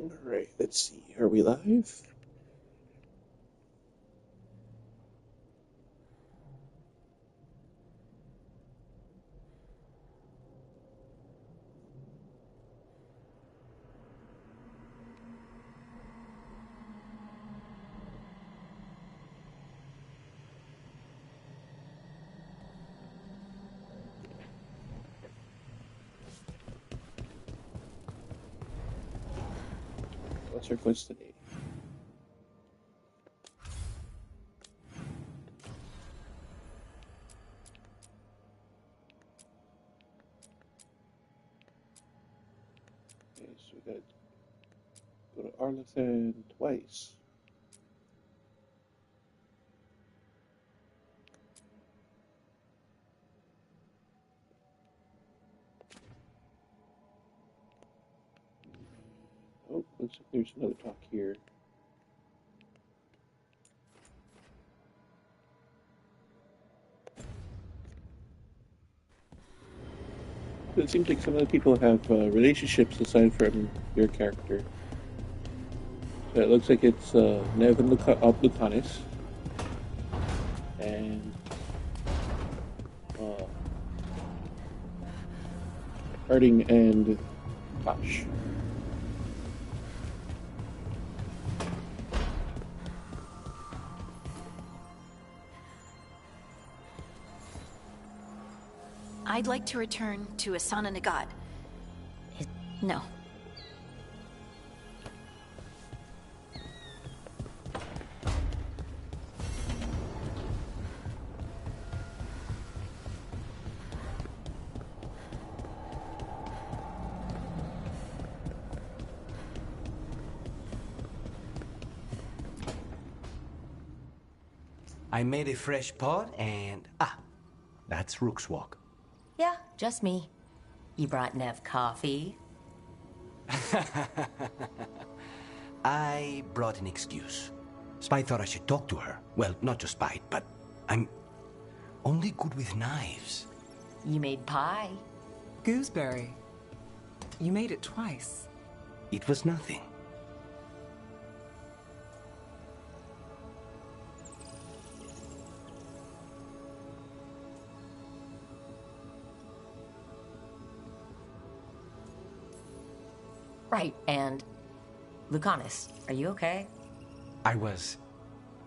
Alright, let's see. Are we live? What's our quest today? Okay, so we got go to Arlington twice. Oh, looks like there's another talk here. It seems like some of the people have relationships aside from your character. So it looks like it's Nev and Lucanis and Harding and Bosch. I'd like to return to Asana Nagat. No. I made a fresh pot and... that's Rook's Walk. Yeah, just me. You brought Nev coffee? I brought an excuse. Spite thought I should talk to her. Well, not just Spite, but I'm only good with knives. You made pie. Gooseberry. You made it twice. It was nothing. Right, and... Lucanis, are you okay? I was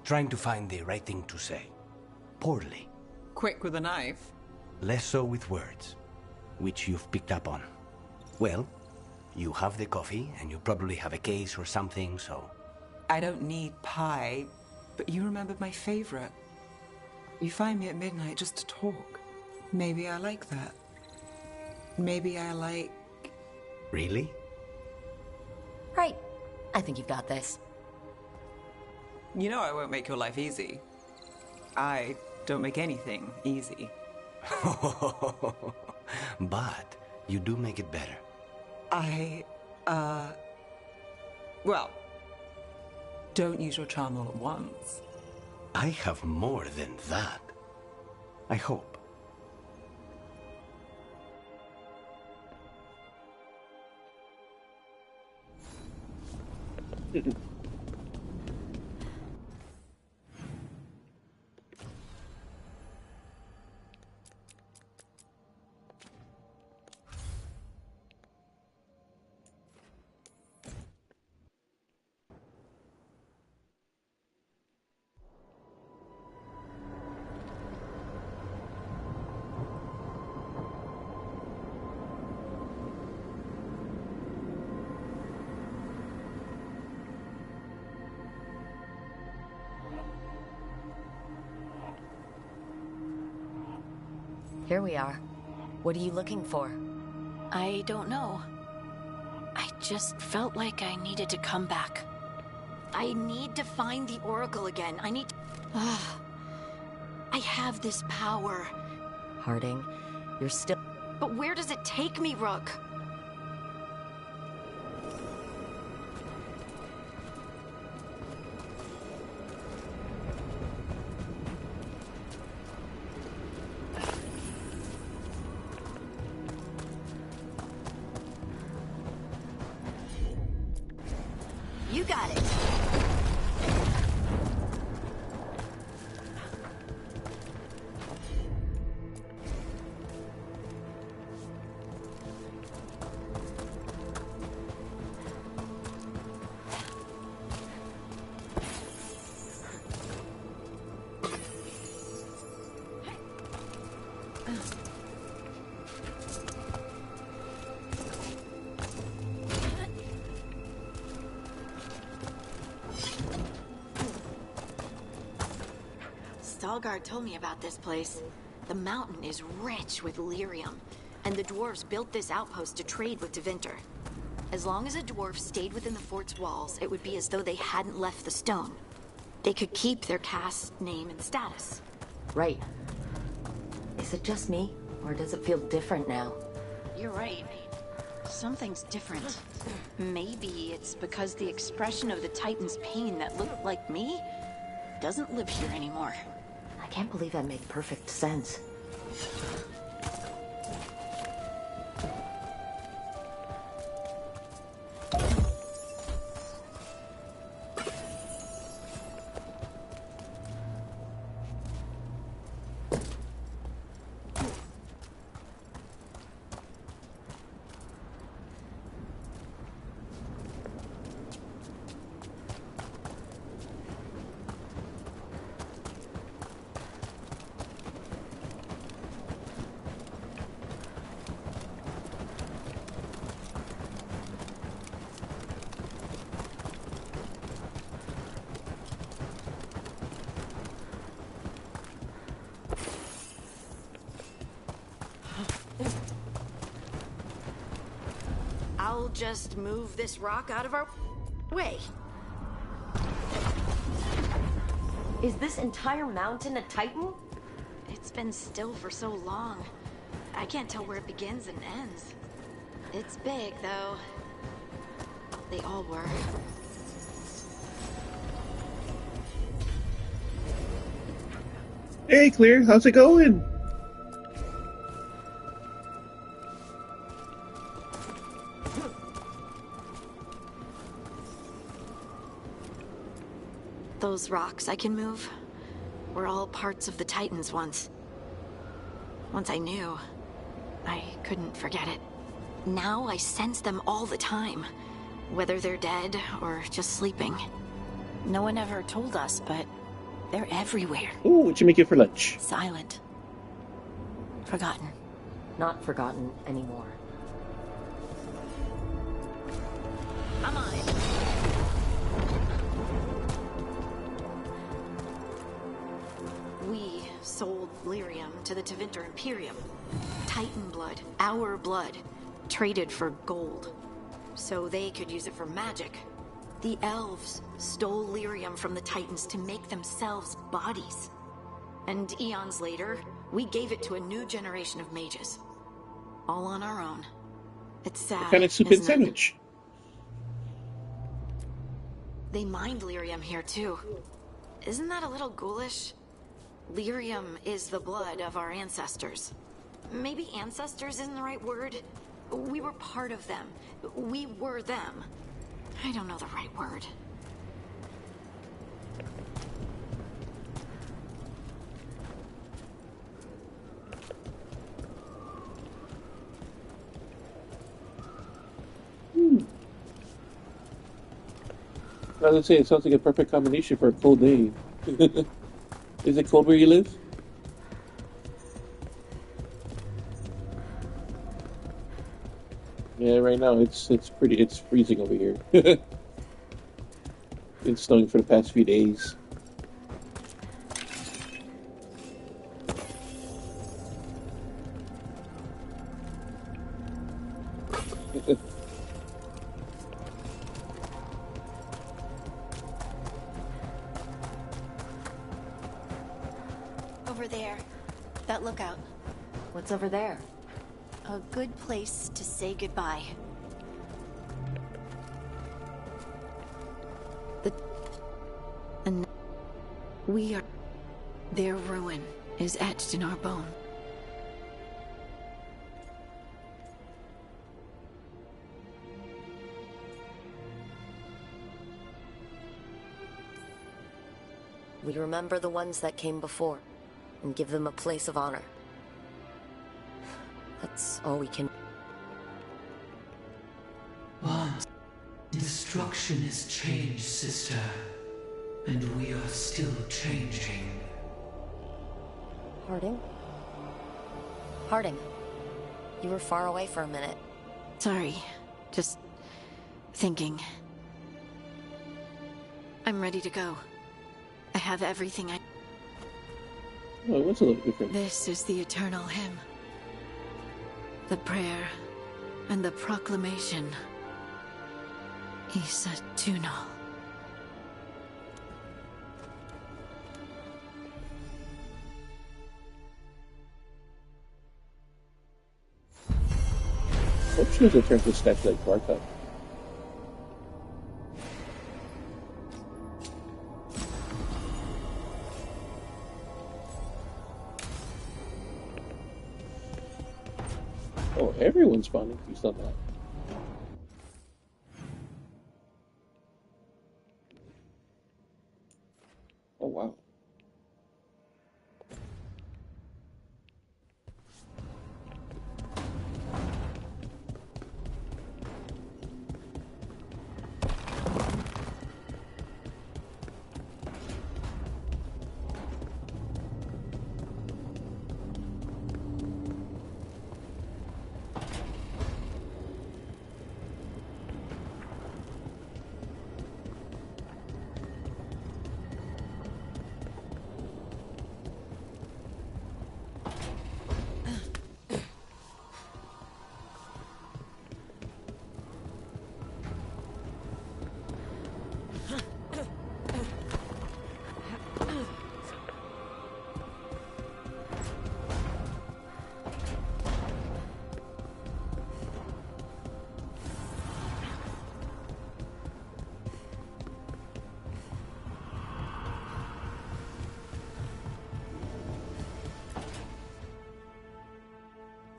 trying to find the right thing to say. Poorly. Quick with a knife. Less so with words, which you've picked up on. Well, you have the coffee, and you probably have a case or something, so... I don't need pie, but you remembered my favorite. You find me at midnight just to talk. Maybe I like that. Maybe I like... Really? Right. I think you've got this. You know I won't make your life easy. I don't make anything easy. But you do make it better. Well, don't use your charm all at once. I have more than that. I hope. Here we are. What are you looking for? I don't know. I just felt like I needed to come back. I need to find the Oracle again. I need... I have this power. Harding, you're still... But where does it take me, Rook? got it. Stalgard told me about this place. The mountain is rich with lyrium, and the dwarves built this outpost to trade with Devinter. As long as a dwarf stayed within the fort's walls, it would be as though they hadn't left the stone. They could keep their caste name and status. Right. Is it just me, or does it feel different now? You're right. Something's different. Maybe it's because the expression of the Titan's pain that looked like me doesn't live here anymore. I can't believe that made perfect sense. I'll just move this rock out of our way. Is this entire mountain a Titan? It's been still for so long. I can't tell where it begins and ends. It's big, though. They all were. Hey, Claire, how's it going? Those rocks I can move were all parts of the Titans once. Once I knew, I couldn't forget it. Now I sense them all the time, whether they're dead or just sleeping. No one ever told us, but they're everywhere. Ooh, what'd you make it for lunch? Silent. Forgotten. Not forgotten anymore. I'm on it. We sold lyrium to the Tevinter Imperium. Titan blood, our blood, traded for gold. So they could use it for magic. The elves stole lyrium from the Titans to make themselves bodies. And eons later, we gave it to a new generation of mages. All on our own. It's sad, What kind of soup and isn't it? sandwich? They mined lyrium here too. Isn't that a little ghoulish? Lyrium is the blood of our ancestors. Maybe ancestors isn't the right word. We were part of them. We were them. I don't know the right word. I was gonna say, it sounds like a perfect combination for a cold day. Is it cold where you live? Yeah, right now it's freezing over here. It's snowing for the past few days. Over there. That lookout. What's over there? A good place to say goodbye. And we are... Their ruin is etched in our bone. We remember the ones that came before, and give them a place of honor. That's all we can... But destruction is change, sister. And we are still changing. Harding? Harding, you were far away for a minute. Sorry, just thinking. I'm ready to go. I have everything I... Oh, it was a little different. This is the eternal hymn. The prayer and the proclamation. Isa Tunal. Hope she doesn't turn to stats like Bartok. Oh, everyone's spawning. You saw that. Oh, wow.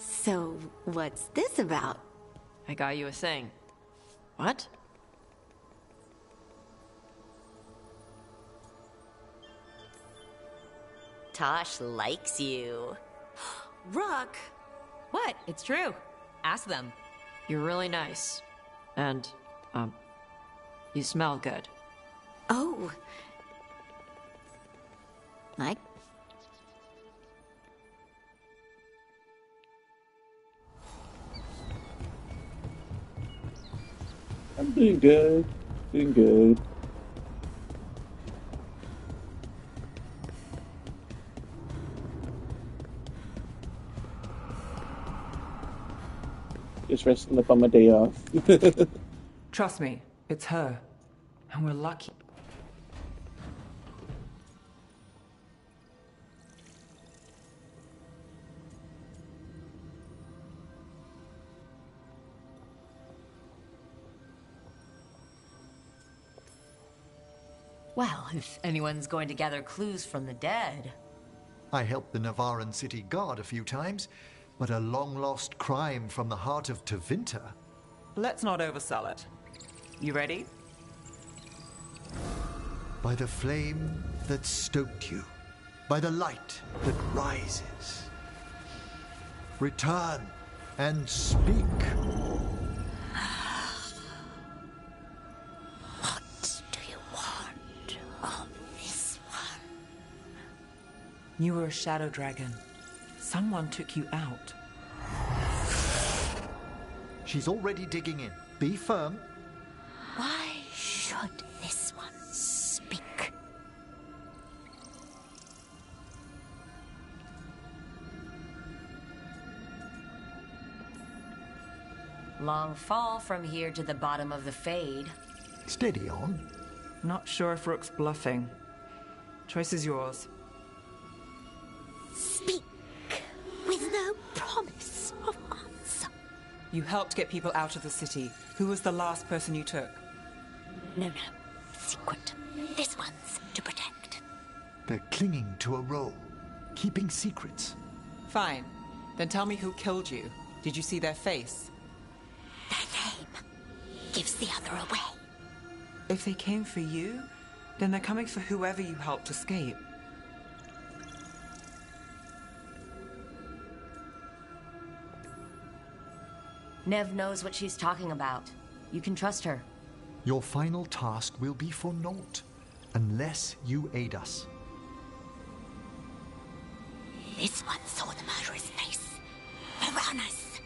So, what's this about? I got you a thing. What? Tosh likes you. Rook! What? It's true. Ask them. You're really nice. And, you smell good. Oh. Like? I'm doing good. Doing good. Just resting up on my day off. Trust me, it's her. And we're lucky. Well, if anyone's going to gather clues from the dead. I helped the Navaran city guard a few times, but a long-lost crime from the heart of Tevinter. Let's not oversell it. You ready? By the flame that stoked you, by the light that rises. Return and speak. What do you want of this one? You were a shadow dragon. Someone took you out. She's already digging in. Be firm. Why should this one speak? Long fall from here to the bottom of the Fade. Steady on. Not sure if Rook's bluffing. Choice is yours. Speak with no promise of answer. You helped get people out of the city. Who was the last person you took? No. Secret. This one's to protect. They're clinging to a role, keeping secrets. Fine. Then tell me who killed you. Did you see their face? Their name gives the other away. If they came for you, Then they're coming for whoever you helped escape. Nev knows what she's talking about. You can trust her. Your final task will be for naught, unless you aid us. This one saw the murderer's face. Piranhas.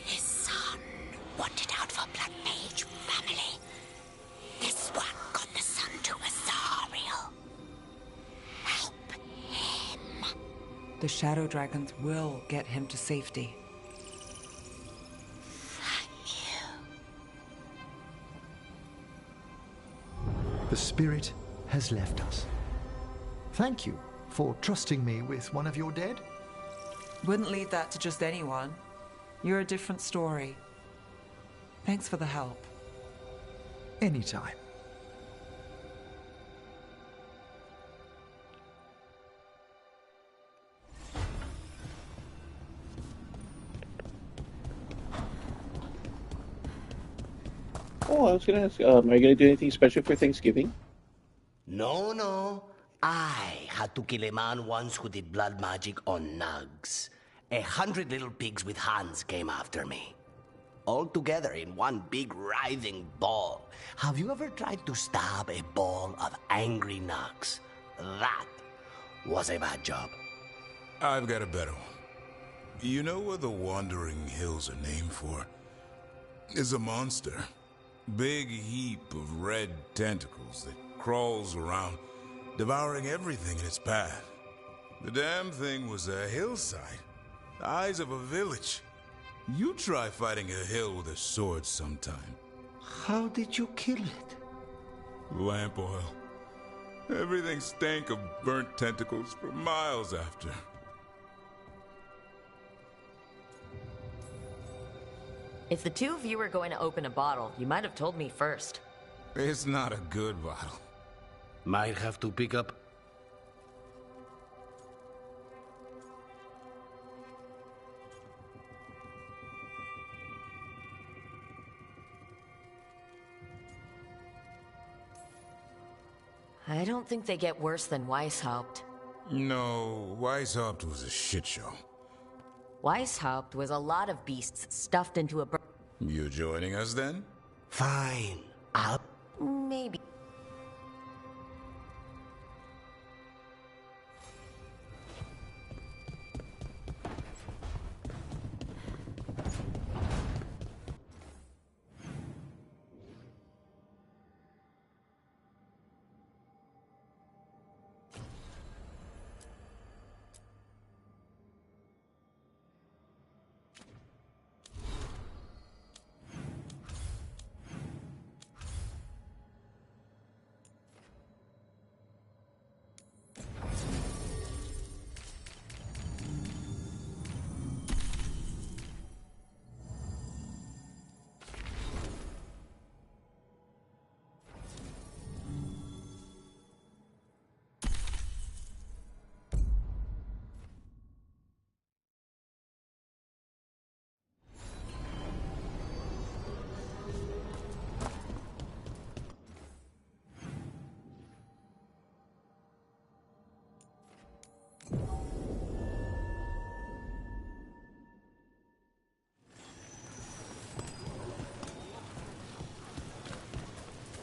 His son wanted out for Blood Mage family. This one got the son to Asariel. Help him. The Shadow Dragons will get him to safety. The spirit has left us. Thank you for trusting me with one of your dead. Wouldn't leave that to just anyone. You're a different story. Thanks for the help. Anytime. Oh, I was gonna ask, are you gonna do anything special for Thanksgiving? No, no. I had to kill a man once who did blood magic on nugs. 100 little pigs with hands came after me. All together in one big writhing ball. Have you ever tried to stab a ball of angry nugs? That was a bad job. I've got a better one. You know what the Wandering Hills are named for? It's a monster. Big heap of red tentacles that crawls around, devouring everything in its path. The damn thing was a hillside, the eyes of a village. You try fighting a hill with a sword sometime. How did you kill it? Lamp oil. Everything stank of burnt tentacles for miles after. If the two of you were going to open a bottle, you might have told me first. It's not a good bottle. Might have to pick up. I don't think they get worse than Weishaupt. No, Weishaupt was a shit show. Weishaupt was a lot of beasts stuffed into a You joining us then? Fine. I'll... Maybe.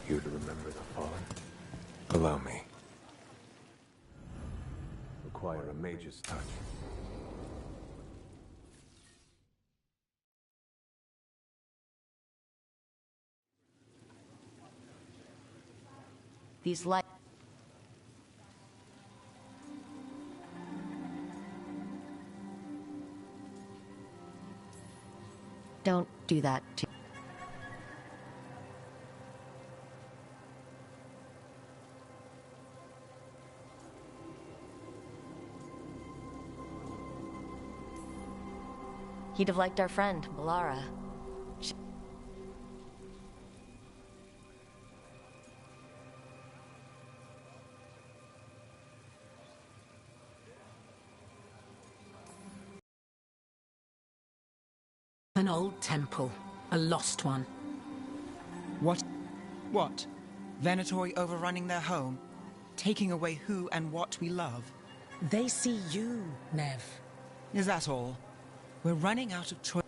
You to remember the fallen? Allow me. Require a mage's touch. These lights. Don't do that to... He'd have liked our friend, Balara. An old temple. A lost one. What? What? Venatori overrunning their home, taking away who and what we love. They see you, Nev. Is that all? We're running out of choice.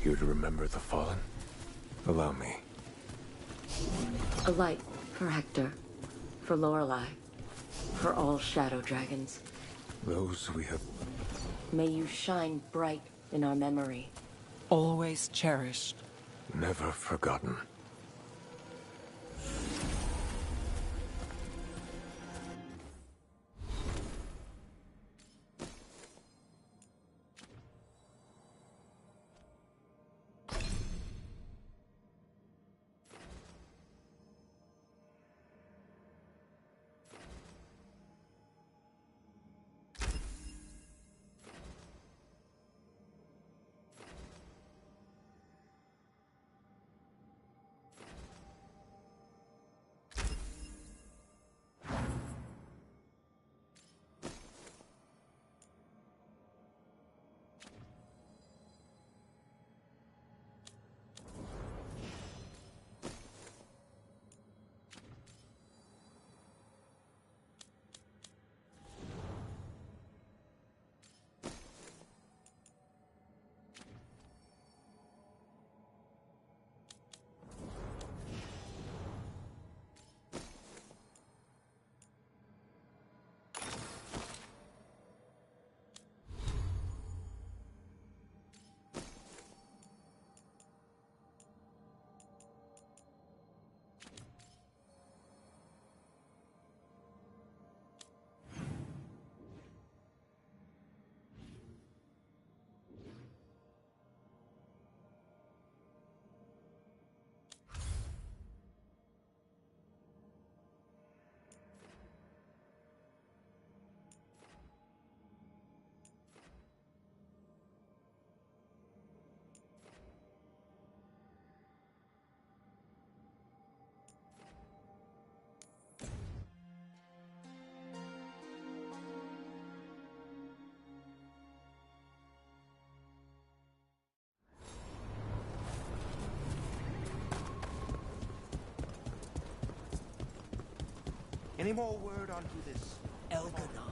You to remember the Fallen? Allow me. A light for Hector, for Lorelei, for all shadow dragons. Those we have... May you shine bright in our memory. Always cherished. Never forgotten. Any more word on who this Elgadon?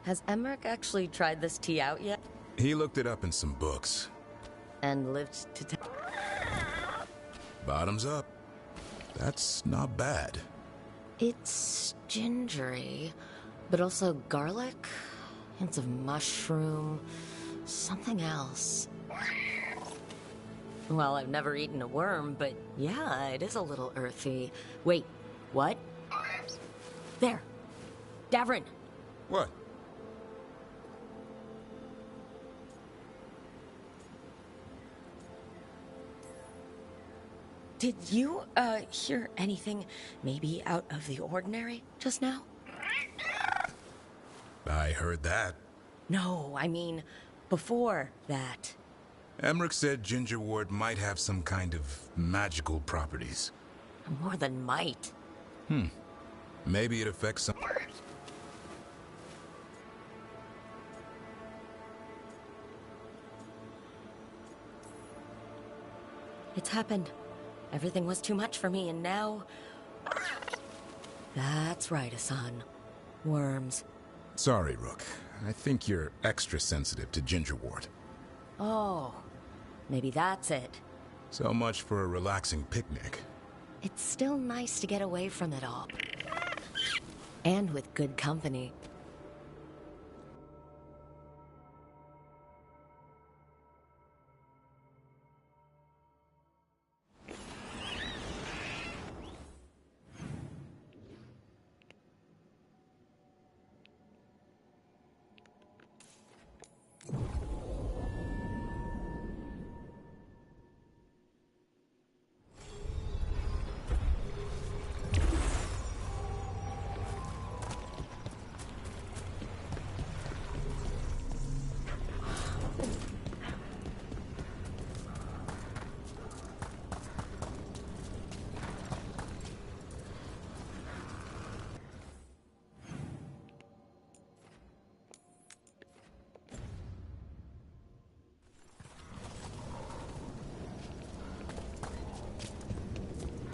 Has Emmerich actually tried this tea out yet? He looked it up in some books. And lived to Bottoms up. That's not bad. It's gingery, but also garlic, hints of mushroom, something else. Well, I've never eaten a worm, but yeah, it is a little earthy. Wait, what? There. Davrin. What? Did you, hear anything maybe out of the ordinary just now? I heard that. No, I mean, before that. Emmerich said gingerwort might have some kind of magical properties. More than might. Maybe it affects some... It's happened. Everything was too much for me, and now... That's right, Hassan. Worms. Sorry, Rook. I think you're extra sensitive to gingerwort. Oh, maybe that's it. So much for a relaxing picnic. It's still nice to get away from it all. And with good company.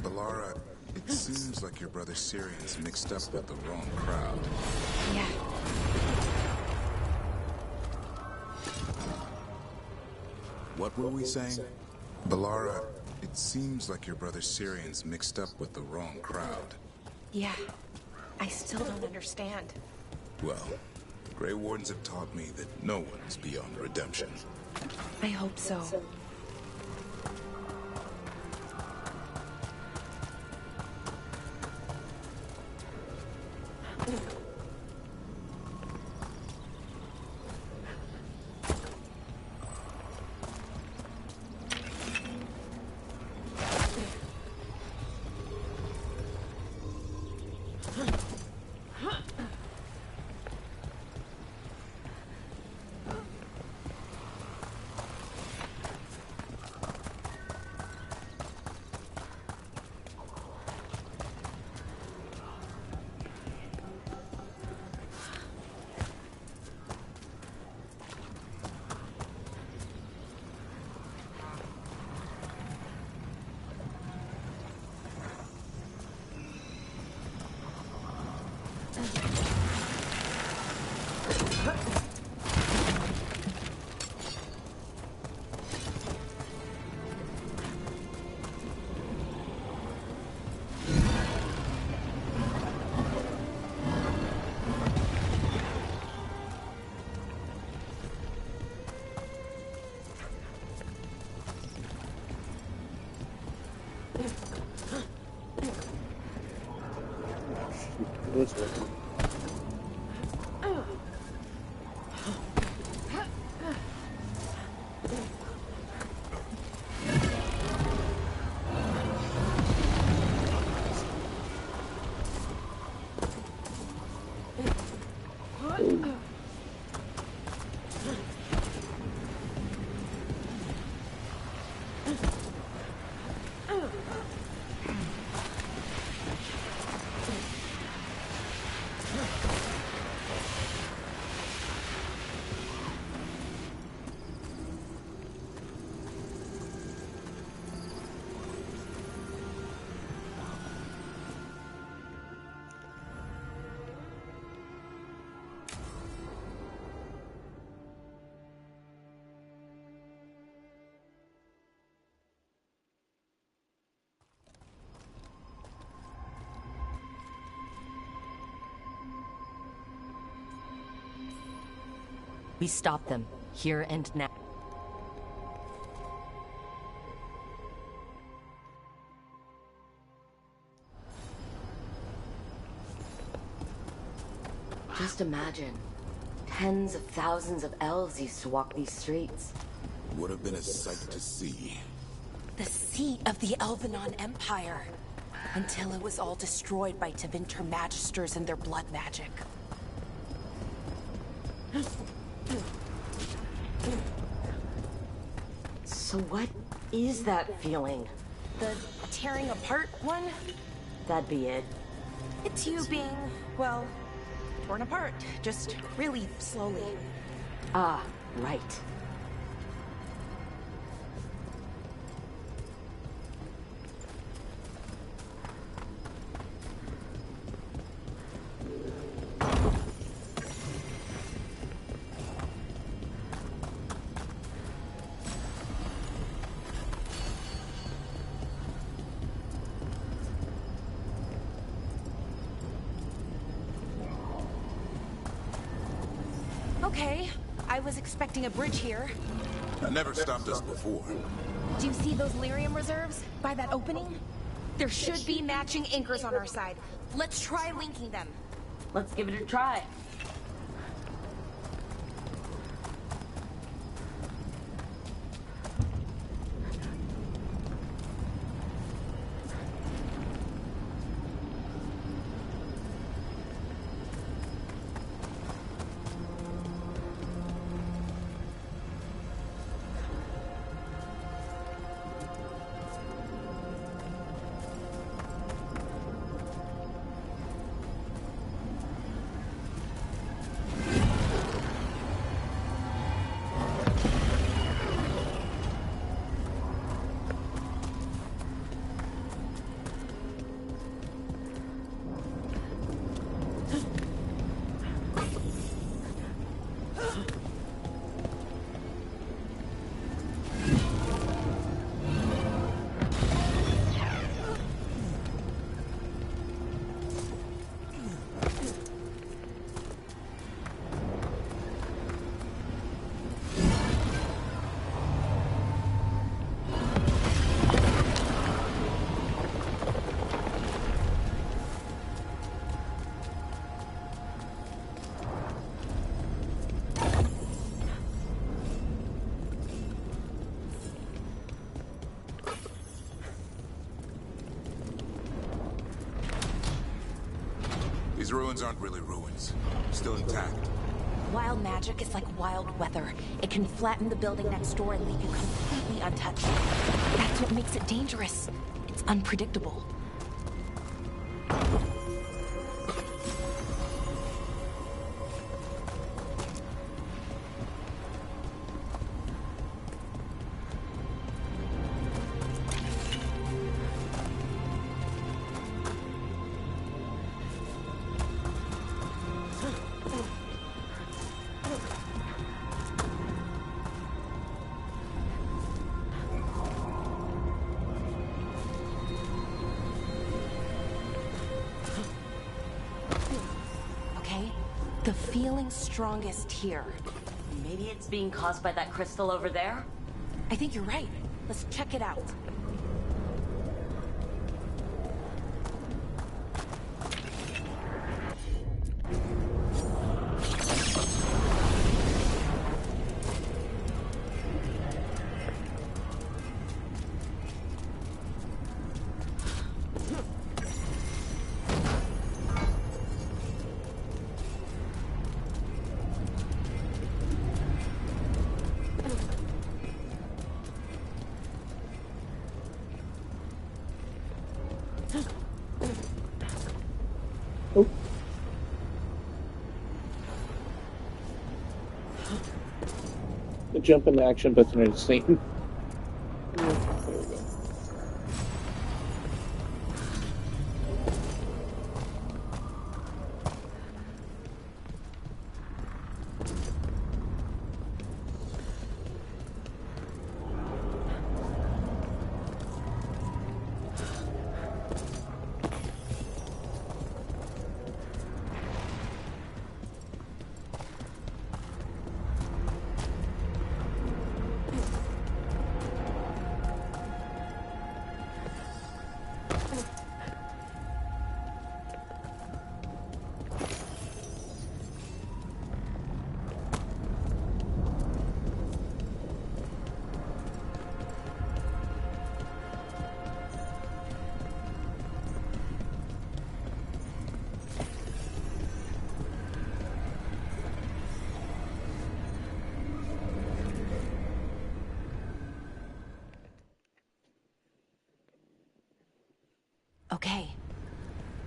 Balara, it seems like your brother Syrian's mixed up with the wrong crowd. Yeah. What were we saying? Balara, it seems like your brother Syrian's mixed up with the wrong crowd. Yeah. I still don't understand. Well, Grey Wardens have taught me that no one is beyond redemption. I hope so. What's working? We stop them, here and now. Just imagine. Tens of thousands of elves used to walk these streets. Would have been a sight to see. The seat of the Elvenon Empire. Until it was all destroyed by Tevinter Magisters and their blood magic. So what is that feeling? The tearing apart one? That'd be it. It's you being, well, torn apart. Just really slowly. Ah, right. Okay, I was expecting a bridge here. That never stopped us before. Do you see those lyrium reserves by that opening? There should be matching anchors on our side. Let's try linking them. Let's give it a try. These ruins aren't really ruins. Still intact. Wild magic is like wild weather. It can flatten the building next door and leave you completely untouched. That's what makes it dangerous. It's unpredictable. The feeling's strongest here. Maybe it's being caused by that crystal over there? I think you're right. Let's check it out. The jump and the action button are the same. There we go. Okay.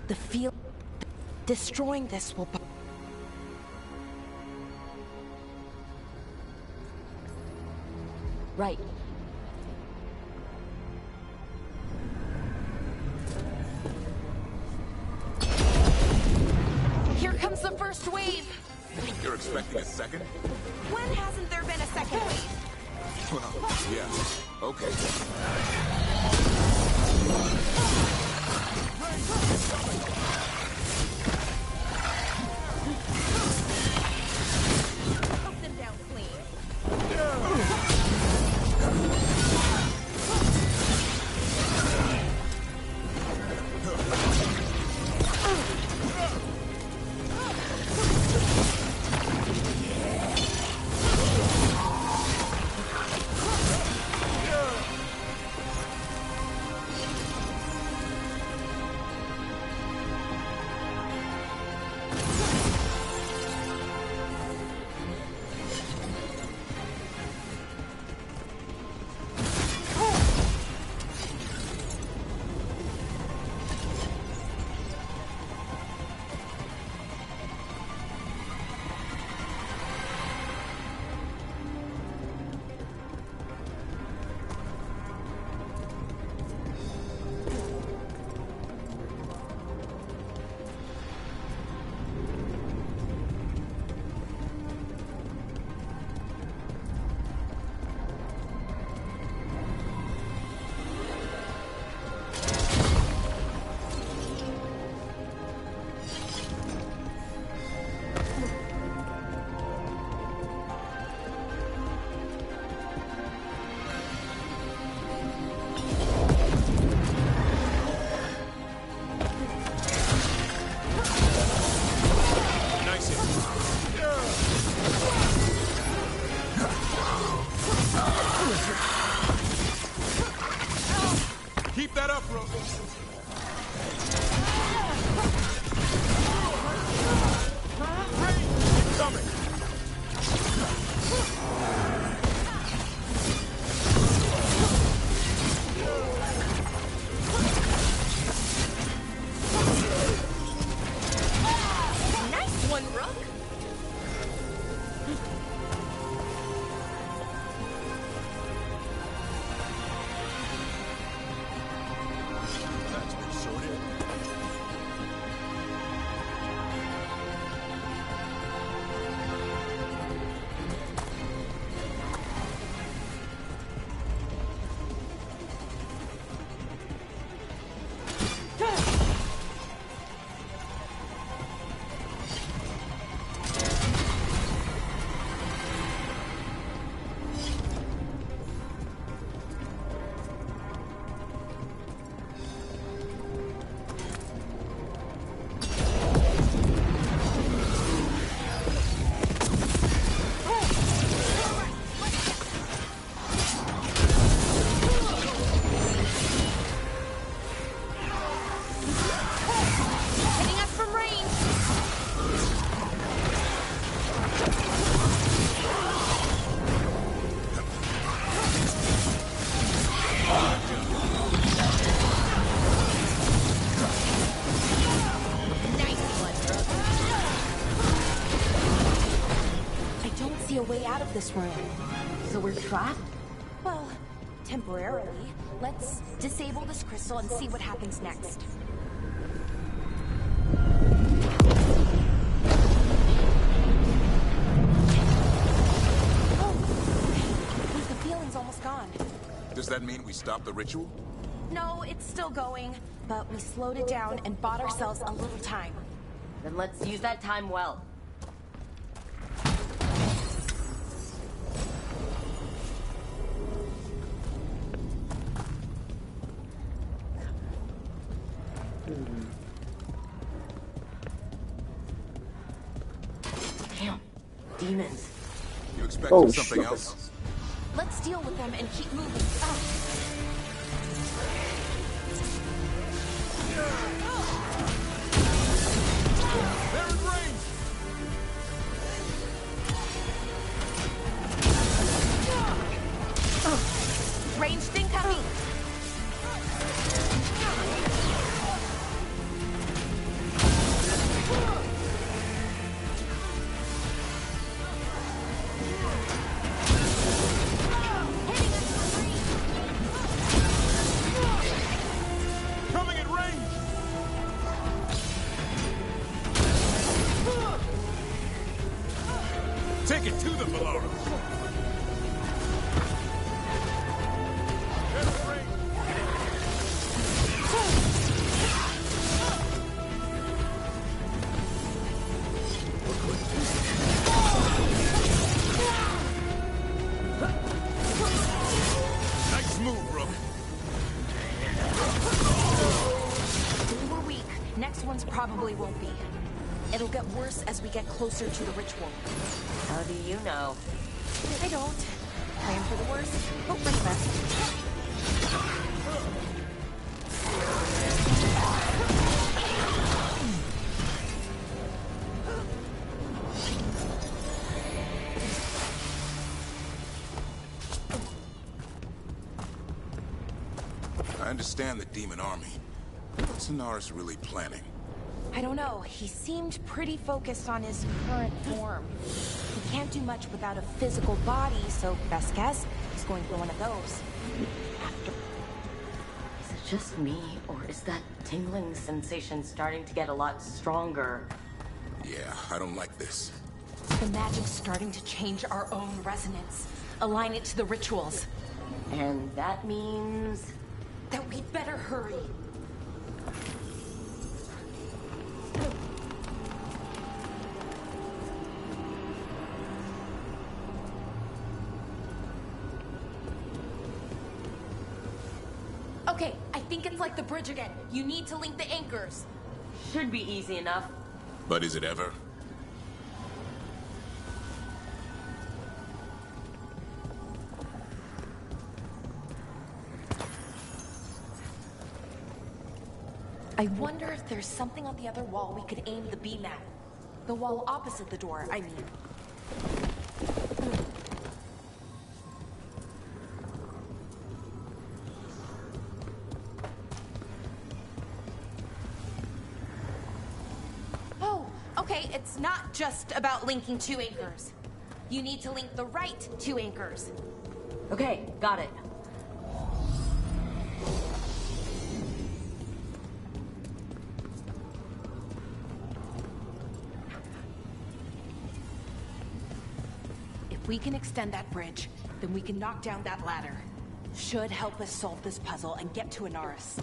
The field... Destroying this will... Right. Here comes the first wave! You're expecting a second? When hasn't there been a second wave? Well, yeah. Okay. Poke them down clean. Keep that up, bro. Coming. Nice one, Rook! That's been sorted. Hitting us from range! Nice one, Rook. I don't see a way out of this room. So we're trapped? Well, temporarily. Let's disable this crystal and see what happens next. Oh, the feeling's almost gone. Does that mean we stop the ritual? No, it's still going, but we slowed it down and bought ourselves a little time. Then let's use that time well. Damn. Demons. You expecting Oh, something shit. else? Let's deal with them and keep moving. They're in range! Ranged incoming! To the Valora! Nice move, Rook. We were weak. Next one's probably won't be. It'll get worse as we get closer to the ritual. How do you know? I don't. Plan for the worst, hope for the best. I understand the demon army. What's Inaris really planning? I don't know. He seemed pretty focused on his current form. He can't do much without a physical body, so best guess, he's going for one of those. Is it just me, or is that tingling sensation starting to get a lot stronger? Yeah, I don't like this. The magic's starting to change our own resonance. Align it to the rituals. And that means... that we'd better hurry. Okay, I think it's like the bridge again. You need to link the anchors. Should be easy enough. But is it ever? I wonder if there's something on the other wall we could aim the beam at. The wall opposite the door, I mean. Oh, okay, it's not just about linking two anchors. You need to link the right two anchors. Okay, got it. If we can extend that bridge, then we can knock down that ladder. Should help us solve this puzzle and get to Inaris.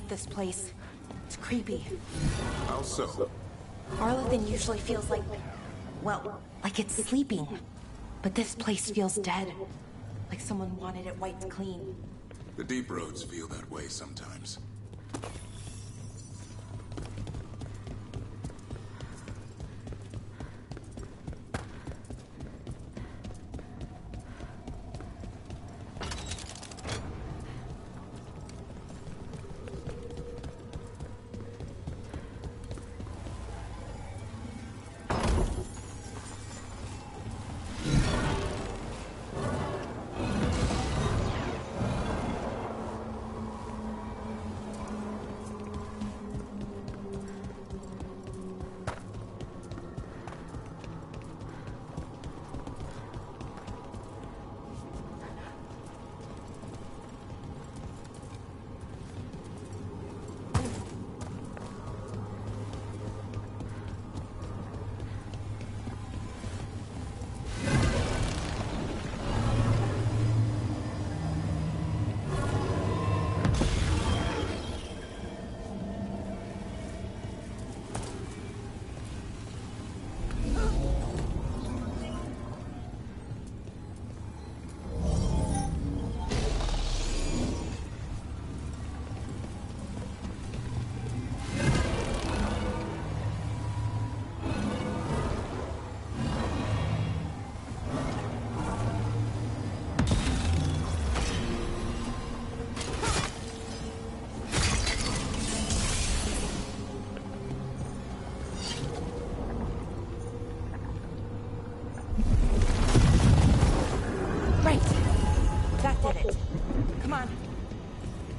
like this place. It's creepy. How so? Arlothan usually feels like, well, like it's sleeping. But this place feels dead. Like someone wanted it wiped clean. The deep roads feel that way sometimes.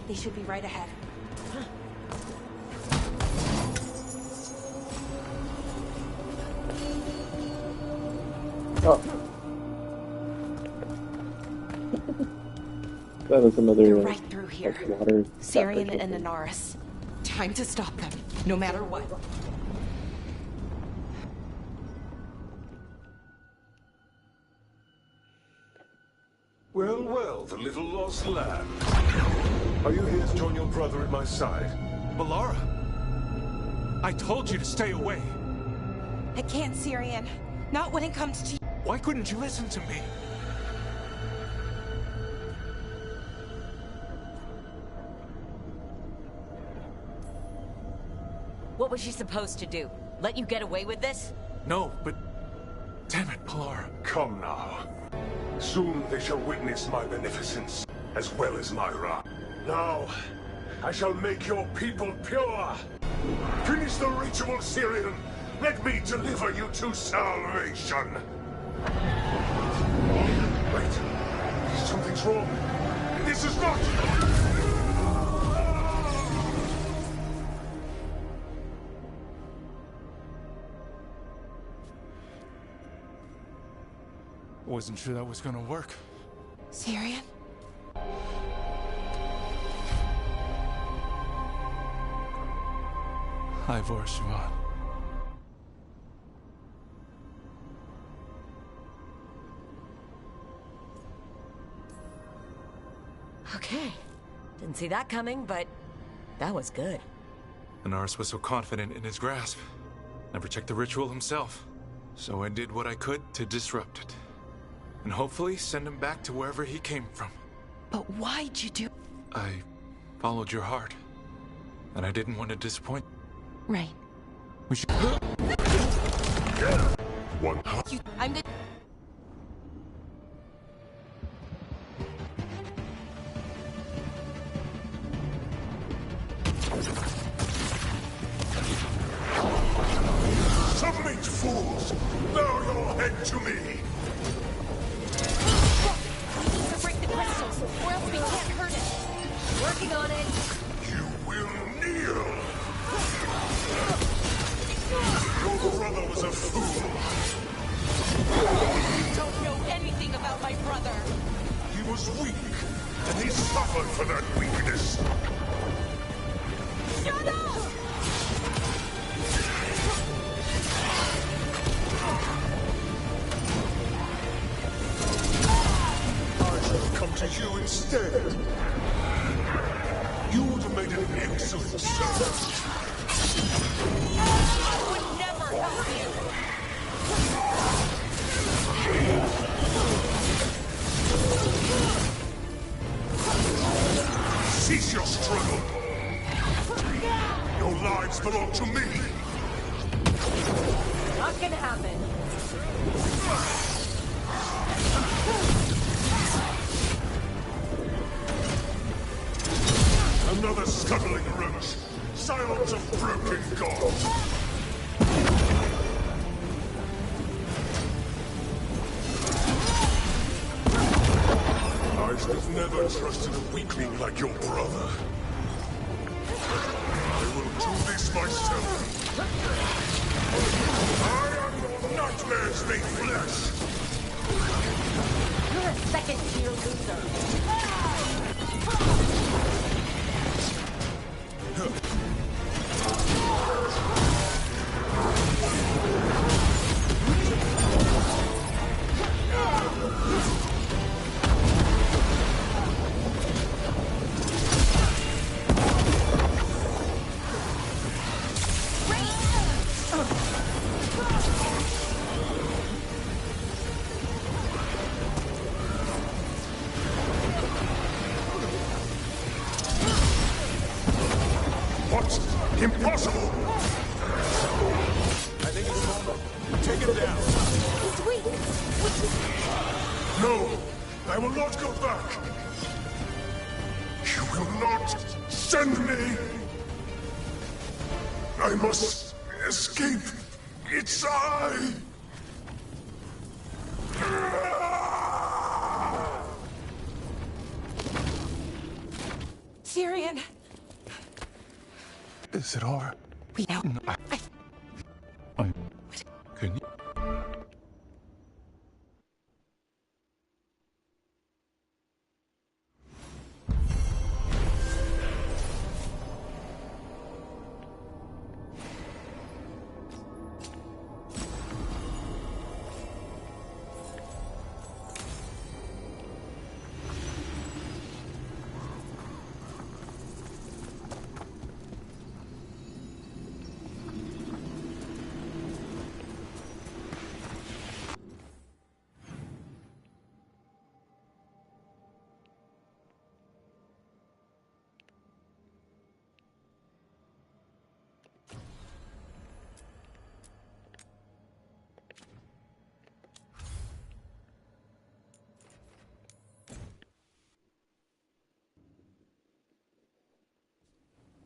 They should be right ahead. Oh. That was another. They're right through here. Water. Syrian and Anaris. Time to stop them, no matter what. Well, well, the little lost lamb. Are you here to join your brother at my side? Melara! I told you to stay away. I can't, Syrian. Not when it comes to you. Why couldn't you listen to me? What was she supposed to do? Let you get away with this? No, but... Damn it, Melara. Come now. Soon they shall witness my beneficence, as well as my wrath. Now, I shall make your people pure. Finish the ritual, Syrian. Let me deliver you to salvation. Wait. Something's wrong. This is not... Wasn't sure that was gonna work. Syrian? Ivor Siobhan. Okay. Didn't see that coming, but that was good. Anaris was so confident in his grasp. Never checked the ritual himself. So I did what I could to disrupt it. And hopefully send him back to wherever he came from. But why'd you do... I followed your heart. And I didn't want to disappoint. Right. We should... One. I'm good. Submit, fools! Bow your head to me! To break the crystals, or else we can't hurt it. Working on it. You will kneel! Your brother was a fool! You don't know anything about my brother! He was weak, and he suffered for that weakness! Shut up! I shall come to you instead. You would have made an excellent Cease your struggle. Your lives belong to me. Not gonna happen. Another scuttling roach. Silence of broken gods. I should have never trusted a weakling like your brother. I will do this myself. I am your nightmares made flesh. You're a second-tier loser. What? Impossible! I think he's vulnerable. Take him down. No! I will not go back! You will not send me! I must escape! It's I! Tyrion! Is it over? We know. No, can you?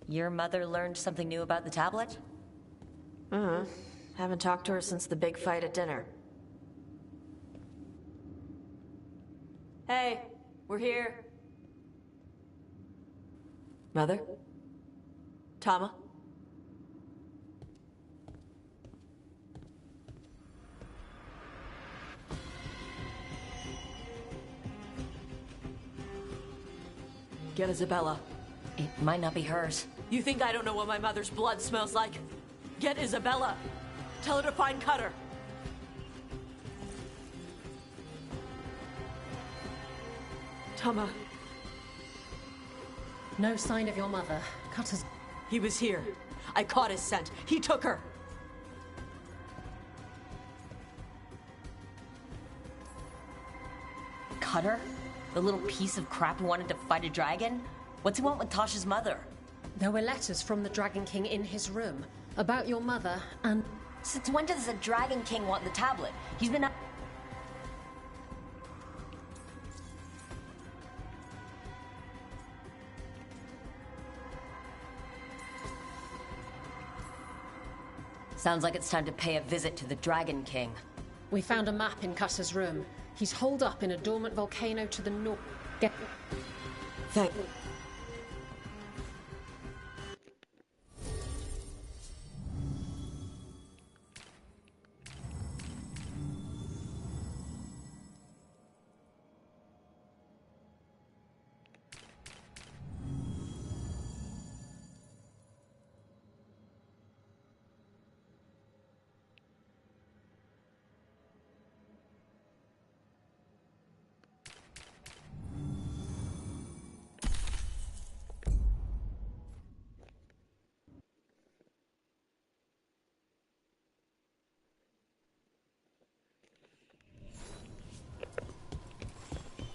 Your mother learned something new about the tablet? Haven't talked to her since the big fight at dinner. Hey, we're here. Mother? Tama? Get Isabella. It might not be hers. You think I don't know what my mother's blood smells like? Get Isabella. Tell her to find Cutter. Tama. No sign of your mother. Cutter's... He was here. I caught his scent. He took her. Cutter? The little piece of crap who wanted to fight a dragon? What's he want with Tasha's mother? There were letters from the Dragon King in his room about your mother and... Since when does the Dragon King want the tablet? He's been... Sounds like it's time to pay a visit to the Dragon King. We found a map in Cutter's room. He's holed up in a dormant volcano to the north. Get... Thank...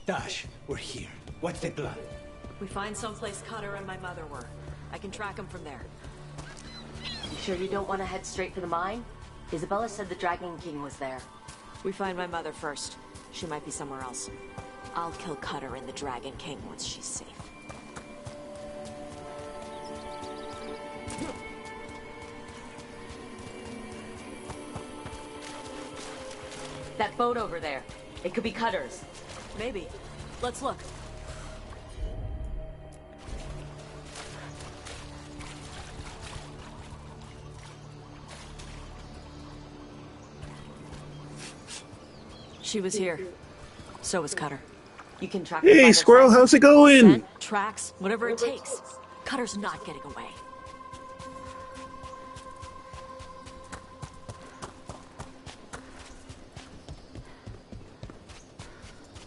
Dash, we're here. What's the plan? We find someplace Cutter and my mother were. I can track them from there. You sure you don't want to head straight for the mine? Isabella said the Dragon King was there. We find my mother first. She might be somewhere else. I'll kill Cutter and the Dragon King once she's safe. That boat over there. It could be Cutter's. Maybe. Let's look. She was here. So was Cutter. You can track Hey, Squirrel, how's it going? Scent, tracks, whatever it takes. Cutter's not getting away.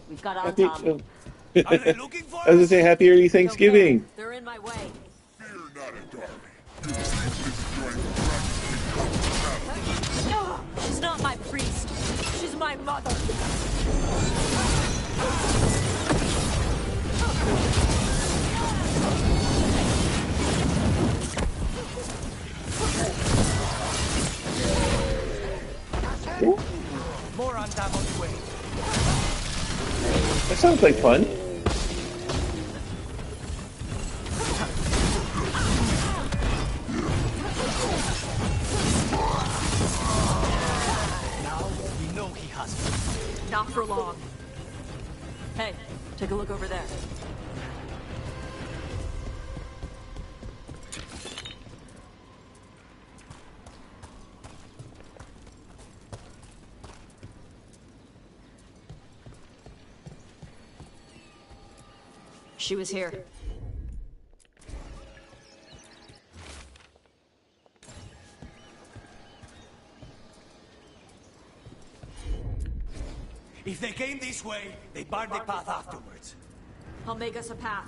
We've got on Happy, Tom. I was gonna say happy early Thanksgiving. They're in my way. She's not my priest. She's my mother. More on time on the way. That sounds like fun. Now we know he has me. Not for long. Hey, take a look over there. She was here. If they came this way, they barred the path afterwards. I'll make us a path.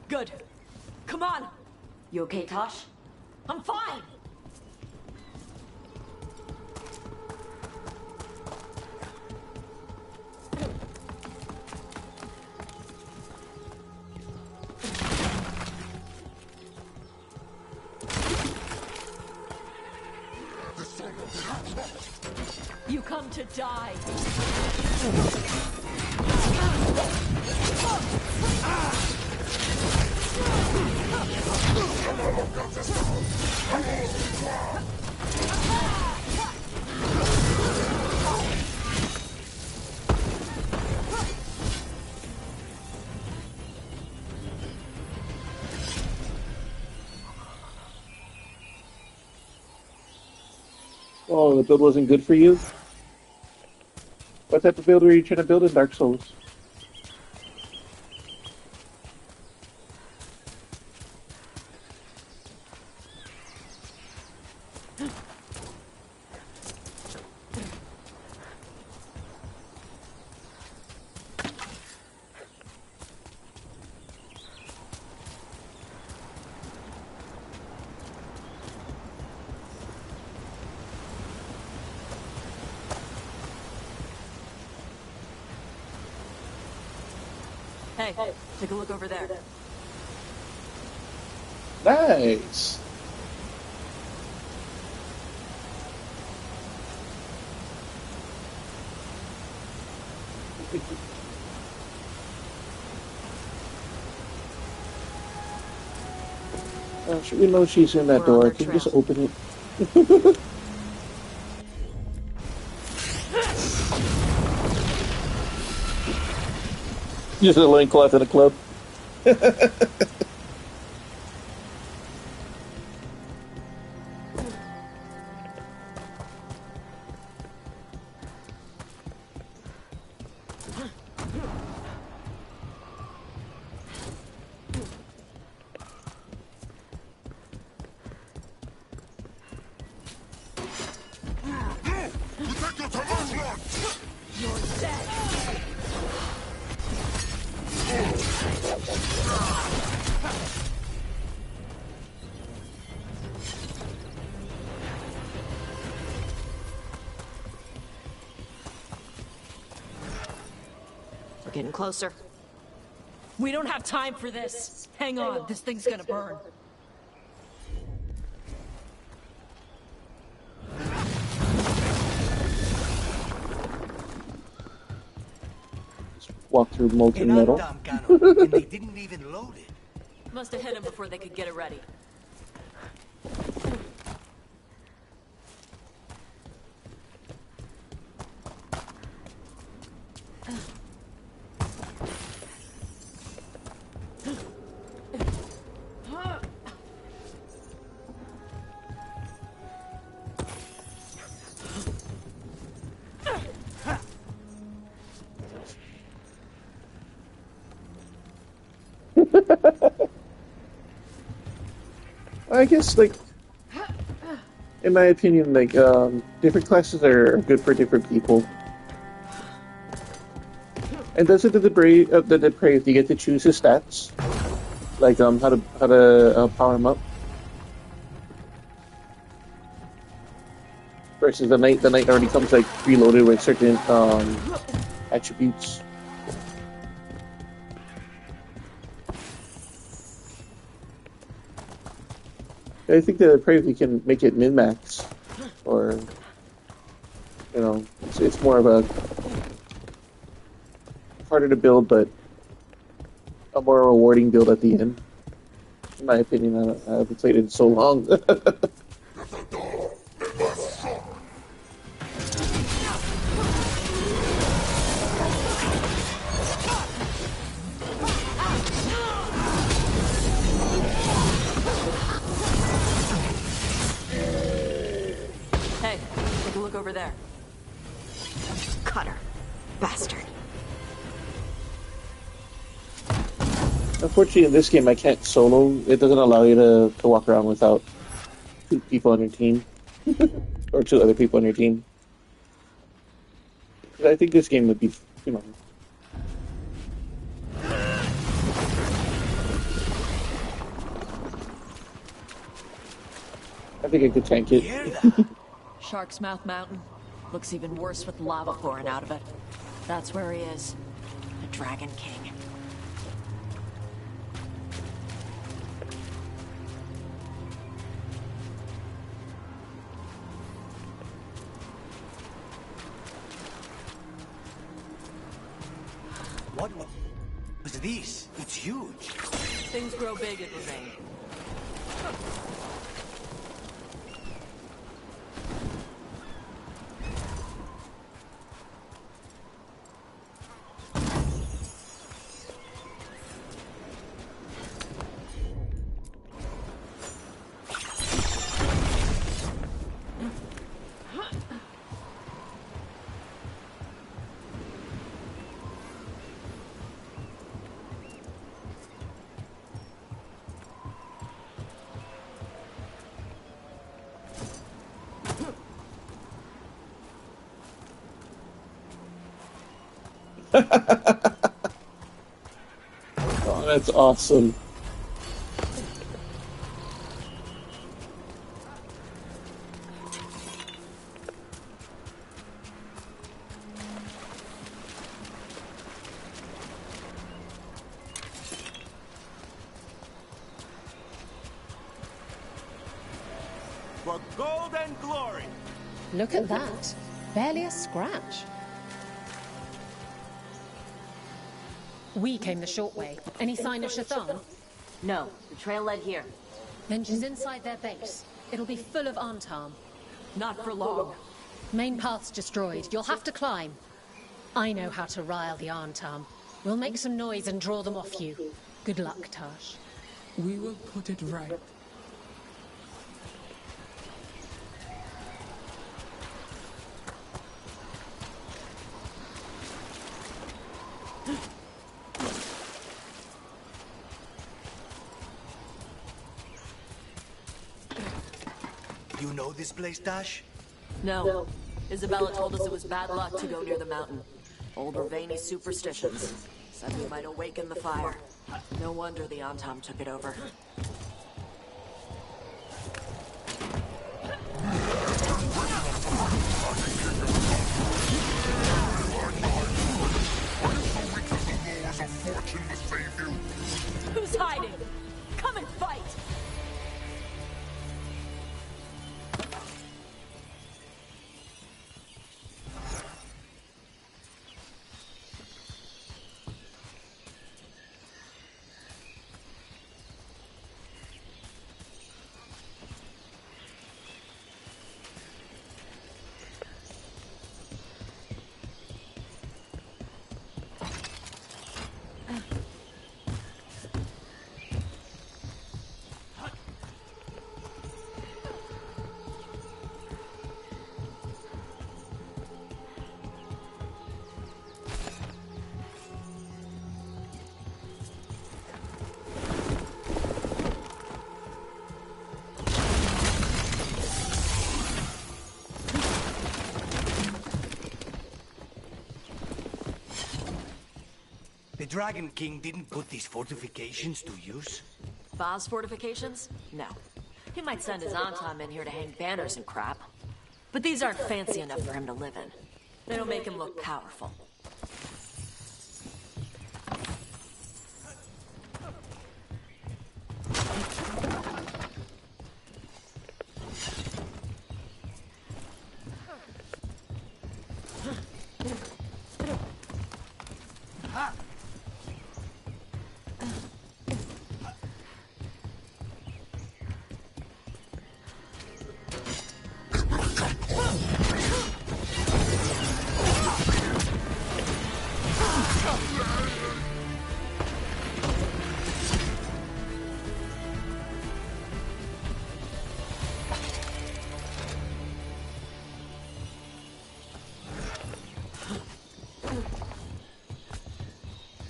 Good. Come on. You okay, Tosh? I'm fine. You come to die. Oh, the build wasn't good for you? What type of build were you trying to build in Dark Souls? Hey, take a look over there. Nice! We know she's in that We're door. on Can their you just trail. open it? Just a loincloth at a club. You're dead. Getting closer. We don't have time for this. Hang on, this thing's gonna burn. Walk through molten metal. And they didn't even load it. Must have hit him before they could get it ready. I guess, like, in my opinion, like, different classes are good for different people. And doesn't the depraved, you get to choose his stats, like how to power him up. Versus the knight already comes like preloaded with certain attributes. I think the depraved, you can make it min max, or it's more of a harder to build, but a more rewarding build at the end. In my opinion, I haven't played it in so long. Hey, take a look over there. Cutter. Bastard. Unfortunately, in this game, I can't solo. It doesn't allow you to walk around without 2 people on your team. Or 2 other people on your team. But I think this game would be, I think I could tank it. Shark's Mouth Mountain. Looks even worse with lava pouring out of it. That's where he is. The Dragon King. What was this? It's huge. Things grow big in the vein. Oh, that's awesome. For gold and glory. Look at that. Barely a scratch. We came the short way. Any sign of Shathan? No, the trail led here. Then she's inside their base. It'll be full of Antarm. Not for long. Main path's destroyed. You'll have to climb. I know how to rile the Antarm. We'll make some noise and draw them off you. Good luck, Tash. We will put it right. You know this place, Dash? No. Isabella told us it was bad luck to go near the mountain. Old Ravani superstitions. Said we might awaken the fire. No wonder the Antam took it over. Dragon King didn't put these fortifications to use? Va's fortifications? No. He might send his Antom in here to hang banners and crap. But these aren't fancy enough for him to live in. They don't make him look powerful.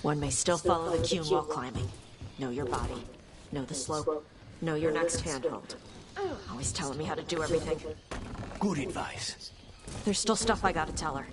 One may still follow the cue while climbing. Know your body. Know the slope. Know your next handhold. Always telling me how to do everything. Good advice. There's still stuff I gotta tell her.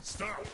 Stop!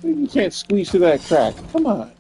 You can't squeeze through that crack. Come on.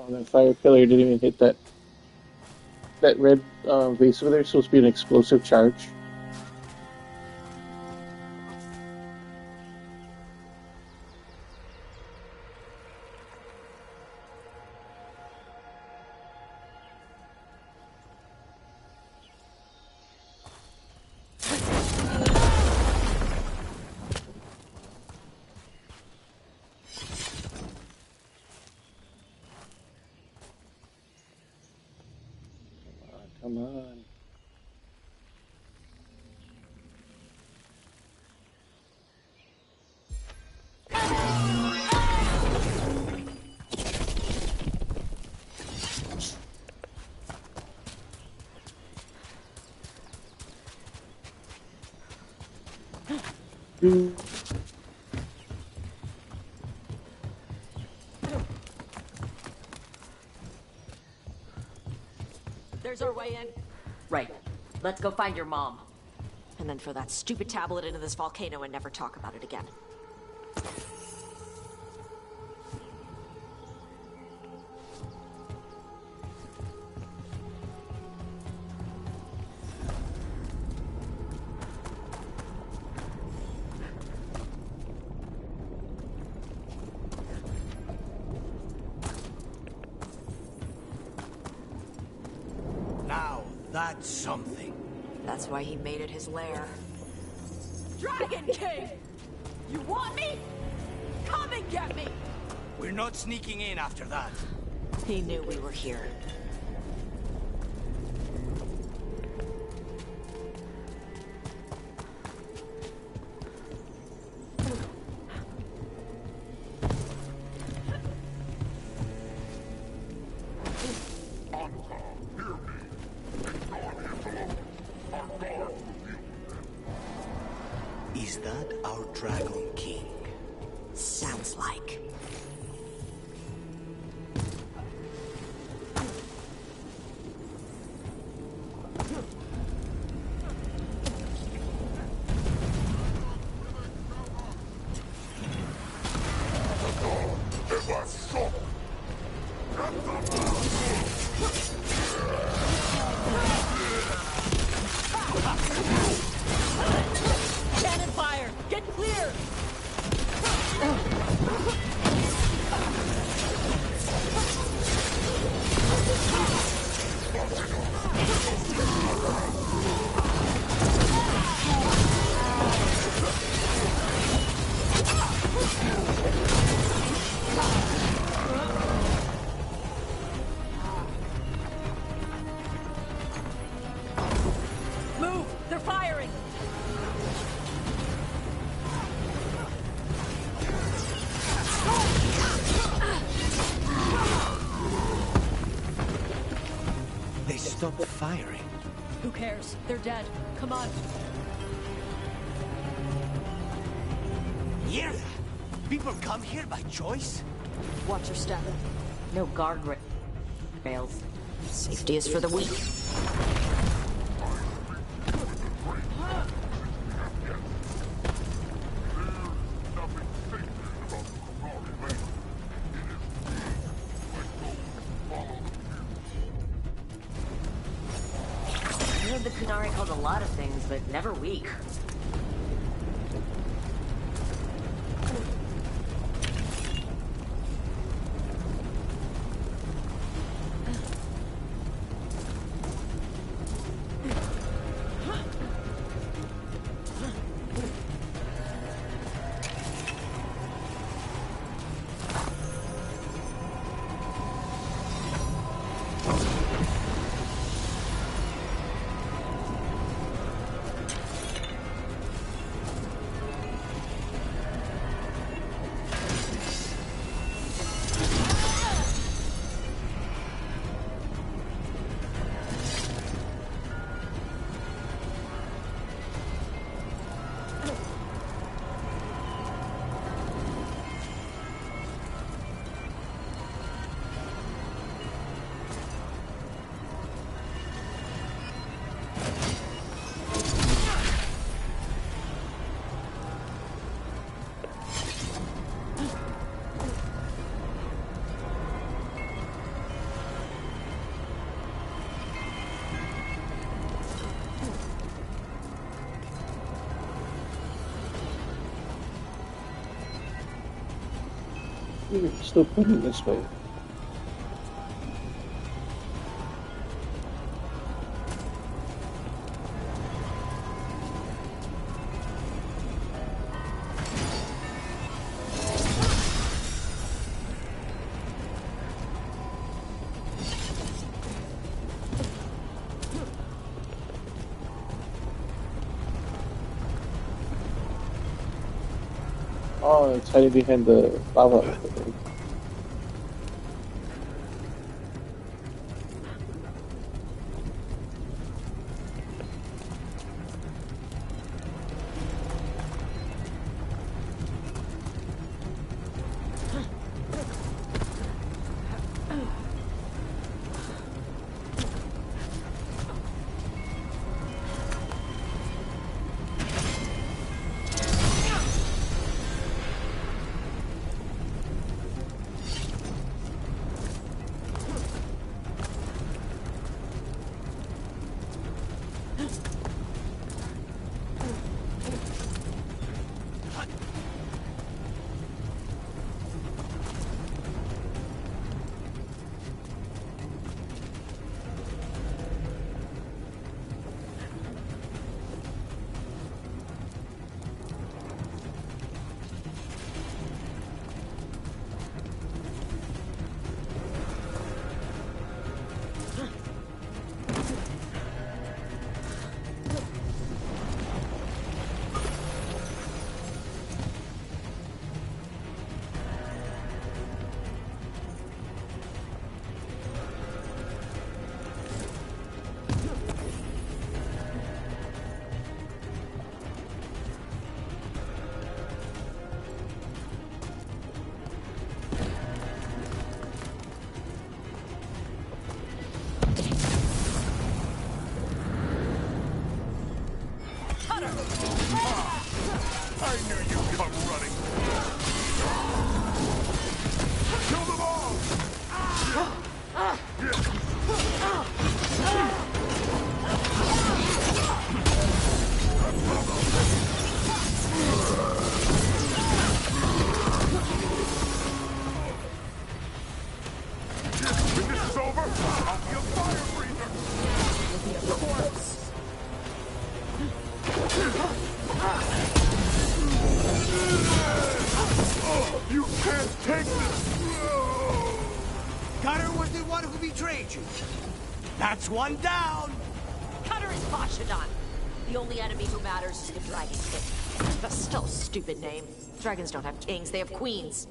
Oh, that fire pillar didn't even hit that red vase over there. It's supposed to be an explosive charge. Come on. There's our way in. Right. Let's go find your mom. And then throw that stupid tablet into this volcano and never talk about it again. Now, that's something. That's why he made it his lair. Dragon King! You want me? Come and get me! We're not sneaking in after that. He knew we were here. Is that our Dragon King? Sounds like. Cannon fire! Get clear! Move! They're firing! They stopped firing. Who cares? They're dead. Come on. Hear that? People come here by choice? Watch your step. No rails. Safety is for the weak. I heard the Kunari called a lot of things, but never weak. You're still pointing this way. Oh, it's hiding behind the lava. I knew you'd come running. Kill them all! When this is over, I'll be a fire breather. You'll be a corpse. You can't take this! Cutter was the one who betrayed you. That's one down. Cutter is Bashadon. The only enemy who matters is the Dragon King. That's still a stupid name. Dragons don't have kings, they have queens.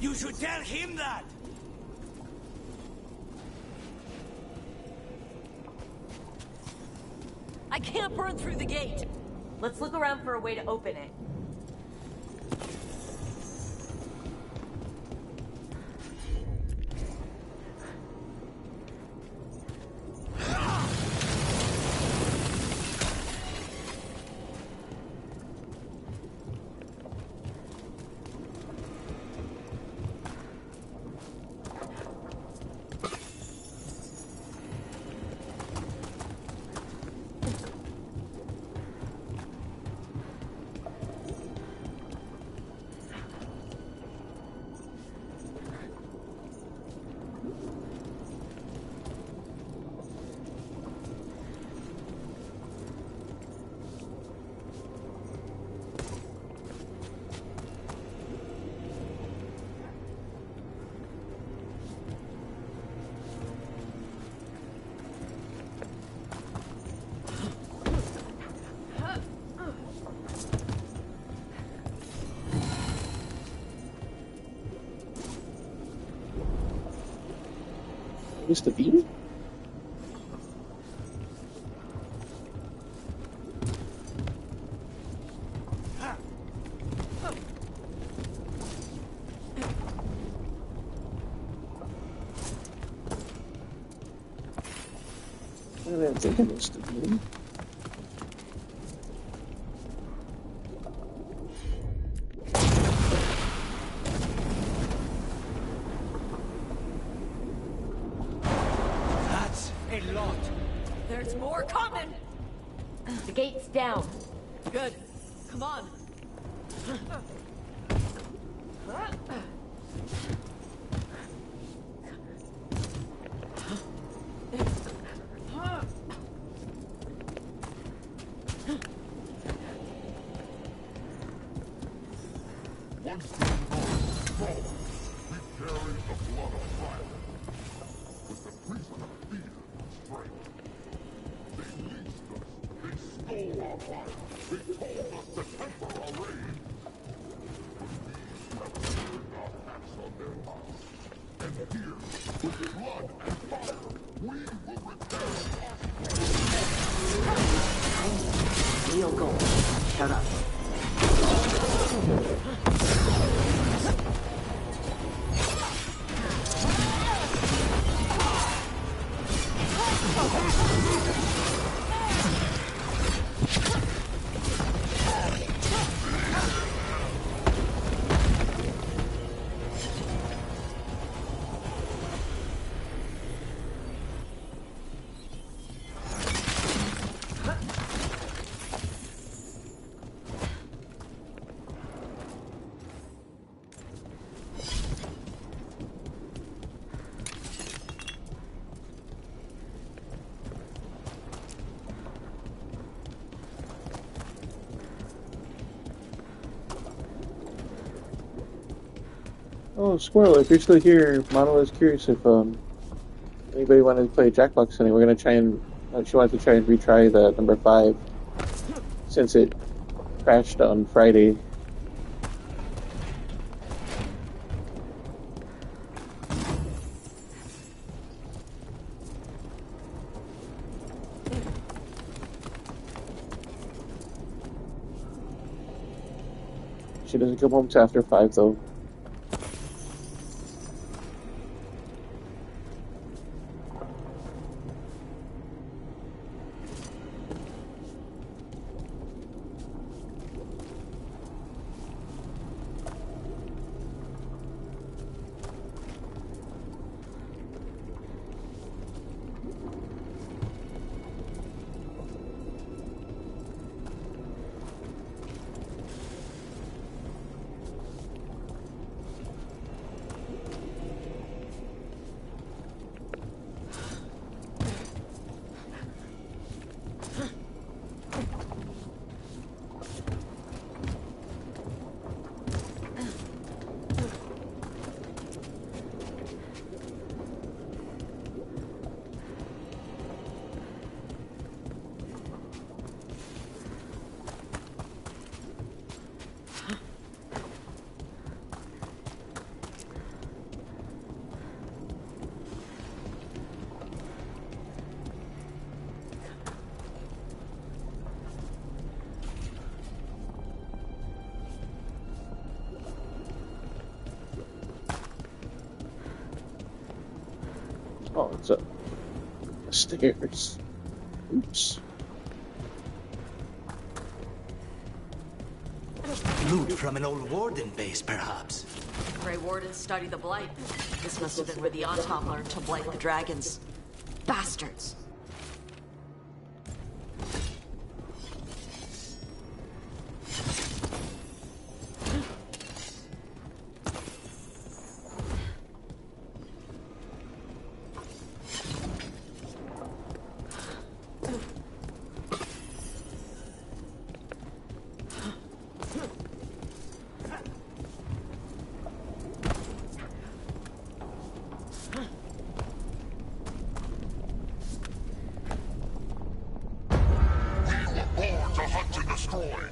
You should tell him that. I can't burn through the gate. Let's look around for a way to open it. Mr. Bean? I don't think I missed the Bean. There's more coming! The gate's down. Good. Come on. Real gold. Shut up. Oh, Squirrel, if you're still here, Mono is curious if anybody wanted to play Jackbox today. We're gonna try and she wants to try and retry the number 5 since it crashed on Friday. She doesn't come home till after 5 though. Oh, it's up the stairs. Oops. Loot from an old warden base, perhaps. Grey Wardens study the Blight. This must have been where the Antom learned to blight the dragons. Bastards!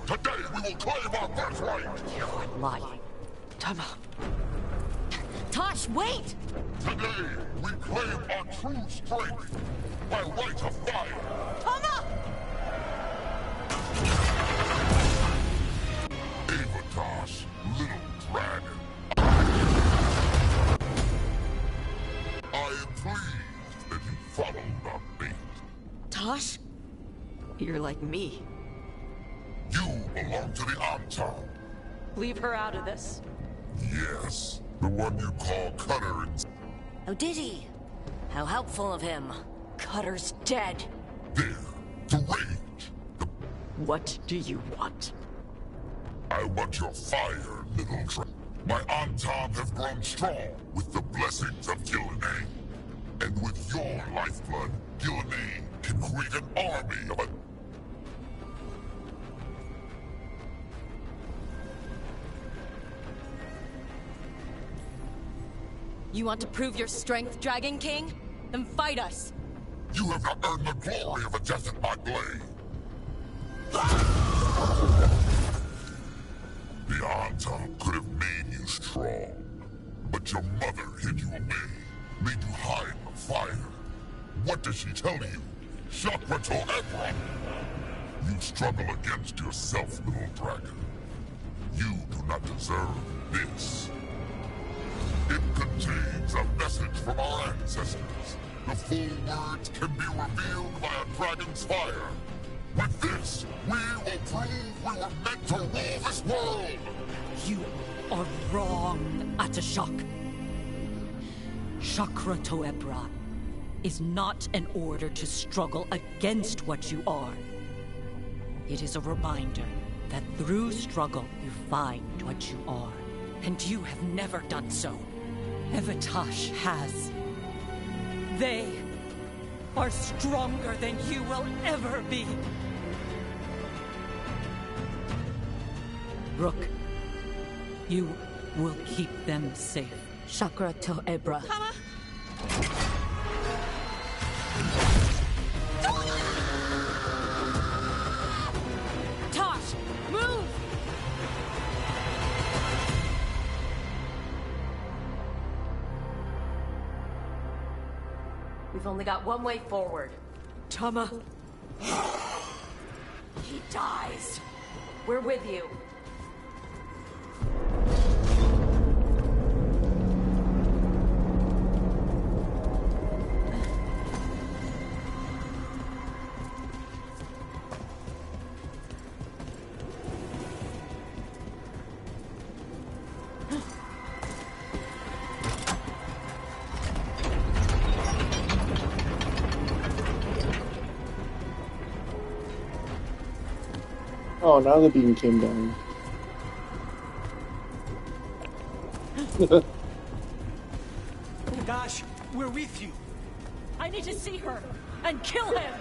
Today we will claim our birthright! You are lying. Tama. Tosh, wait! Today we claim our true strength by right of fire! Tama! Avatosh, little dragon. I am pleased that you followed our bait. Tosh? You're like me. You belong to the Antom. Leave her out of this. Yes, the one you call Cutter and... Oh, did he? How helpful of him. Cutter's dead. There, to rage. What do you want? I want your fire, little dragon. My Antom have grown strong with the blessings of Gillenay. And with your lifeblood, Gillenay can create an army of a... You want to prove your strength, Dragon King? Then fight us! You have not earned the glory of a death at my blade. The Antam could have made you strong, but your mother hid you away, made you hide in the fire. What does she tell you? Chakra to Ebra! You struggle against yourself, little dragon. You do not deserve this. It contains a message from our ancestors. The full words can be revealed by a dragon's fire. With this, we will prove we were meant to rule this world! You are wrong, Atashak. Chakra Toebra is not an order to struggle against what you are. It is a reminder that through struggle you find what you are. And you have never done so. Evatash has. They are stronger than you will ever be. Rook, you will keep them safe. Chakra Toebra. Tosh, move! We've only got one way forward. Tama. He dies. We're with you. Oh, now the beam came down. Gosh, we're with you. I need to see her and kill him!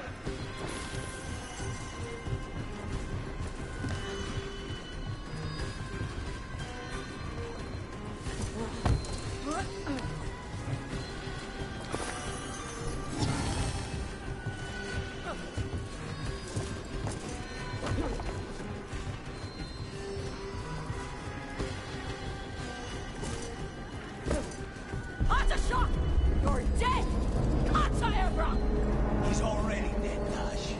Atashak! You're dead! Kataebra! He's already dead, Dash.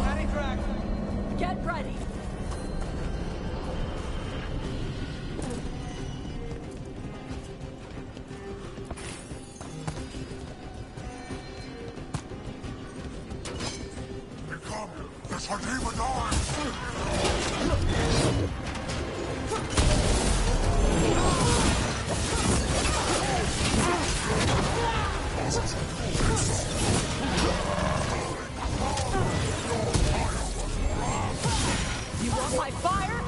Static track. Get ready! Become the Shadima dies! You want my fire?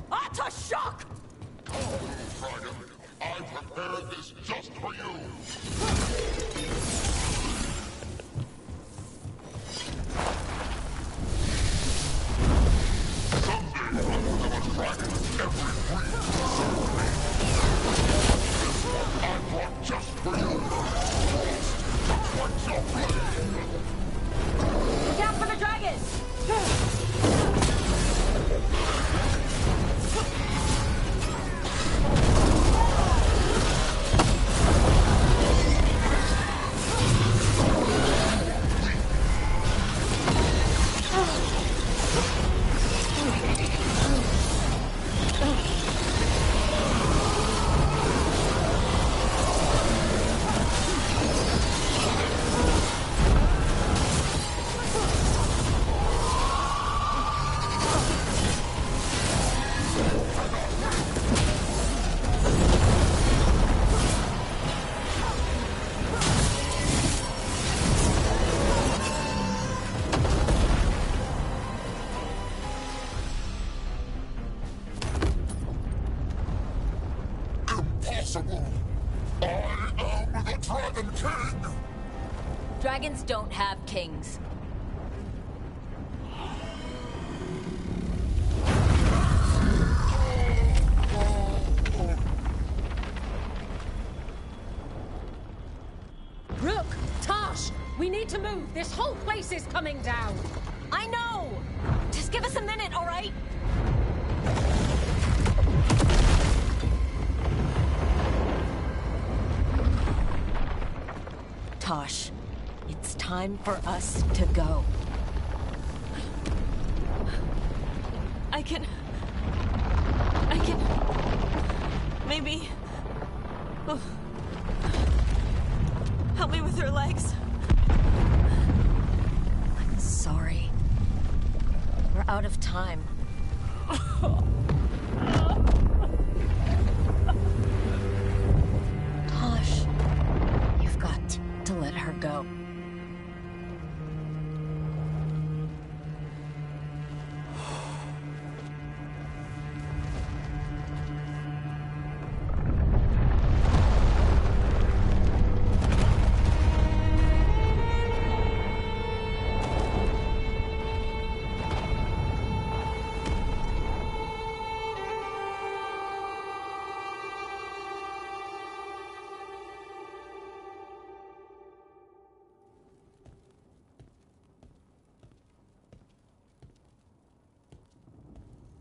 Atashak! Dragon, I prepared this just for you! Someday, I will have a dragon in every breed to serve me. This one I brought just for you! What's your blade? Look out for the dragon! Dragons don't have kings. Rook! Tosh! We need to move! This whole place is coming down! I know! Just give us a minute, all right? Tosh, it's time for us to go. I can... Maybe... Oh. Help me with her legs. I'm sorry. We're out of time. Tosh, you've got to let her go.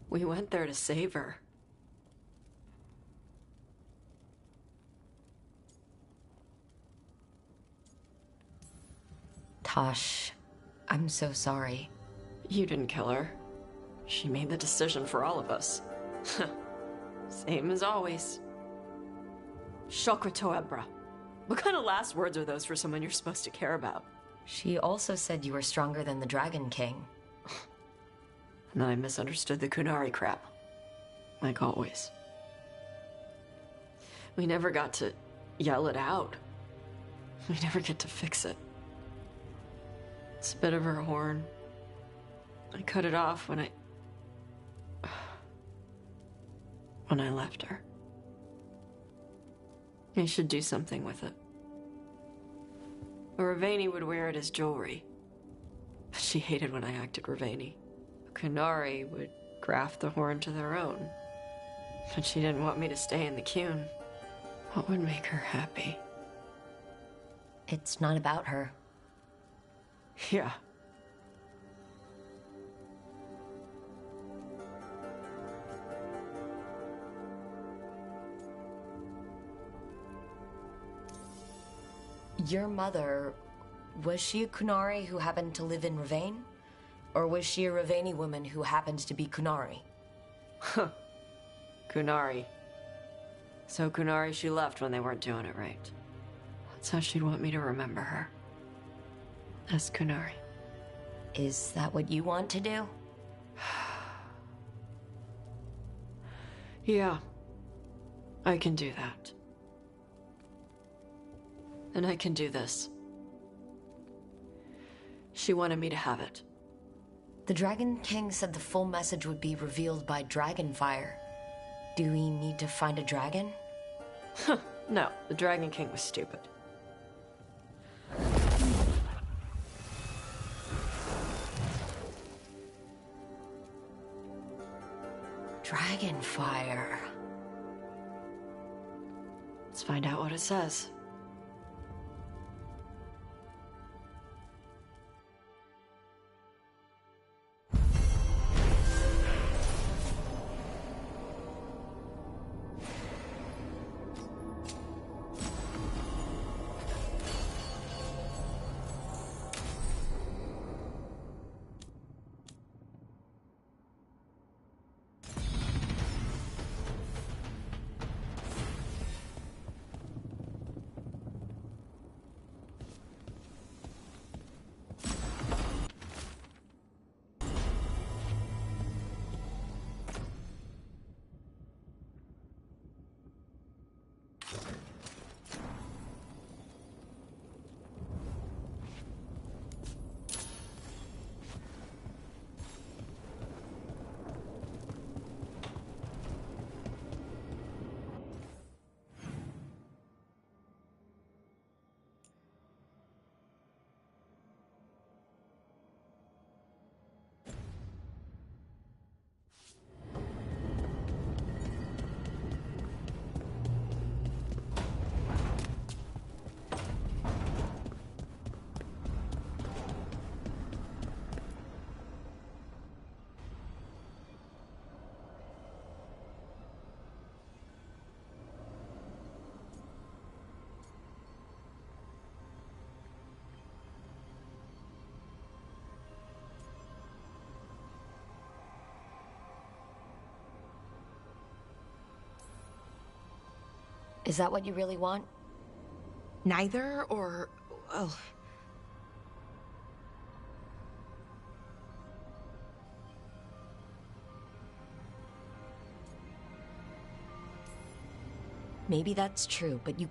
We went there to save her. Tosh, I'm so sorry. You didn't kill her. She made the decision for all of us. Same as always. Shokra Toebra. What kind of last words are those for someone you're supposed to care about? She also said you were stronger than the Dragon King. And then I misunderstood the Kunari crap. Like always. We never got to yell it out. We never get to fix it. It's a bit of her horn. I cut it off when I left her. I should do something with it. Ravani would wear it as jewelry. But she hated when I acted Ravani. Kunari would graft the horn to their own. But she didn't want me to stay in the Qun. What would make her happy? It's not about her. Yeah. Your mother, was she a Kunari who happened to live in Ravane? Or was she a Ravani woman who happened to be Kunari? Huh. Kunari. So Kunari she left when they weren't doing it right. That's how she'd want me to remember her. As Kunari. Is that what you want to do? Yeah. I can do that. And I can do this. She wanted me to have it. The Dragon King said the full message would be revealed by Dragonfire. Do we need to find a dragon? No, the Dragon King was stupid. Dragonfire. Let's find out what it says. Is that what you really want? Neither, or... well... Maybe that's true, but you...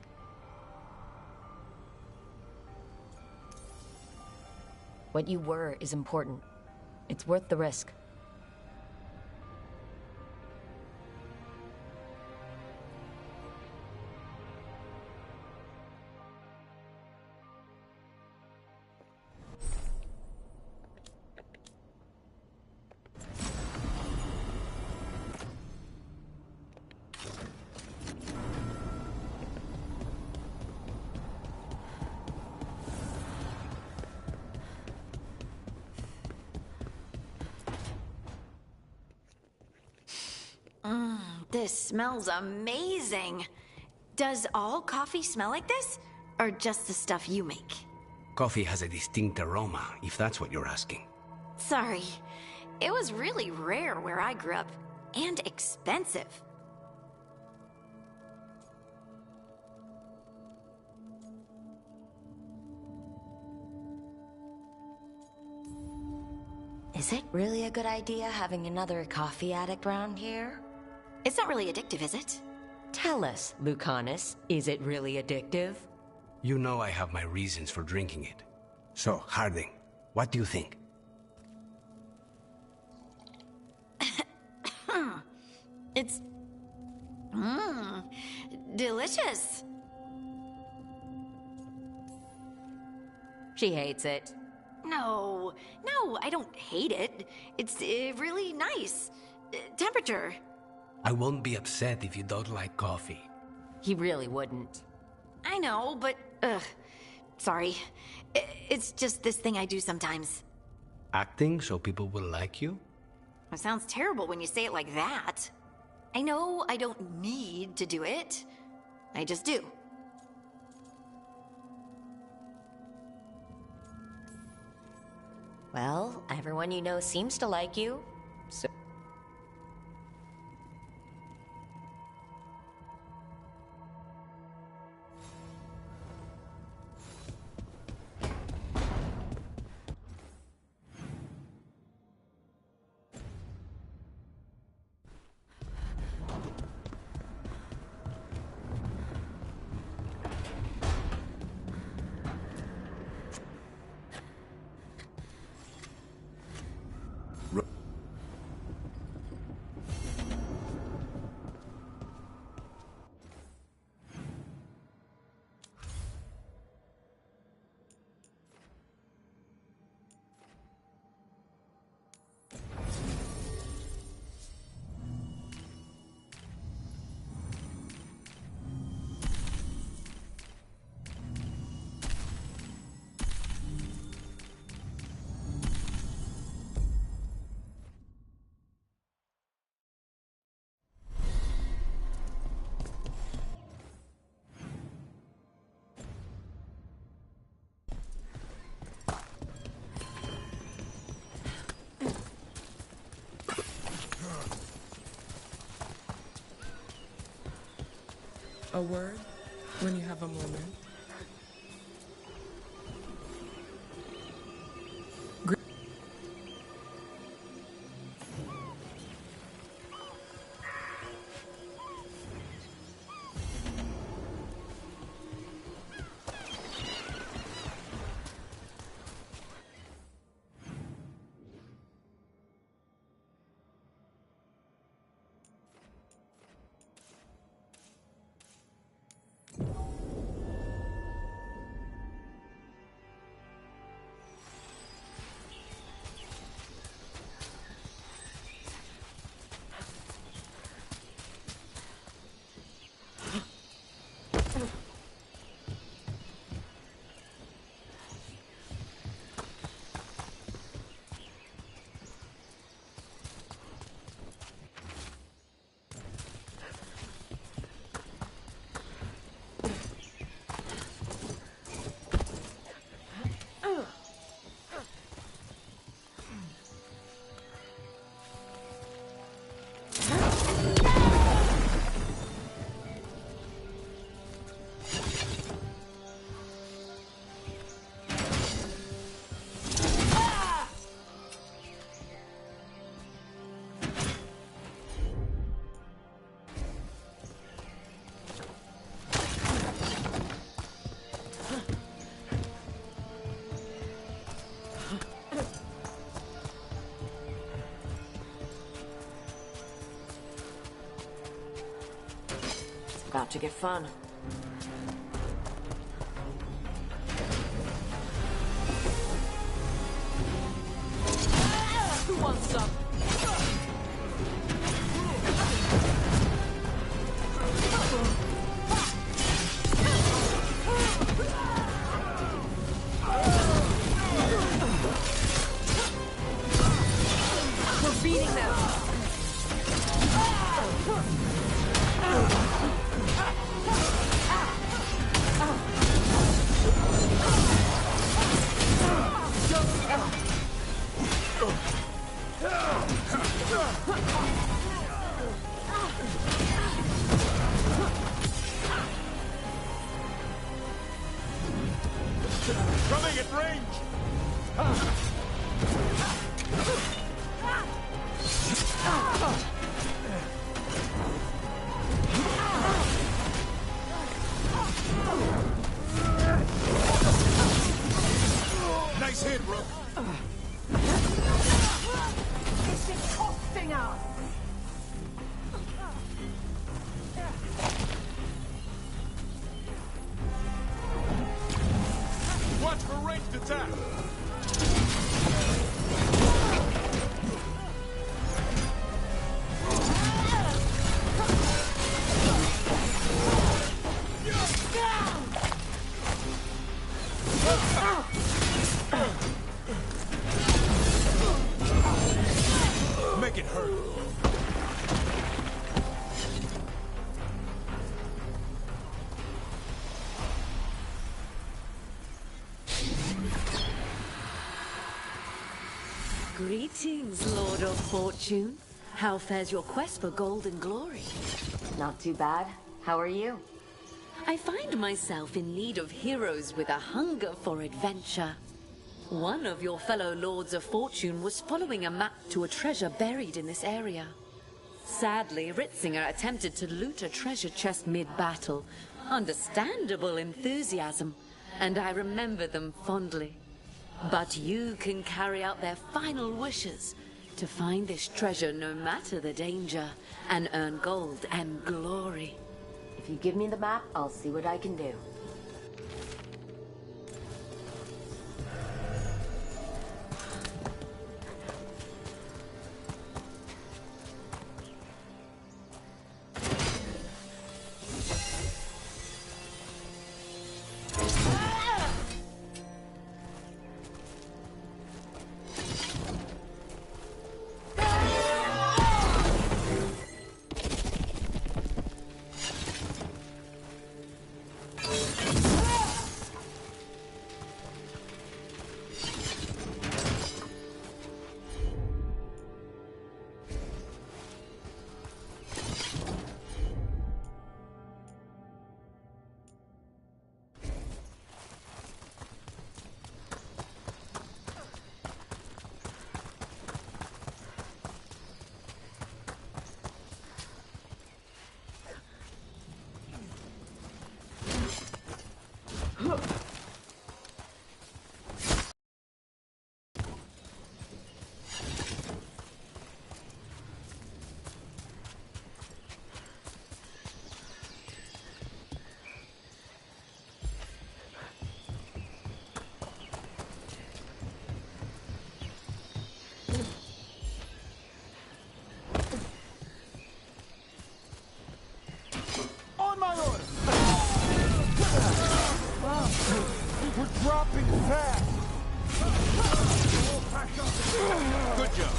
What you were is important. It's worth the risk. This smells amazing. Does all coffee smell like this? Or just the stuff you make? Coffee has a distinct aroma, if that's what you're asking. Sorry. It was really rare where I grew up. And expensive. Is it really a good idea having another coffee addict around here? It's not really addictive, is it? Tell us, Lucanus, is it really addictive? You know I have my reasons for drinking it. So, Harding, what do you think? It's... delicious. She hates it. No, I don't hate it. It's really nice. Temperature. I won't be upset if you don't like coffee. He really wouldn't. I know, but... sorry. It's just this thing I do sometimes. Acting so people will like you? It sounds terrible when you say it like that. I know I don't need to do it. I just do. Well, everyone you know seems to like you, so... A word when you have a moment. about to get fun. Who wants some? We're beating them. Coming at range! Nice hit, Rook. This is costing us! Watch for ranged attack! Make it hurt. Greetings, Lord of Fortune. How fares your quest for gold and glory? Not too bad. How are you? I find myself in need of heroes with a hunger for adventure. One of your fellow Lords of Fortune was following a map to a treasure buried in this area. Sadly, Ritzinger attempted to loot a treasure chest mid-battle. Understandable enthusiasm, and I remember them fondly. But you can carry out their final wishes to find this treasure no matter the danger, and earn gold and glory. If you give me the map, I'll see what I can do. On my order! We're dropping fast! Good job.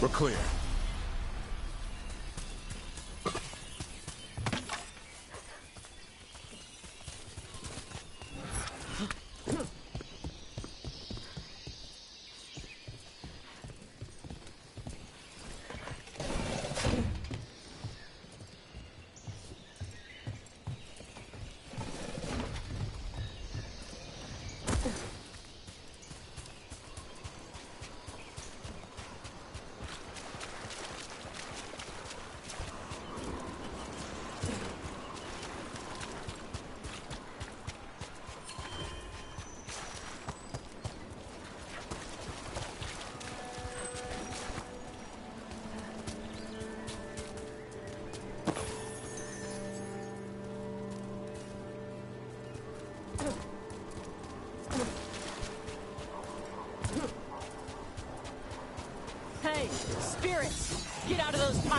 We're clear.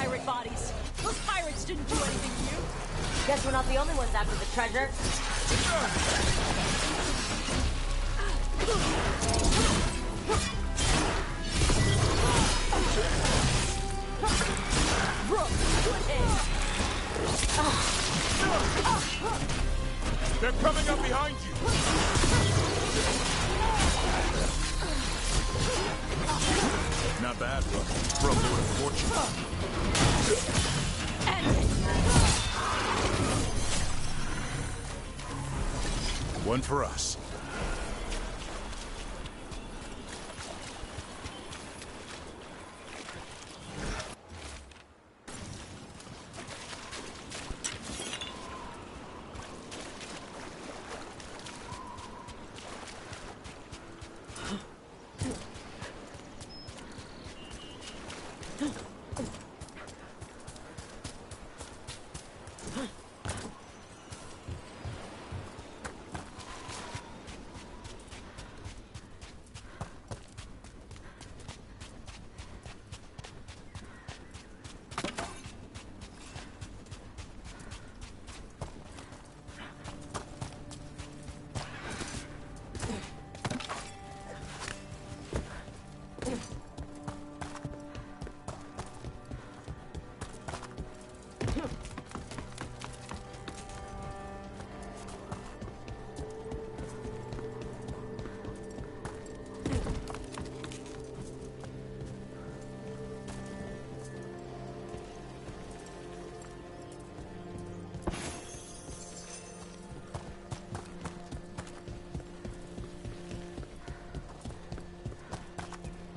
pirate bodies. Those pirates didn't do anything to you. Guess we're not the only ones after the treasure. They're coming up behind you! Not bad, Rook. For a Lord of Fortune. One for us.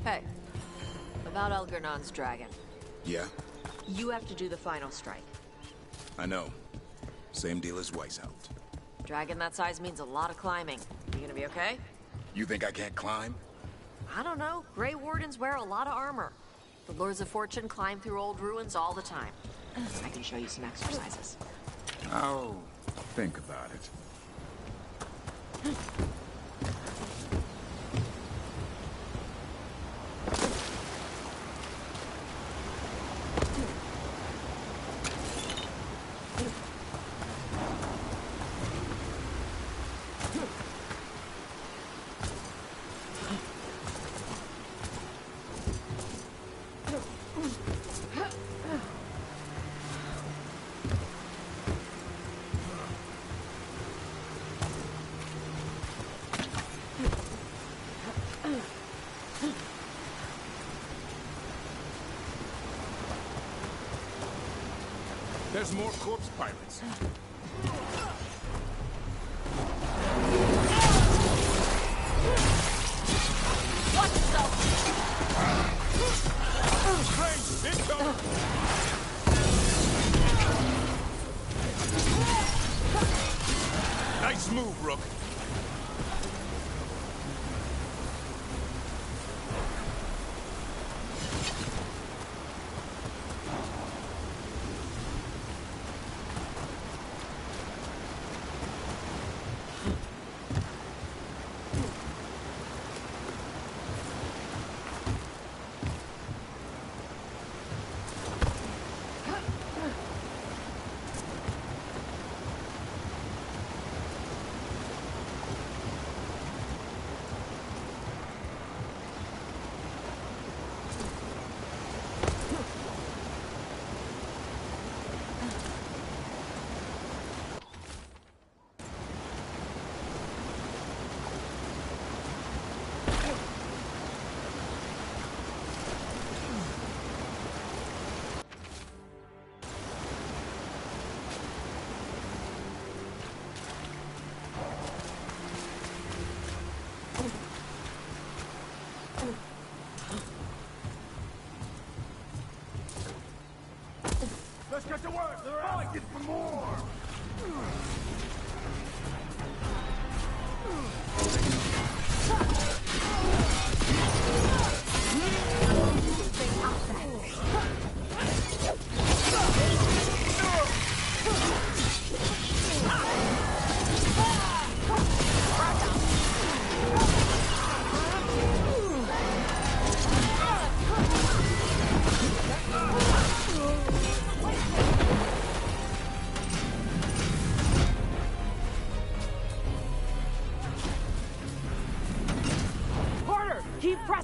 Hey, about Elgernon's dragon. Yeah, You have to do the final strike. I know. Same deal as Weishaupt. Dragon that size means a lot of climbing. You gonna be okay? You think I can't climb? I don't know. Grey Wardens wear a lot of armor. The Lords of Fortune climb through old ruins all the time. I can show you some exercises. I'll think about it. There's more corpse pirates. Watch yourself! Strange, incoming! Nice move, Rook. Let's get to work! They're fighting for more!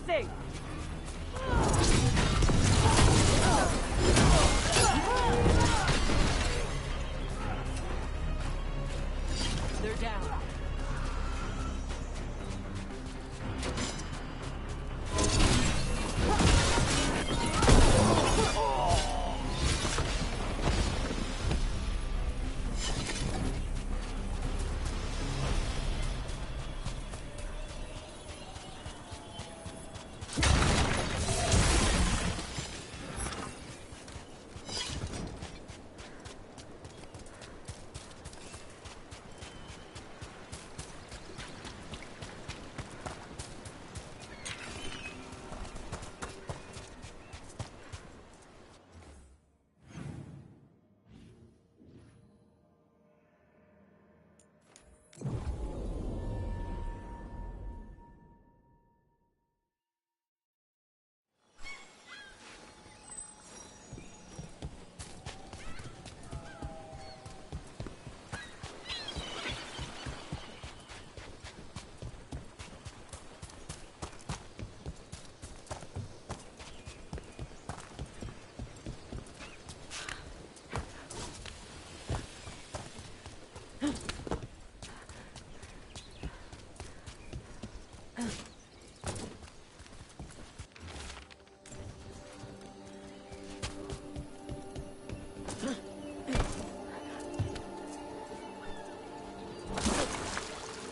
nothing! They're down.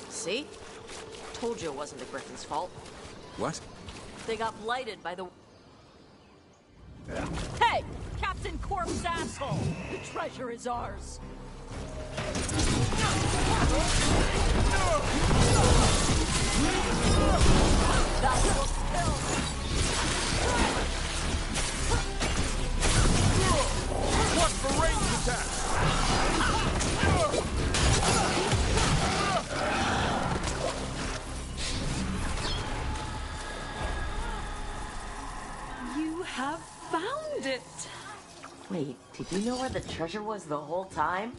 See? Told you it wasn't the Griffin's fault. What? They got blighted by the... Hey! Captain Corpse asshole! The treasure is ours! That's your skill! What for range attack? You have found it! Wait, did you know where the treasure was the whole time?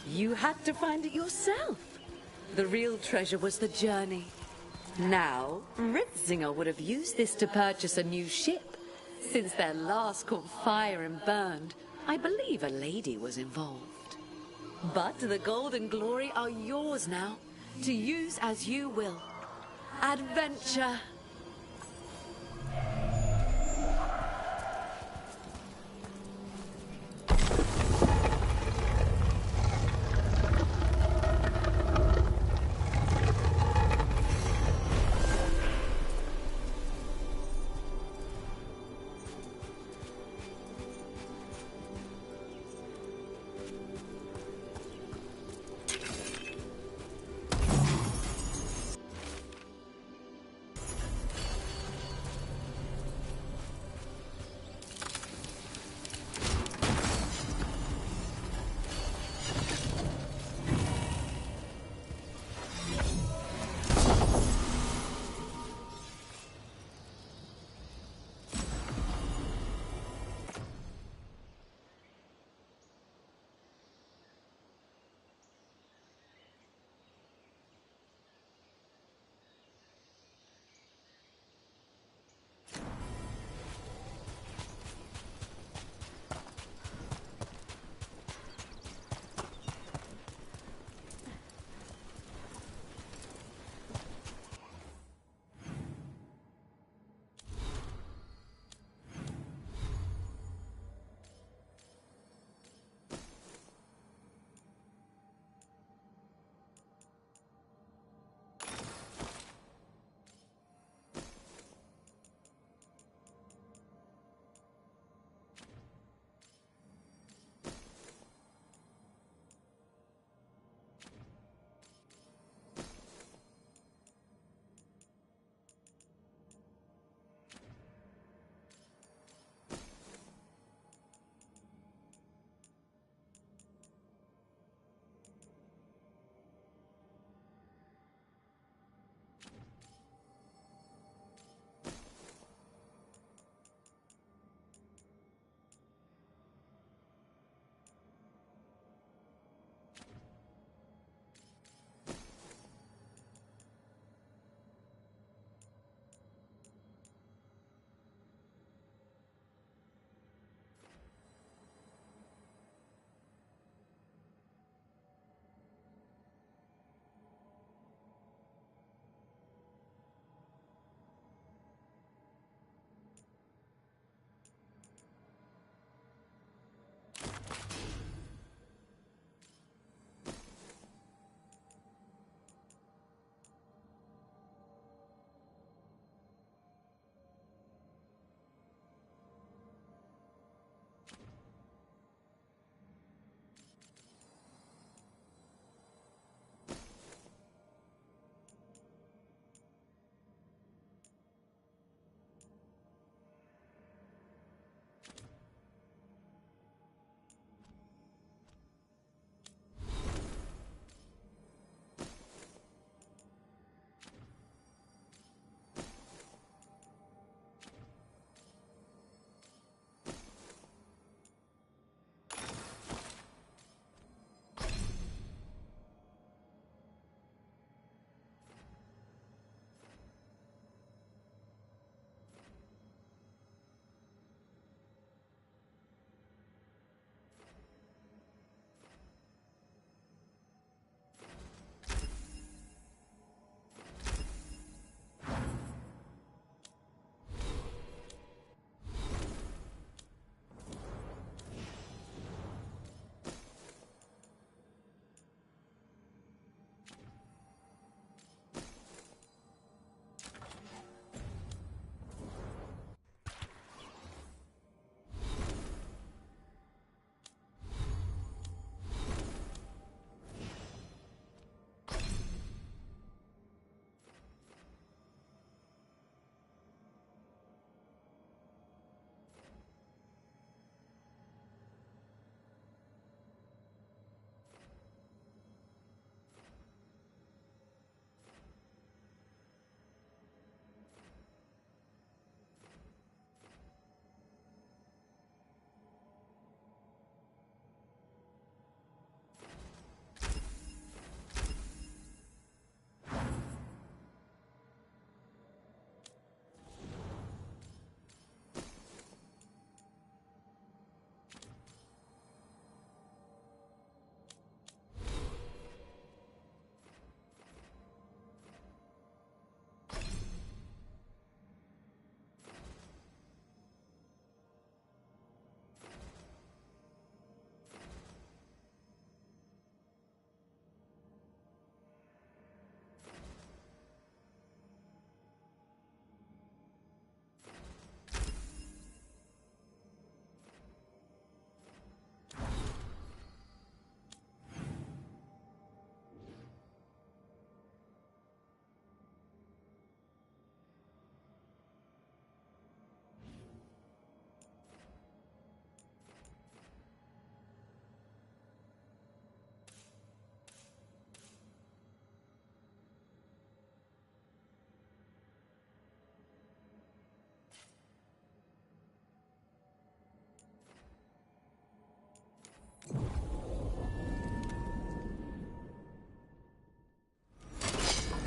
You had to find it yourself. The real treasure was the journey. Now, Ritzinger would have used this to purchase a new ship. Since their last caught fire and burned, I believe a lady was involved. But the gold and glory are yours now, to use as you will. Adventure!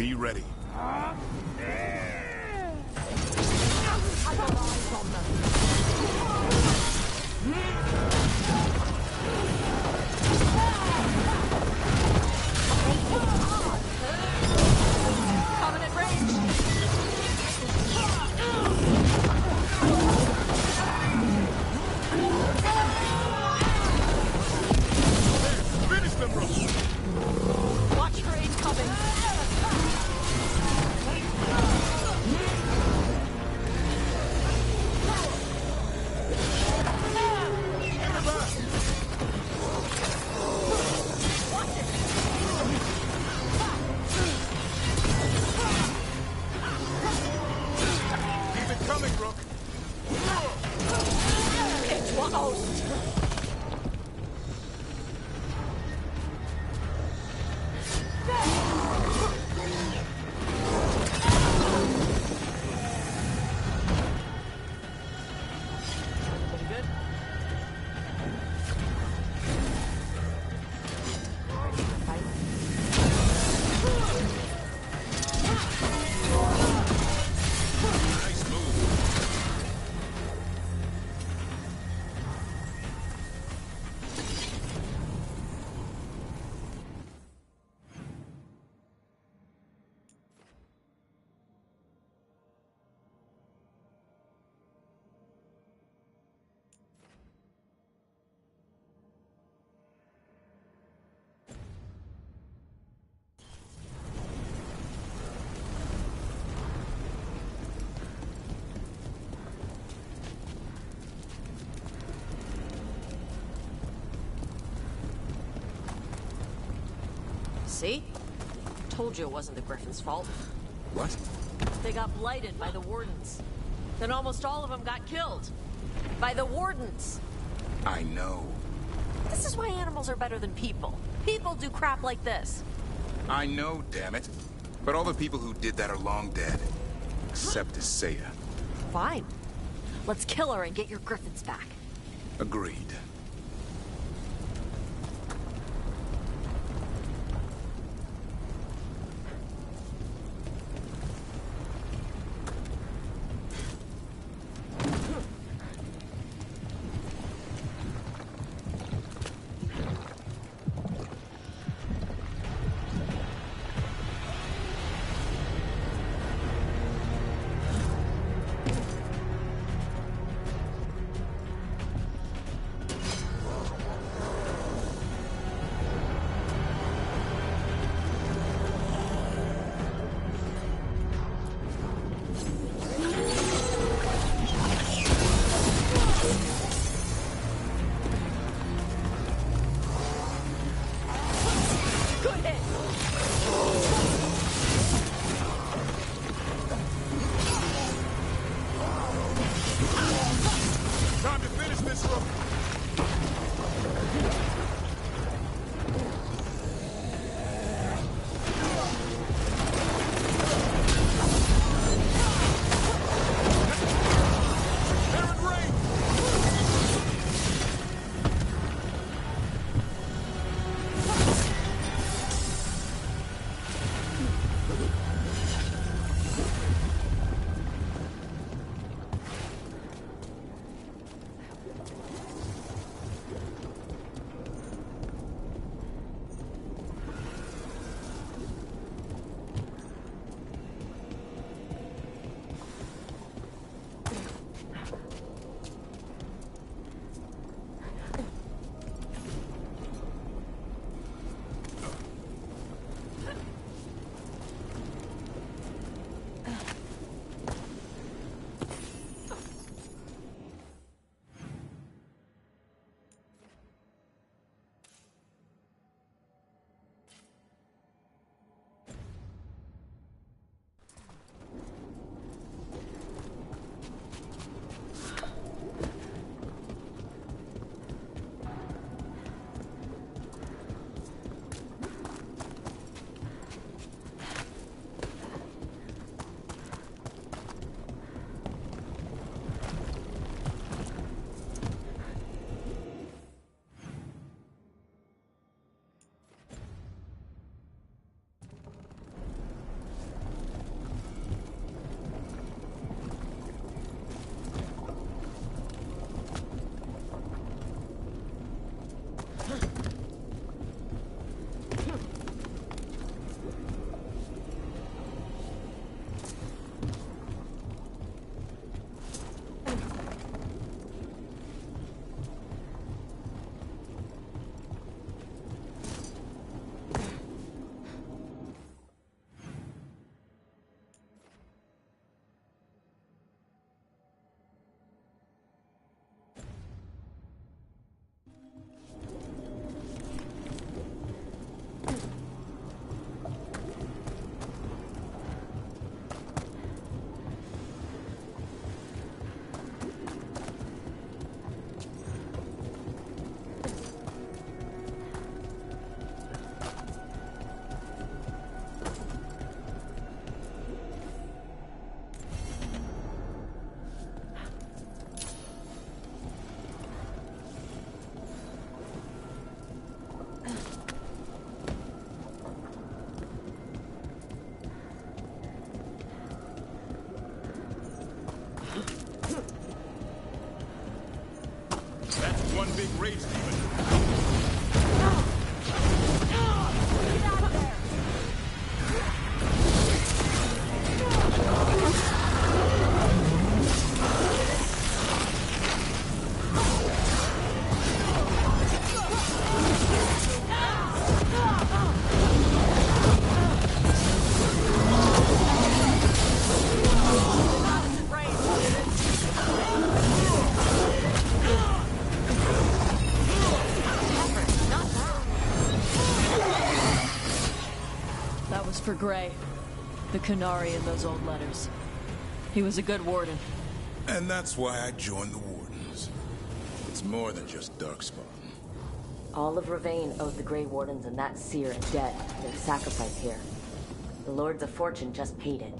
Be ready. Covenant range! Finish them, bro! Watch for incoming! Keep it coming, Rook! It was! Nice move. See? Told you it wasn't the Griffin's fault. What? They got blighted by the Wardens. Then almost all of them got killed. By the Wardens. I know. This is why animals are better than people. People do crap like this. I know, damn it. But all the people who did that are long dead. Except Isaiah. Fine. Let's kill her and get your Griffins back. Agreed. big rage demon. That was for Gray. The Canary in those old letters. He was a good warden. And that's why I joined the Wardens. It's more than just Darkspawn. All of Ravane owed the Grey Wardens and that seer a debt for their sacrifice here. The Lords of Fortune just paid it.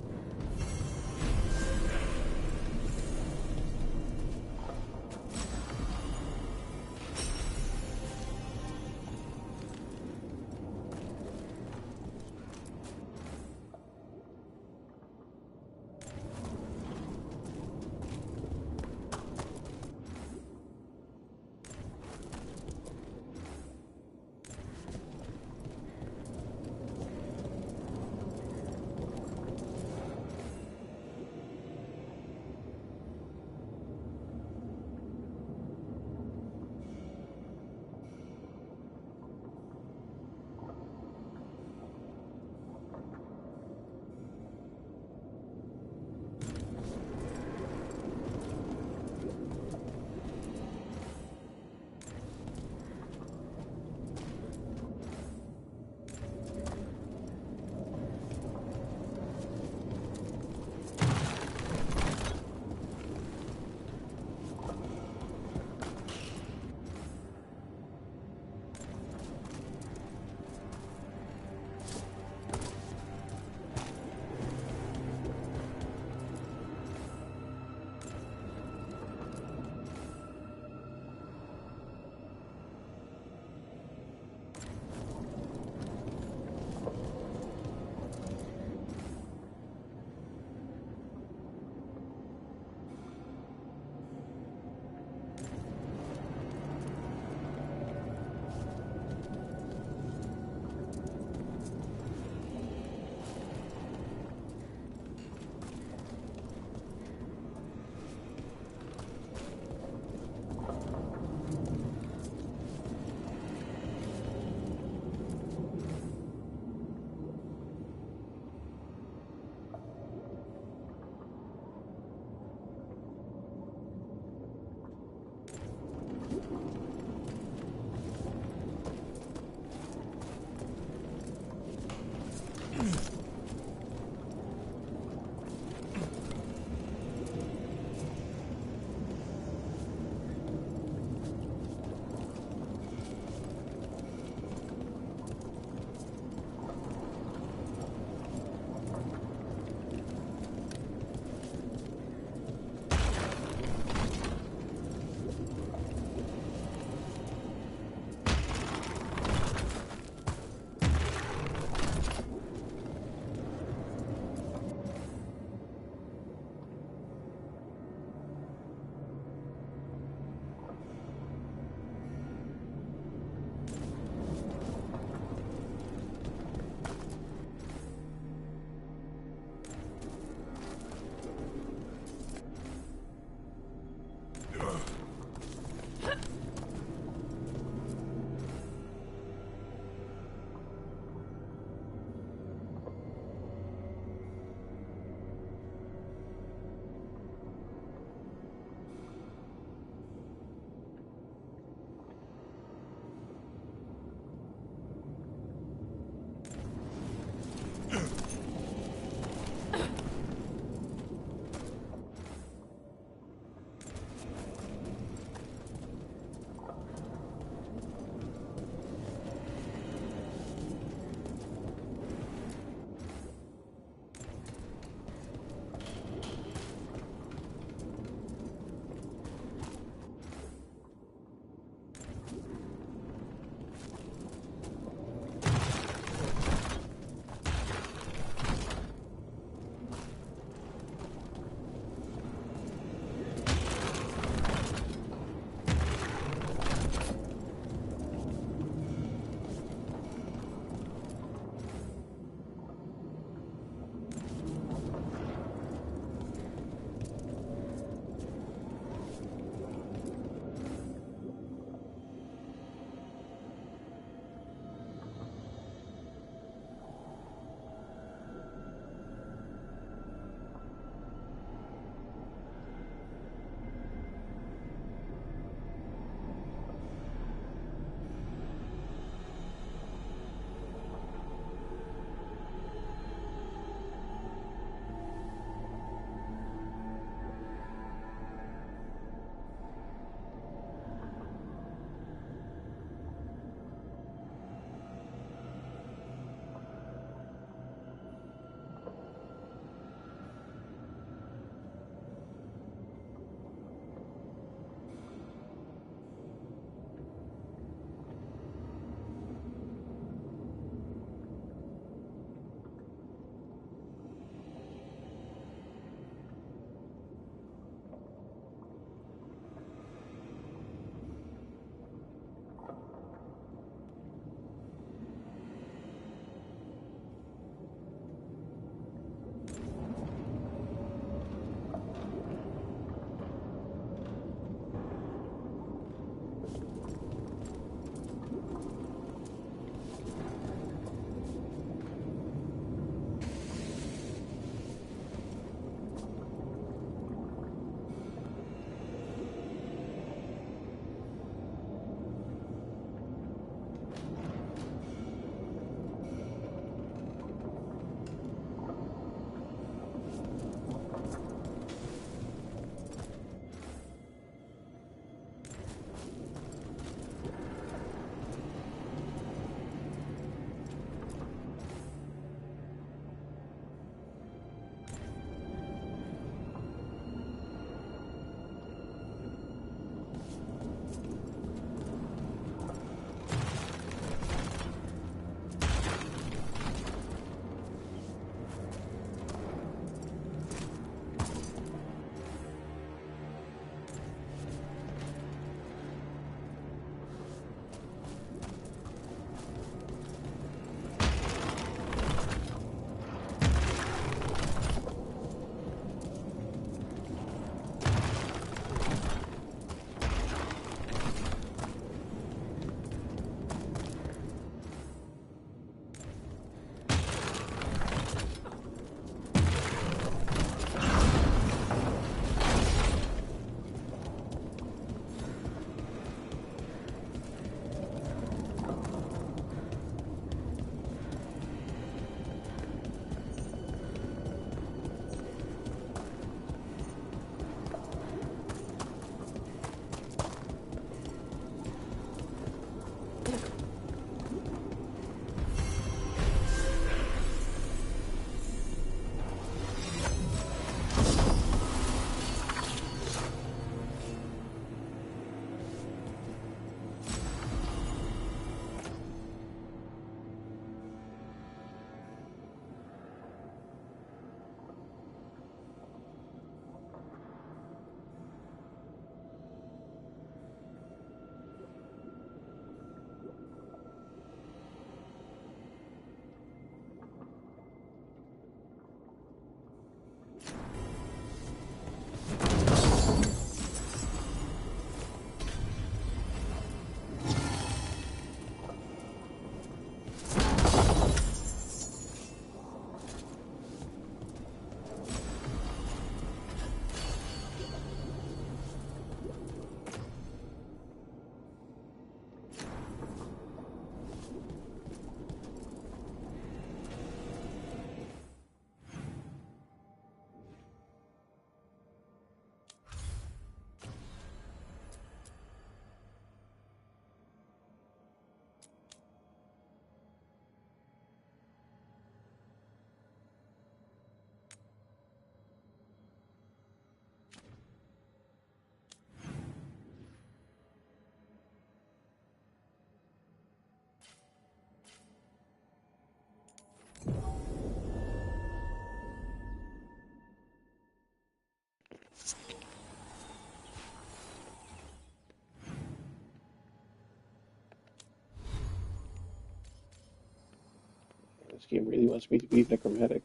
This game really wants me to be necromantic.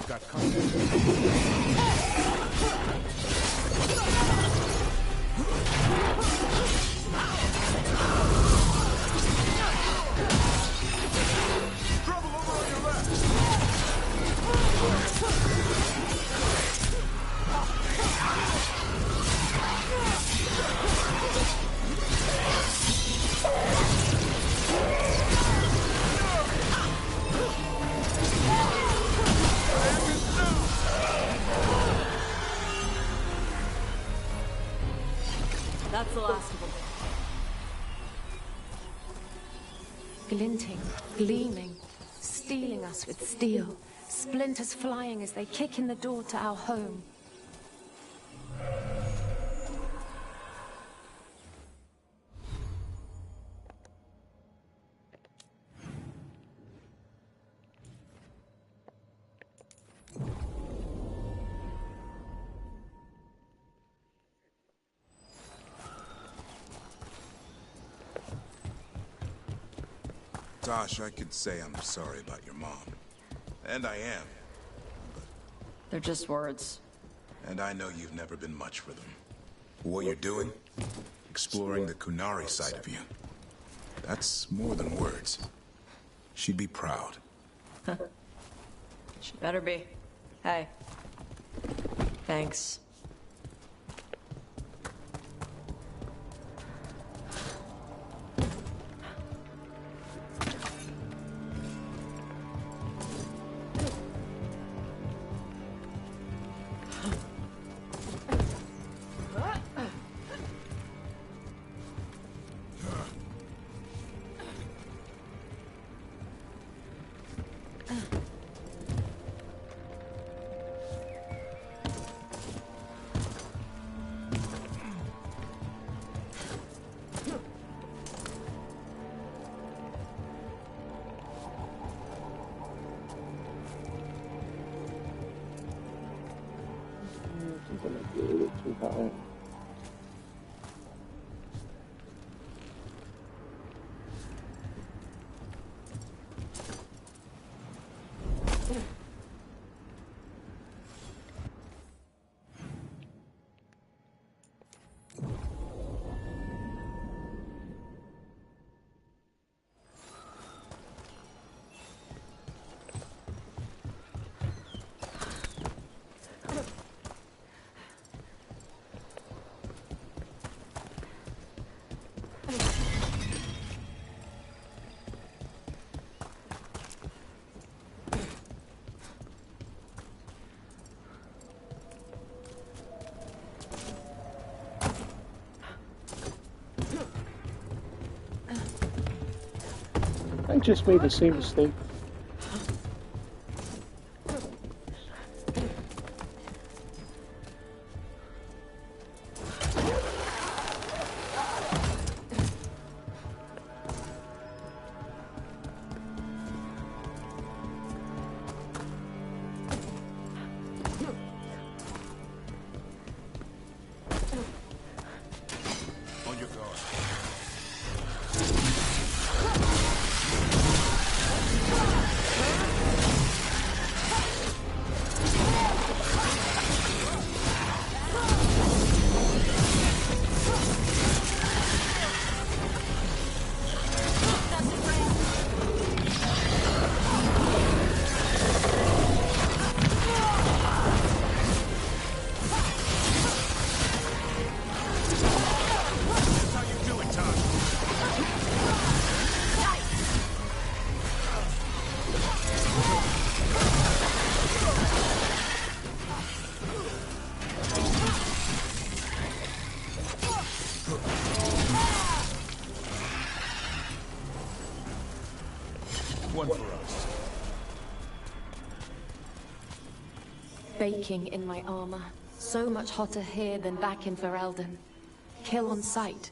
Got company. That's the last of them. Glinting, gleaming, stealing us with steel. Splinters flying as they kick in the door to our home. Tosh, I could say I'm sorry about your mom. And I am. They're just words. And I know you've never been much for them. What you're doing? Exploring the Kunari side of you. That's more than words. She'd be proud. She better be. Hey. Thanks. I just made the same mistake. On your guard. One for us. Baking in my armor. So much hotter here than back in Ferelden. Kill on sight.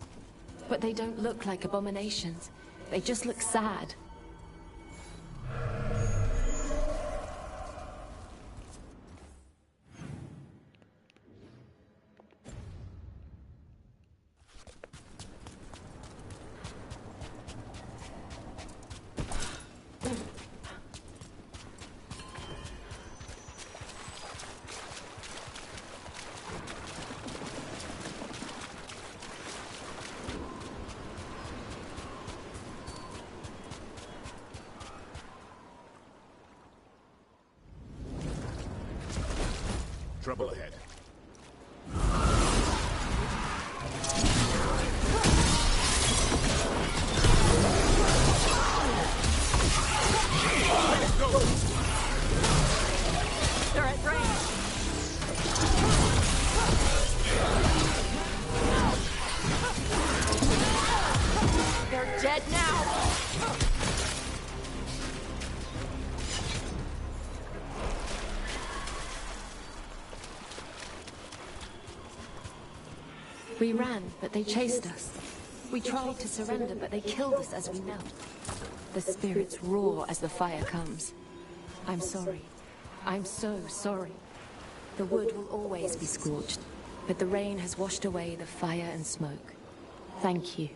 But they don't look like abominations. They just look sad. Trouble ahead. They're at range. They're dead now. We ran, but they chased us. We tried to surrender, but they killed us as we knelt. The spirits roar as the fire comes. I'm sorry. I'm so sorry. The wood will always be scorched, but the rain has washed away the fire and smoke. Thank you.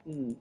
Hmm.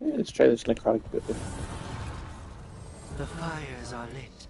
Yeah, let's try this necrotic bit. The fires are lit.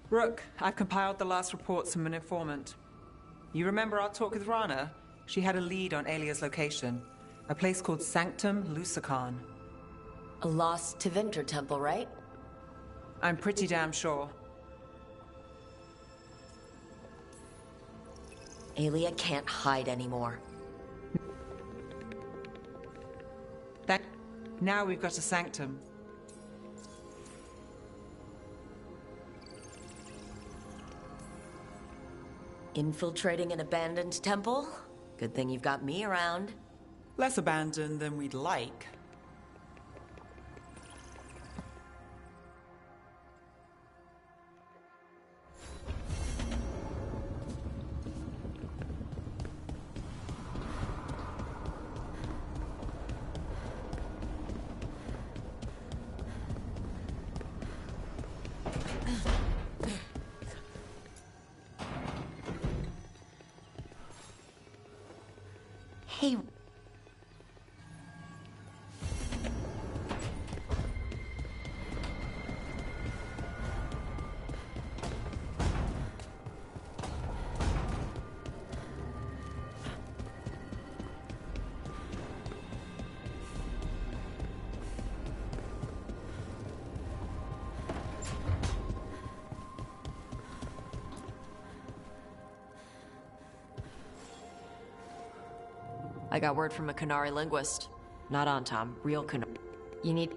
Rook, I've compiled the last reports from an informant. You remember our talk with Rana? She had a lead on Alia's location. A place called Sanctum Lucican. A lost Tevinter temple, right? I'm pretty damn sure. Alia can't hide anymore. Now we've got a sanctum. Infiltrating an abandoned temple? Good thing you've got me around. Less abandoned than we'd like. Hey, I got word from a Qunari linguist. Not Antam, real Qunari. You need...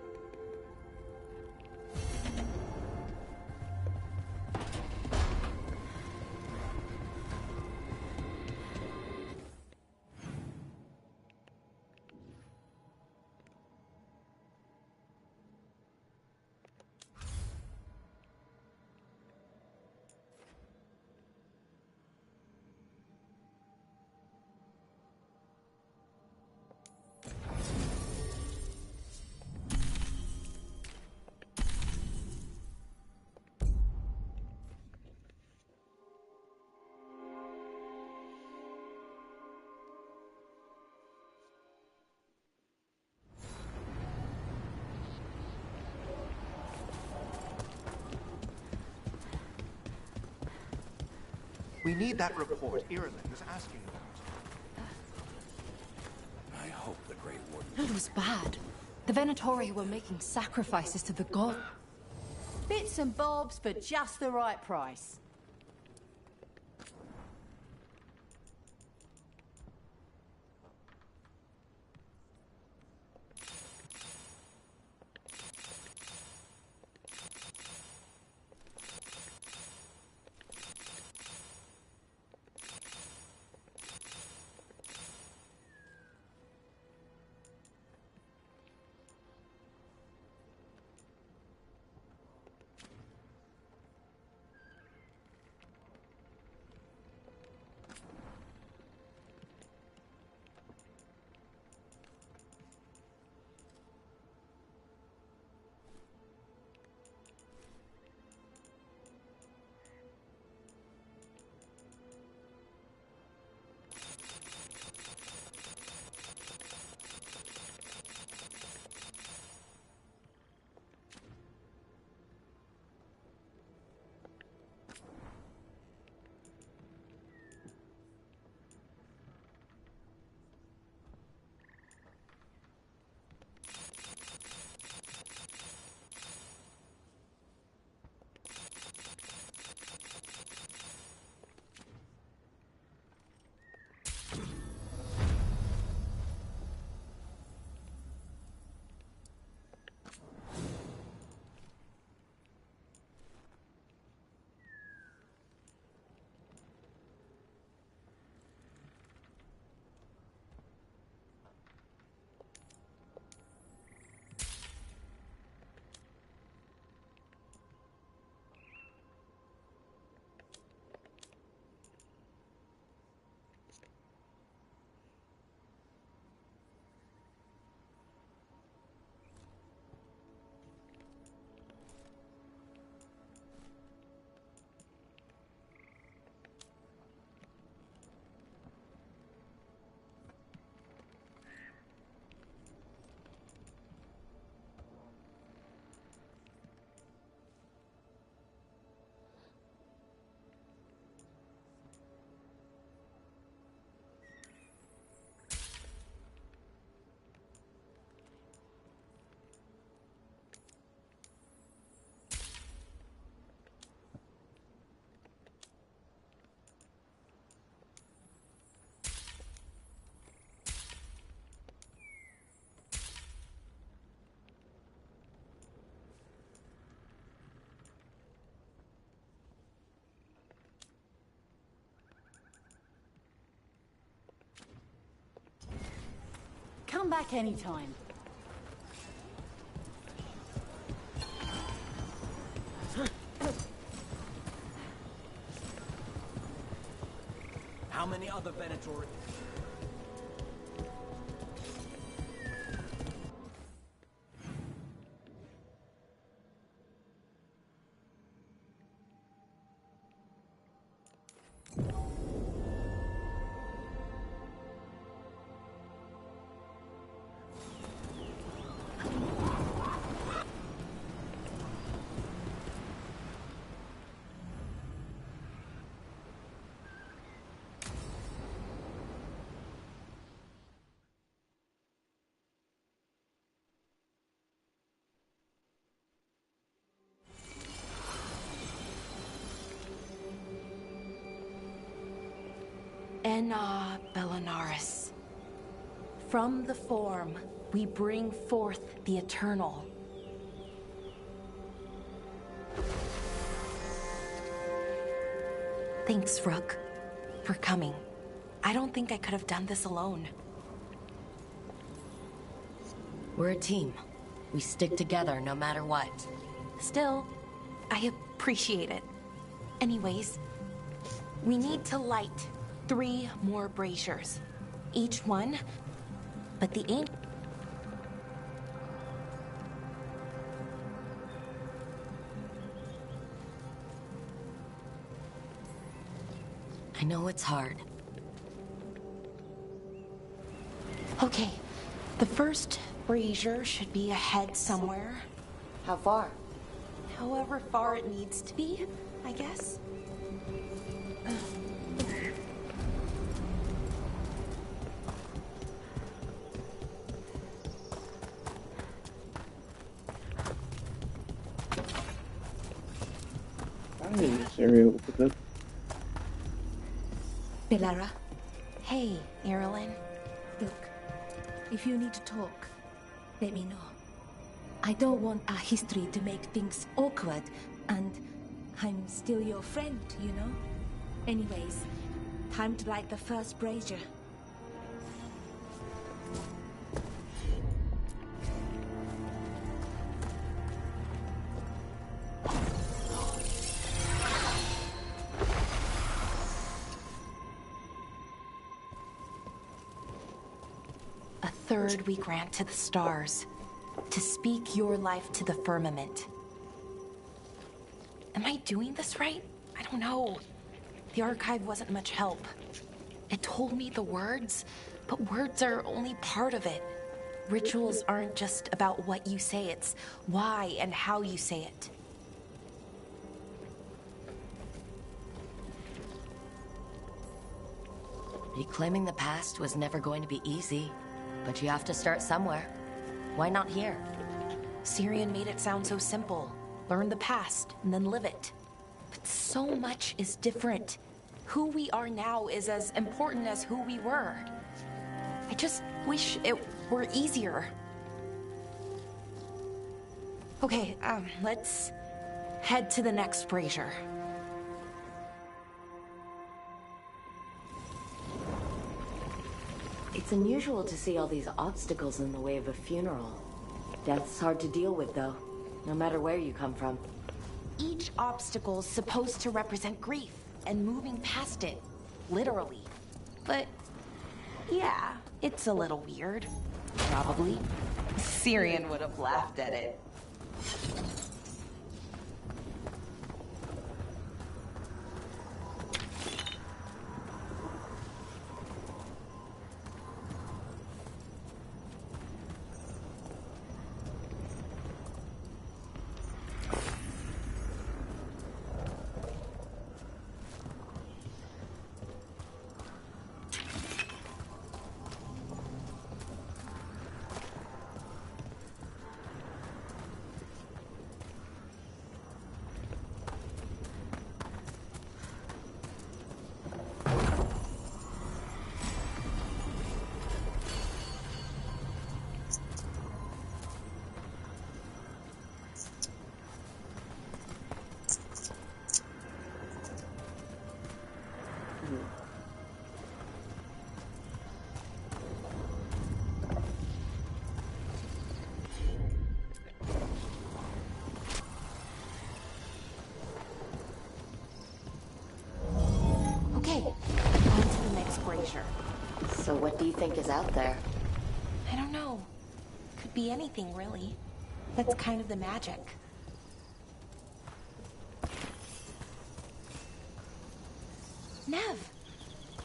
We need that report Ireland is asking about. I hope the Grey Warden... It was bad. The Venatori were making sacrifices to the god. Bits and bobs for just the right price. Come back anytime. How many other Venatori... Enna Bellinaris. From the form, we bring forth the eternal. Thanks, Rook, for coming. I don't think I could have done this alone. We're a team. We stick together no matter what. Still, I appreciate it. Anyways, we need to light 3 more braziers. Each one, but the aim... I know it's hard. Okay, the first brazier should be ahead somewhere. How far? However far it needs to be, I guess. This area opened up. Belara, Hey, Irulan. look, if you need to talk, let me know. I don't want our history to make things awkward, and I'm still your friend, you know? Anyways, time to light the first brazier. A third we grant to the stars, to speak your life to the firmament. Am I doing this right? I don't know. The archive wasn't much help. It told me the words, but words are only part of it. Rituals aren't just about what you say, it's why and how you say it. Reclaiming the past was never going to be easy, but you have to start somewhere. Why not here? Syrian made it sound so simple. Learn the past and then live it. But so much is different. Who we are now is as important as who we were. I just wish it were easier. Okay, let's head to the next brazier. It's unusual to see all these obstacles in the way of a funeral. Death's hard to deal with, though, no matter where you come from. Each obstacle's supposed to represent grief and moving past it, literally. But yeah, it's a little weird. Probably. Syrian would have laughed at it. Okay, on to the next brazier. So what do you think is out there? I don't know. Could be anything, really. That's kind of the magic. Nev,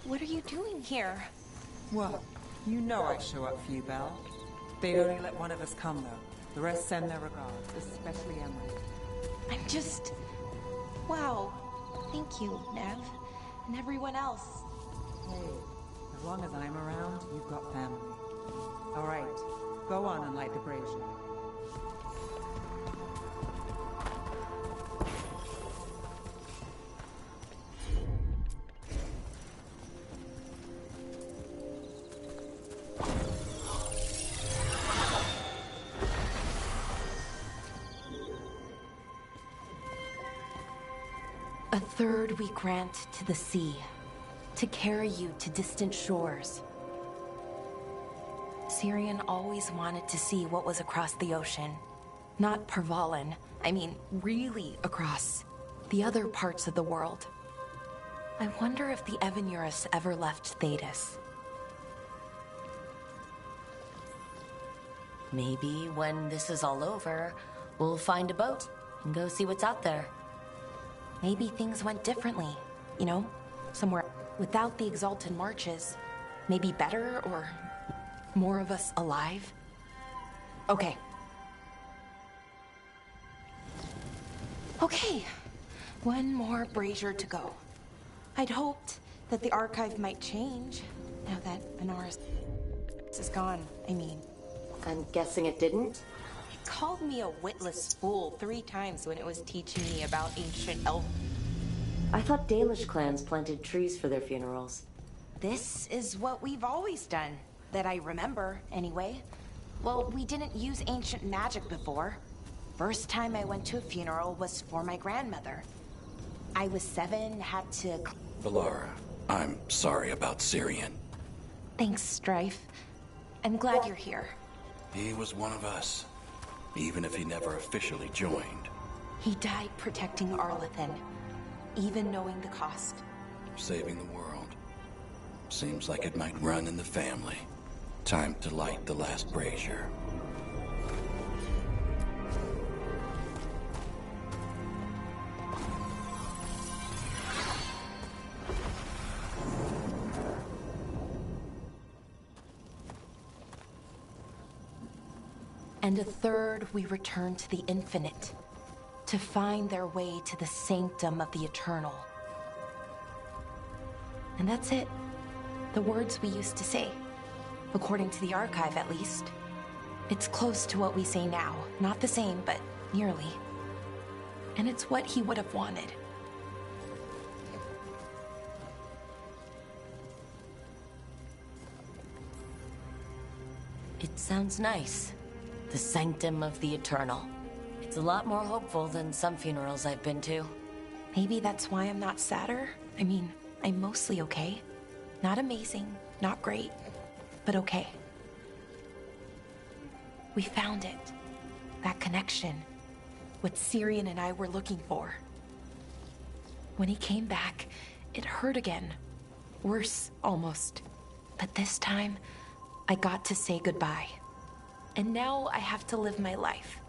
what are you doing here? Well, you know I show up for you, Belle. They only let one of us come, though. The rest send their regards, especially Emily. I'm just... Wow. Thank you, Nev. And everyone else. Hey, as long as I'm around, you've got family. All right, go on and light the brazier. A third we grant to the sea, to carry you to distant shores. Syrian always wanted to see what was across the ocean. Not Pervalin, I mean really across. The other parts of the world. I wonder if the Evanurus ever left Thedas. Maybe when this is all over, we'll find a boat and go see what's out there. Maybe things went differently, you know? Somewhere without the Exalted Marches. Maybe better or more of us alive. Okay. Okay. One more brazier to go. I'd hoped that the archive might change now that Benares is gone, I mean. I'm guessing it didn't? It called me a witless fool 3 times when it was teaching me about ancient elf. I thought Dalish clans planted trees for their funerals. This is what we've always done, that I remember, anyway. Well, we didn't use ancient magic before. First time I went to a funeral was for my grandmother. I was 7, had to... Valara, I'm sorry about Syrian. Thanks, Strife. I'm glad you're here. He was one of us, even if he never officially joined. He died protecting Arlathan, even knowing the cost. Saving the world. Seems like it might run in the family. Time to light the last brazier. And a third we return to the infinite, to find their way to the sanctum of the eternal. And that's it. The words we used to say. According to the archive, at least. It's close to what we say now. Not the same, but nearly. And it's what he would have wanted. It sounds nice. The sanctum of the eternal. It's a lot more hopeful than some funerals I've been to. Maybe that's why I'm not sadder. I mean, I'm mostly okay. Not amazing, not great, but okay. We found it. That connection. What Syrian and I were looking for. When he came back, it hurt again. Worse, almost. But this time, I got to say goodbye. And now I have to live my life.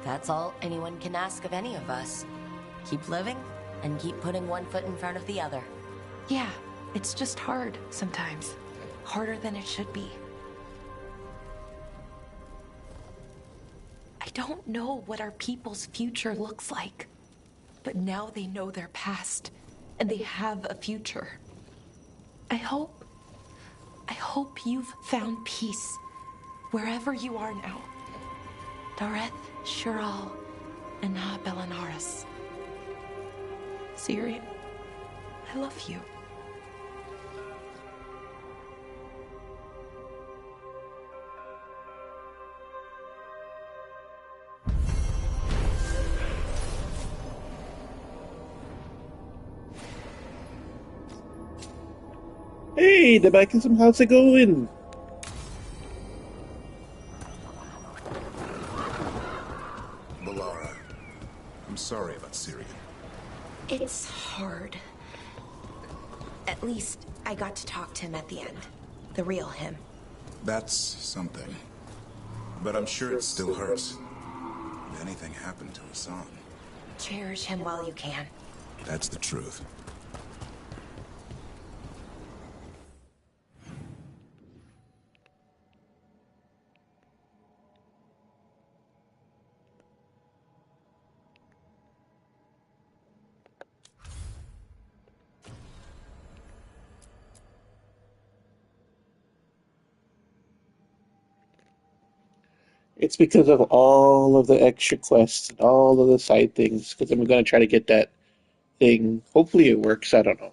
That's all anyone can ask of any of us. Keep living, and keep putting one foot in front of the other. Yeah, it's just hard sometimes. Harder than it should be. I don't know what our people's future looks like. But now they know their past, and they have a future. I hope you've found peace, wherever you are now. Dareth, Shural, and Na Belanaris. Syrian, I love you. Hey, the mechanism, how's it going? Valara, I'm sorry about Syrian. It's hard. At least I got to talk to him at the end. The real him. That's something. But I'm sure it still hurts. If anything happened to Hassan. Cherish him while you can. That's the truth. It's because of all of the extra quests and all of the side things, because I'm going to try to get that thing. Hopefully it works, I don't know.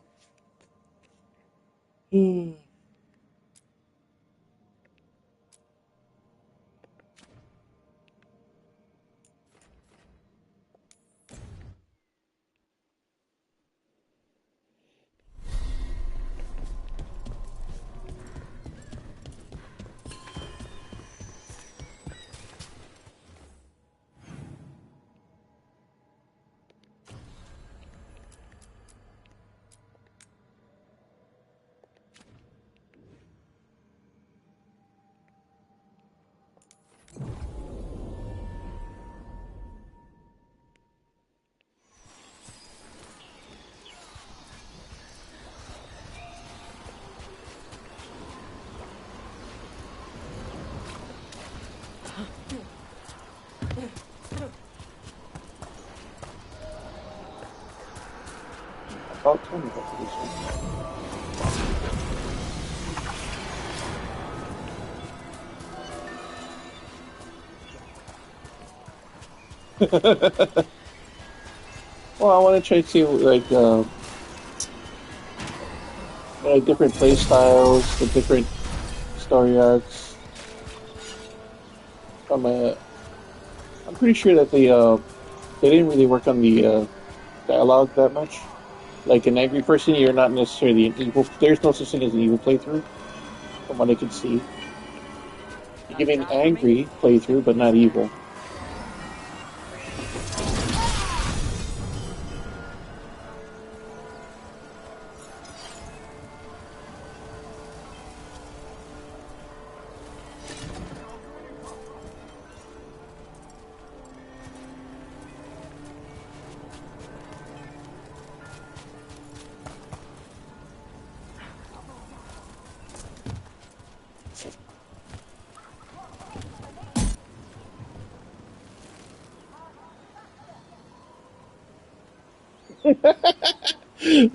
about 20 after this one. Well, I want to try to see different play styles, the different story arcs. I'm pretty sure that they didn't really work on the dialogue that much. Like an angry person, you're not necessarily an evil. There's no such thing as an evil playthrough, from what I can see. You can be an angry playthrough, but not evil.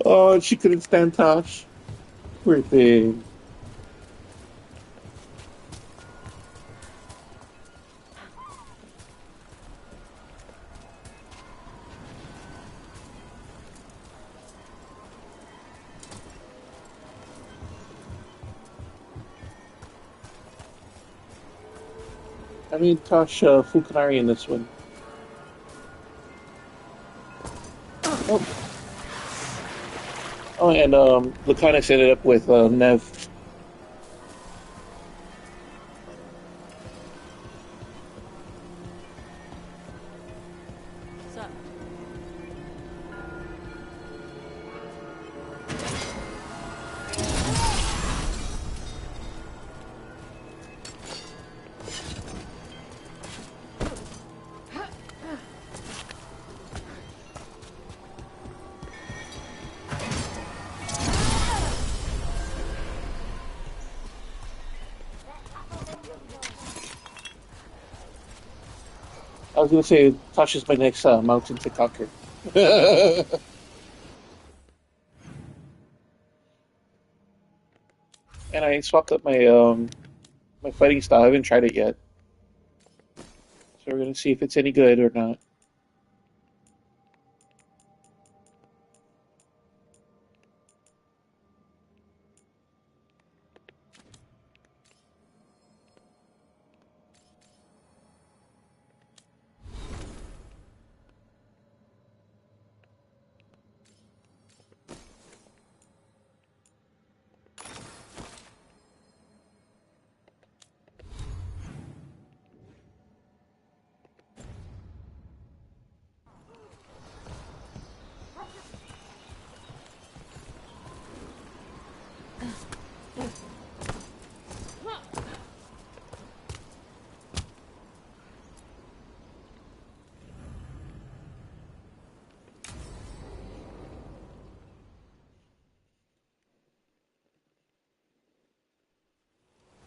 Oh, she couldn't stand Tosh. Poor thing. I mean, Tosh Fukanari in this one. Oh. Oh, and Laconis ended up with Nev. I was gonna say, Tosh is my next mountain to conquer. And I swapped up my fighting style. I haven't tried it yet, so we're gonna see if it's any good or not.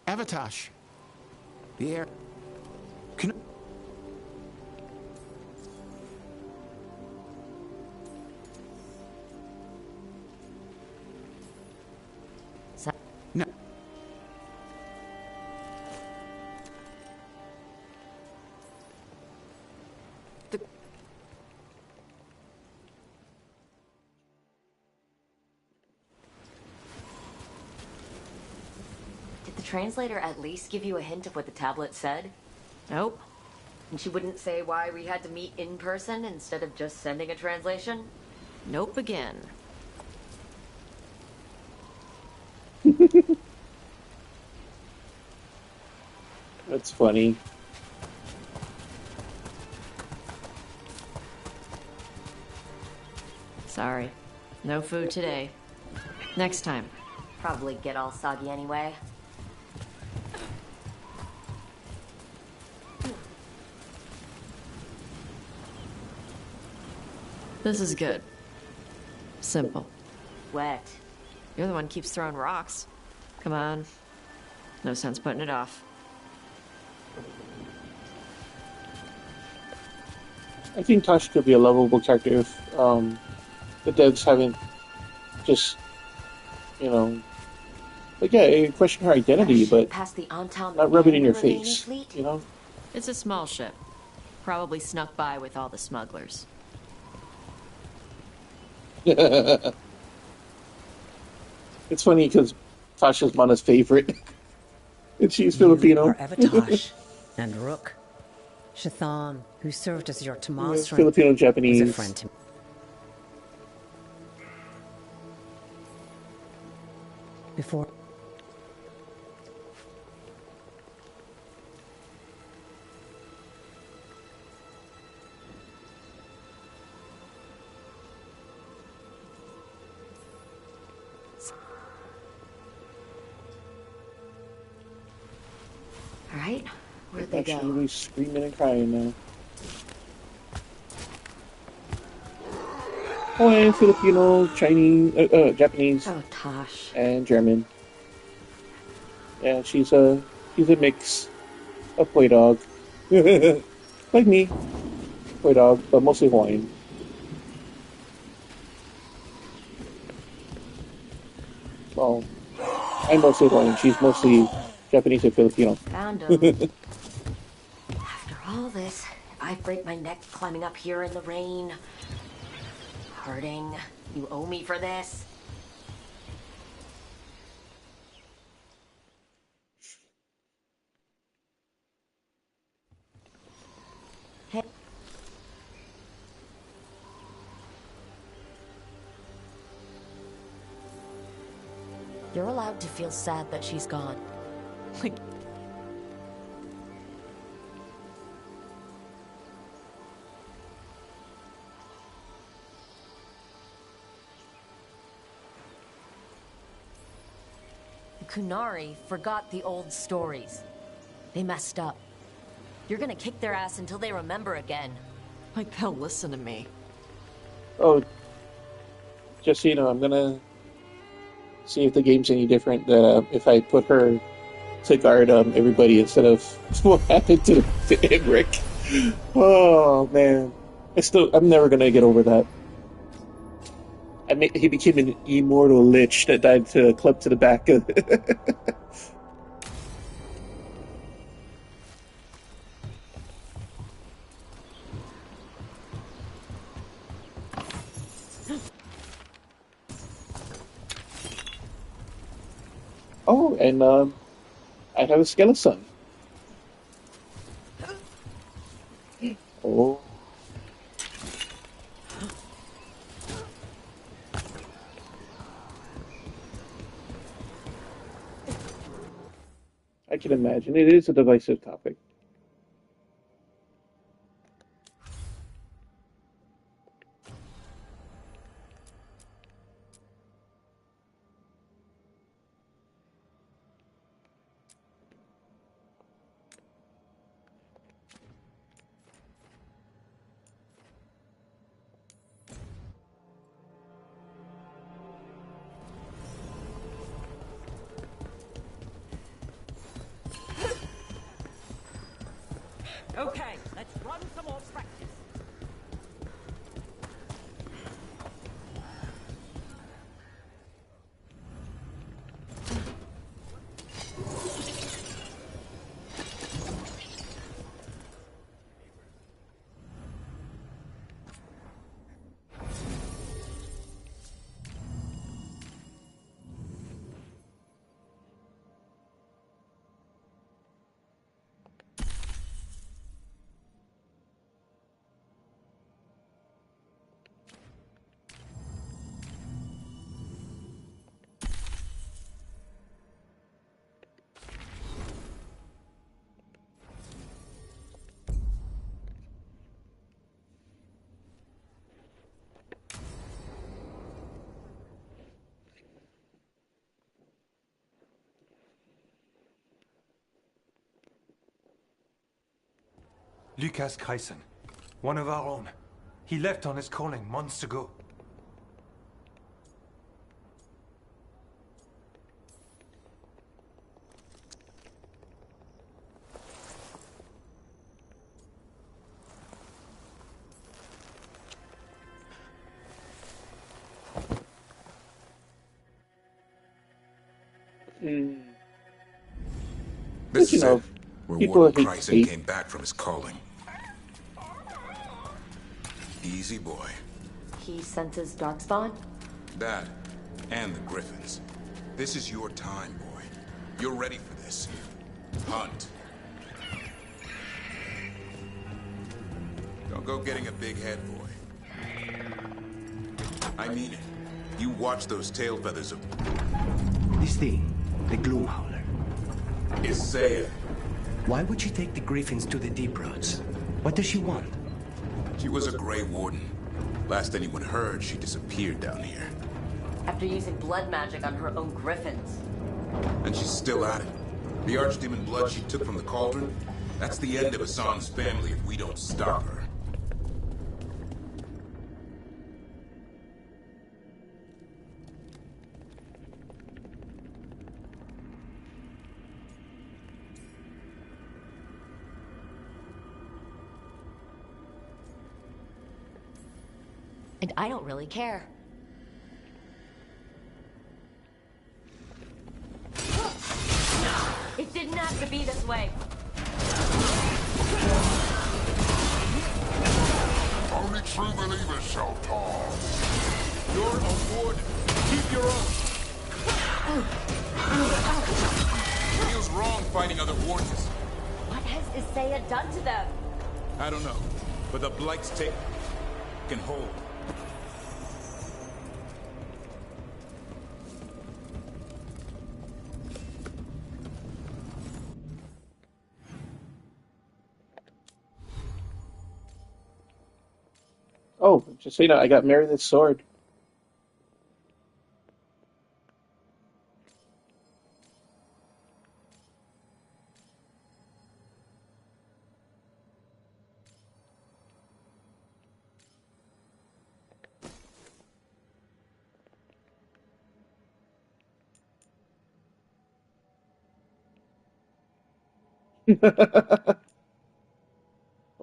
Avatosh. The air. Can. No. Did the translator at least give you a hint of what the tablet said? Nope. And she wouldn't say why we had to meet in person instead of just sending a translation? Nope again. That's funny. Sorry. No food today. Next time. Probably get all soggy anyway. This is good. Simple. Wet. You're the one who keeps throwing rocks. Come on. No sense putting it off. I think Tosh could be a lovable character if the devs haven't just, you know, like, yeah, you question her identity, but Past the Antam not rub it and in the your remaining face, fleet? you know? It's a small ship. Probably snuck by with all the smugglers. It's funny because Tasha's Mana's favorite, and she's Filipino. Are Evatosh and Rook. Shathan, who served as your Tomasran, Filipino was a Japanese. friend to me. Before. All right, where'd they Actually, go? really screaming and crying now. Oh, and Filipino, Chinese, Japanese, Tosh, and German. Yeah, she's a mix, a toy dog, like me, toy dog, but mostly Hawaiian. Well, I'm mostly Hawaiian. She's mostly Japanese and Filipino. Found him. After all this, I break my neck climbing up here in the rain. Hurting. You owe me for this. Hey. You're allowed to feel sad that she's gone. Like, Kunari forgot the old stories. They messed up. You're gonna kick their ass until they remember again. like they'll listen to me. Oh, just so you know, I'm gonna see if the game's any different. That if I put her to guard everybody instead of what happened to Emmerich. Oh man, I'm never gonna get over that. He became an immortal lich that died to a club to the back. Oh, and I have a skeleton. Oh. I can imagine. It is a divisive topic. Okay, let's run some more practice. Lucas Kreisen, one of our own. He left on his calling months ago. This you is know, it, where people Warden hate Kryson hate. came back from his calling. Easy boy. He senses Darkspawn? That, and the Griffins. This is your time, boy. You're ready for this. Hunt. Don't go getting a big head, boy. I mean it. You watch those tail feathers of... This thing, the Gloomhowler. Isaiah. Why would she take the Griffins to the Deep Roads? What does she want? She was a Grey Warden. Last anyone heard, she disappeared down here. After using blood magic on her own griffins. And she's still at it. The Archdemon blood she took from the cauldron, that's the end of Hassan's family if we don't stop her. And I don't really care. It didn't have to be this way. Only true believers shall pass. You're a warden. Keep your own. Feels wrong fighting other wardens. What has Isaiah done to them? I don't know, but the Blight's take can hold. Oh, just so you know, I got Meredith's sword.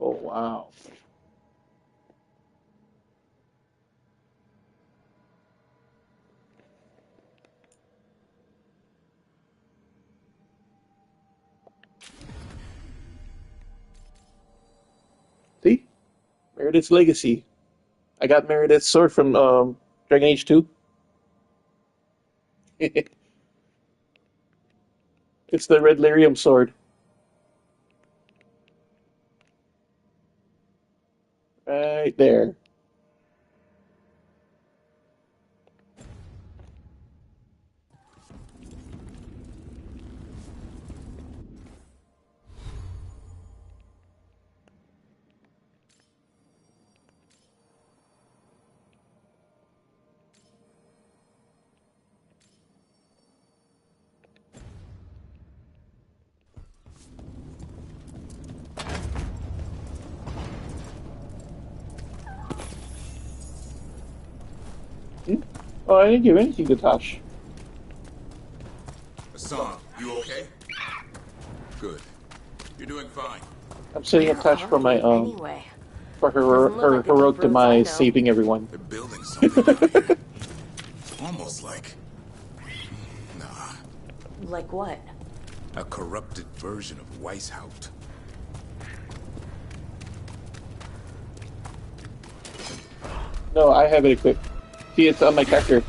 Oh, wow. See? Meredith's legacy. I got Meredith's sword from Dragon Age 2. It's the red lyrium sword. Right there. Oh, I didn't give anything to Tosh. Hassan, you okay? Good. You're doing fine. I'm setting up Tosh for my Anyway. for her Doesn't look like the heroic deep roads I demise, know. saving everyone. They're building something out here. Almost like... Nah. Like what? A corrupted version of Weishaupt. No, I have it equipped. See, it's on my character.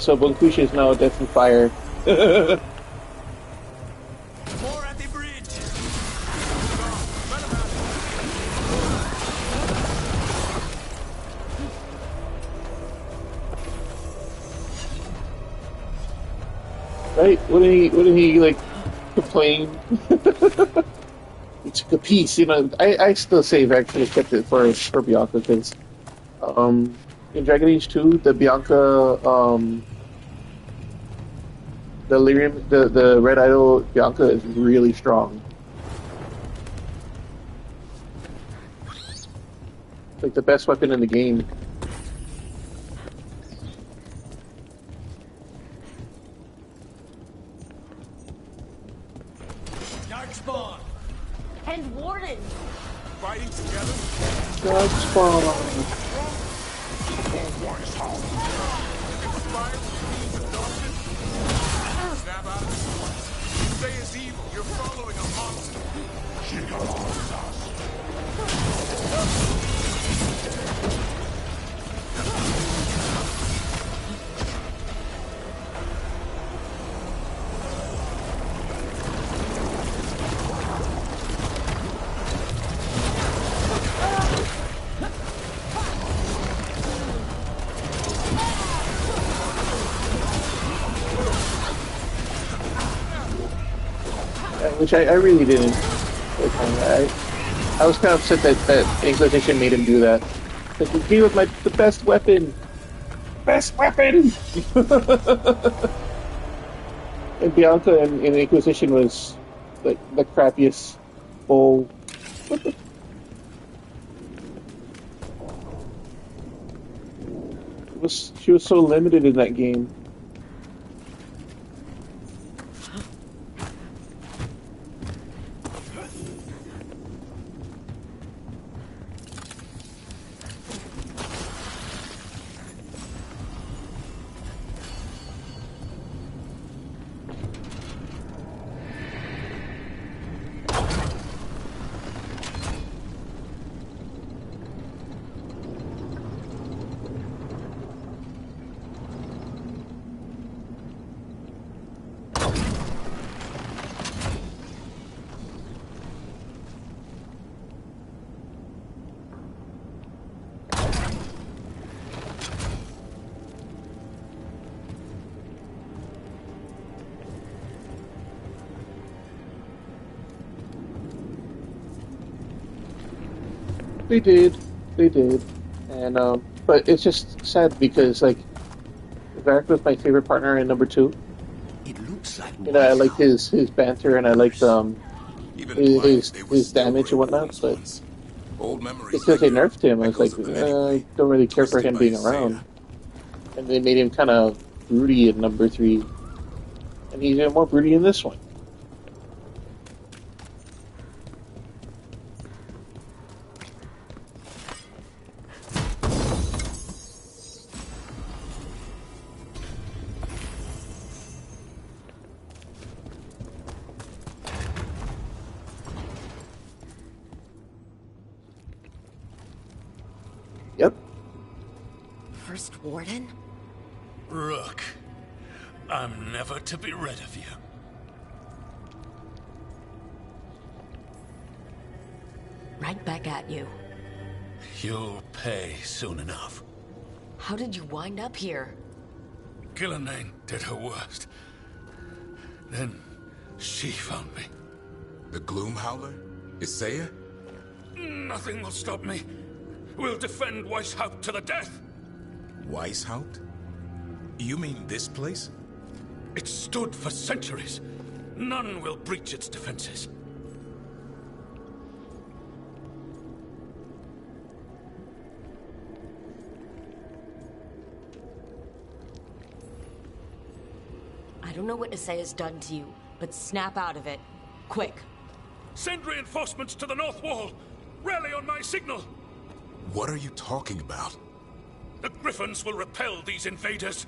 So Bunkushi is now Death and Fire. More at the bridge. Right? Wouldn't he like complain? He took a piece, you know. I still say I've actually kept it for Bianca because in Dragon Age 2 the Bianca the lyrium the Red Idol Bianca is really strong. It's like the best weapon in the game. Spawn! And Warden! Fighting together? God spawn. Snap out of this one. You say it's evil. You're following a monster. She commands Which I really didn't. I was kind of upset that Inquisition made him do that. Like, he gave up the best weapon! Best weapon! And Bianca in Inquisition was like the crappiest bull. She was so limited in that game. They did, and but it's just sad because like Varric was my favorite partner in number 2. It looks like I like his banter, and I liked his damage and whatnot. But because they nerfed him, I was like, I don't really care for him being around. And they made him kind of broody in number 3, and he's even more broody in this one. Yep. First Warden? Rook, I'm never to be rid of you. Right back at you. You'll pay soon enough. How did you wind up here? Gillenane did her worst. Then she found me. The Gloom Howler? Isaiah? Nothing will stop me. We'll defend Weishaupt to the death. Weishaupt? You mean this place? It stood for centuries. None will breach its defenses. I don't know what Isaiah's done to you, but snap out of it. Quick. Send reinforcements to the north wall. Rally on my signal. What are you talking about? The Griffins will repel these invaders.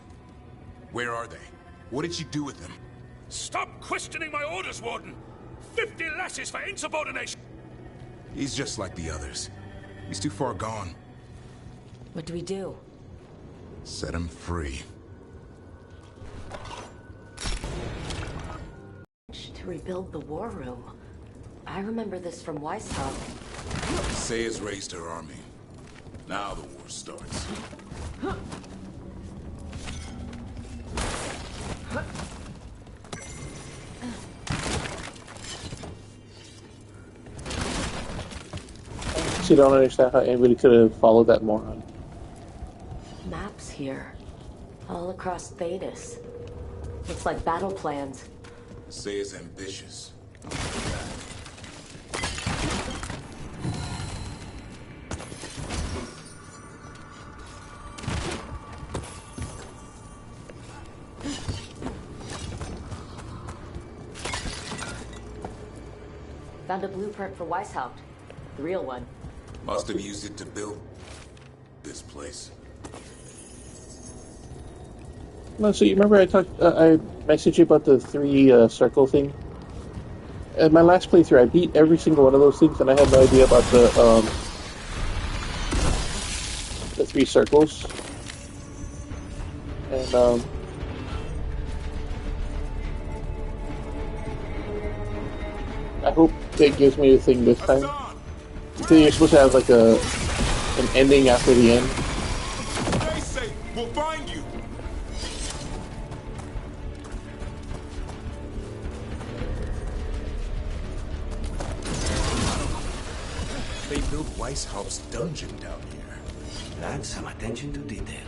Where are they? What did you do with them? Stop questioning my orders, Warden! 50 lashes for insubordination! He's just like the others. He's too far gone. What do we do? Set him free. To rebuild the war room. I remember this from Weishaupt. Say's raised her army. Now the war starts. I don't understand how anybody could have followed that moron. Maps here. All across Thedas. Looks like battle plans. Say's ambitious. Found a blueprint for Weishaupt. The real one. Must have used it to build this place. No, so you remember I messaged you about the 3 circle thing? In my last playthrough, I beat every single one of those things, and I had no idea about the 3 circles. And I hope it gives me the thing this time. Because you're supposed to have like an ending after the end. Stay safe. We'll find you. They built Weishaupt's dungeon down here. That's some attention to detail.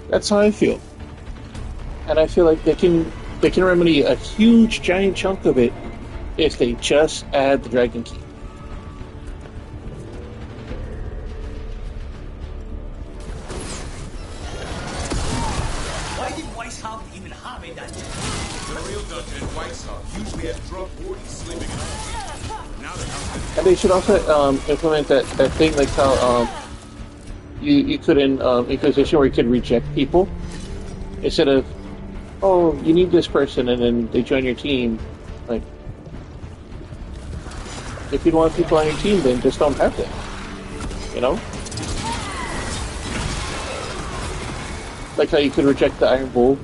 That's how I feel. And I feel like they can remedy a huge giant chunk of it if they just add the Dragon Key. Why did Weishaupt even have a dungeon? The real dungeon in Weishaupt usually has drunk wardies sleeping in it. Now they have And they should also implement that thing like how you could in Inquisition where you could reject people instead of, oh, you need this person, and then they join your team. Like, if you don't want people on your team, then just don't have them. You know? Like how you could reject the Iron Bull,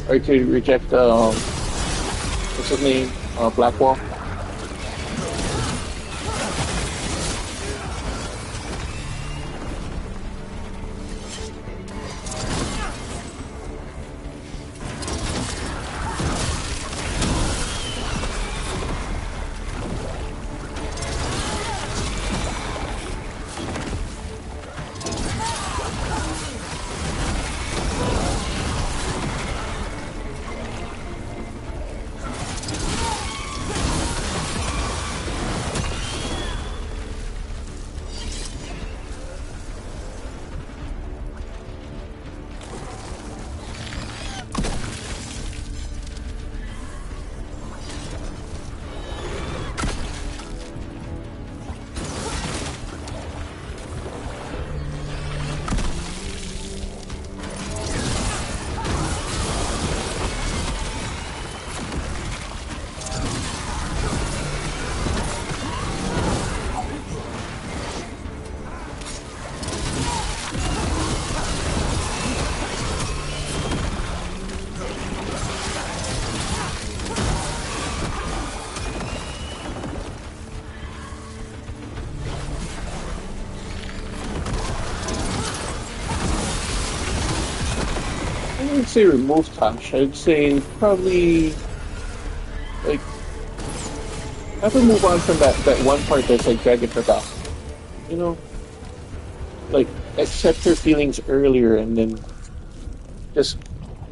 or you could reject what's his name, Blackwall. I wouldn't say remove Tosh. I'd say probably like have her move on from that one part that's like dragging her back. You know, like accept her feelings earlier and then just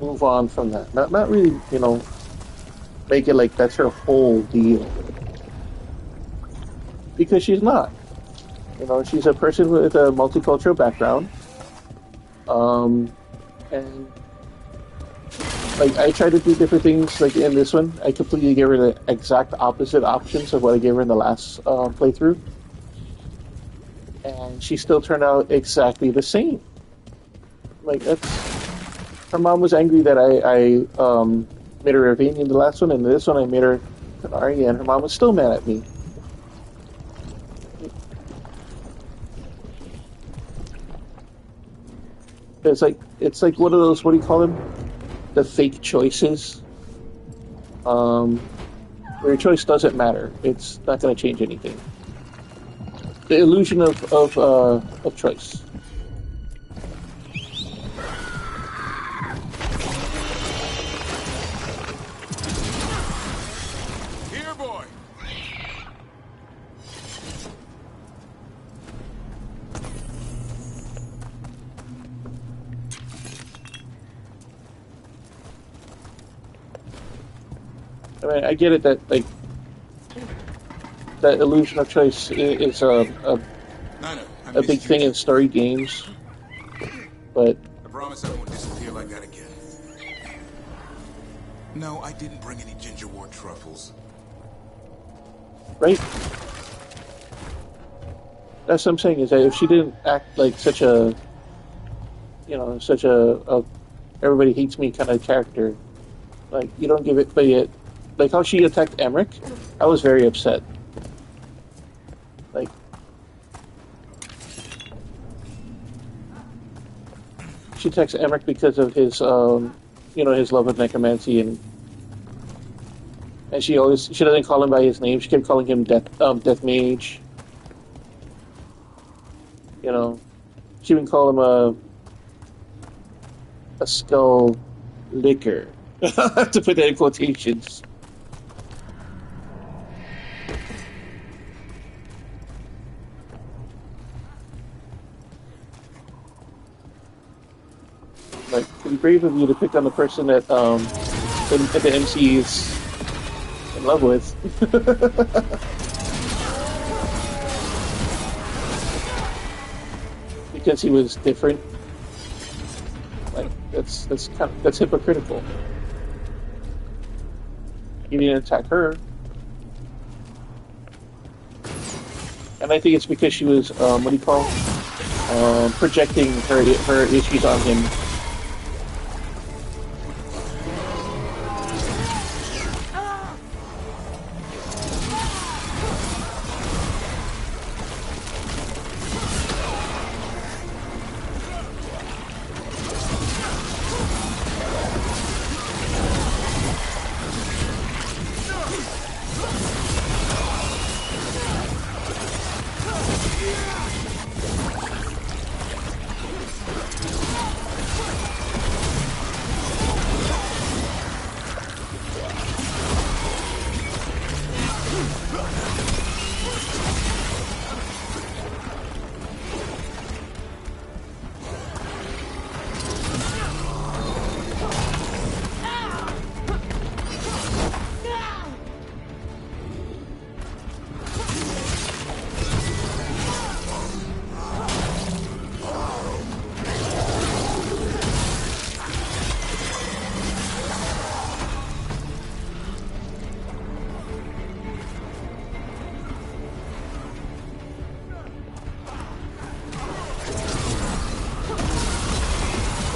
move on from that. Not really, you know, make it like that's her whole deal, because she's not. You know, she's a person with a multicultural background, and like I try to do different things. Like in this one, I completely gave her the exact opposite options of what I gave her in the last playthrough, and she still turned out exactly the same. Like that's her mom was angry that I made her Ravanian in the last one, and in this one I made her Qunari, and her mom was still mad at me. It's like one of those, what do you call them? The fake choices. Where your choice doesn't matter. It's not going to change anything. The illusion of choice. Here, boy. I mean, I get it that like that illusion of choice is a big thing in story games, but I promise I won't disappear like that again. No, I didn't bring any gingerwort truffles. right? That's what I'm saying, is that if she didn't act like such a everybody hates me kind of character, like you don't give it, but yet, like how she attacked Emmerich, I was very upset. Like, she attacks Emmerich because of his, his love of necromancy, and she doesn't call him by his name. She kept calling him Death Mage. You know, she even called him a skull licker. I have to put that in quotations. Like, pretty brave of you to pick on the person that the MC is in love with. Because he was different. Like, that's hypocritical. He didn't attack her. And I think it's because she was projecting her issues on him.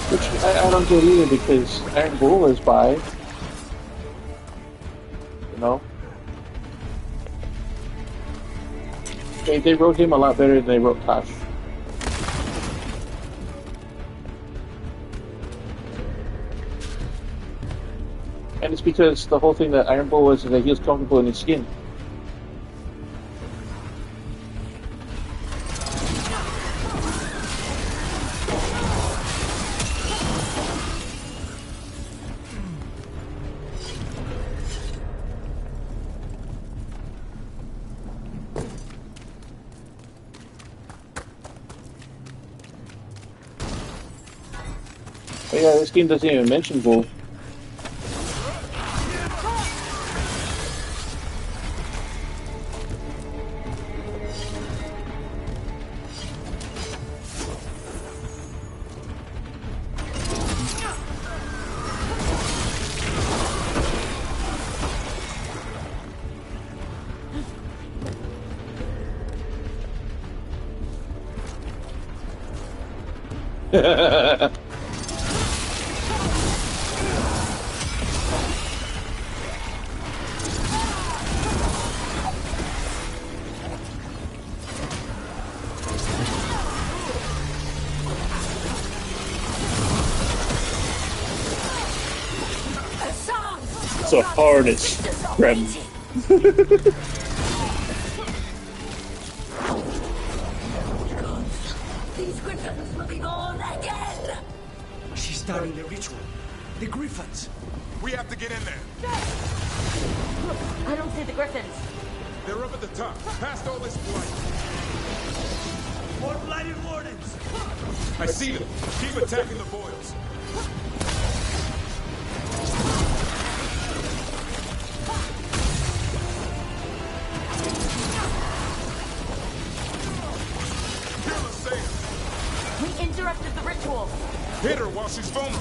Which I don't get either, because Iron Bull is by. You know? They wrote him a lot better than they wrote Tosh. And it's because the whole thing that Iron Bull was is that he was comfortable in his skin. But yeah, this game doesn't even mention Bull. so hard it's grabbing. These griffins will be born again! She's starting the ritual. The griffins. We have to get in there. I don't see the griffins. They're up at the top, past all this blight. More blighted wardens. I see them. Keep attacking the boils. Kill Asaya. We interrupted the ritual. Hit her while she's vulnerable.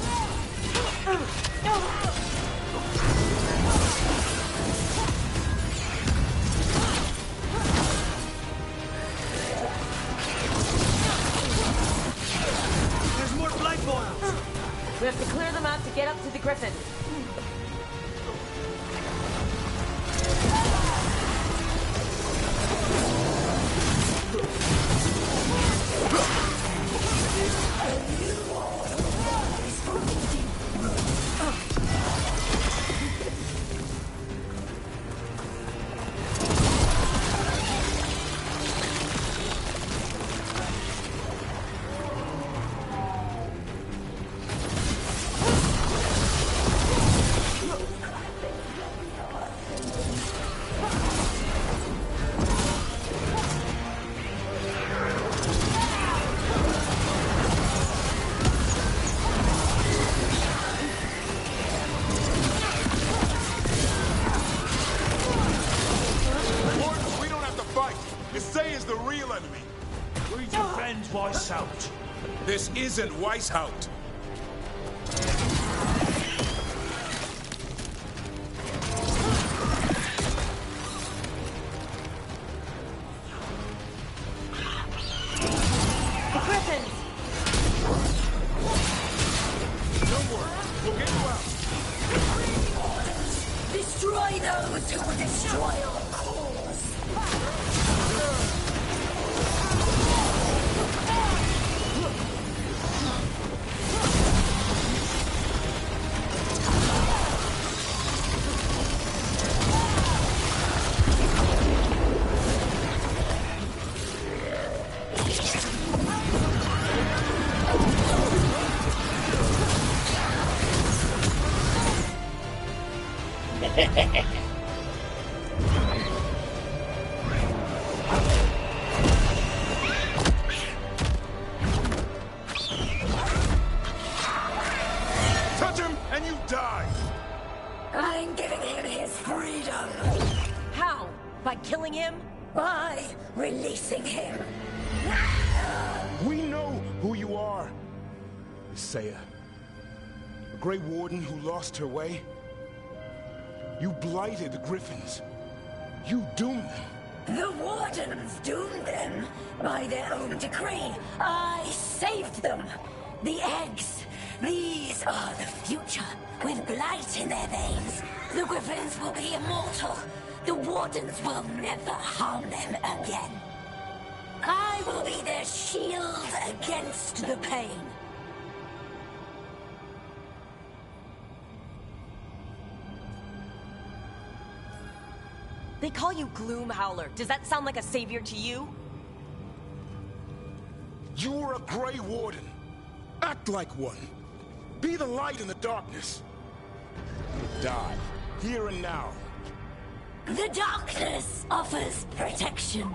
There's more blight boils. We have to clear them out to get up to the griffins. Asaya's the real enemy. We defend Weishaupt. This isn't Weishaupt. The griffins! Don't worry, we'll get you out. Destroy those who will destroy our cause. Touch him and you die. I'm giving him his freedom. How? By killing him? By releasing him. We know who you are. Asaya. A Grey Warden who lost her way. You blighted the Griffins. You doomed them. The Wardens doomed them by their own decree. I saved them. The eggs. These are the future. With blight in their veins, the Griffins will be immortal. The Wardens will never harm them again. I will be their shield against the pain. They call you Gloom Howler. Does that sound like a savior to you? You were a Grey Warden. Act like one. Be the light in the darkness. Die, here and now. The darkness offers protection.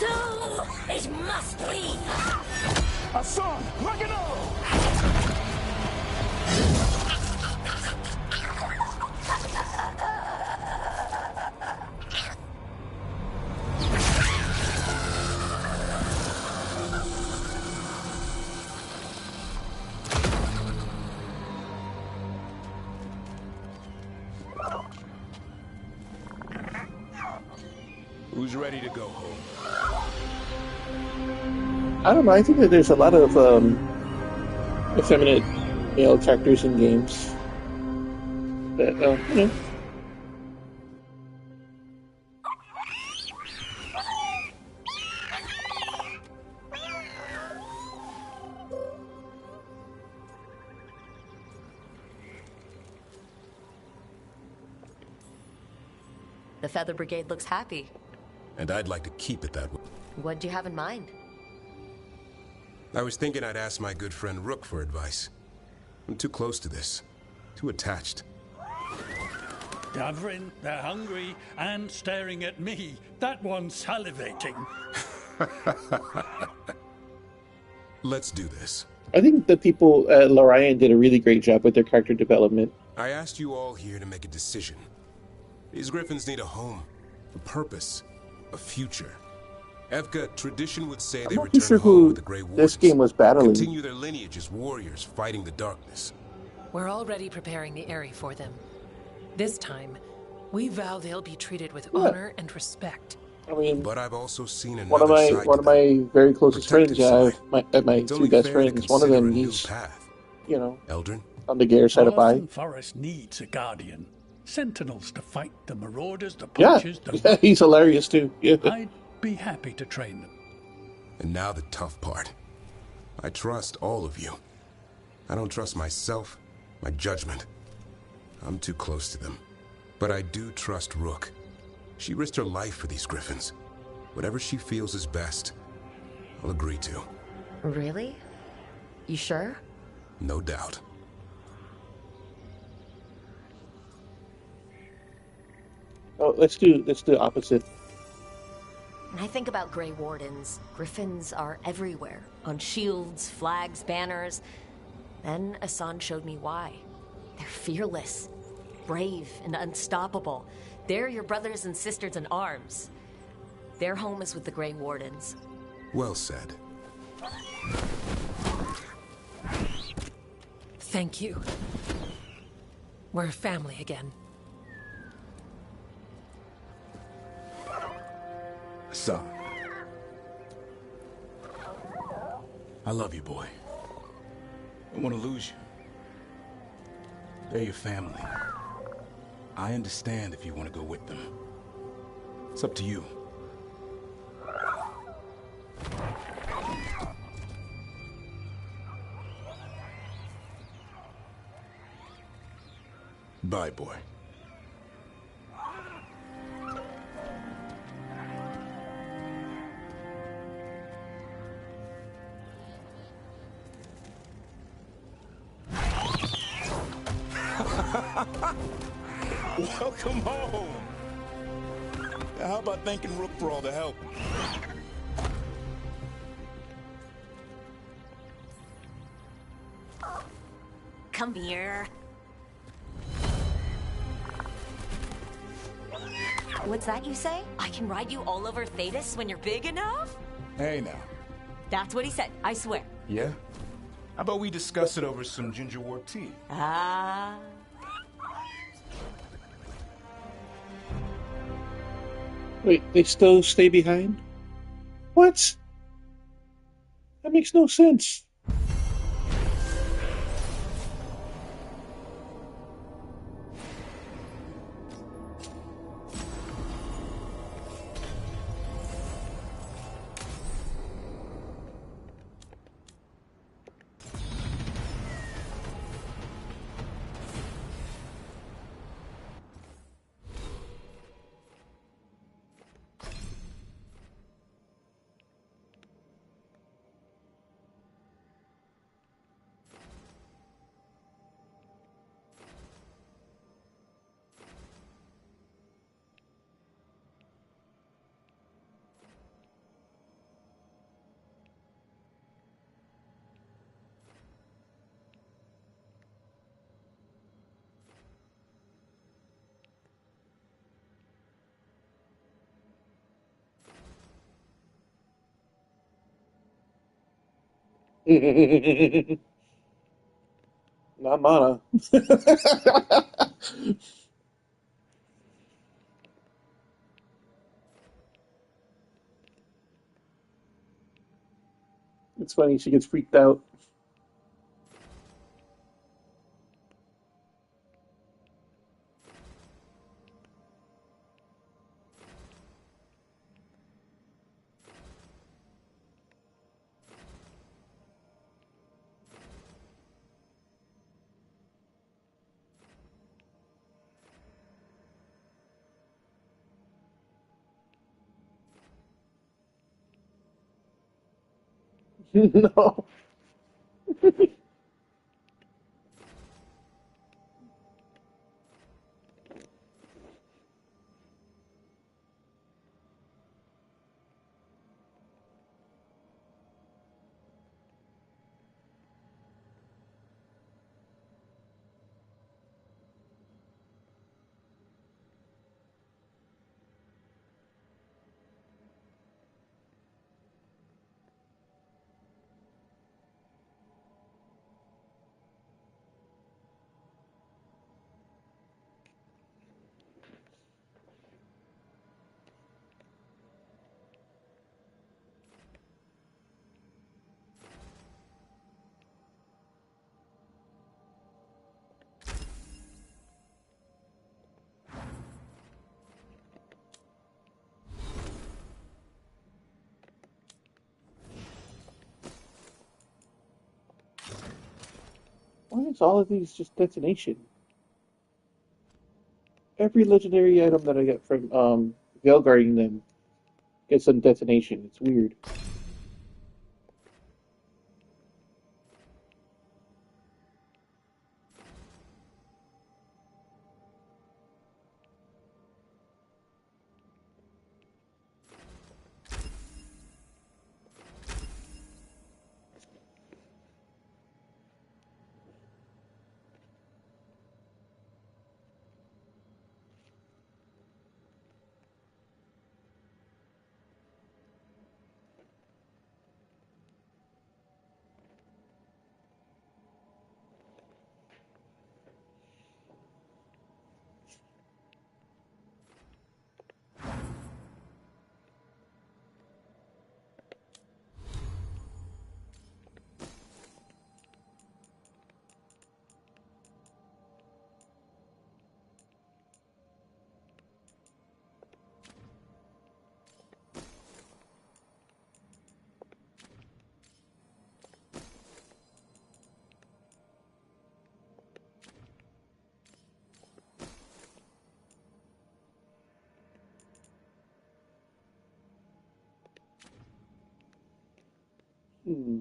So it must be. A son, like an arrow! Who's ready to go home? I don't know. I think that there's a lot of effeminate male characters in games. But, you know. The Feather Brigade looks happy. And I'd like to keep it that way. What'd you have in mind? I was thinking I'd ask my good friend Rook for advice. I'm too close to this. Too attached. Davrin, they're hungry and staring at me. That one's salivating. Let's do this. I think the people at Lorien did a really great job with their character development. I asked you all here to make a decision. These griffins need a home, a purpose, a future. Evka, tradition would say they I'm not return sure home who with the Grey Wardens. this game was battling. Continue their lineage as warriors fighting the darkness. We're already preparing the Eyrie for them. This time, we vow they'll be treated with honor and respect. I mean, but I've also seen one of my very closest friends, my two best friends. One of them, he's Eldrin, on the Gare side of Bai. Northern Forest needs a guardian. Sentinels to fight the marauders, the Yeah, poachers, the... he's hilarious too. Yeah. I'd be happy to train them. And now the tough part. I trust all of you. I don't trust myself, my judgment. I'm too close to them. But I do trust Rook. She risked her life for these griffins. Whatever she feels is best, I'll agree to. Really? You sure? No doubt. Oh, let's do opposite. When I think about Grey Wardens, griffins are everywhere. On shields, flags, banners. Then Asan showed me why. They're fearless, brave, and unstoppable. They're your brothers and sisters in arms. Their home is with the Grey Wardens. Well said. Thank you. We're family again. Son. I love you, boy. I don't want to lose you. They're your family. I understand if you want to go with them. It's up to you. Bye, boy. Welcome home. Now, how about thanking Rook for all the help? Come here. What's that you say? I can ride you all over Thetis when you're big enough? Hey, now. That's what he said, I swear. Yeah? How about we discuss it over some ginger wort tea? Ah. Wait, they still stay behind? What? That makes no sense. Not mana. It's funny, she gets freaked out. No. Why is all of these just detonation? Every legendary item that I get from Veil guarding them gets some detonation. It's weird. Hmm.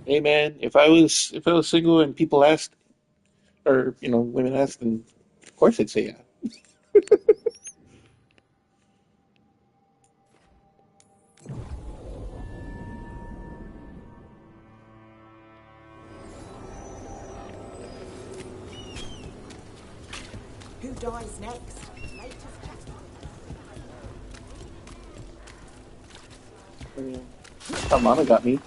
Hey man, if I was single and people asked, or women asked, then of course I'd say yeah. Who dies next? Latest Oh, Mama got me.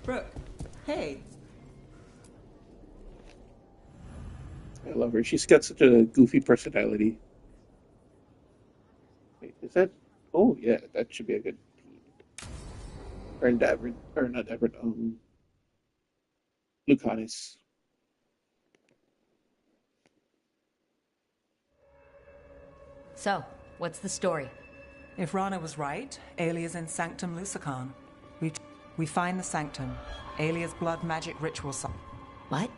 Brooke, hey. I love her. She's got such a goofy personality. Wait, is that? Oh yeah, that should be a good team. Or Endeavor, or not Endeavor. Lucanis. So, what's the story? If Rana was right, Alia's in Sanctum Lucican. We find the Sanctum. Alia's blood magic ritual site. What?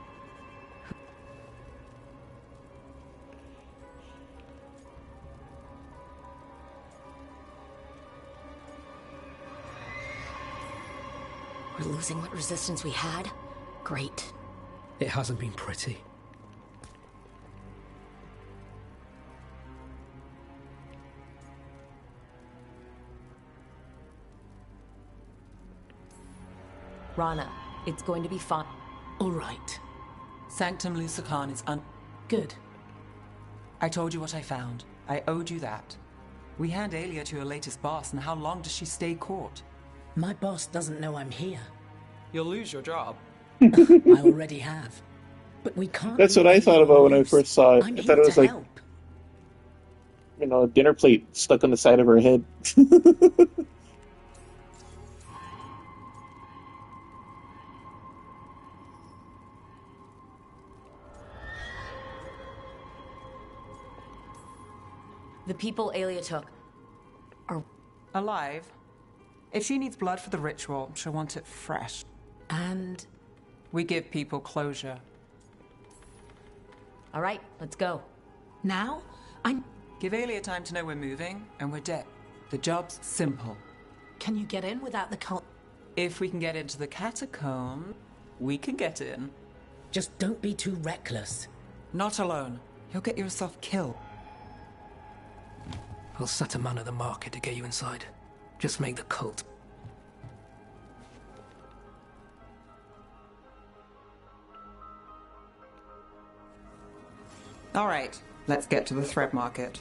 We're losing what resistance we had? Great. It hasn't been pretty. Rana, it's going to be fine. All right. Sanctum Lucican is Good. I told you what I found. I owed you that. We hand Alia to your latest boss, and how long does she stay caught? My boss doesn't know I'm here. You'll lose your job. I already have. But we can't... That's what I thought about when I first saw it. I'm I thought it was like, a dinner plate stuck on the side of her head. The people Alia took are... Alive. If she needs blood for the ritual, she'll want it fresh. And... We give people closure. All right, let's go. Now? Give Alia time to know we're moving, and we're dead. The job's simple. Can you get in without the cult? If we can get into the catacomb, we can get in. Just don't be too reckless. Not alone. You'll get yourself killed. I'll set a man at the market to get you inside. Just make the cult. All right, let's get to the thread market.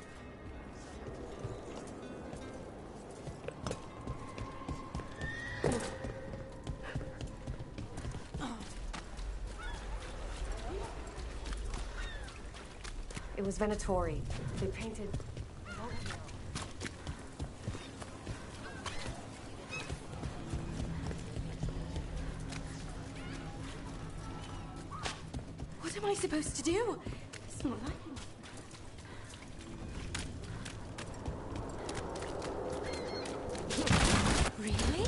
It was Venatori. They painted... What am I supposed to do? It's not like... Really?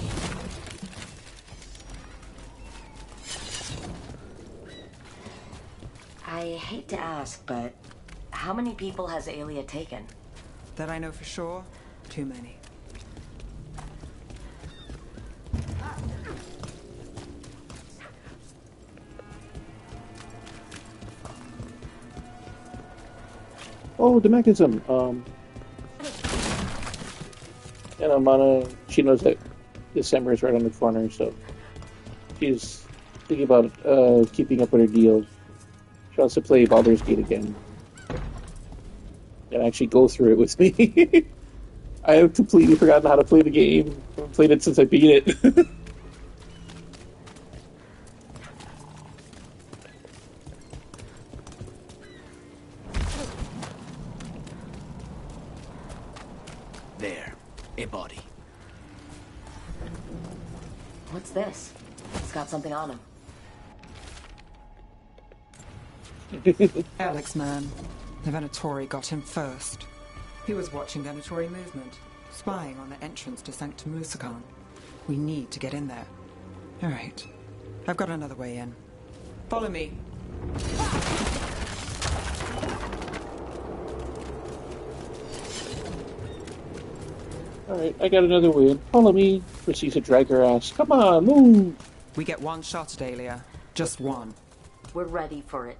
I hate to ask, but how many people has Alia taken? That I know for sure, too many. Oh, the mechanism. Mana, she knows that December is right on the corner, so she's thinking about keeping up with her deal. She wants to play Baldur's Gate again and actually go through it with me. I have completely forgotten how to play the game. I haven't played it since I beat it. There, a body. What's this? It's got something on him. Alex, man. The Venatori got him first. He was watching Venatori movement, spying on the entrance to Sanctum Lucican. We need to get in there. All right. I've got another way in. Follow me. Alright, I got another way in. Follow me. Proceeds to drag her ass. Come on, move! We get one shot at Alia. Just one. We're ready for it.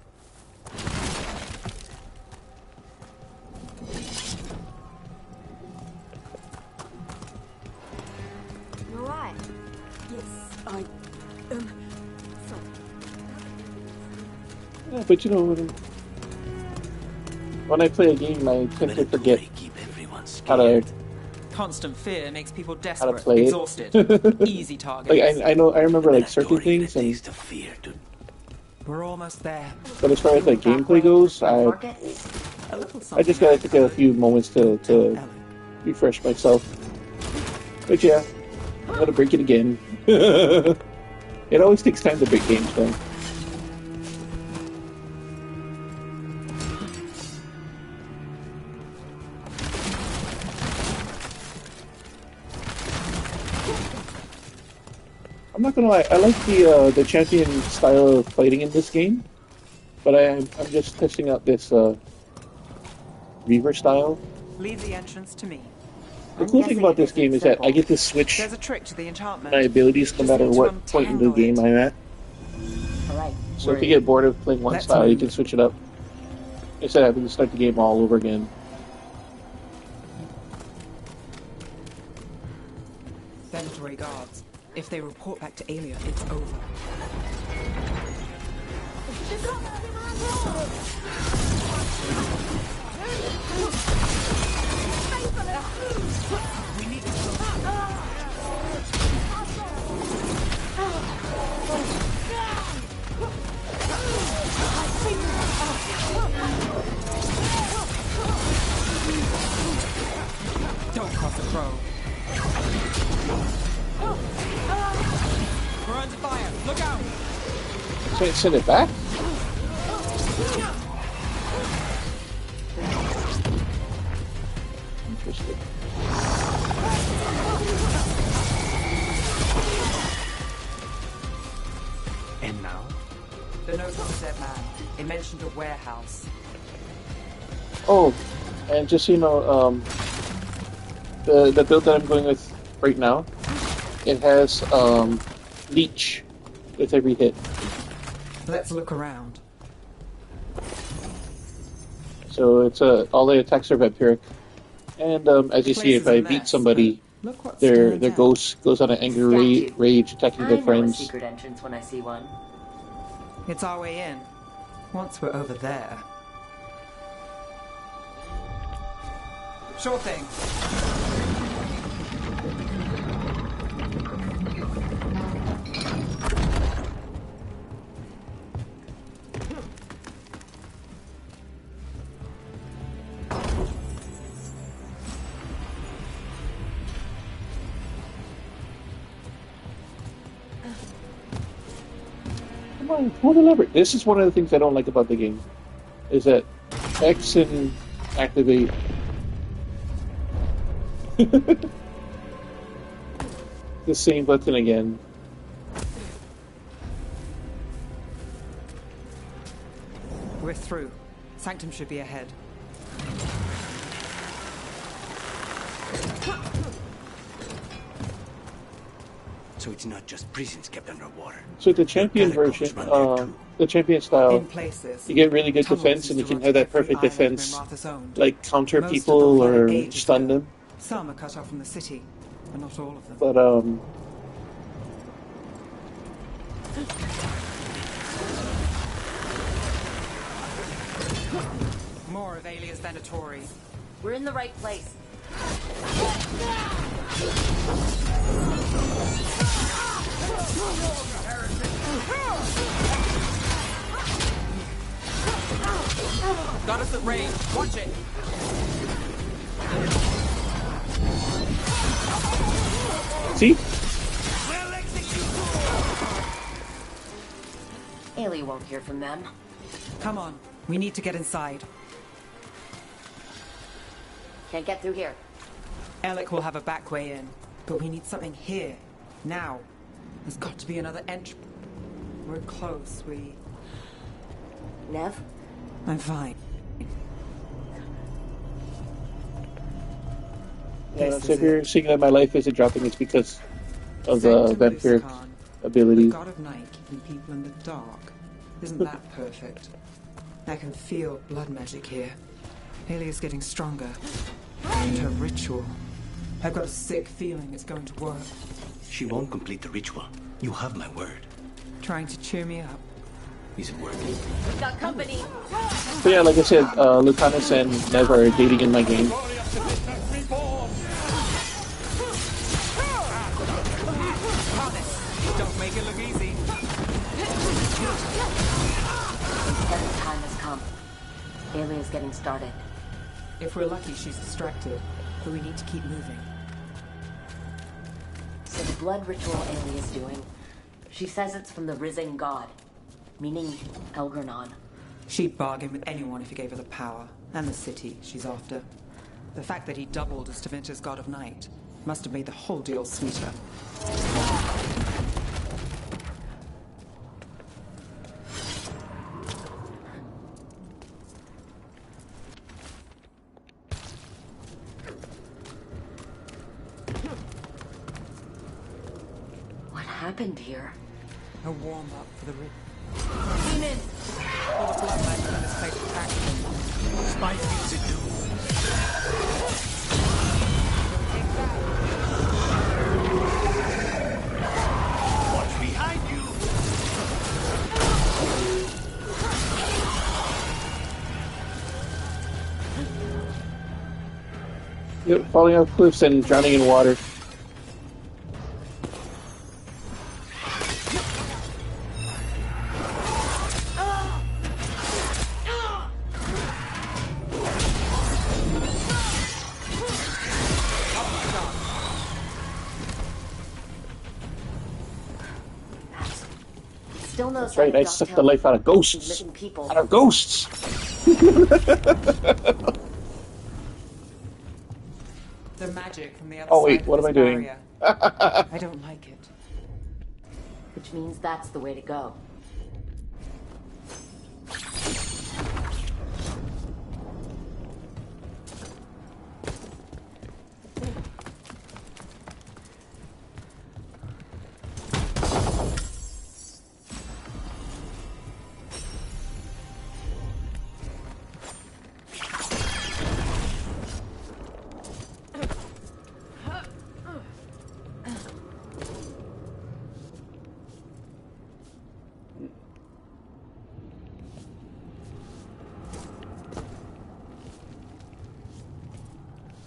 but you know, when I play a game, I tend to forget how to Constant fear makes people how to desperate, play exhausted, it. easy targets. Like I remember like certain things, and We're almost there. but as far as like gameplay goes, I just gotta take a few moments to refresh myself. But yeah, I'm gonna break it again. It always takes time to break games, though. I'm not gonna lie, I like the champion style of fighting in this game, but I'm just testing out this Reaver style. Leave the entrance to me. The cool thing about this game is that I get to switch There's a trick to the enchantment. my abilities no matter what point in the game I'm at. Alright. So if you get bored of playing one style, you can switch it up instead of having to start the game all over again. Venatory guards. If they report back to Aelia, it's over. We need Don't cross a crow. We're under fire. Look out! So send it back? Interesting. And now? The note of a dead man. It mentioned a warehouse. Oh, and just so you know, the build that I'm going with right now, it has leech with every hit. Let's look around. So it's all the attacks are vampiric, and as you see, if I beat somebody, their ghost goes on an angry rage, attacking their I know a friends. secret entrance when I see one. It's our way in. Once we're over there. Sure thing. Come on, pull the lever. This is one of the things I don't like about the game, is that X and activate. The same button again. We're through. Sanctum should be ahead. So it's not just prisons kept underwater. So the champion version, the champion style, In places, you get really good defense, and you can have that perfect defense, like counter people or stun them. Some are cut off from the city, but not all of them. But More of Aelia's Venatory. We're in the right place. Got us at range. Watch it. see? Ailey won't hear from them. Come on. We need to get inside. Can't get through here. Alec will have a back way in, but we need something here, now. There's got to be another entry. We're close, Nev? I'm fine. Yeah, so if you're seeing that my life isn't dropping, it's because of the vampiric ability. The god of night keeping people in the dark. Isn't that perfect? I can feel blood magic here. Aelia's getting stronger. And her ritual. I've got a sick feeling it's going to work. She won't complete the ritual. You have my word. Trying to cheer me up. Is it working? We got company. So yeah, like I said, Lucanus and Nev are dating in my game. Don't make it look easy. Heaven's time has come. Ailey is getting started. If we're lucky, she's distracted. But we need to keep moving. So the blood ritual Ailey is doing, she says it's from the risen god, meaning Elgranon. She'd bargain with anyone if he gave her the power, and the city she's after. The fact that he doubled as Tevinter's god of night must have made the whole deal sweeter. What happened here? A warm-up for the ritual. Demon! All the blood magic in this place attacked him. My things to do. Watch behind you! Yep, falling off cliffs and drowning in water. Still knows That's right, I sucked the life out of ghosts. missing people. Out of ghosts! The magic from the other Oh wait, side what of am I this doing? barrier. I don't like it. Which means that's the way to go.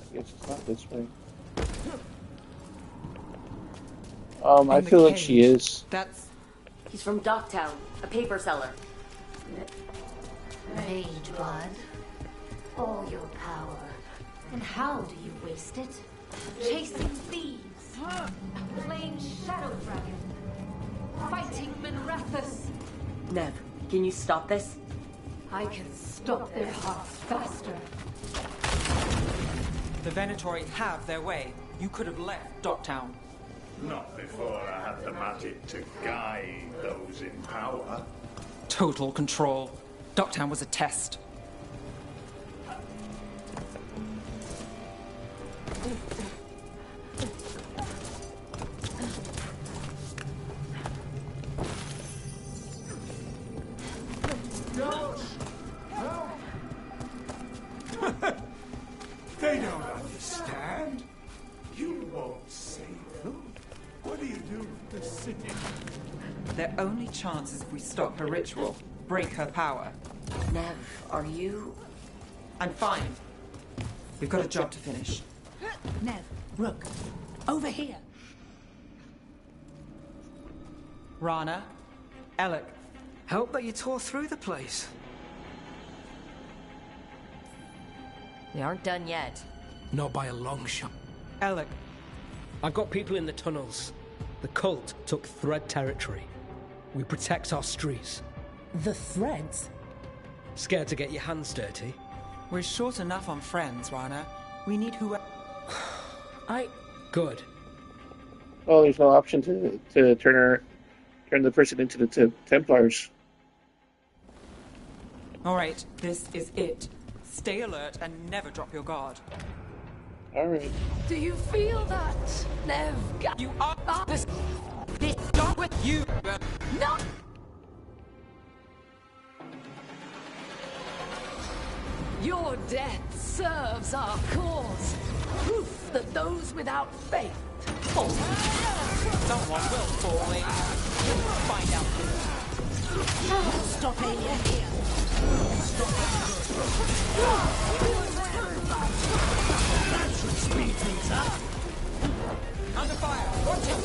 I guess it's not this way. I feel like she is. That's... He's from Docktown, a paper seller. Mage blood. All your power. And how do you waste it? Chasing thieves. Playing Shadow Dragon. Fighting Minrathus. Nev, can you stop this? I can stop their hearts faster. The Venatori have their way. You could have left Docktown. Not before I had the magic to guide those in power. Total control. Docktown was a test. They don't understand. You won't save them. What do you do with the city? Their only chance is if we stop her ritual, break her power. Nev, are you... I'm fine. We've got a job to finish. Nev, Rook, over here. Rana, Alec. Help that you tore through the place. We aren't done yet. Not by a long shot. Alec. I've got people in the tunnels. The cult took Thread territory. We protect our streets. The Threads? Scared to get your hands dirty? We're short enough on friends, Rana. We need whoever... Good. Oh, there's no option to turn the person into the Templars. Alright, this is it. Stay alert and never drop your guard. Alright. Do you feel that, Nev? You are this done with you. No! Your death serves our cause. Proof that those without faith fall. Someone will fall in. Find out. Stop alien here. That should speed things up. Under fire! Watch out!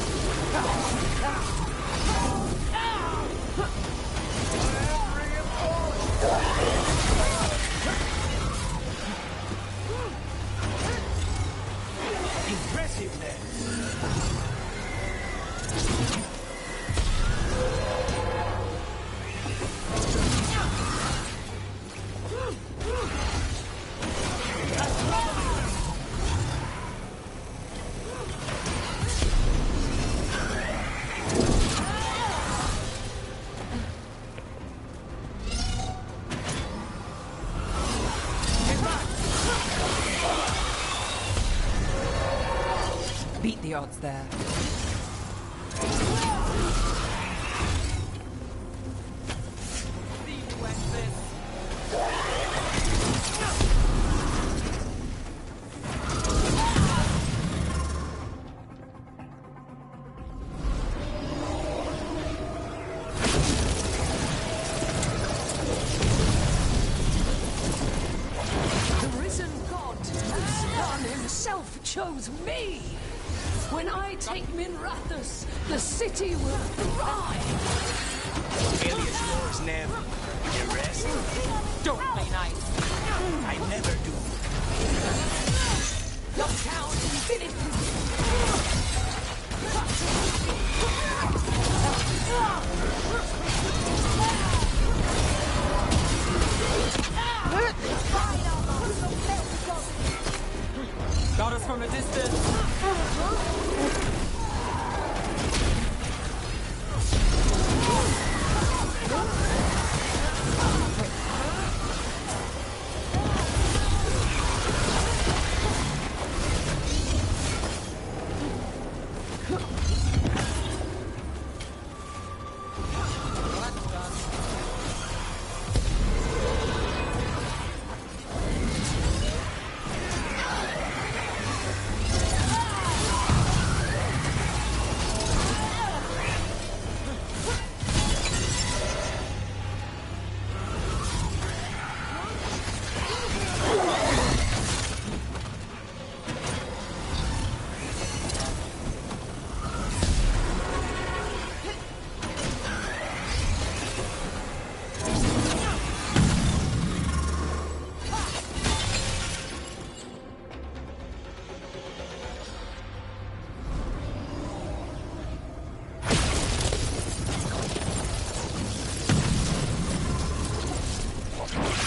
Impressiveness. Beat the odds there. The risen god, Sun himself chose me. When I take Minrathous, the city will thrive. Alias yours, Nev. You rest? Don't play nice. I never do. Your town is finished. Got us from a distance.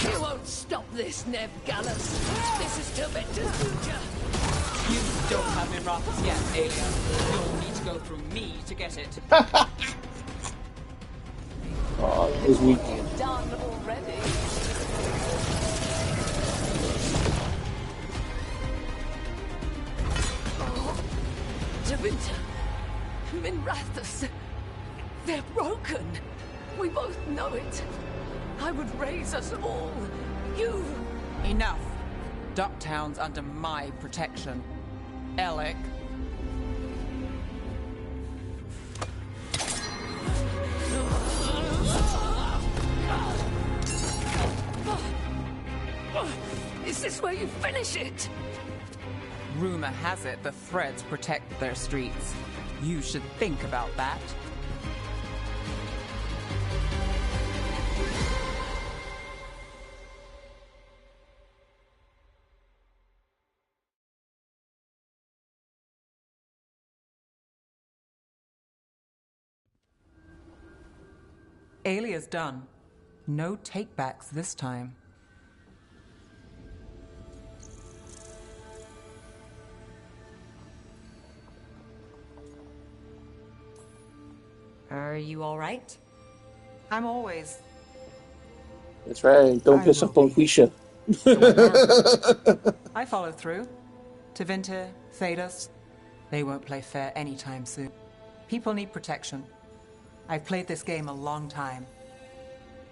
You won't stop this, Nev Gallus. This is Teventa's future. You don't have Minrathous yet, alien. You'll need to go through me to get it. Oh, it was weak. Done already. Teventa, Minrathous, they're broken. We both know it. I would raise us all. You... Enough. Ducktown's under my protection. Alec. Is this where you finish it? Rumor has it the Threads protect their streets. You should think about that. Alia's done. No takebacks this time. Are you all right? I'm always. That's right. Don't piss off Bonquisha. I follow through. Tevinter, Thedas, they won't play fair anytime soon. People need protection. I've played this game a long time.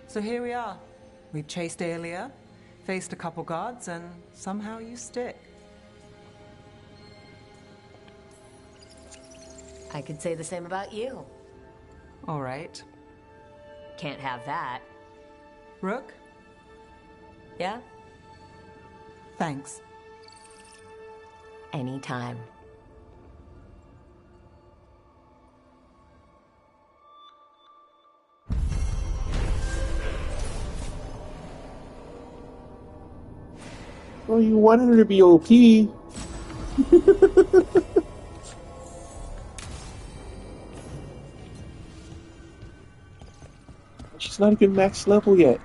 So here we are. We've chased Aelia, faced a couple guards, and somehow you stick. I could say the same about you. All right. can't have that. Rook? Yeah? Thanks. Anytime. Well, you wanted her to be OP. She's not even max level yet.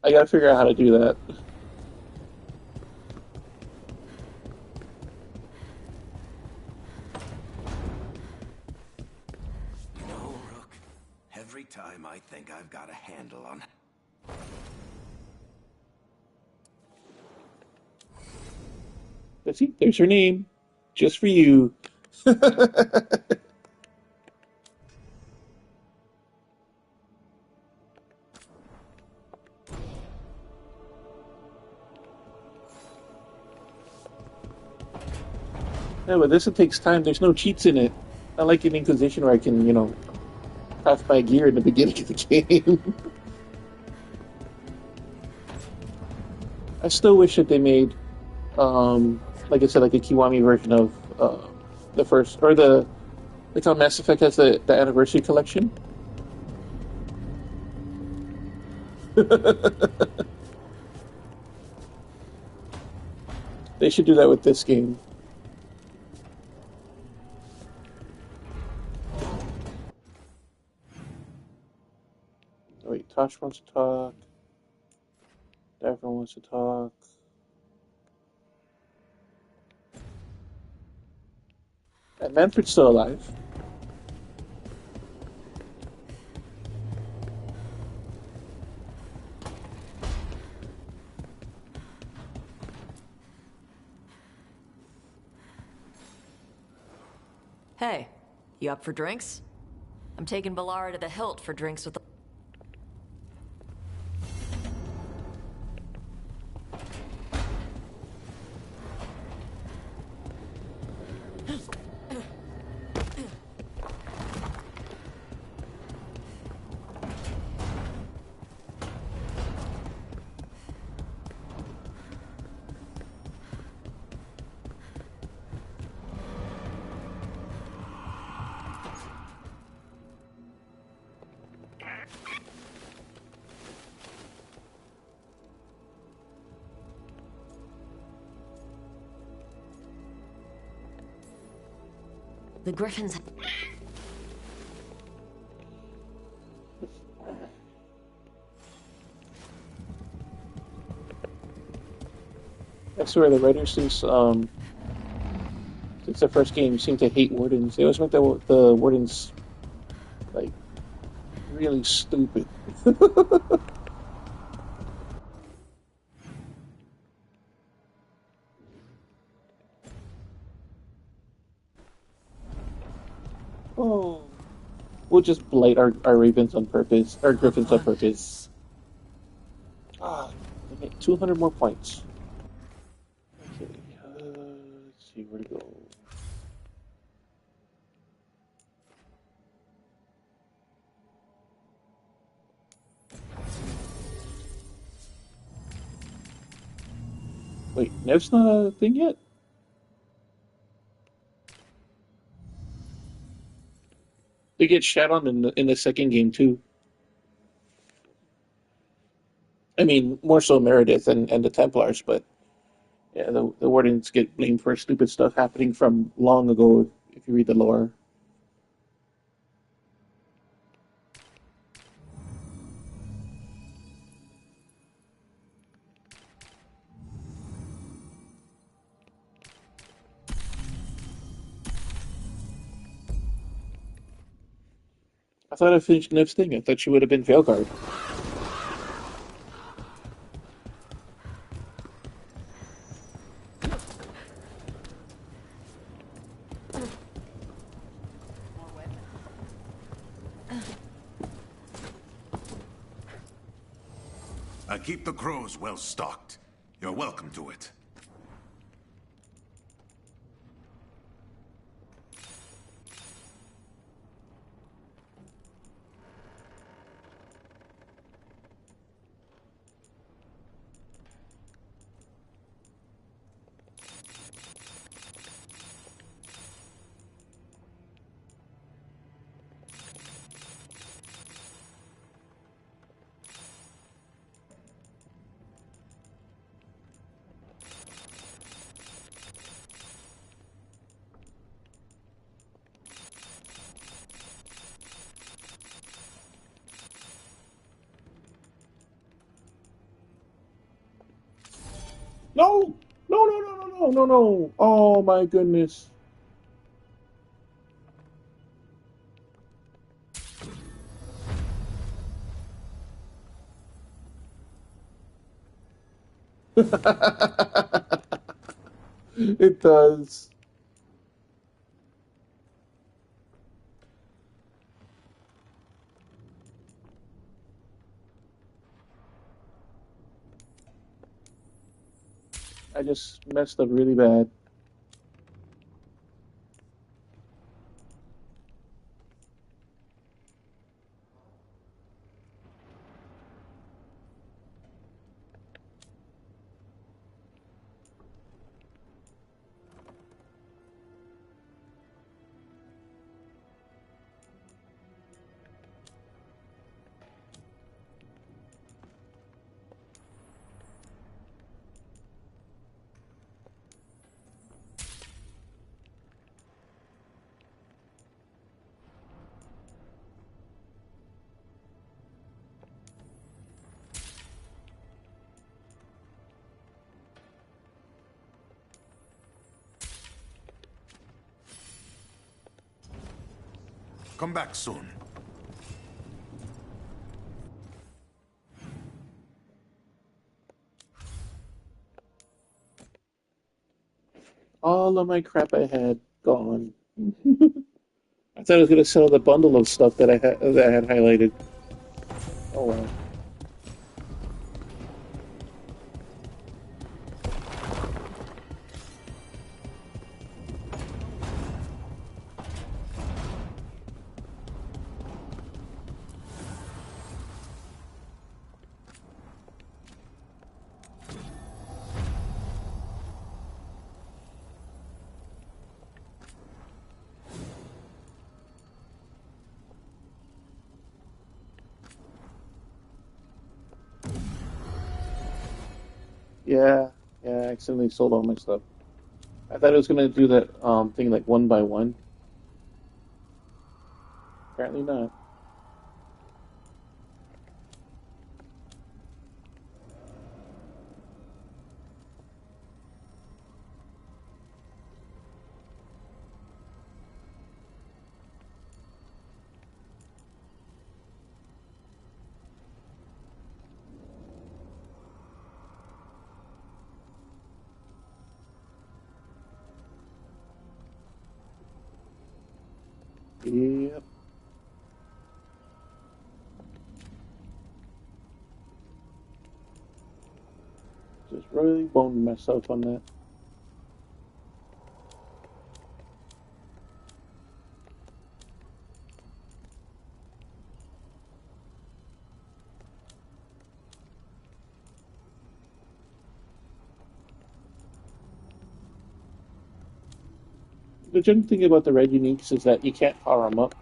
I gotta figure out how to do that. No, Rook. Every time I think I've got a handle on... Let's see, there's her name. Just for you. Yeah, but this one takes time. There's no cheats in it. Not like in Inquisition where I can, craft my gear in the beginning of the game. I still wish that they made, like I said, like a Kiwami version of the first, or like how Mass Effect has the Anniversary Collection. They should do that with this game. Oh, wait, Tosh wants to talk. Davron wants to talk. And Manfred's still alive. Hey, you up for drinks? I'm taking Balara to the Hilt for drinks with the... The Griffins... I swear the writers since the first game seem to hate wardens. They always make the wardens like really stupid. Oh, we'll just blight our ravens on purpose, our griffins on purpose. Ah, 200 more points. Okay, let's see where to go. Wait, Nev's not a thing yet? They get shat on in the second game too. I mean, more so Meredith and the Templars, but yeah, the Wardens get blamed for stupid stuff happening from long ago if you read the lore. I thought I finished Nev's thing. I thought she would have been Veilguard. I keep the crows well stocked. You're welcome to it. No! No, no, no, no, no, no, no. Oh my goodness. It does. I just messed up really bad. Come back soon. All of my crap I had gone. I thought I was gonna sell the bundle of stuff that I had highlighted. Oh well. Yeah, yeah, I accidentally sold all my stuff. I thought I was gonna do that thing like one by one. Apparently not. Yep. Just really boned myself on that. The general thing about the red uniques is that you can't power them up.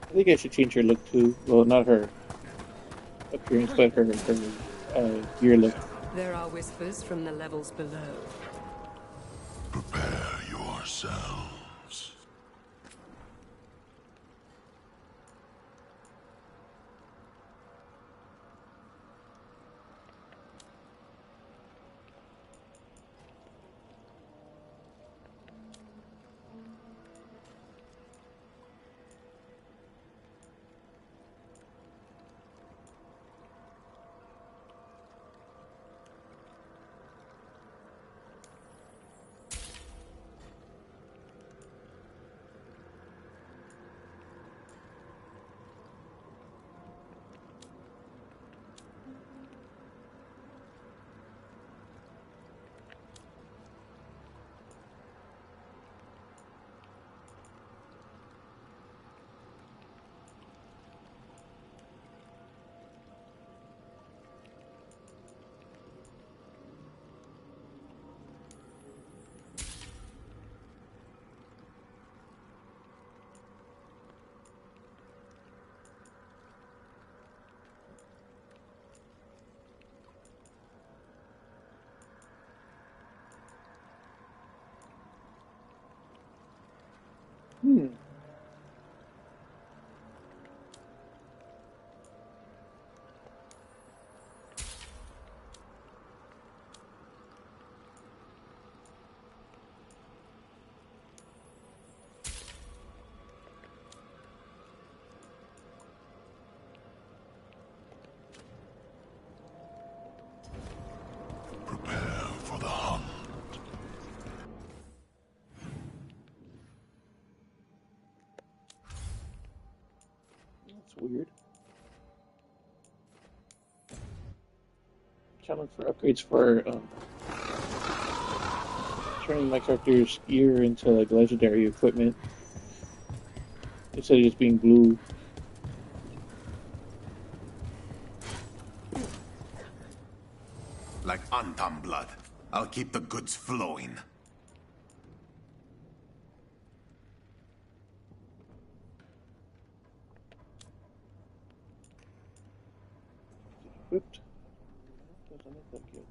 I think I should change her look too. Well, not her appearance, but her gear look. There are whispers from the levels below. Prepare yourselves. Prepare for the hunt. That's weird. Challenge for upgrades for turning my character's gear into like legendary equipment instead of just being blue. Like Antam blood. I'll keep the goods flowing. equipped. Doesn't look like it.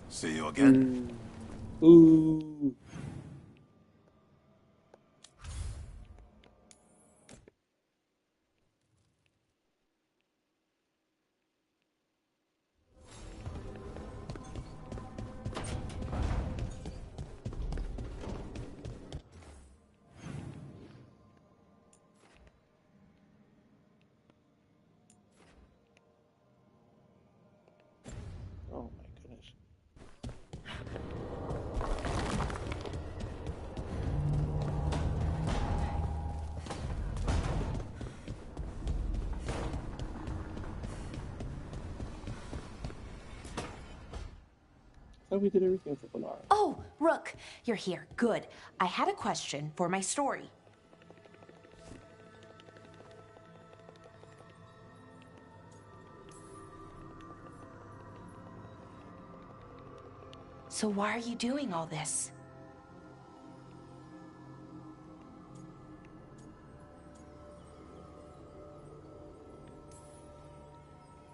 See you again. Ooh. Oh my goodness. Thought we did everything for Bernard. Oh, Rook, you're here. Good. I had a question for my story. So why are you doing all this?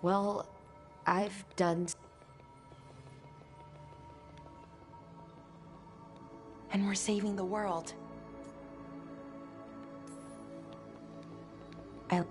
Well, I've done... And we're saving the world. I...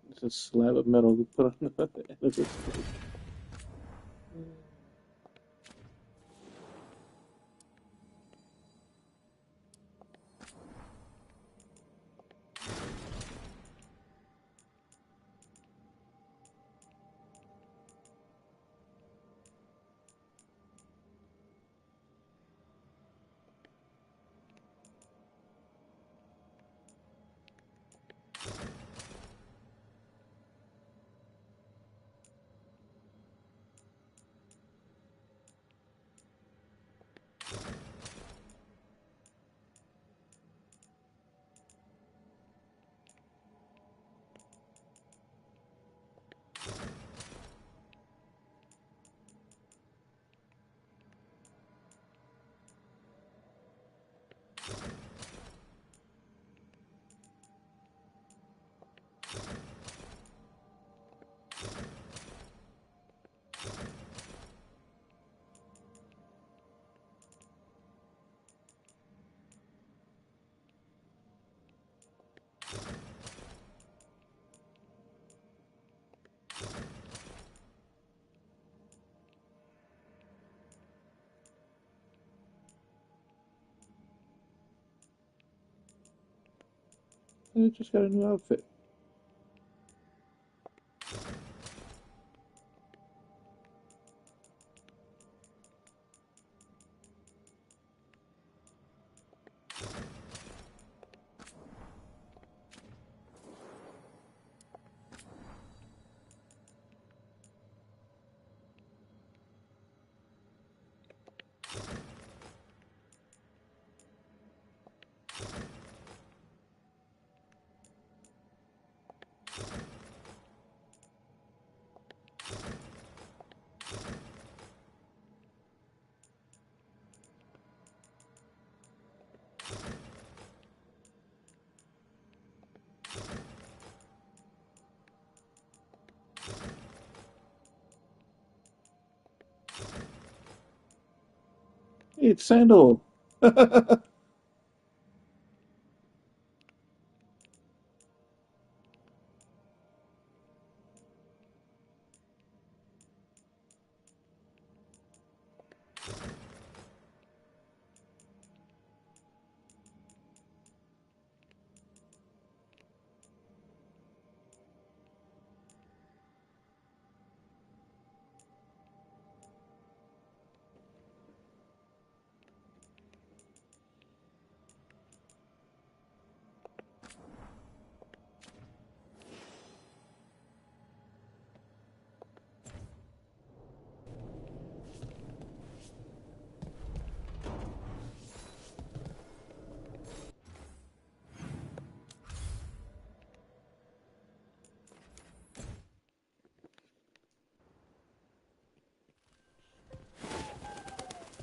It's a slab of metal to put on the end of this thing. I just got a new outfit. Hey, it's Sandal.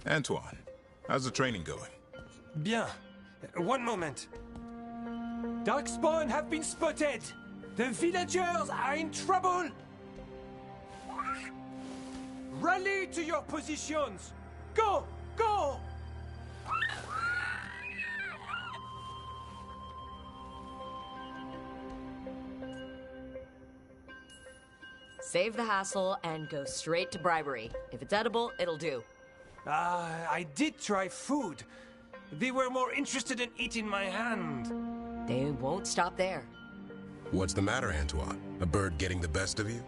Antoine, how's the training going? Bien. One moment. Darkspawn have been spotted! The villagers are in trouble! Rally to your positions! Go! Go! Save the hassle and go straight to bribery. If it's edible, it'll do. I did try food. They were more interested in eating my hand. They won't stop there. What's the matter, Antoine? A bird getting the best of you?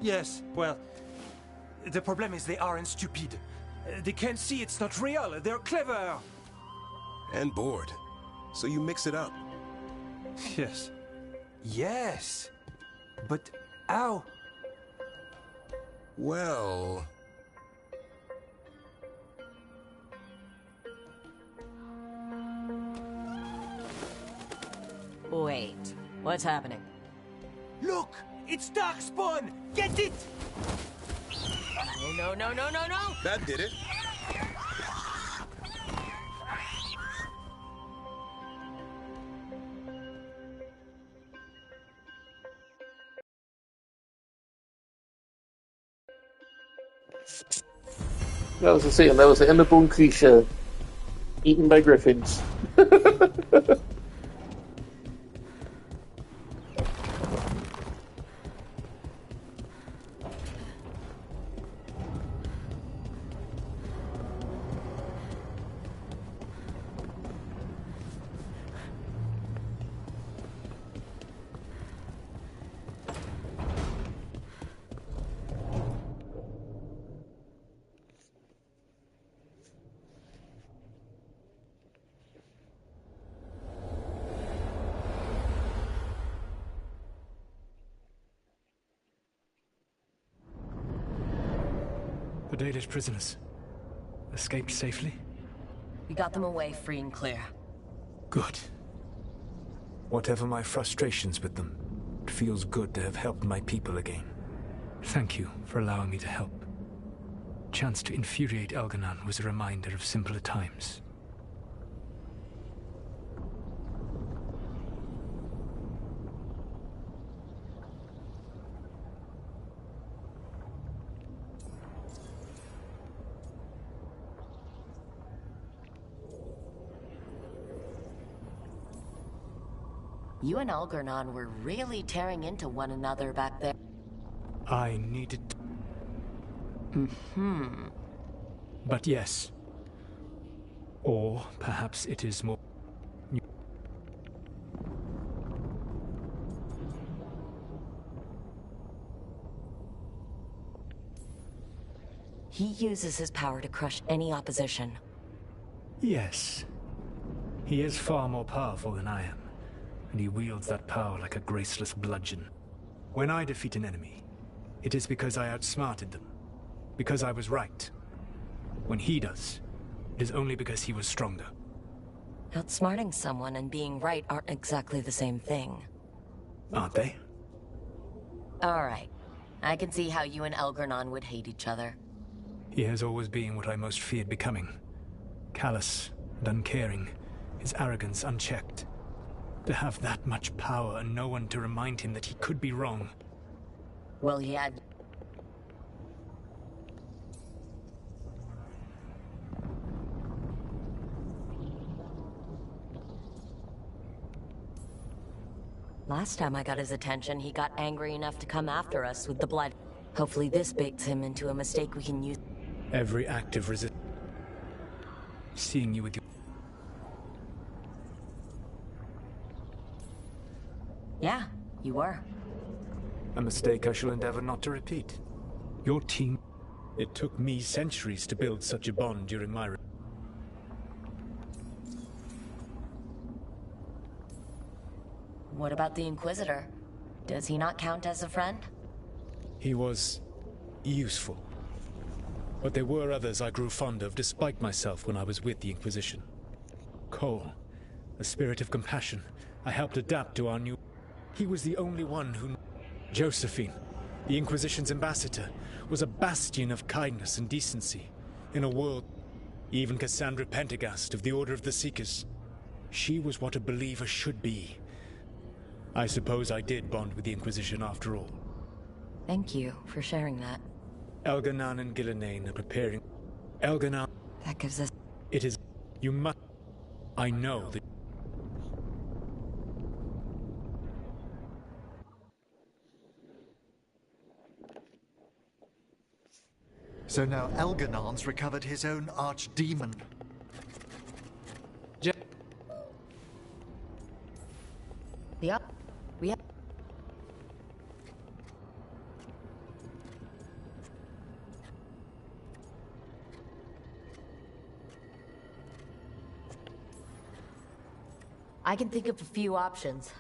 Yes, well, the problem is they aren't stupid. They can't see it's not real. They're clever. And bored. So you mix it up. Yes. Yes. But how? Well... Wait, what's happening? Look! It's Darkspawn! Get it! No, no, no, no, no, no! That did it. That was the same. That was the Emma-bone creature eaten by griffins. The Dalish prisoners escaped safely? We got them away free and clear. Good. Whatever my frustrations with them, it feels good to have helped my people again. Thank you for allowing me to help. Chance to infuriate Elganon was a reminder of simpler times. You and Algernon were really tearing into one another back there. I needed... Mm-hmm. But yes. Or perhaps it is more... He uses his power to crush any opposition. Yes. He is far more powerful than I am, and he wields that power like a graceless bludgeon. When I defeat an enemy, it is because I outsmarted them, because I was right. When he does, it is only because he was stronger. Outsmarting someone and being right aren't exactly the same thing. Aren't they? Alright. I can see how you and Elgernon would hate each other. He has always been what I most feared becoming. Callous and uncaring, his arrogance unchecked. To have that much power and no one to remind him that he could be wrong. Well, he had... Last time I got his attention, he got angry enough to come after us with the blood. Hopefully this bakes him into a mistake we can use. Every act of resistance. Seeing you with your... Yeah, you were. A mistake I shall endeavor not to repeat. Your team... It took me centuries to build such a bond during my... What about the Inquisitor? Does he not count as a friend? He was... useful. But there were others I grew fond of despite myself when I was with the Inquisition. Cole, a spirit of compassion, I helped adapt to our new... He was the only one who... Josephine, the Inquisition's ambassador, was a bastion of kindness and decency in a world... Even Cassandra Pendergast of the Order of the Seekers. She was what a believer should be. I suppose I did bond with the Inquisition after all. Thank you for sharing that. Elganan and Gillenane are preparing... Elganan... That gives us... It is... You must... I know that... So now Elganan's recovered his own archdemon. Yep. Yep. I can think of a few options.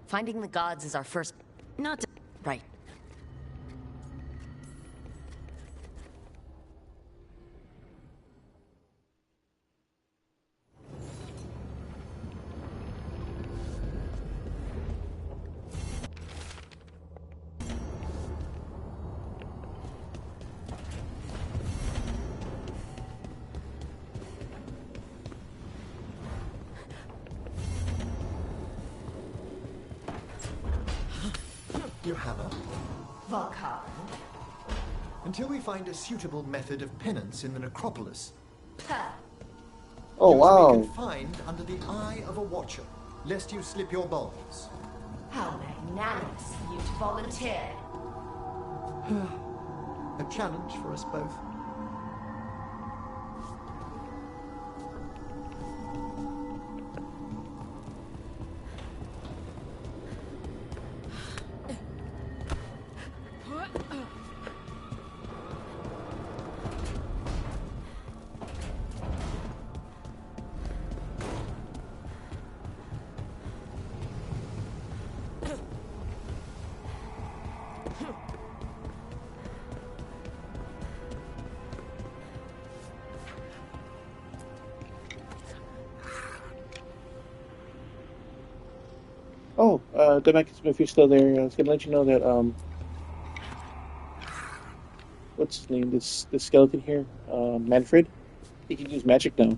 Finding the gods is our first... Not... Right. Your hammer? Valkar. Until we find a suitable method of penance in the necropolis. Oh, wow. You to be confined under the eye of a watcher, lest you slip your bonds. How magnanimous of you to volunteer. A challenge for us both. Oh, Demetrius, if you're still there, I was gonna let you know that, what's his name? This skeleton here, Manfred. He can use magic now.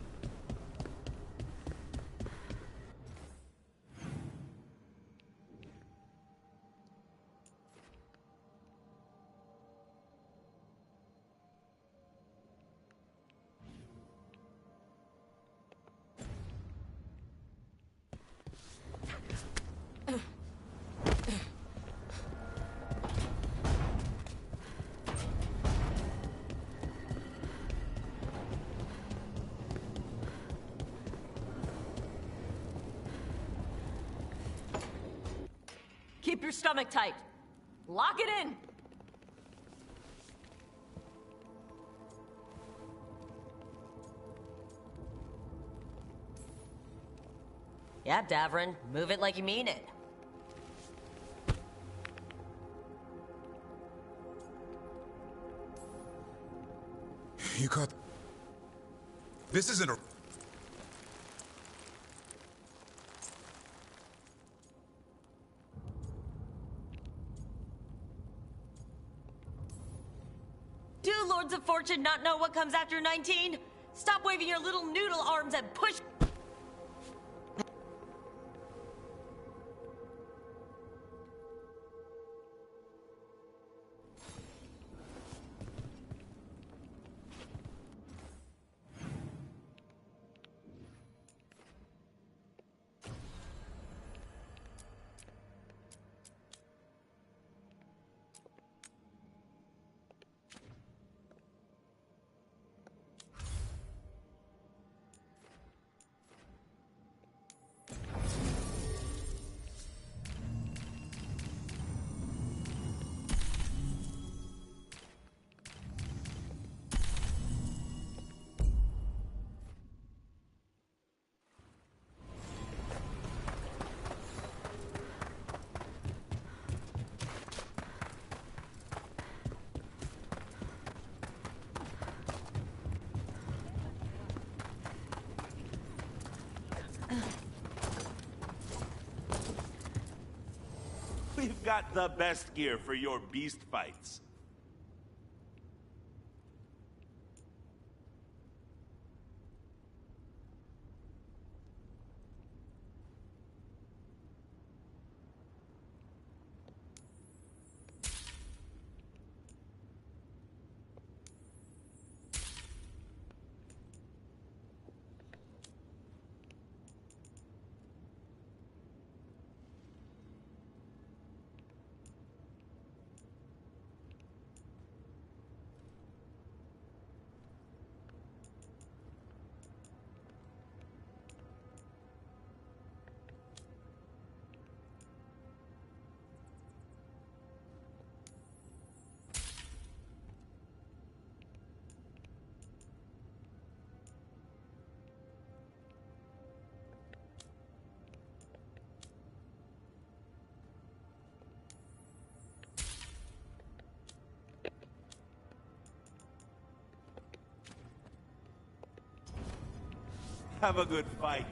Keep your stomach tight. Lock it in. Yeah, Davrin, move it like you mean it. You got... This isn't a... Do Lords of Fortune not know what comes after 19? Stop waving your little noodle arms and push... We've got the best gear for your beast fights. Have a good fight.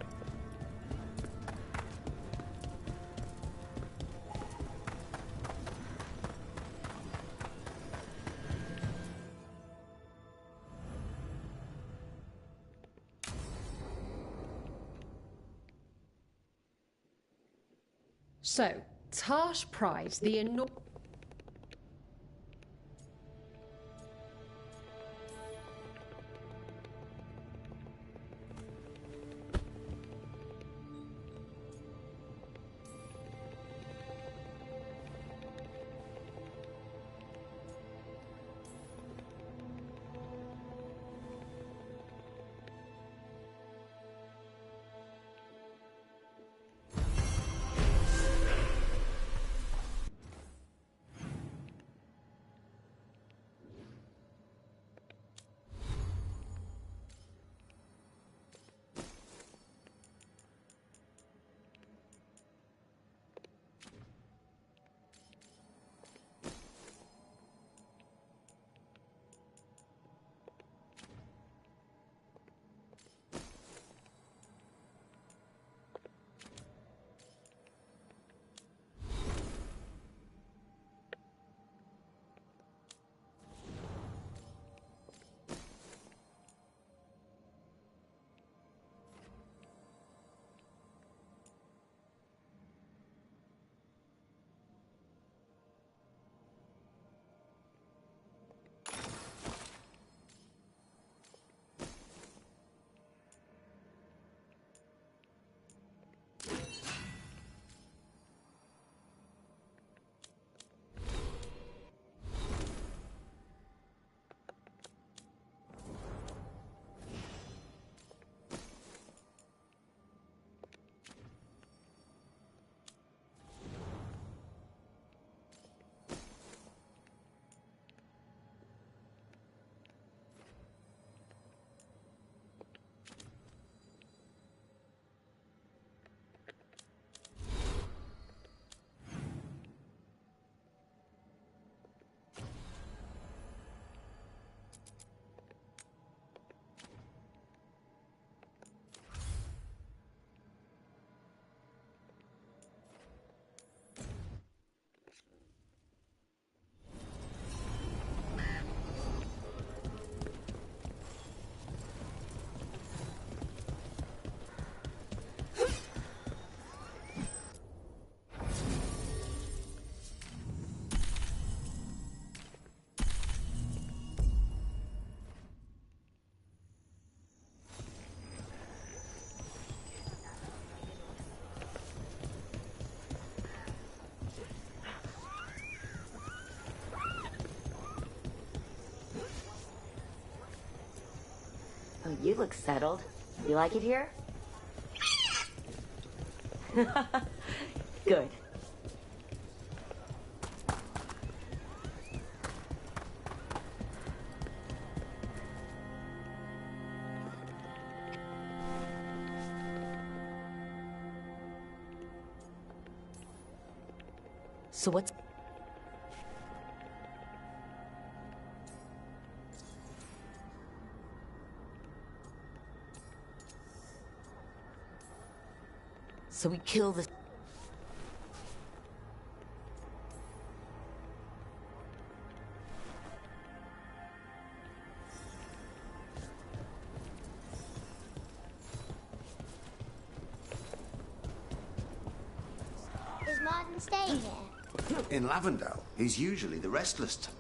So, Tarsh prize the enormous... You look settled. You like it here? Good. So what's... So we kill the... Is Martin staying here? In Lavendale, he's usually the restless type.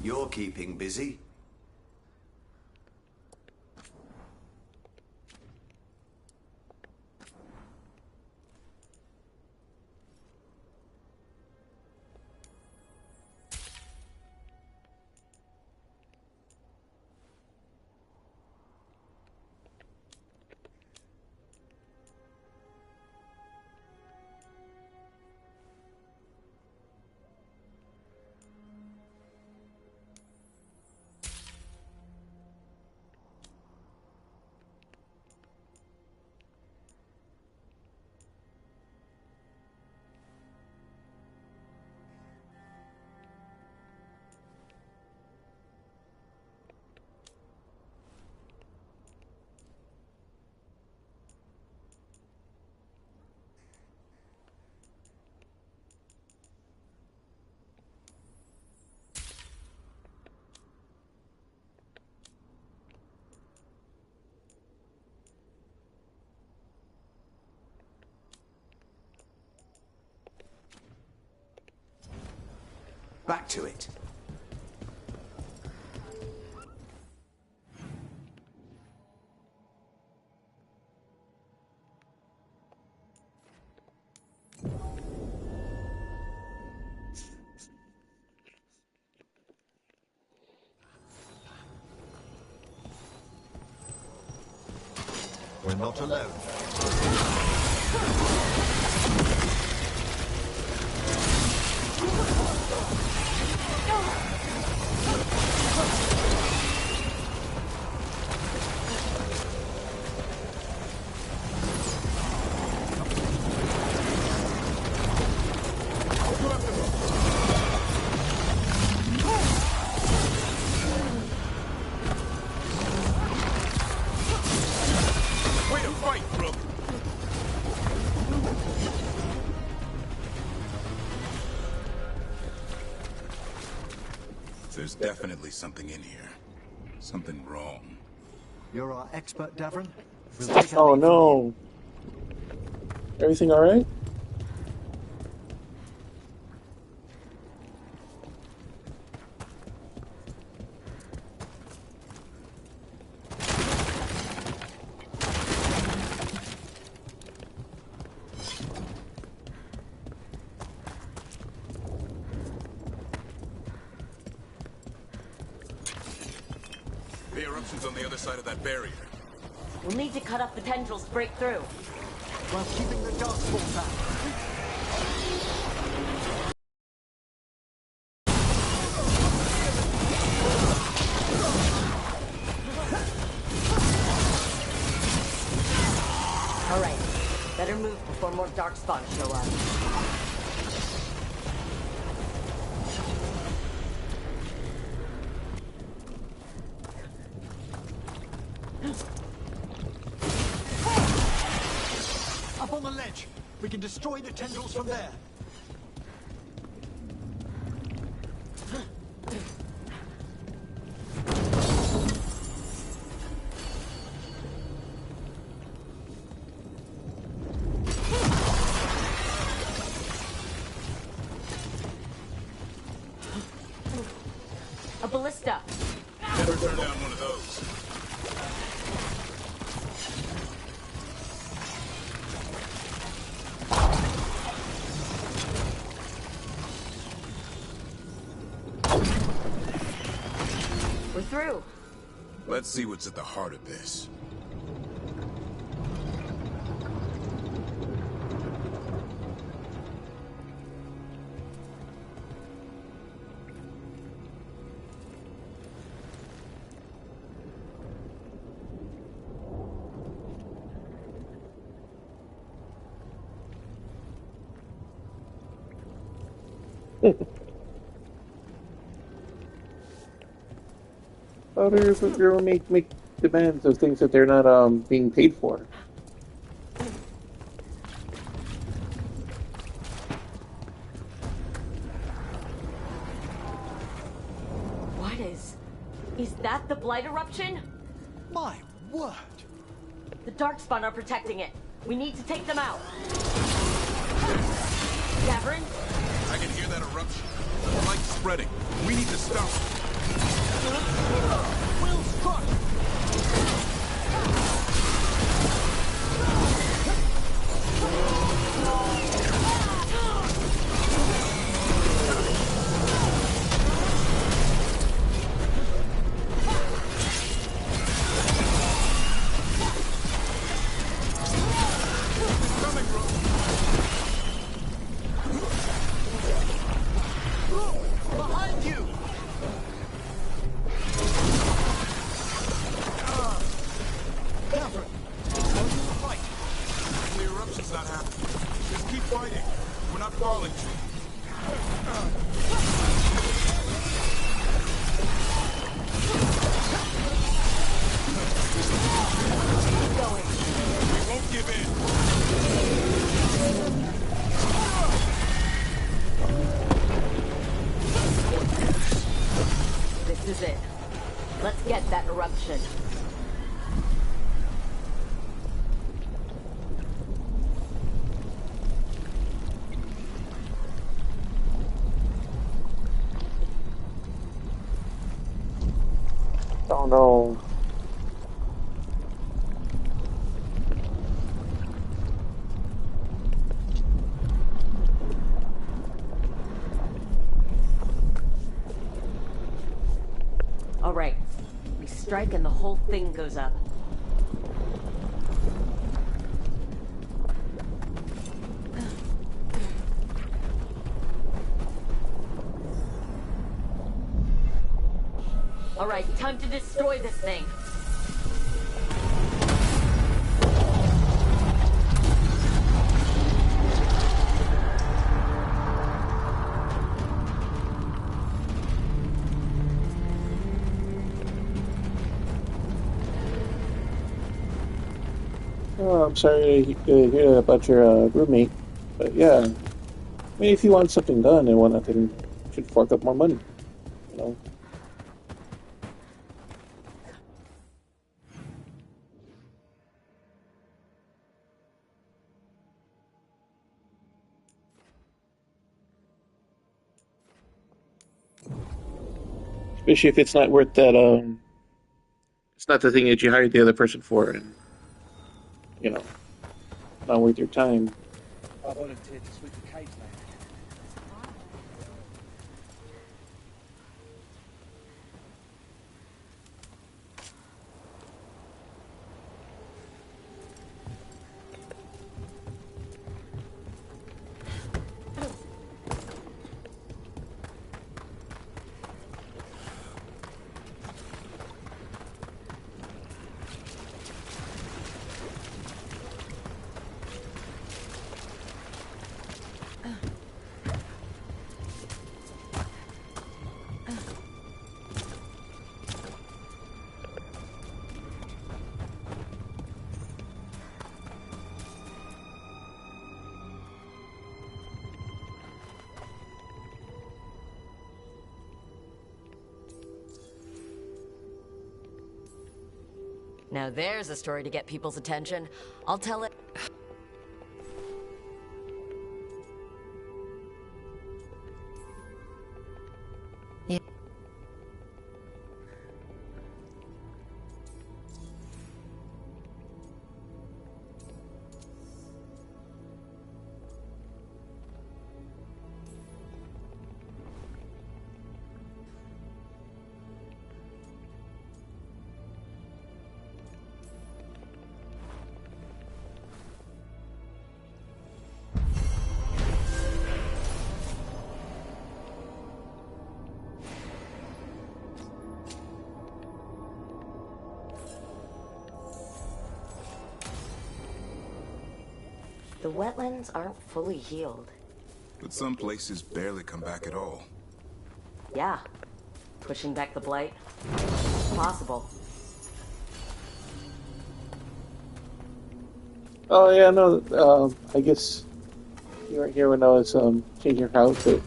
You're keeping busy. Back to it. We're not alone. Way to fight, Brooke! There's definitely something in here. Something wrong. You're our expert, Davron. We'll take Oh no. Everything alright? The eruption's on the other side of that barrier. We'll need to cut up the tendrils to break through. While keeping the darkspawn back. All right. Better move before more darkspawn show up. Up on the ledge. We can destroy the tendrils from there. A ballista. Never turn down one of those. We're through. Let's see what's at the heart of this. Others will make demands of things that they're not being paid for. What is that the Blight eruption? My word! The Darkspawn are protecting it. We need to take them out. Gavin? I can hear that eruption. The light's spreading. We need to stop it. Will struck! Behind you! Catherine, how do you fight? The eruption's not happening. Just keep fighting. We're not falling. Keep going. We won't give in. This is it. Let's get that eruption. Oh no. All right. We strike and the whole thing goes up. All right, time to destroy this thing. Oh, I'm sorry to hear about your roommate, but yeah, I mean, if you want something done and whatnot, then you should fork up more money, you know. Especially if it's not worth that. It's not the thing that you hired the other person for, and you know, not worth your time. I volunteered to sweep the caves, man. Now there's a story to get people's attention. I'll tell it. The wetlands aren't fully healed. But some places barely come back at all. Yeah. Pushing back the blight? Possible. Oh yeah, no. I guess you weren't here when I was changing your outfit.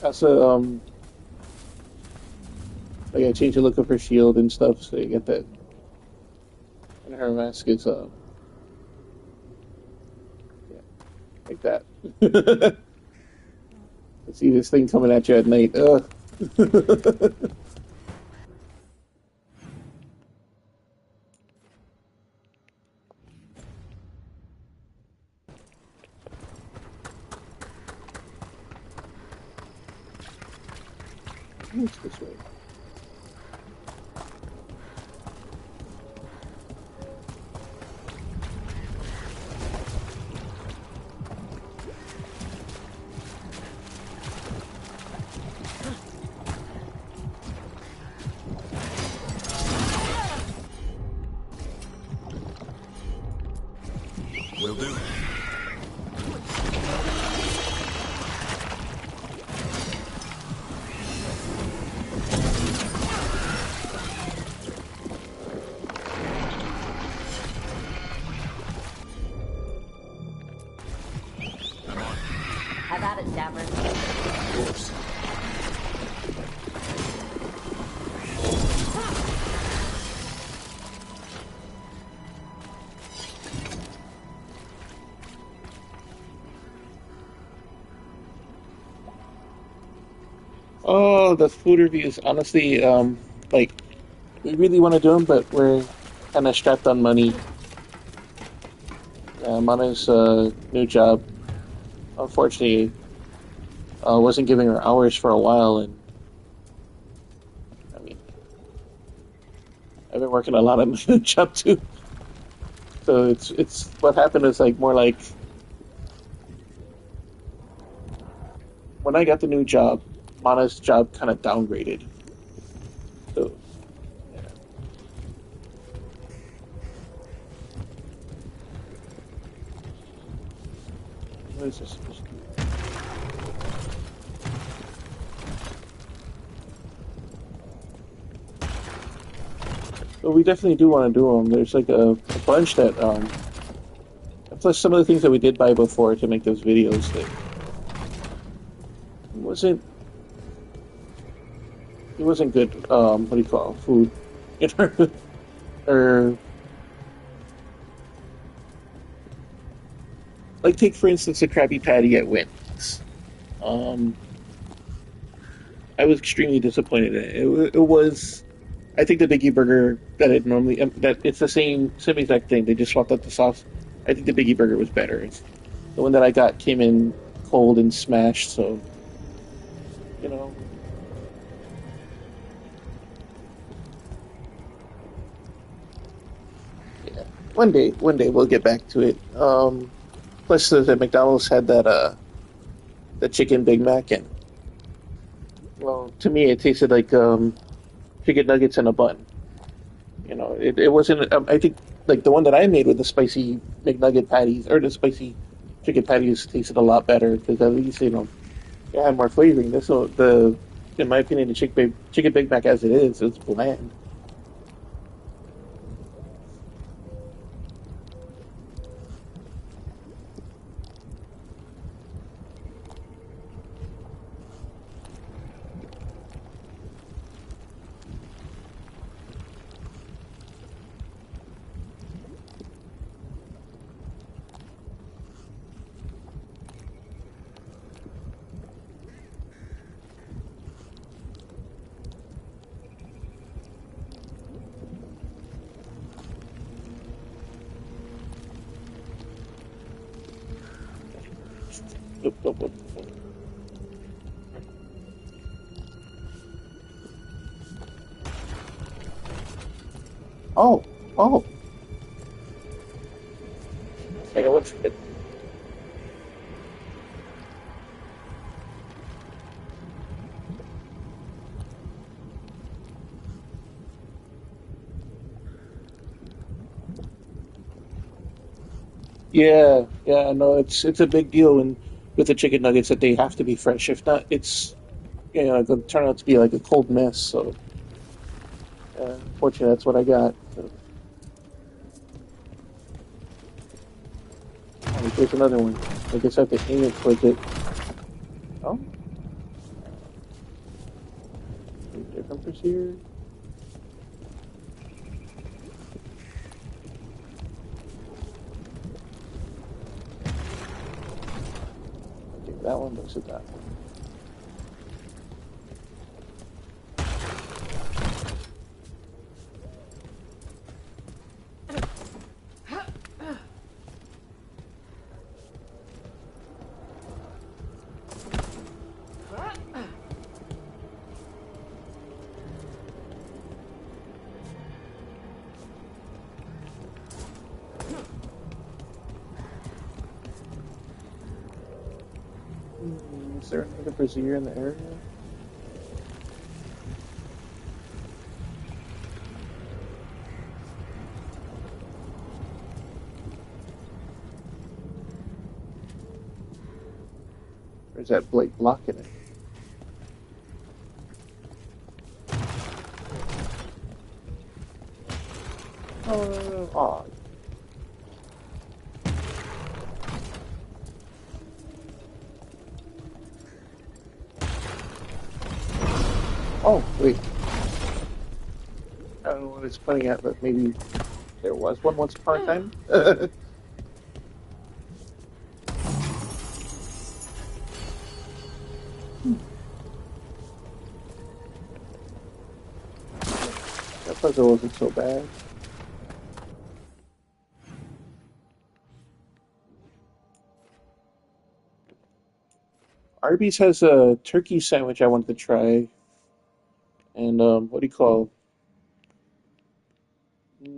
Also, like I changed the look of her shield and stuff, so you get that. And her mask is yeah, like that. See this thing coming at you at night. Ugh. It's this way. Will do. Have at it, Davern. Dwarfs. Oh, the food reviews. Honestly, like we really want to do them, but we're kind of strapped on money. Mana's new job, unfortunately, wasn't giving her hours for a while, and I mean, I've been working a lot on my new job too. So it's what happened is like more like when I got the new job, Mana's job kind of downgraded. So yeah. What is this supposed to be? But we definitely do want to do them. There's like a bunch that plus some of the things that we did buy before to make those videos that wasn't it wasn't good. What do you call it? Food, or like take for instance the Krabby Patty at Wendy's. I was extremely disappointed in it. It was. I think the Biggie Burger that it normally that it's the same exact thing. They just swapped out the sauce. I think the Biggie Burger was better. The one that I got came in cold and smashed, so you know. Yeah, one day we'll get back to it. Plus, the McDonald's had that the chicken Big Mac, and well, to me, it tasted like chicken nuggets in a bun. You know, it wasn't. I think like the one that I made with the spicy McNugget patties or the spicy chicken patties tasted a lot better because at least it had more flavoring. This so in my opinion, the chicken Big Mac as it is, it's bland. Oop. Oh. Hang on, what's it? Yeah, no, it's a big deal when with the chicken nuggets that they have to be fresh. If not, it's they'll turn out to be like a cold mess. So, fortunately, that's what I got. So. Oh, here's another one. I guess I have to aim it towards it. Oh, different here. Okay, that one looks at that one. Is there another brazier in the area? Or is that Blake blocking it? Oh. Oh, wait. I don't know what it's pointing at, but maybe there was one once upon a time. That puzzle wasn't so bad. Arby's has a turkey sandwich I wanted to try. And, what do you call it?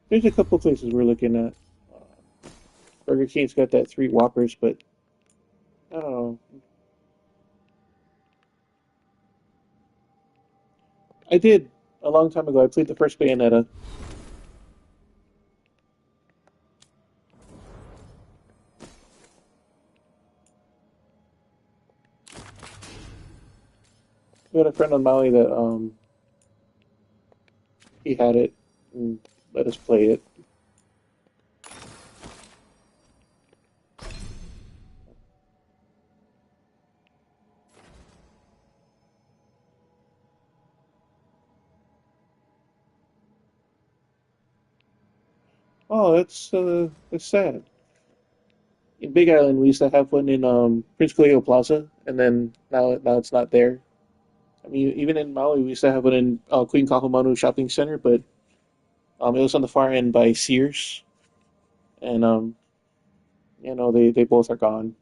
There's a couple places we're looking at. Burger King's got that 3 Whoppers, but I don't know. I did a long time ago. I played the first Bayonetta. We had a friend on Maui that he had it and let us play it. Oh, that's sad. In Big Island, we used to have one in Prince Cleo Plaza, and then now it's not there. I mean, even in Maui, we used to have one in Queen Kakumanu Shopping Center, but it was on the far end by Sears, and they both are gone.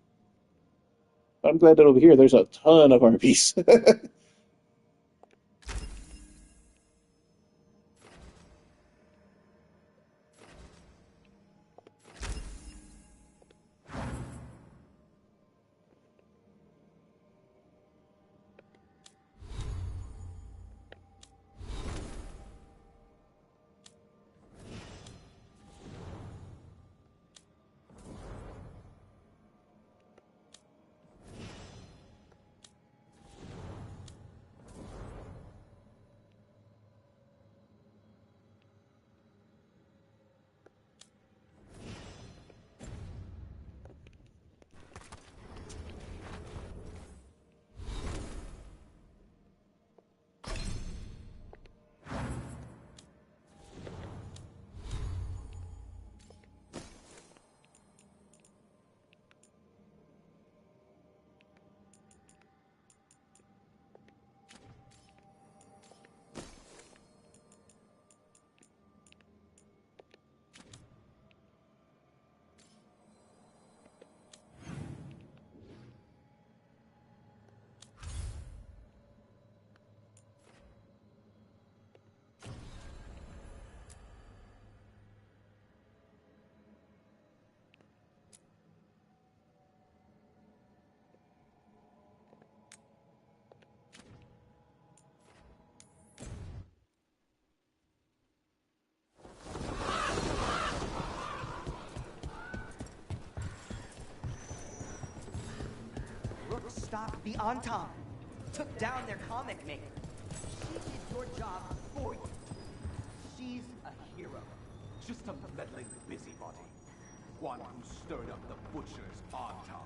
But I'm glad that over here there's a ton of Arby's. stopped the Entente, took down their comic maker. She did your job for you. She's a hero. Just a meddling busybody. One who stirred up the Butcher's Entente.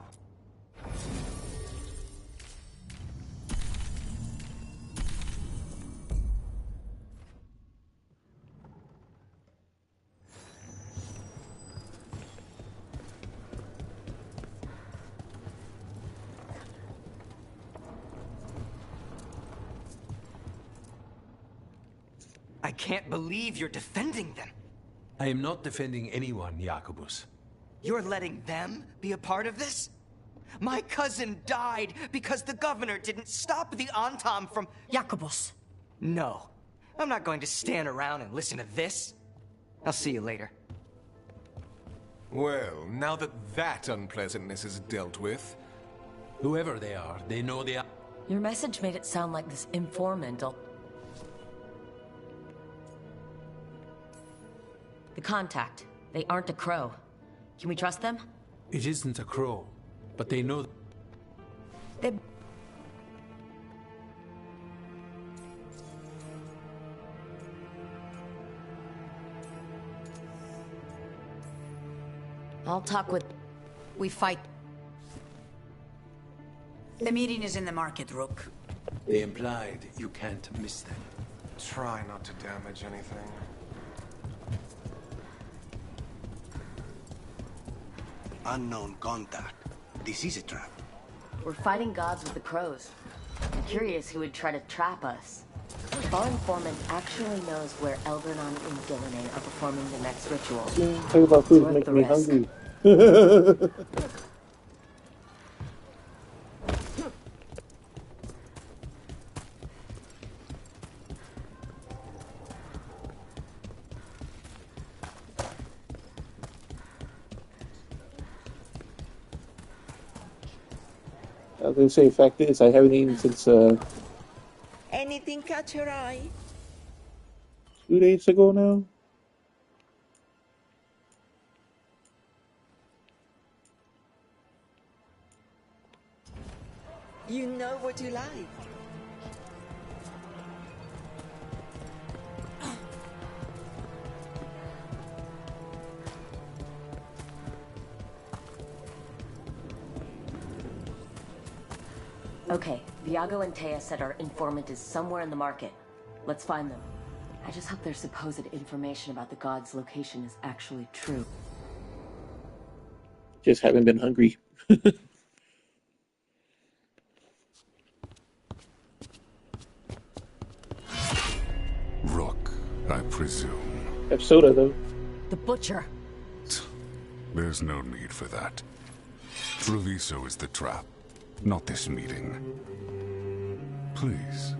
I can't believe you're defending them. I am not defending anyone, Jacobus. You're letting them be a part of this? My cousin died because the governor didn't stop the Entente from... Jacobus! No. I'm not going to stand around and listen to this. I'll see you later. Well, now that that unpleasantness is dealt with, whoever they are, they know they are... Your message made it sound like this informant. The contact. They aren't a crow. Can we trust them? It isn't a crow, but they know... They... I'll talk with... We fight. The meeting is in the market, Rook. They implied you can't miss them. Try not to damage anything. Unknown contact. This is a trap. We're fighting gods with the crows. I'm curious who would try to trap us. If our informant actually knows where Eldernon and Gillinan are performing the next ritual, Talk about food is making me hungry. I was gonna say, fact is, I haven't eaten since Anything catch your eye? 2 days ago now. You know what you like. Okay, Viago and Taya said our informant is somewhere in the market. Let's find them. I just hope their supposed information about the god's location is actually true. Just haven't been hungry. Rook, I presume. Have soda, though. The Butcher. There's no need for that. Treviso is the trap, not this meeting. Please.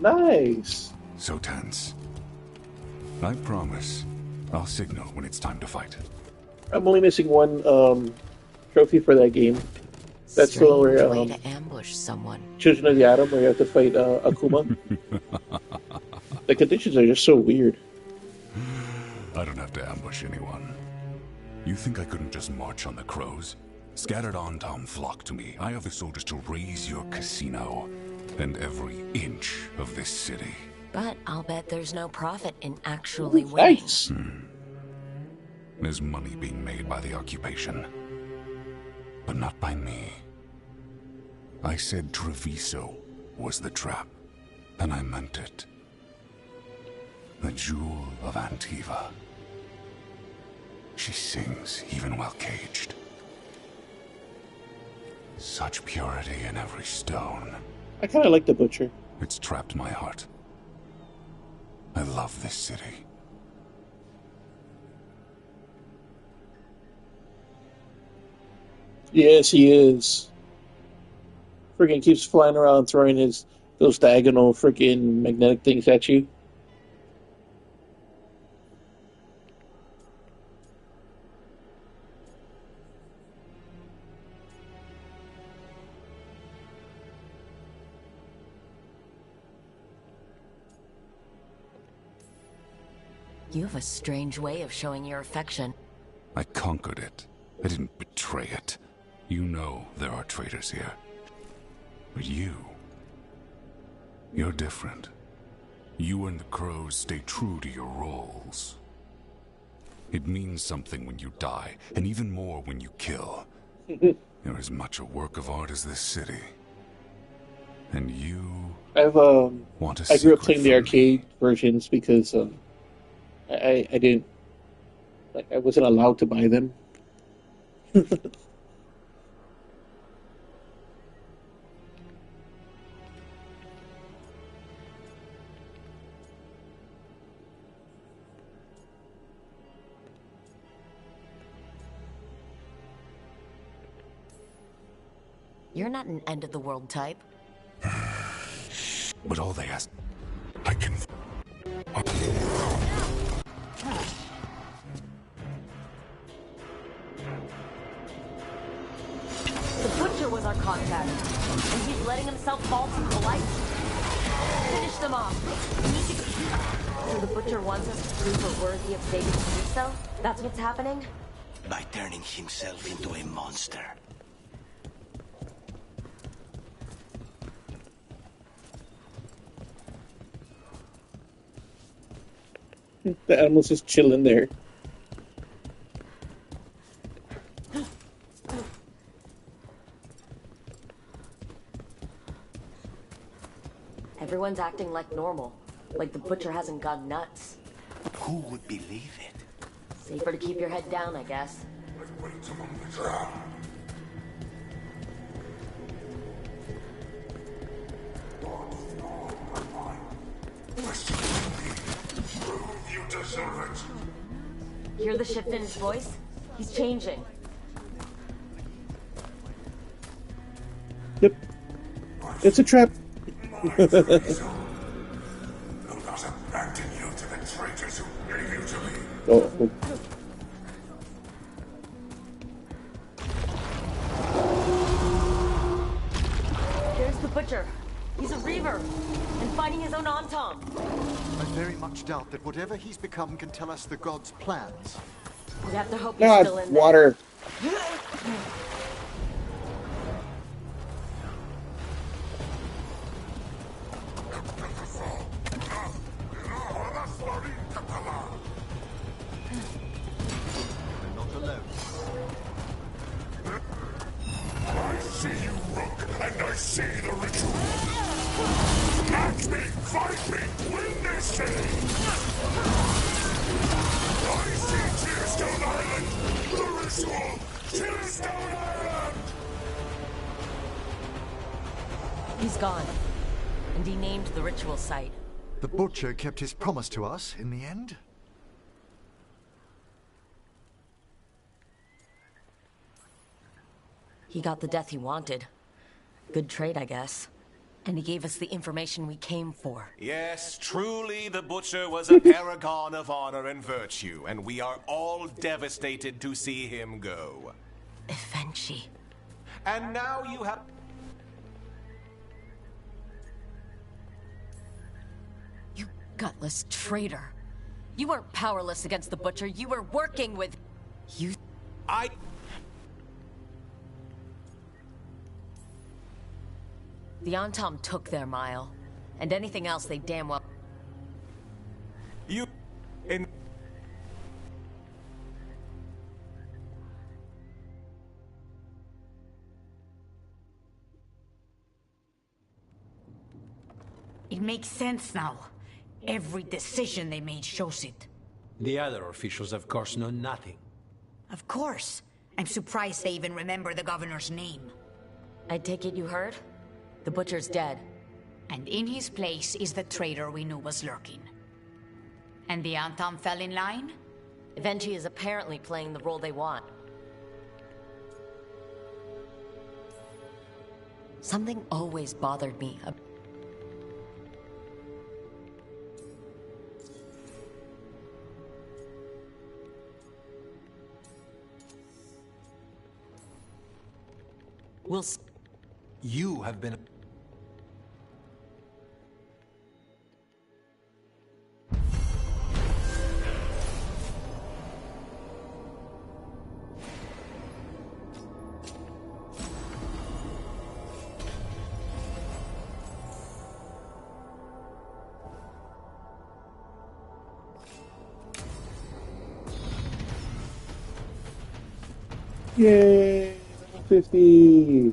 Nice. So tense. I promise. I'll signal when it's time to fight. I'm only missing one trophy for that game. That's the one where way to ambush someone. Children of the Atom, where you have to fight Akuma. The conditions are just so weird. I don't have to ambush anyone. You think I couldn't just march on the crows? Scattered on town flock to me. I have the soldiers to raise your casino and every inch of this city. But I'll bet there's no profit in actually winning. Nice. There's money being made by the occupation, but not by me. I said Treviso was the trap, and I meant it. The Jewel of Antiva. She sings even while caged. Such purity in every stone. I kind of like the Butcher. It's trapped my heart. I love this city. Yes, he is. Freaking keeps flying around throwing those diagonal freaking magnetic things at you. You have a strange way of showing your affection. I conquered it. I didn't betray it. You know there are traitors here. But you're different. You and the crows stay true to your roles. It means something when you die, and even more when you kill. You're as much a work of art as this city. And you want a I grew up secret playing the from arcade versions because I didn't I wasn't allowed to buy them. You're not an end-of-the-world type. But all they ask, I can... The Butcher was our contact, and he's letting himself fall to the light. Finish them off. We need to... So the Butcher wants us to prove we're worthy of saving Caruso? That's what's happening? By turning himself into a monster. The animal's just chilling there. Everyone's acting like normal. Like the Butcher hasn't gone nuts. Who would believe it? Safer to keep your head down, I guess. You deserve it. Hear the shift in his voice? He's changing. Yep. It's a trap. Who not abandon you to the traitors who gave you to me? Oh. There's the Butcher. He's a Reaver, and fighting his own Antom. I very much doubt that whatever he's become can tell us the god's plans. We'd have to hope he's God, still in there. water. We're not alone. I see you, Rook, and I see the ritual. Match me, fight me, win this city. I see Tearstone Island, the ritual, Tearstone Island. He's gone. And he named the ritual site. The Butcher kept his promise to us in the end. He got the death he wanted. Good trade, I guess. And he gave us the information we came for. Yes, truly the Butcher was a paragon of honor and virtue, and we are all devastated to see him go. Eventually. And now you have... You gutless traitor. You weren't powerless against the Butcher, you were working with... You... The Antom took their mile, and anything else they damn well... You... in... It makes sense now. Every decision they made shows it. The other officials, of course, know nothing. Of course. I'm surprised they even remember the governor's name. I take it you heard? The Butcher's dead. And in his place is the traitor we knew was lurking. And the Antom fell in line? Eventually is apparently playing the role they want. Something always bothered me. You have been... Yay! Level 50!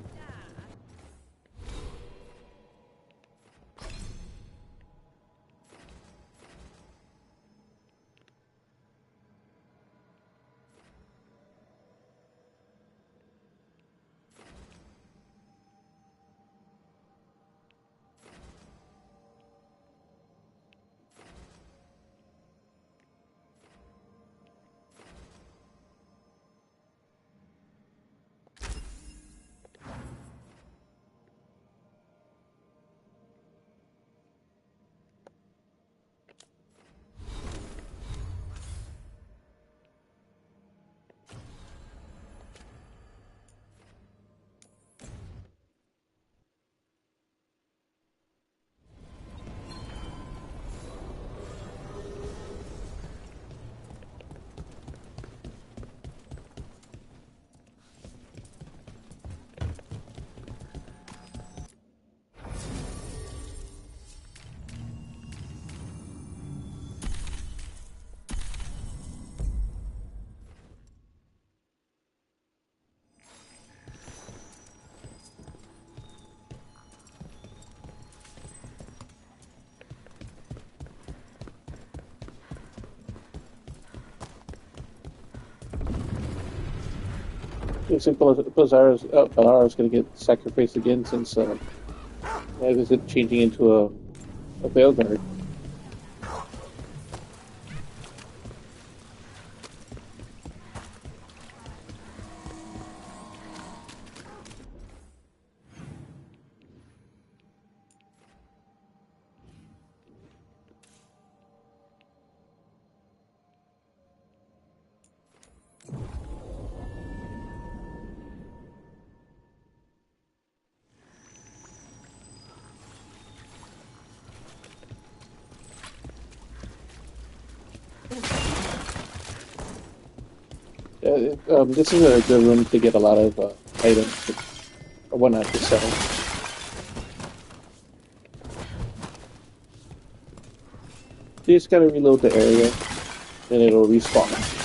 Looks like Belara's going to get sacrificed again since is it changing into a Veil Guard. This is a good room to get a lot of items or whatnot to sell. You just gotta reload the area, and it'll respawn.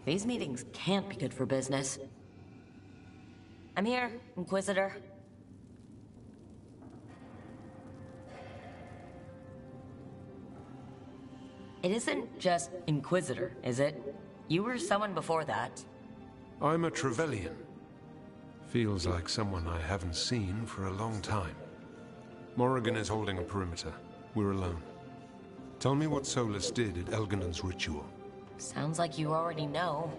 These meetings can't be good for business. I'm here, Inquisitor. It isn't just Inquisitor, is it? You were someone before that. I'm a Trevelyan. Feels like someone I haven't seen for a long time. Morrigan is holding a perimeter. We're alone. Tell me what Solus did at Elginon's ritual. Sounds like you already know.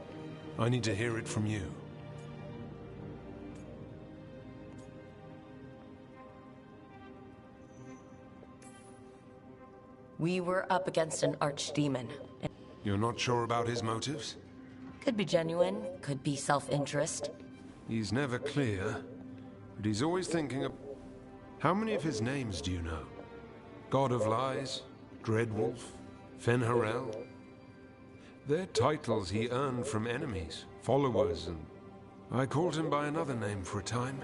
I need to hear it from you. We were up against an archdemon. You're not sure about his motives? Could be genuine, could be self-interest. He's never clear, but he's always thinking of... How many of his names do you know? God of Lies, Dreadwolf, Fen'Harel? They're titles he earned from enemies, followers, and... I called him by another name for a time.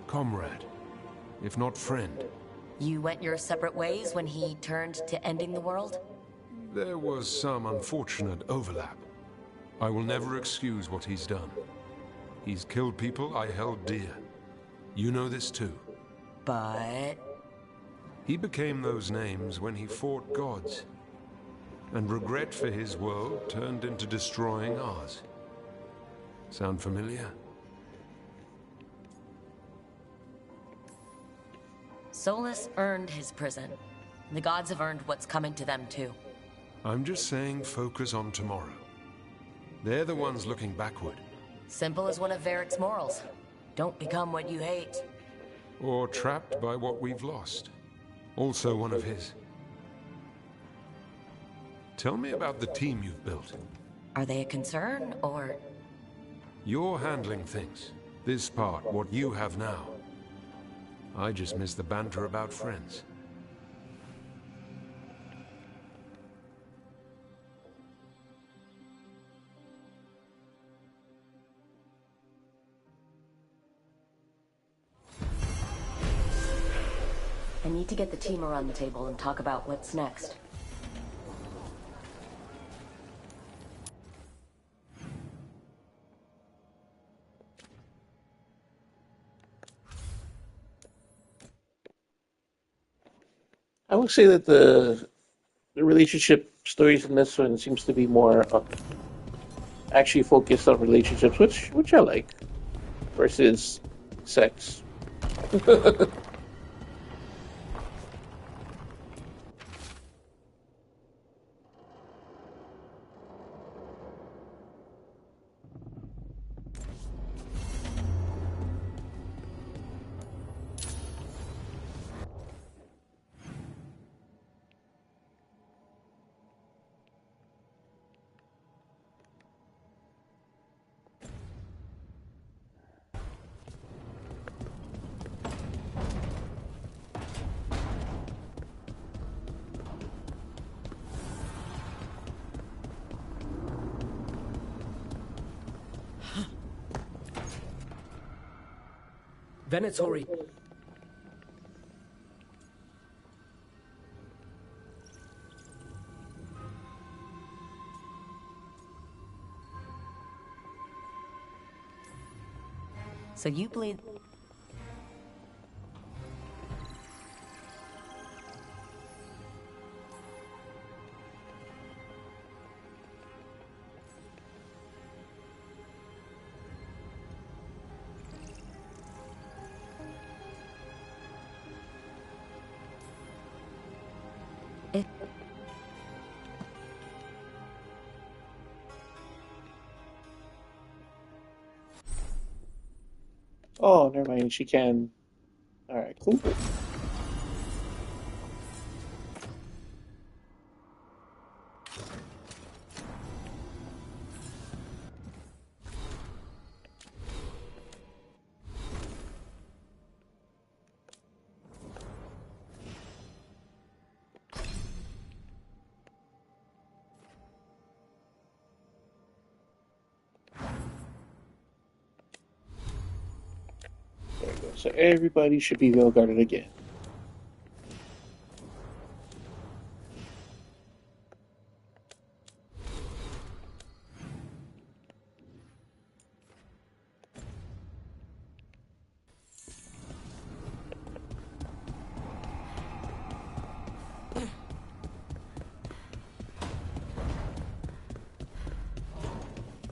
Comrade, if not friend. You went your separate ways when he turned to ending the world? There was some unfortunate overlap. I will never excuse what he's done. He's killed people I held dear. You know this too. But... He became those names when he fought gods. And regret for his world turned into destroying ours. Sound familiar? Solus earned his prison. The gods have earned what's coming to them too. I'm just saying focus on tomorrow. They're the ones looking backward. Simple as one of Varric's morals. Don't become what you hate. Or trapped by what we've lost. Also one of his. Tell me about the team you've built. Are they a concern, or...? You're handling things. This part, what you have now. I just miss the banter about friends. I need to get the team around the table and talk about what's next. I would say that the relationship stories in this one seems to be more actually focused on relationships, which I like, versus sex. Venatori. So you believe... Oh, never mind. She can. All right, cool. There we go. So everybody should be well guarded again.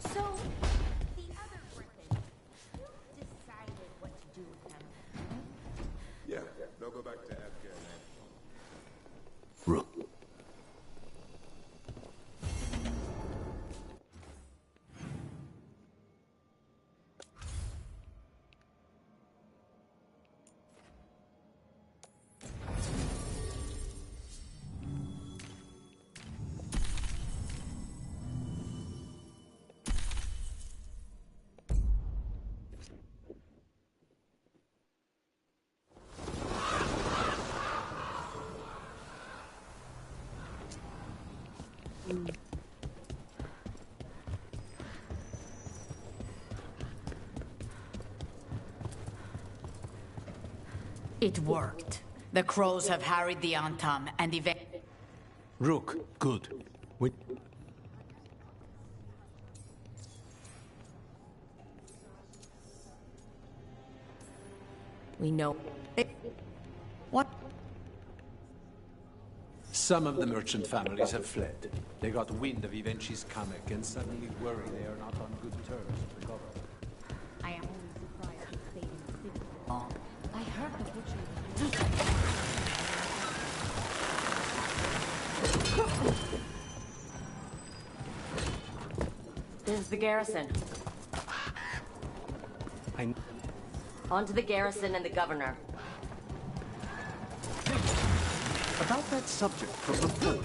So, the other Griffin, you decided what to do with them. Yeah, they'll go back to Afghan. Rook. It worked. The crows have harried the Antam and Rook, good. We know. What? Some of the merchant families have fled. They got wind of Evenchi's comic and suddenly worry they are not on good terms with the government. I am only surprised he stayed in the city. Oh, I heard the butcher. This is the garrison. On to the garrison and the governor. About that subject from before.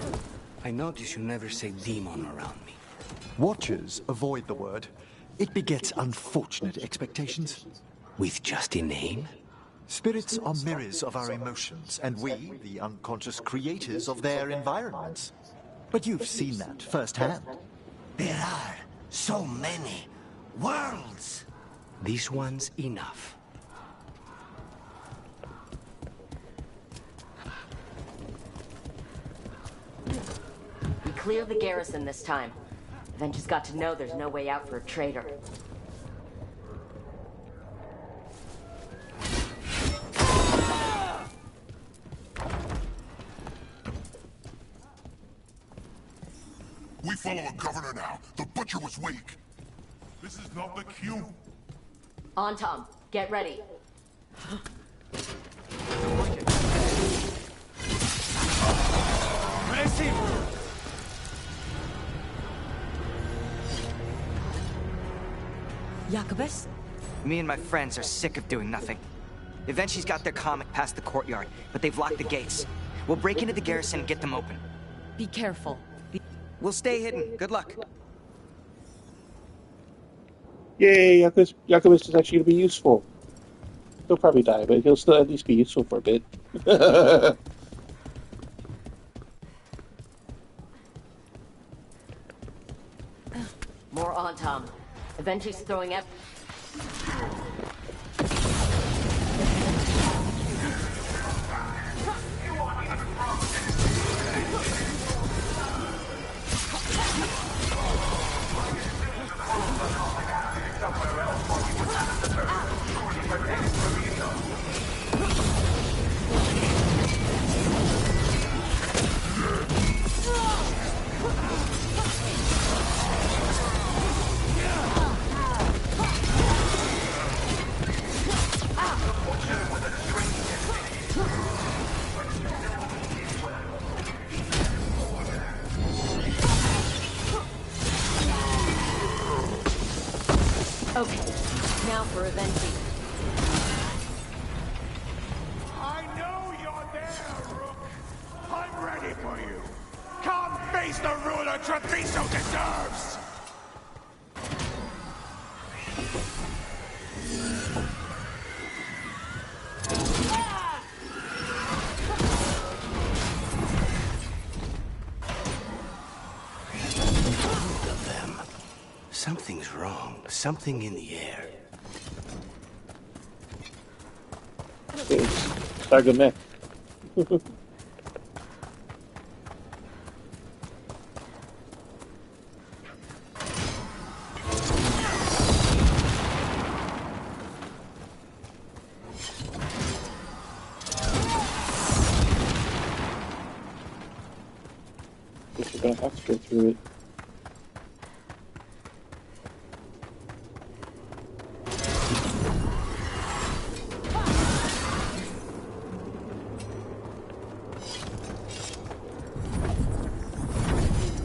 I notice you never say demon around me. Watchers avoid the word. It begets unfortunate expectations. With just a name? Spirits are mirrors of our emotions, and we, the unconscious creators of their environments. But you've seen that firsthand. There are so many worlds. This one's enough. We cleared the garrison this time. Venture's got to know there's no way out for a traitor. We follow a governor now. The butcher was weak. This is not the cue. On, Tom. Get ready. Press him! Jacobus? Me and my friends are sick of doing nothing. Eventually's got their comic past the courtyard, but they've locked the gates. We'll break into the garrison and get them open. Be careful. We'll stay hidden. Good luck. Yay, Jacobus is actually going to be useful. He'll probably die, but he'll still at least be useful for a bit. More on, Tom. Eventually's throwing up. Okay, now for Eventually. I know you're there, Rook. I'm ready for you. Come face the ruler Treviso deserves! Of them. Something's wrong. Something in the air. Targamek. Guess you're gonna have to go through it.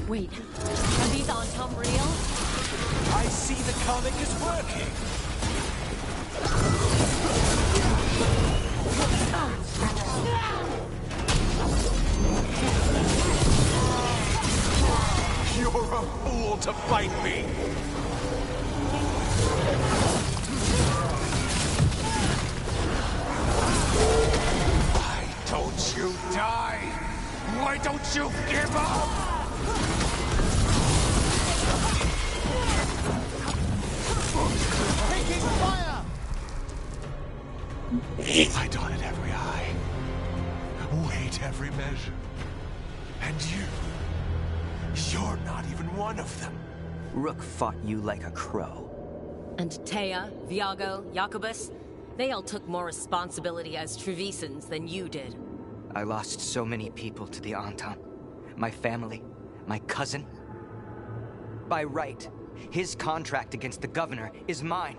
Wait, are these on Tom real? I see the comic is working. You're a fool to fight me! Why don't you die? Why don't you give up? Taking fire! I dotted every I, weighed every measure. And you You're not even one of them. Rook fought you like a crow. And Taya, Viago, Jacobus, they all took more responsibility as Trevisans than you did. I lost so many people to the Anton. My family, my cousin. By right, his contract against the governor is mine.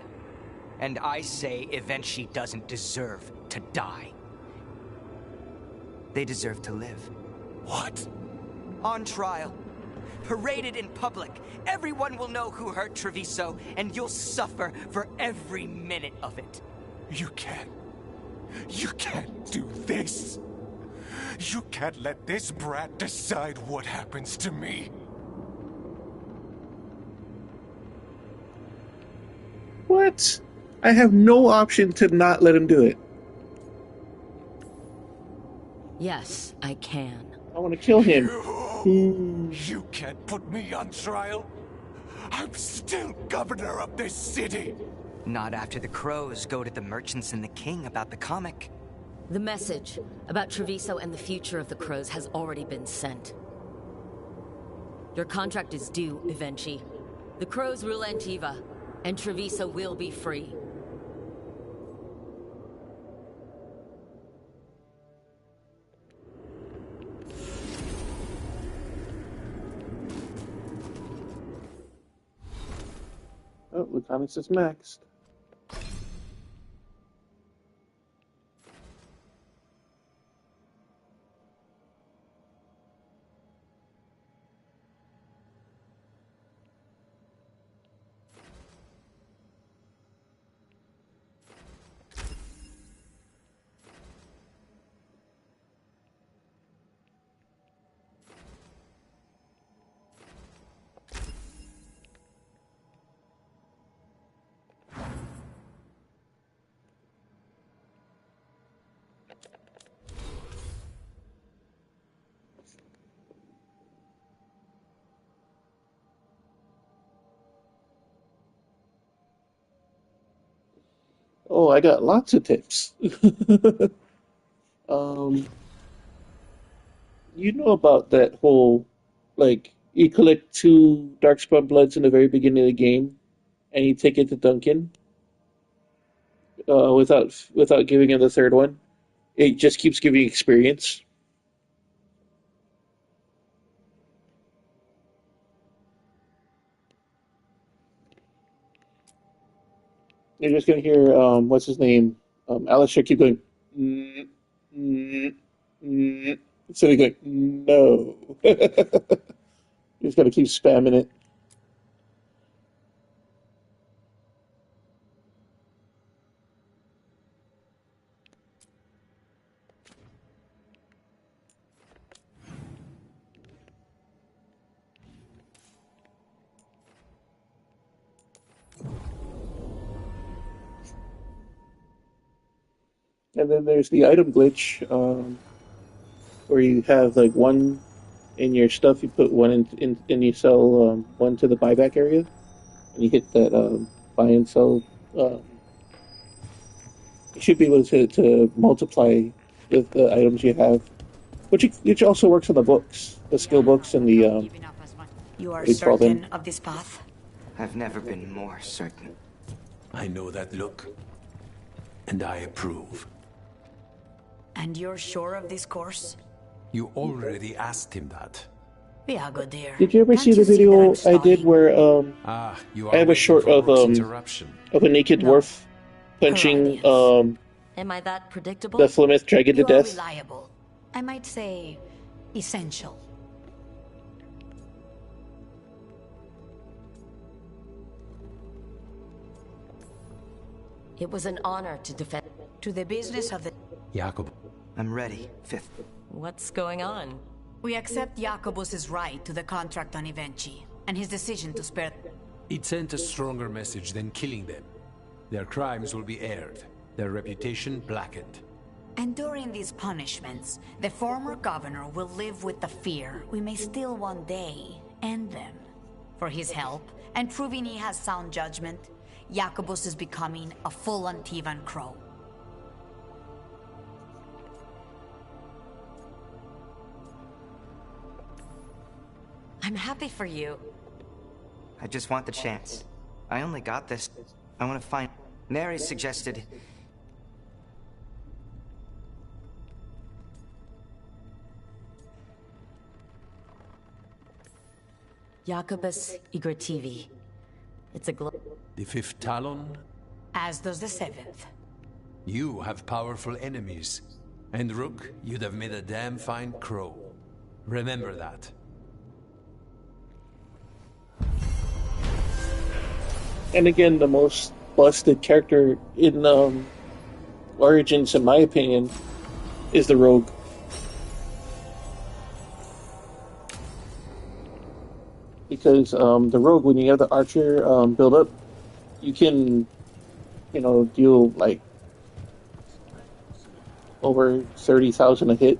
And I say Evenshi doesn't deserve to die. They deserve to live. What? On trial. Paraded in public. Everyone will know who hurt Treviso, and you'll suffer for every minute of it. You can't do this. You can't let this brat decide what happens to me. What? I have no option to not let him do it. Yes, I can. I want to kill him. You can't put me on trial. I'm still governor of this city. Not after the crows go to the merchants and the king about the comic. The message about Treviso and the future of the crows has already been sent. Your contract is due, Evenshi. The crows rule Antiva, and Treviso will be free. Oh, Lucanus is maxed. Oh, I got lots of tips. You know about that whole, like, you collect 2 Darkspawn Bloods in the very beginning of the game, and you take it to Duncan, without giving him the third one. It just keeps giving experience. You're just gonna hear, what's his name? Alistair keep going, mm, mm, mm. So he's going, no. He's gonna keep spamming it. And then there's the item glitch, where you have like one in your stuff, you put one in and you sell one to the buyback area, and you hit that buy and sell. You should be able to multiply the items you have, which also works on the books, the skill books, and the You are what do you call them? certain of this path? I've never been more certain. I know that look, and I approve. And you're sure of this course? You already asked him that. Viago, dear. Did you ever Can't see the you that video I'm I stalling? did where You I have a waiting short for Rook's interruption. of a naked dwarf punching Am I that predictable? the Flemeth dragon to You are death? reliable. I might say essential. It was an honor to defend. To the business of the... Jacob. I'm ready, Fifth. What's going on? We accept Jacobus's right to the contract on Evenchi, and his decision to spare... It sent a stronger message than killing them. Their crimes will be aired, their reputation blackened. And during these punishments, the former governor will live with the fear we may still one day end them. For his help, and proving he has sound judgment, Jacobus is becoming a full Antivan crow. I'm happy for you. I just want the chance. I only got this. I want to find... Mary suggested... Jacobus Igrativi. It's a The fifth Talon? As does the seventh. You have powerful enemies. And Rook, you'd have made a damn fine crow. Remember that. And again, the most busted character in Origins, in my opinion, is the rogue. Because the rogue, when you have the archer build up, you can, deal like over 30,000 a hit.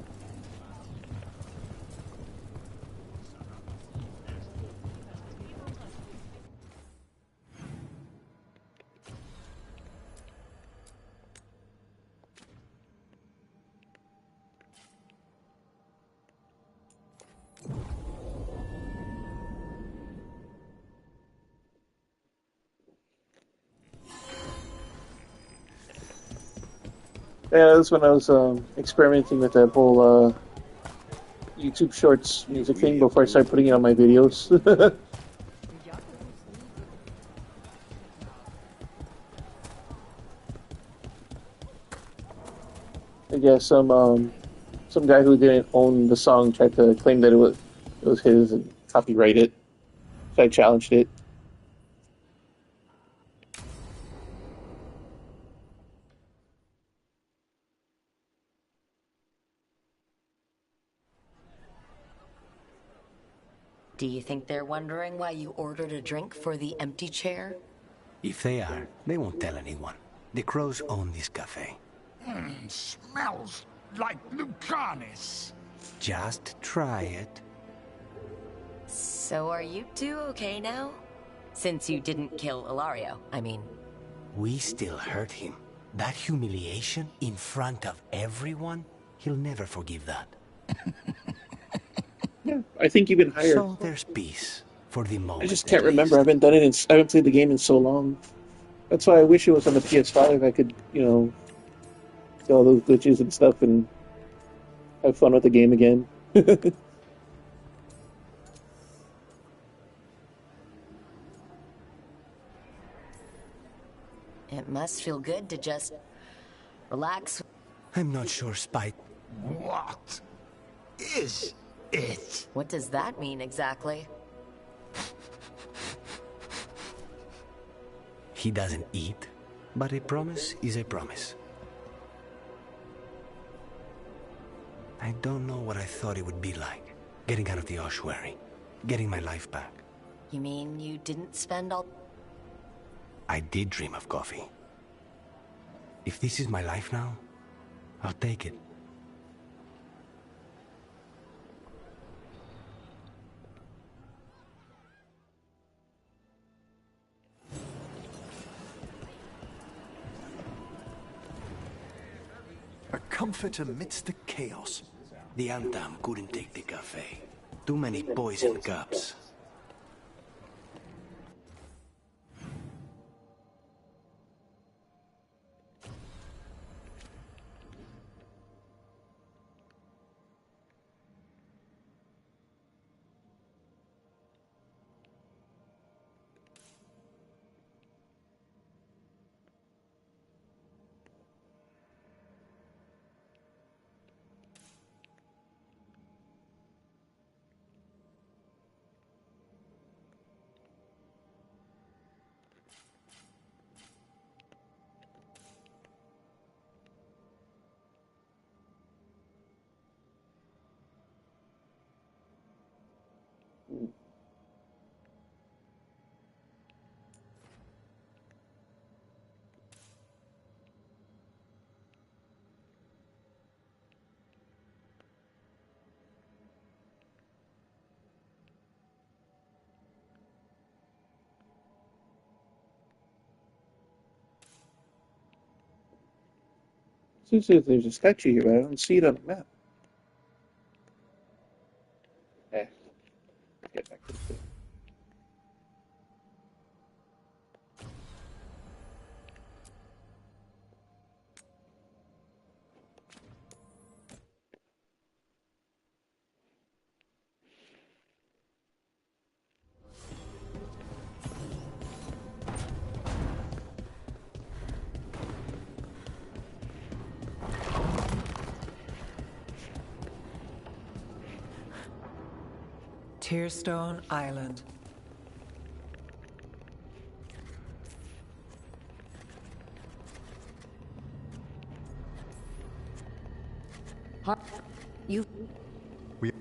Yeah, that was when I was experimenting with that whole YouTube Shorts music thing before I started putting it on my videos. I guess some guy who didn't own the song tried to claim that it was his and copyright it. So I challenged it. Do you think they're wondering why you ordered a drink for the empty chair? If they are, they won't tell anyone. The crows own this cafe. Smells like Lucanis. Just try it. So are you two okay now? Since you didn't kill Ilario, I mean. We still hurt him. That humiliation in front of everyone, he'll never forgive that. Yeah, I think even higher. So there's peace for the moment. I just can't remember. I haven't done it. I haven't played the game in so long. That's why I wish it was on the PS5. I could, do all those glitches and stuff and have fun with the game again. It must feel good to just relax. I'm not sure Spike. What is it? What does that mean exactly? He doesn't eat, but a promise is a promise. I don't know what I thought it would be like, getting out of the ossuary, getting my life back. You mean you didn't spend all... I did dream of coffee. If this is my life now, I'll take it. A comfort amidst the chaos. The Antam couldn't take the cafe. Too many poison cups. Seems like there's a statue here, but I don't see it on the map. Okay. Get back. Tearstone Island. You... We...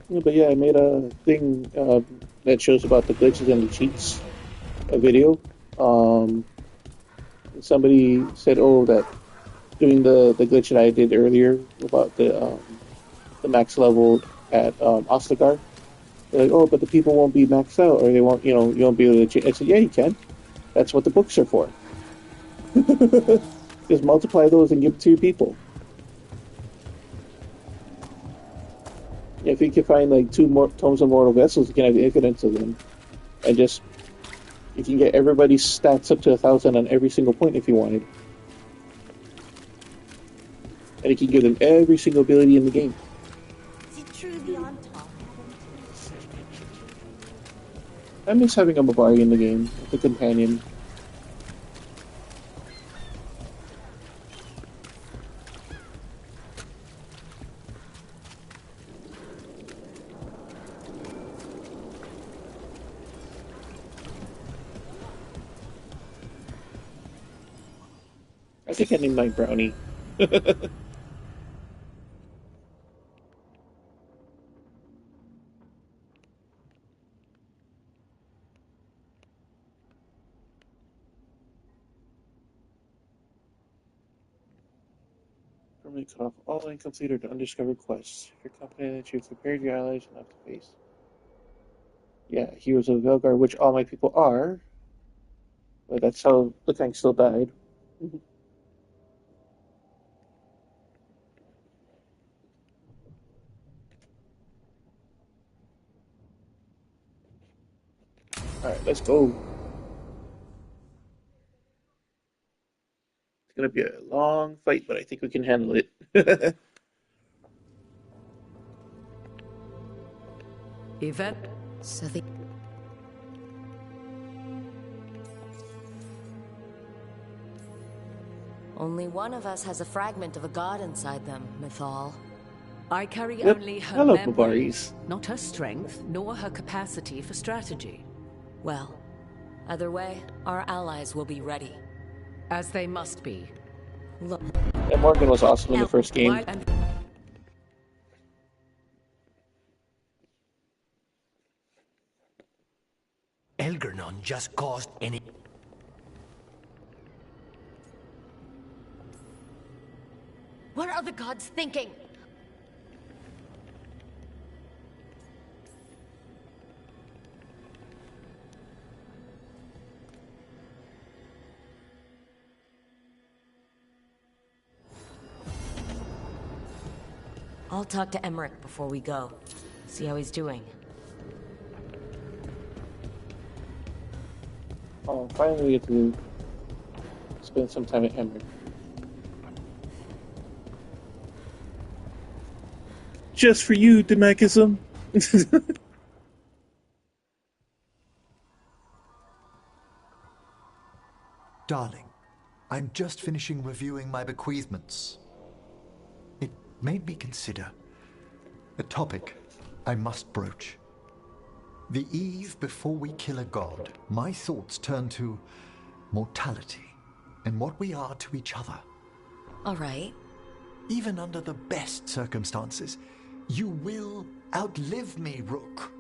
Yeah, but yeah, I made a thing that shows about the glitches and the cheats, a video. Um, Somebody said, "Oh, that doing the glitch that I did earlier about the max level at Ostagar." They're like, "Oh, but the people won't be maxed out, or they won't, you won't be able to cheat." I said, "Yeah, you can. That's what the books are for. Just multiply those and give it to your people. If you can find like two more tomes of mortal vessels, you can have infinite of them, and just you can get everybody's stats up to 1,000 on every single point if you wanted, and you can give them every single ability in the game." Is it truly on top? I miss having a Mabari in the game, the companion. I think I named my Brownie. Permanently cut off all incomplete or undiscovered quests. If you're confident that you've prepared your allies enough to face. Yeah, Heroes of Velgar, which all my people are. But that's how the tank still died. Alright, let's go. It's gonna be a long fight, but I think we can handle it. Event. So the... Only one of us has a fragment of a god inside them, Mythal. I carry Yep, only I her love memories, Mabaris. not her strength, nor her capacity for strategy. Well, either way, our allies will be ready. As they must be. Look. And Morgan was awesome in the first game. Elgernon just caused any... What are the gods thinking? I'll talk to Emmerich before we go. See how he's doing. Oh, finally we get to spend some time at Emmerich. Just for you, Demegism. Darling, I'm just finishing reviewing my bequeathments. It made me consider a topic I must broach. The eve before we kill a god, my thoughts turn to mortality and what we are to each other. All right. Even under the best circumstances, you will outlive me, Rook.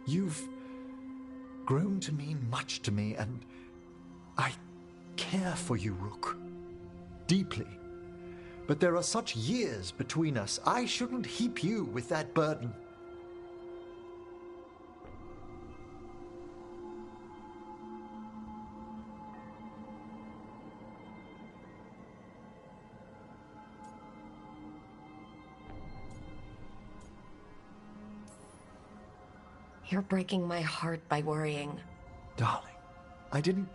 You've grown to mean much to me, and I care for you, Rook. Deeply. But there are such years between us, I shouldn't heap you with that burden. You're breaking my heart by worrying. Darling,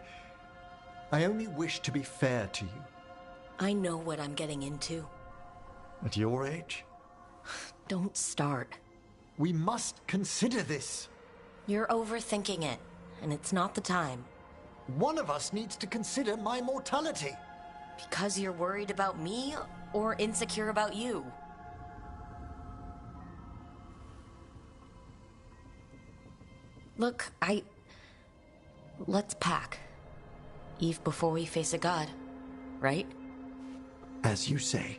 I only wish to be fair to you. I know what I'm getting into. At your age? Don't start. We must consider this. You're overthinking it, and it's not the time. One of us needs to consider my mortality. Because you're worried about me, or insecure about you? Look, let's pack. Eve before we face a god, right? As you say.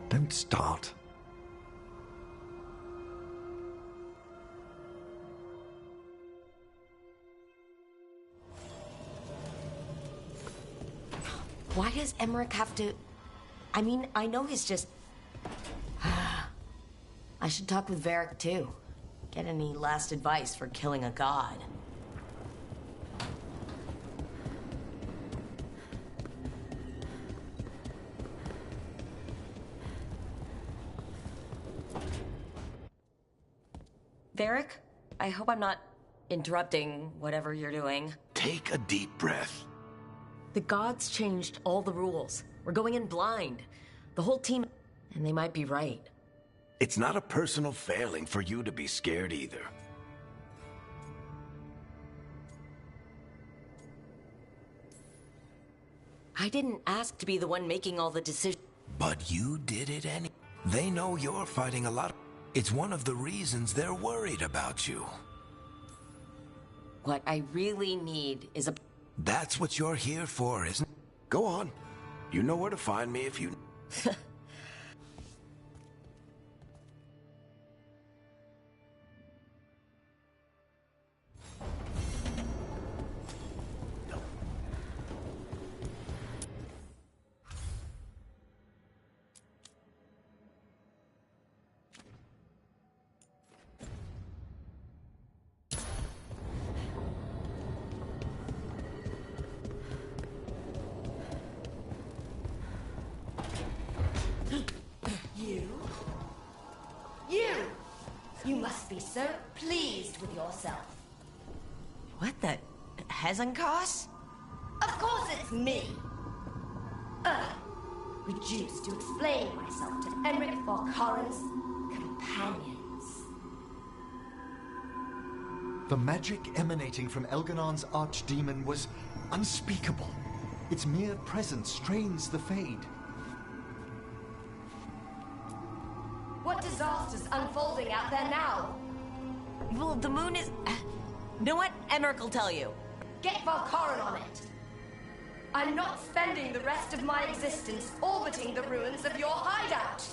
Don't start. Why does Emmerich have to... I mean, I know he's just... I should talk with Varric too. Get any last advice for killing a god. Varric, I hope I'm not interrupting whatever you're doing. Take a deep breath. The gods changed all the rules. We're going in blind. The whole team... And they might be right. It's not a personal failing for you to be scared either. I didn't ask to be the one making all the decisions. But you did it anyway. They know you're fighting a lot. It's one of the reasons they're worried about you. What I really need is a... That's what you're here for, isn't it? Go on. You know where to find me if you... You must be so pleased with yourself. What the... Hezenkos? Of course it's me! Reduced to explain myself to Emmerich Valkaren's companions. The magic emanating from Elganon's archdemon was unspeakable. Its mere presence strains the Fade. What disaster's unfolding out there now? Well, the moon is... You know what? Emmerich will tell you. Get Valkaren on it! I'm not spending the rest of my existence orbiting the ruins of your hideout!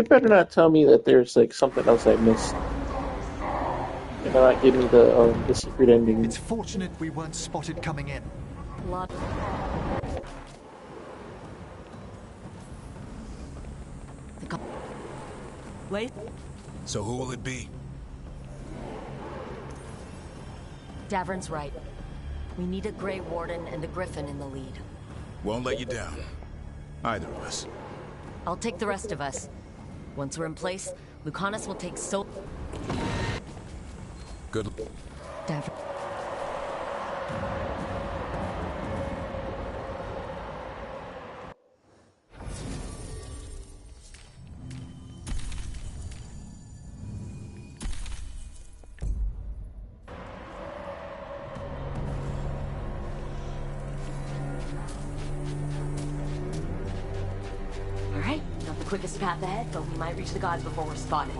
It better not tell me that there's like something else I missed. And not give me the secret ending. It's fortunate we weren't spotted coming in. Wait. So who will it be? Davern's right. We need a Grey Warden and a Griffin in the lead. Won't let you down. Either of us. I'll take the rest of us. Once we're in place, Lucanus will take Good. Davern. Alright, not the quickest path ahead, but we might reach the gods before we're spotted.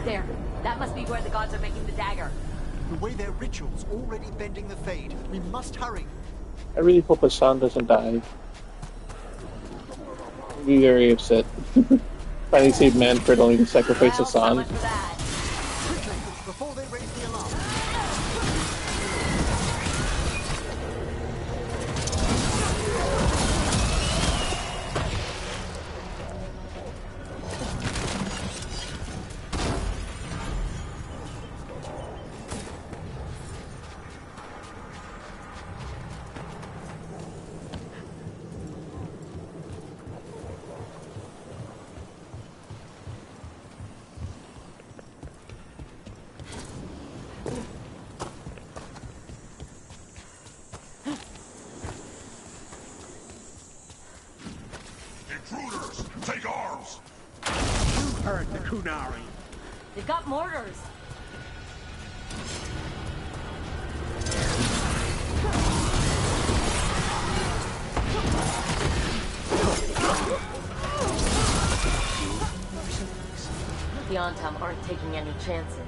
There. That must be where the gods are making the dagger. The way their ritual's already bending the fade. We must hurry. I really hope Hassan doesn't die. I'd be very upset. Finally saved Manfred only to sacrifice Hassan. Quickly, before they raise the alarm. Intruders, take arms! You heard the Kunari. They've got mortars. The Ontam aren't taking any chances.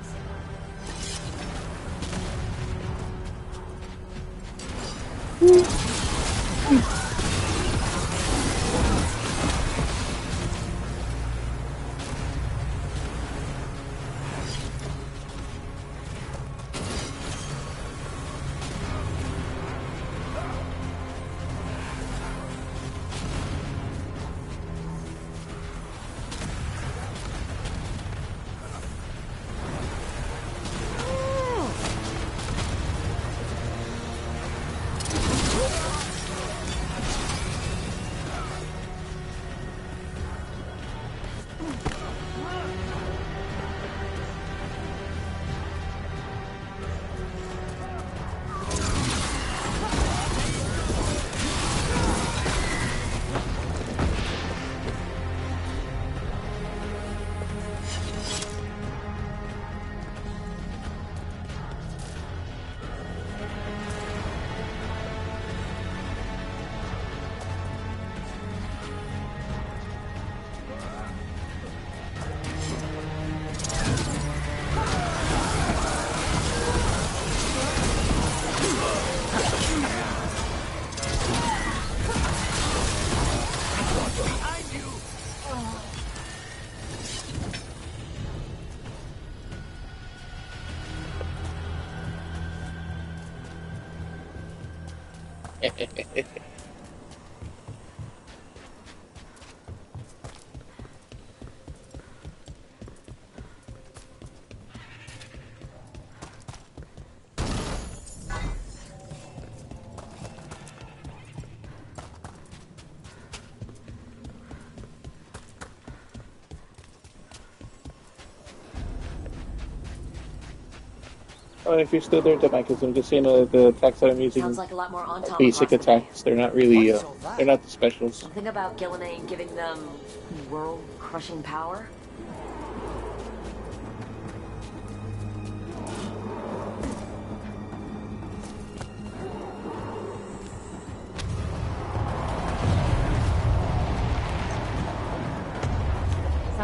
Oh, if you're still there, Demicus, I'm just saying the attacks that I'm using Sounds like a lot more Ontam basic across the attacks. They're not really, they're not the specials. Something about Gillenane giving them world-crushing power?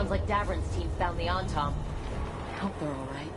Sounds like Davrin's team found the Antom. I hope they're alright.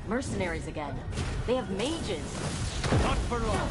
Mercenaries again. They have mages. Not for long.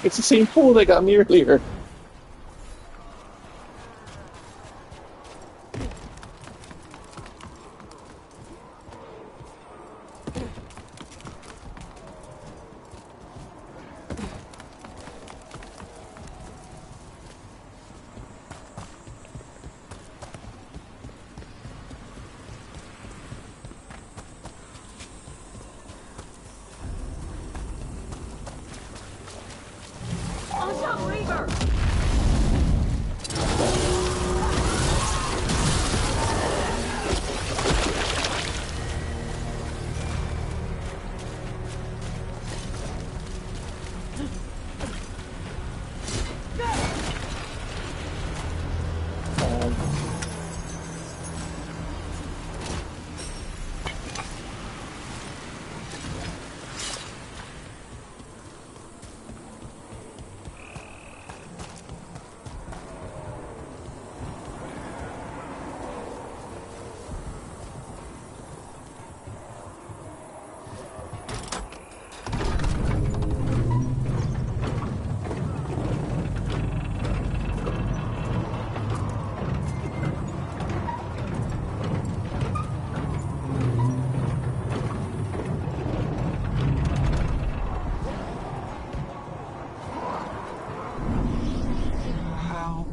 It's the same pool that got me earlier.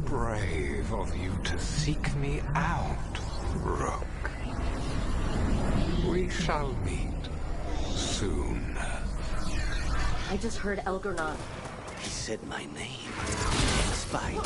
Brave of you to seek me out, Rook. We shall meet soon. I just heard Elgornot. He said my name. In spite.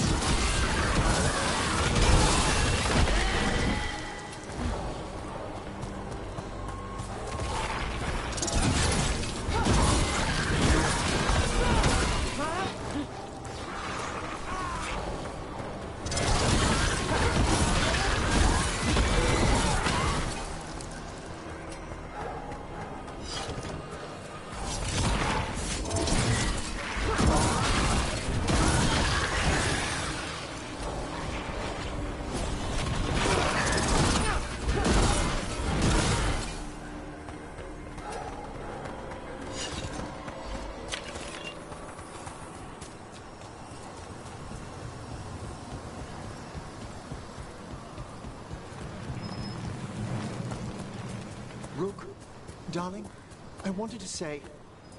Rook, darling, I wanted to say...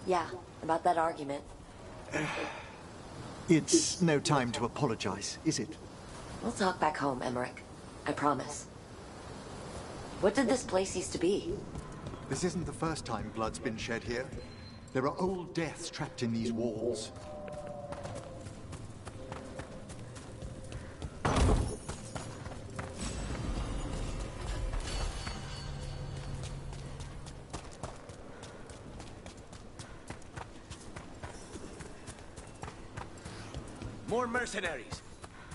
Yeah, about that argument. It's no time to apologize, is it? We'll talk back home, Emmerich. I promise. What did this place used to be? This isn't the first time blood's been shed here. There are old deaths trapped in these walls. More mercenaries.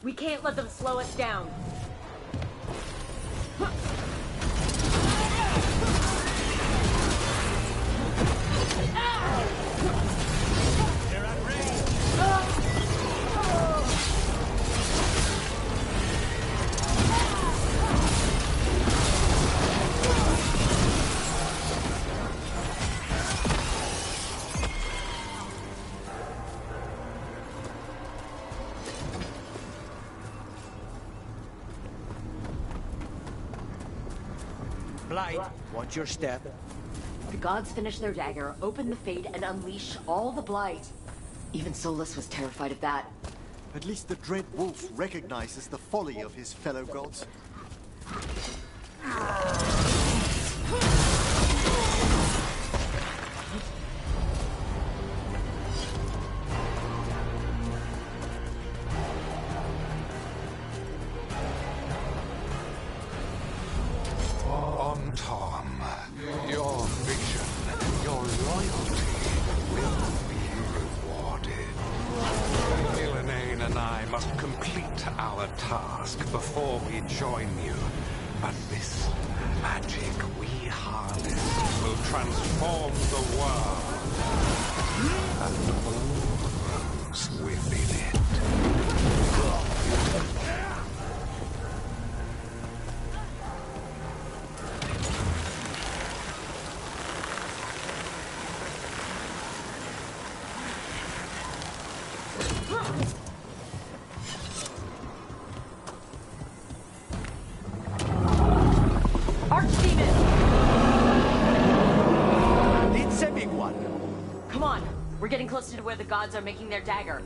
We can't let them slow us down. They're at range. Blight, watch your step. The gods finish their dagger, open the fade, and unleash all the blight. Even Solus was terrified of that. At least the Dread Wolf recognizes the folly of his fellow gods. Tom, your vision, your loyalty will be rewarded. Ilanane and I must complete our task before we join you. But this magic we harness will transform the world and all those within it. It's a big one. Come on, we're getting closer to where the gods are making their dagger.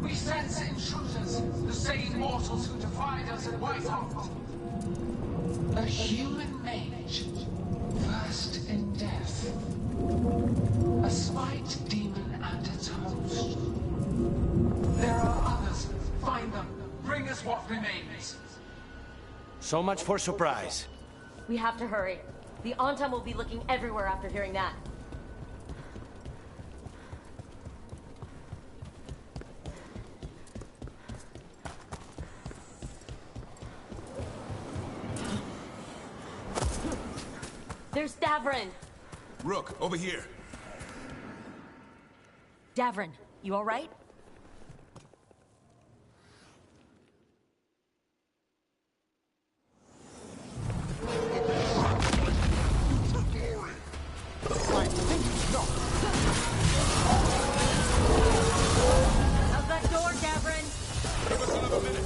We sense intruders, the same mortals who defied us at Whitehall. A human mage, versed in death. A spite demon and its host. There are others. Find them. Bring us what remains. So much for surprise. We have to hurry. The Antam will be looking everywhere after hearing that. There's Davrin! Rook, over here. Davrin, you alright? I think not. How's that door, Davrin? Give us another minute.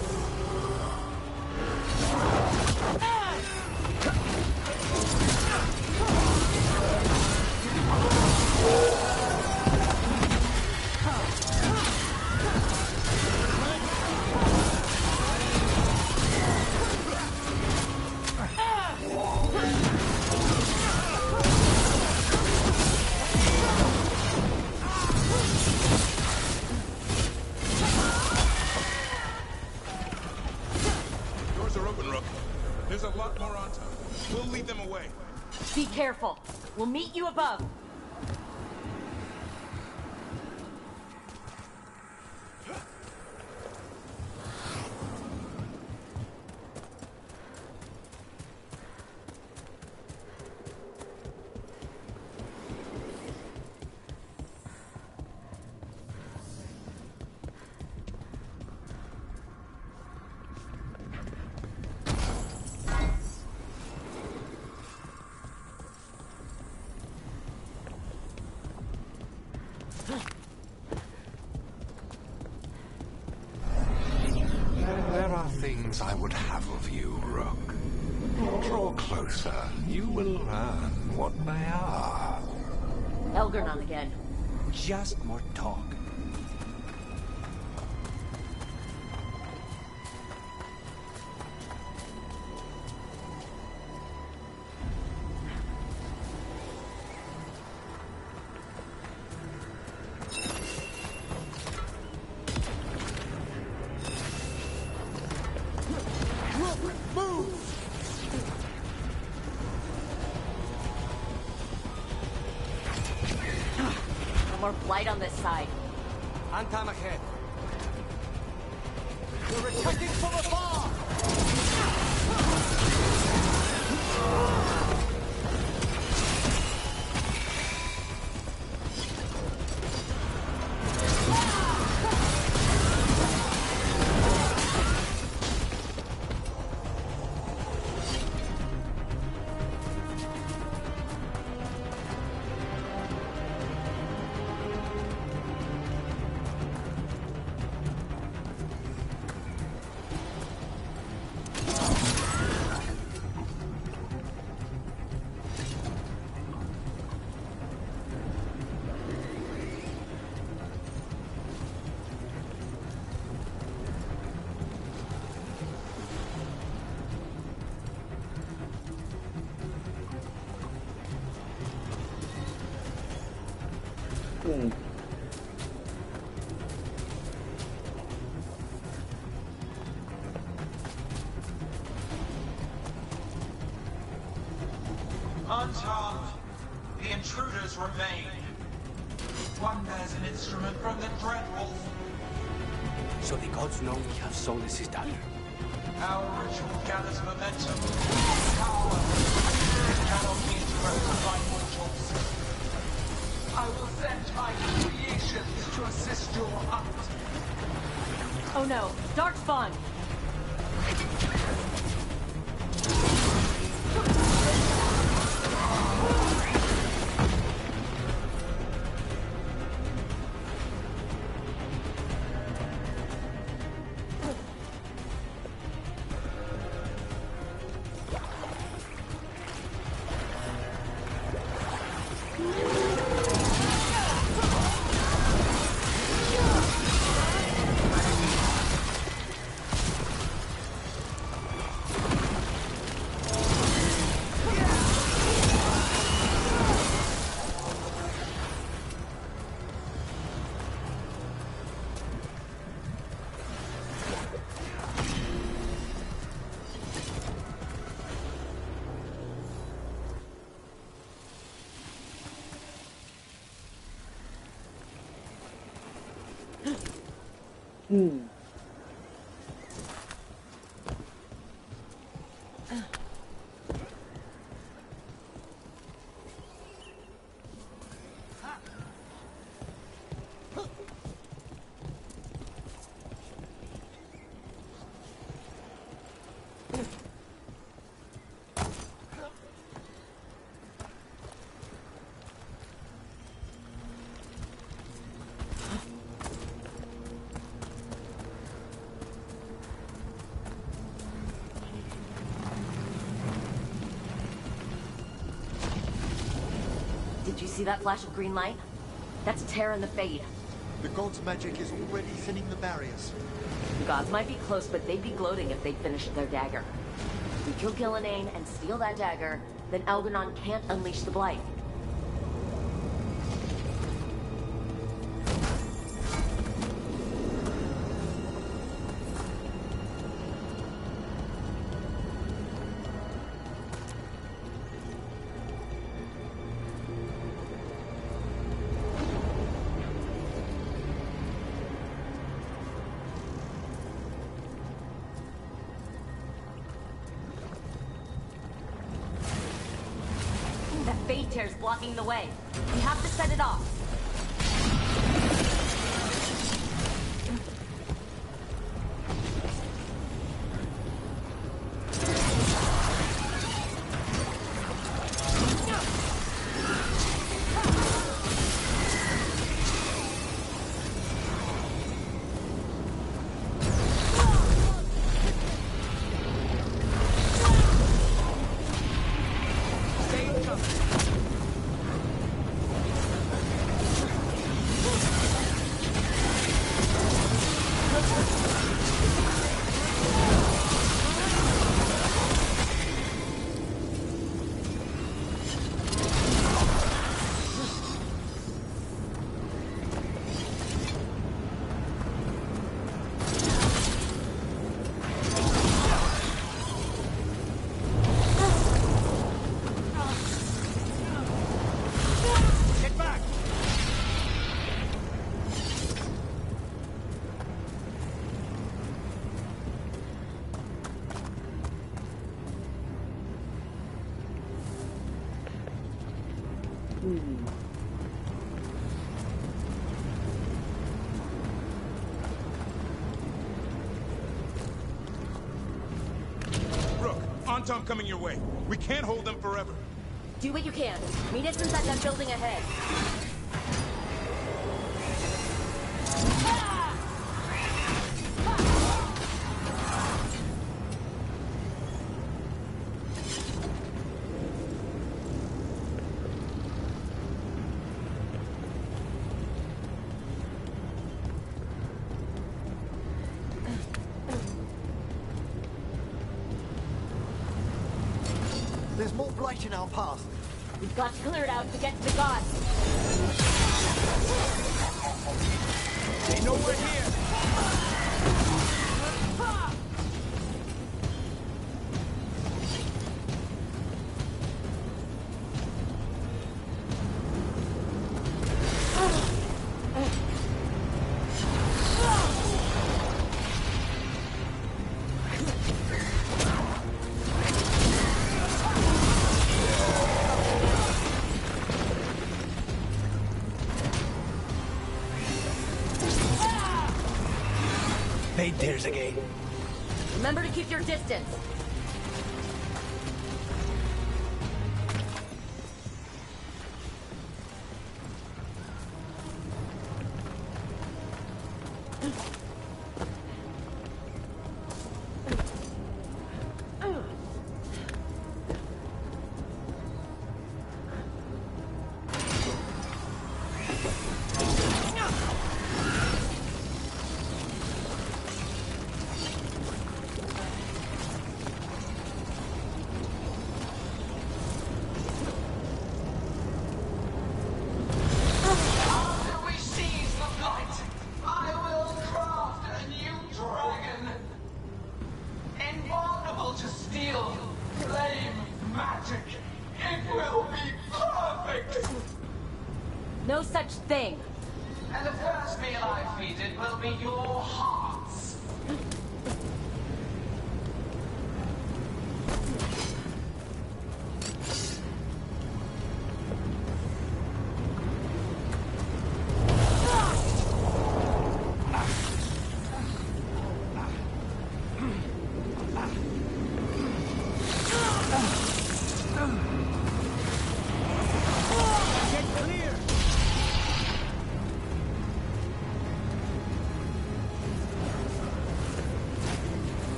Doors are open, Rook. There's a lot more on top. We'll lead them away. Be careful. We'll meet you above. things I would have of you, Rook. Draw closer. You will learn what they are. Elgernon again. Just more talk. More blight on this side. Antam ahead. You're attacking from afar! Unharmed, the intruders remain. One bears an instrument from the Dreadwolf. So the gods know we have stolen his dagger. Our ritual gathers momentum. Power cannot be interrupted by mortals. I will send my creations to assist your hunt. Oh no, Darkspawn! Did you see that flash of green light? That's Terra and the Fade. The god's magic is already thinning the barriers. The gods might be close, but they'd be gloating if they'd finished their dagger. If we kill Gillenane and steal that dagger, then Elgernon can't unleash the Blight. That Fade Tear's blocking the way. We have to set it off. Rook, Antom coming your way. We can't hold them forever. Do what you can. Meet us inside that building ahead. There's more blight in our path. We've got to clear it out to get to the gods. They know we're here. Made theirs again. Remember to keep your distance. After we seize the blight, I will craft a new dragon. Invulnerable to steel, flame, magic. It will be perfect. No such thing. And the first meal I feed it will be your hearts.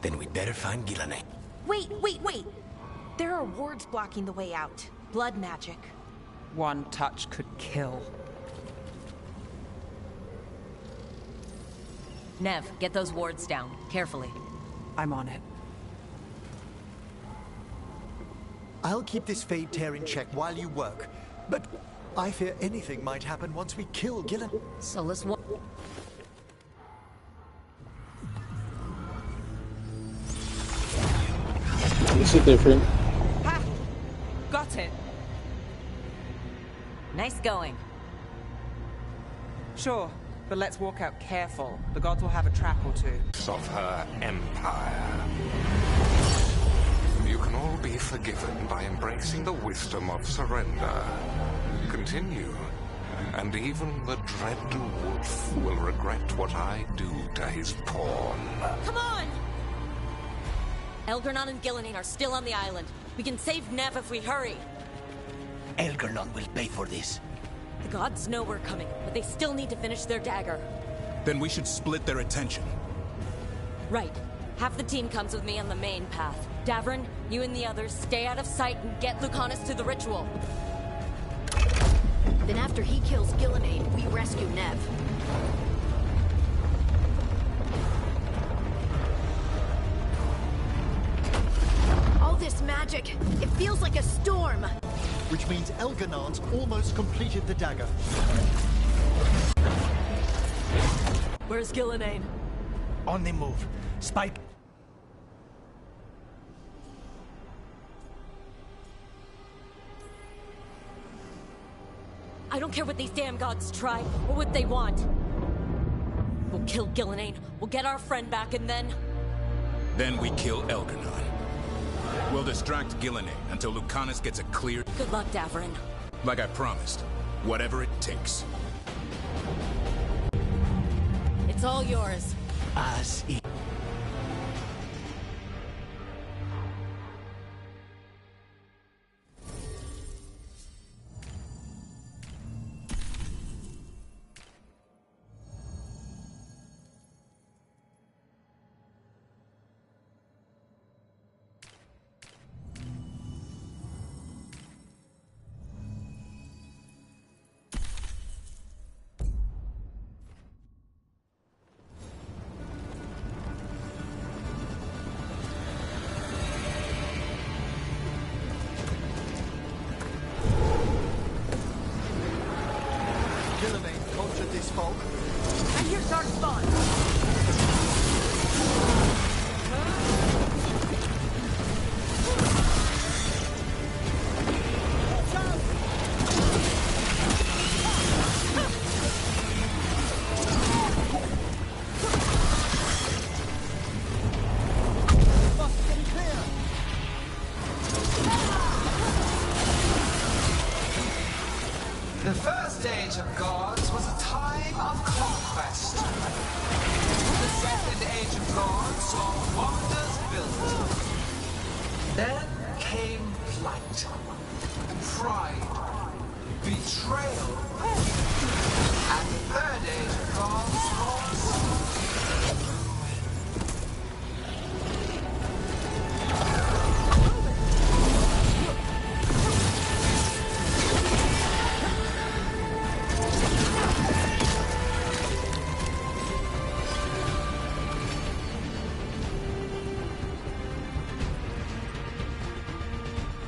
Then we'd better find Gillenay. Wait! There are wards blocking the way out. Blood magic. One touch could kill. Nev, get those wards down. Carefully. I'm on it. I'll keep this Fade Tear in check while you work, but I fear anything might happen once we kill Gillen. Solus This is different. Ha! Got it. Nice going. Sure, but let's walk out careful. The gods will have a trap or two. Of her empire. You can all be forgiven by embracing the wisdom of surrender. Continue, and even the dread Dwarf will regret what I do to his pawn. Come on! Elgernon and Gillenane are still on the island. We can save Nev if we hurry. Elgernon will pay for this. The gods know we're coming, but they still need to finish their dagger. Then we should split their attention. Right. Half the team comes with me on the main path. Davrin, you and the others stay out of sight and get Lucanus to the ritual. Then after he kills Gillenane, we rescue Nev. All this magic, it feels like a storm. Which means Elganon's almost completed the dagger. Where's Gillenane? On the move. Spike. I don't care what these damn gods try, or what they want. We'll kill Gillenane, we'll get our friend back, and then... Then we kill Elgernon. We'll distract Gillenane until Lucanus gets a clear... Good luck, Davrin. Like I promised. Whatever it takes. It's all yours. As it... Gillenane conjured this fog. I hear dark spawn. The first age of gods was a time of conquest. The second age of gods saw wonders built. Then came flight, pride, betrayal, and the third age of gods was...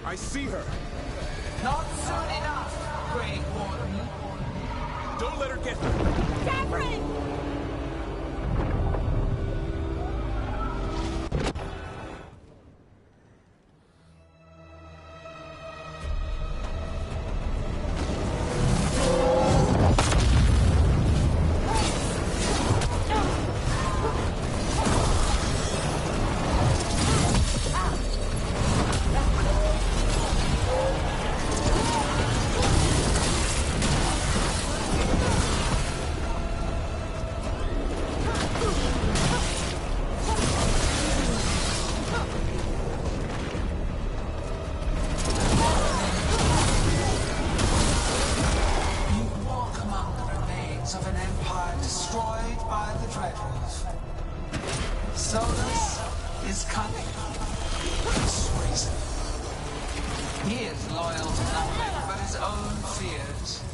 I see her. Not soon enough, Great Warden. Don't let her get there. Davrin! Of an empire destroyed by the Dreadwolf. Solus, is cunning, persuasive. He is loyal to nothing but his own fears.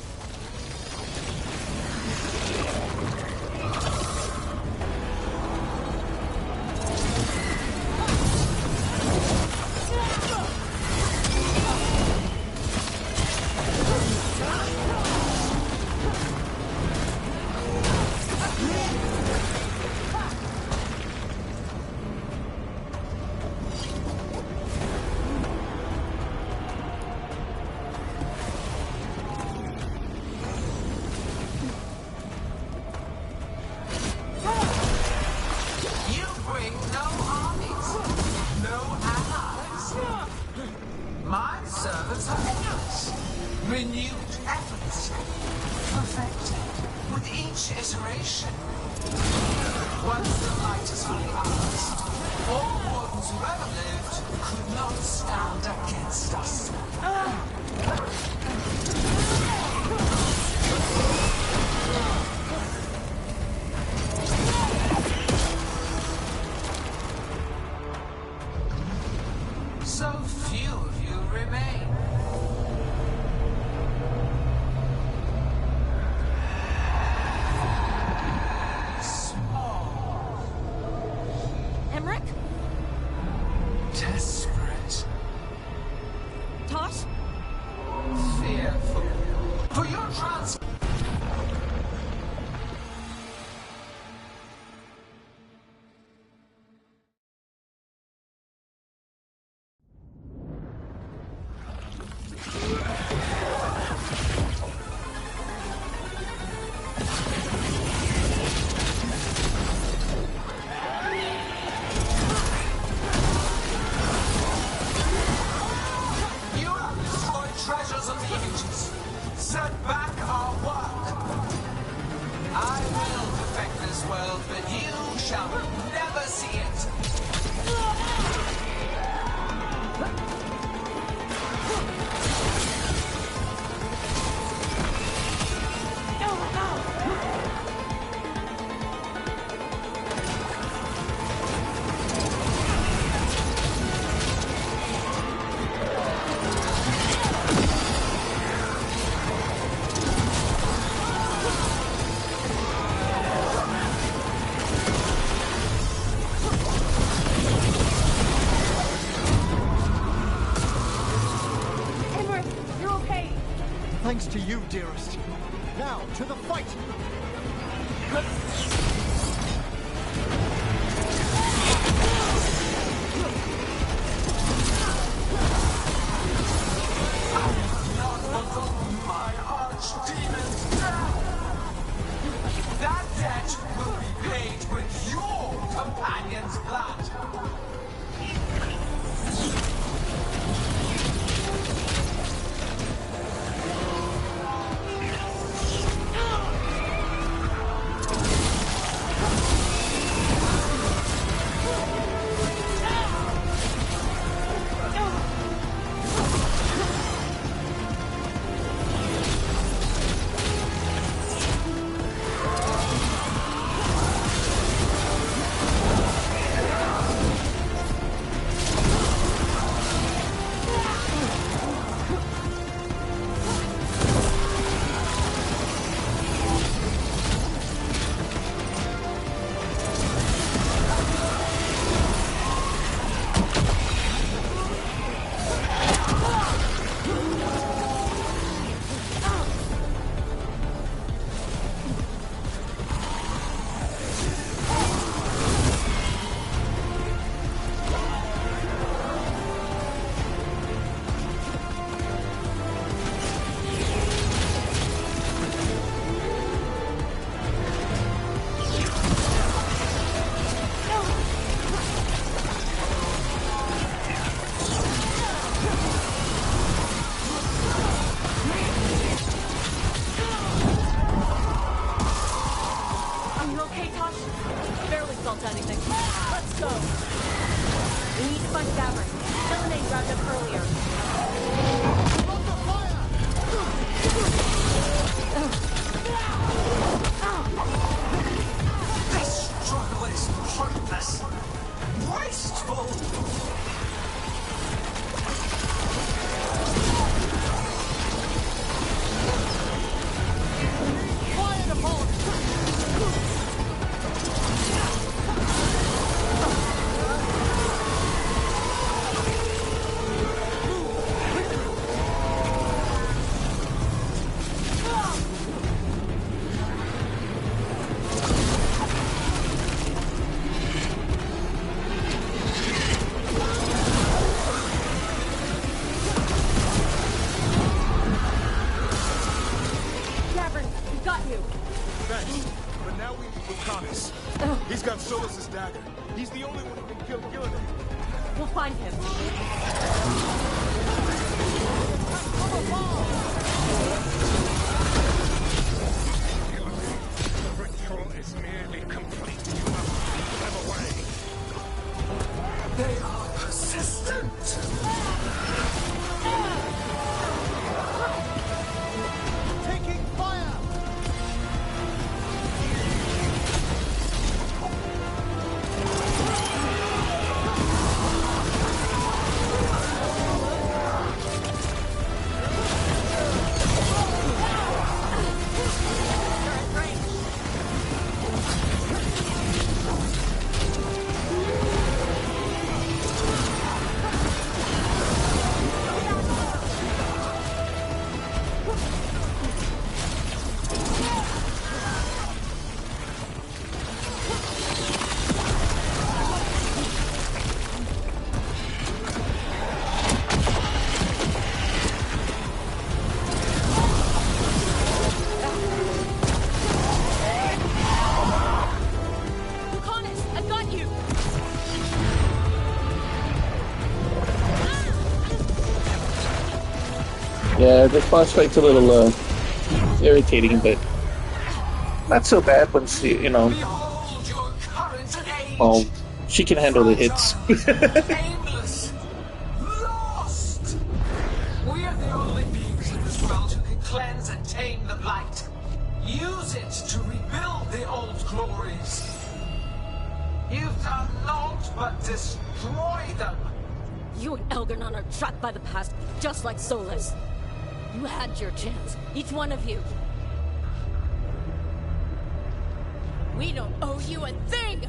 Thanks to you, dearest. Now, to the fight! My archdemon! That debt will be paid with your companion's blood! This struggle is pointless. Waste useful. Fire the bolt! Gavin, we got you! Thanks. But now we need Lucanus. He's got Solus's dagger. He's the only one who can kill Gilligan. We'll find him. The ritual is nearly complete. You must keep them away. They are persistent. Taking fire! Lucanus, I got you! Yeah, this boss fight's a little irritating, but not so bad once you know. Behold your current age. Well, she can handle the hits. Aimless. Lost. We are the only beings in this world who can cleanse and tame the blight. Use it to rebuild the old glories. You've done naught but destroy them. You and Elgarnon are trapped by the past, just like Solus. You had your chance, each one of you. We don't owe you a thing!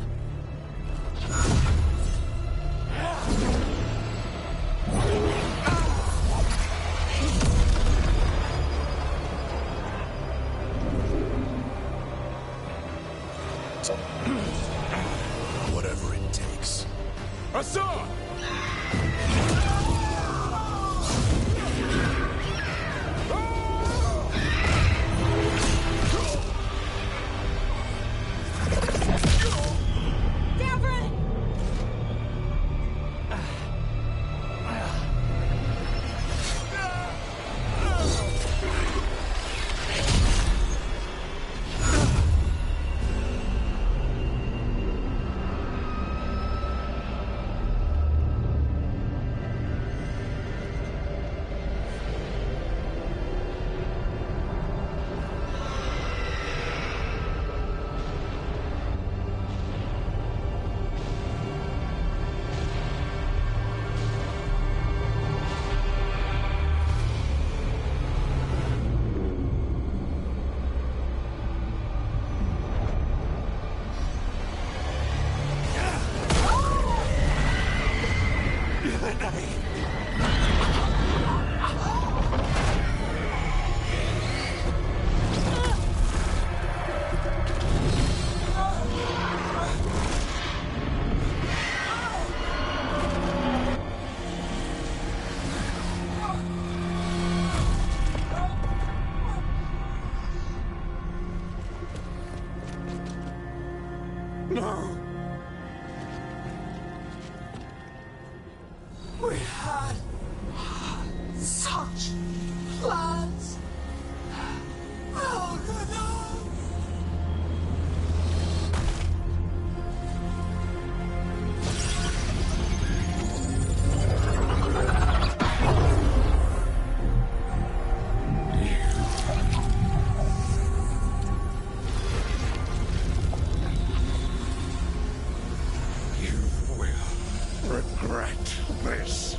Whatever it takes. Assad! Gavin! No! We had such plans. Elgarnon. You will regret this.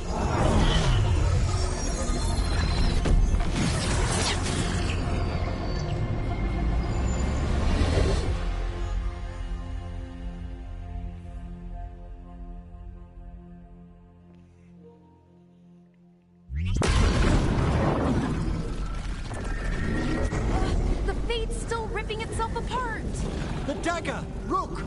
The Fate's still ripping itself apart! The dagger! Rook!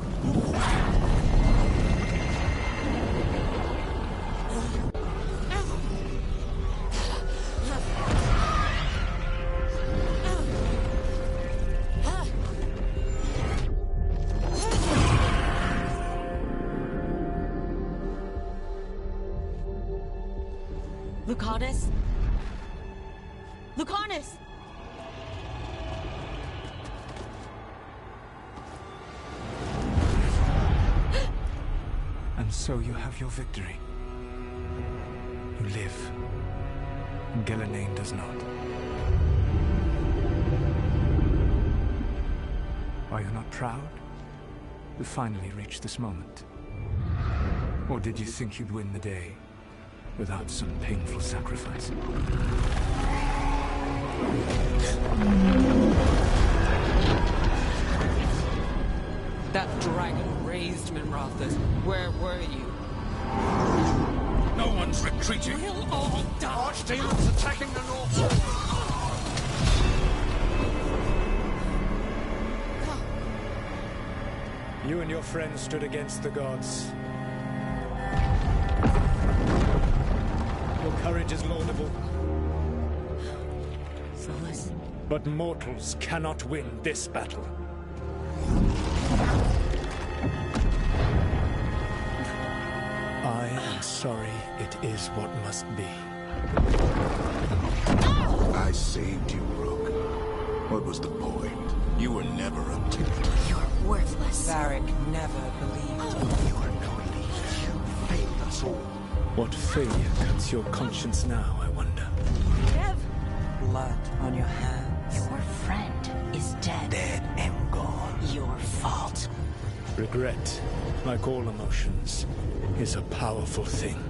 Lucanus? Lucanus! And so you have your victory. You live. And Ghilanane does not. Are you not proud to finally reach this moment? Or did you think you'd win the day without some painful sacrifice? That dragon raised Minrathous. Where were you? No one's retreating. We'll all die. Archdemons attacking the north. You and your friends stood against the gods. Your courage is laudable. Solus. But mortals cannot win this battle. I am sorry, it is what must be. I saved you, Rook. What was the point? You were never up to it. You're worthless. Varric never believed you. You are no leader. You failed us all. What failure cuts your conscience now, I wonder? Dev! Blood on your hands. Your friend is dead. Dead and gone. Your fault. Regret, like all emotions, is a powerful thing.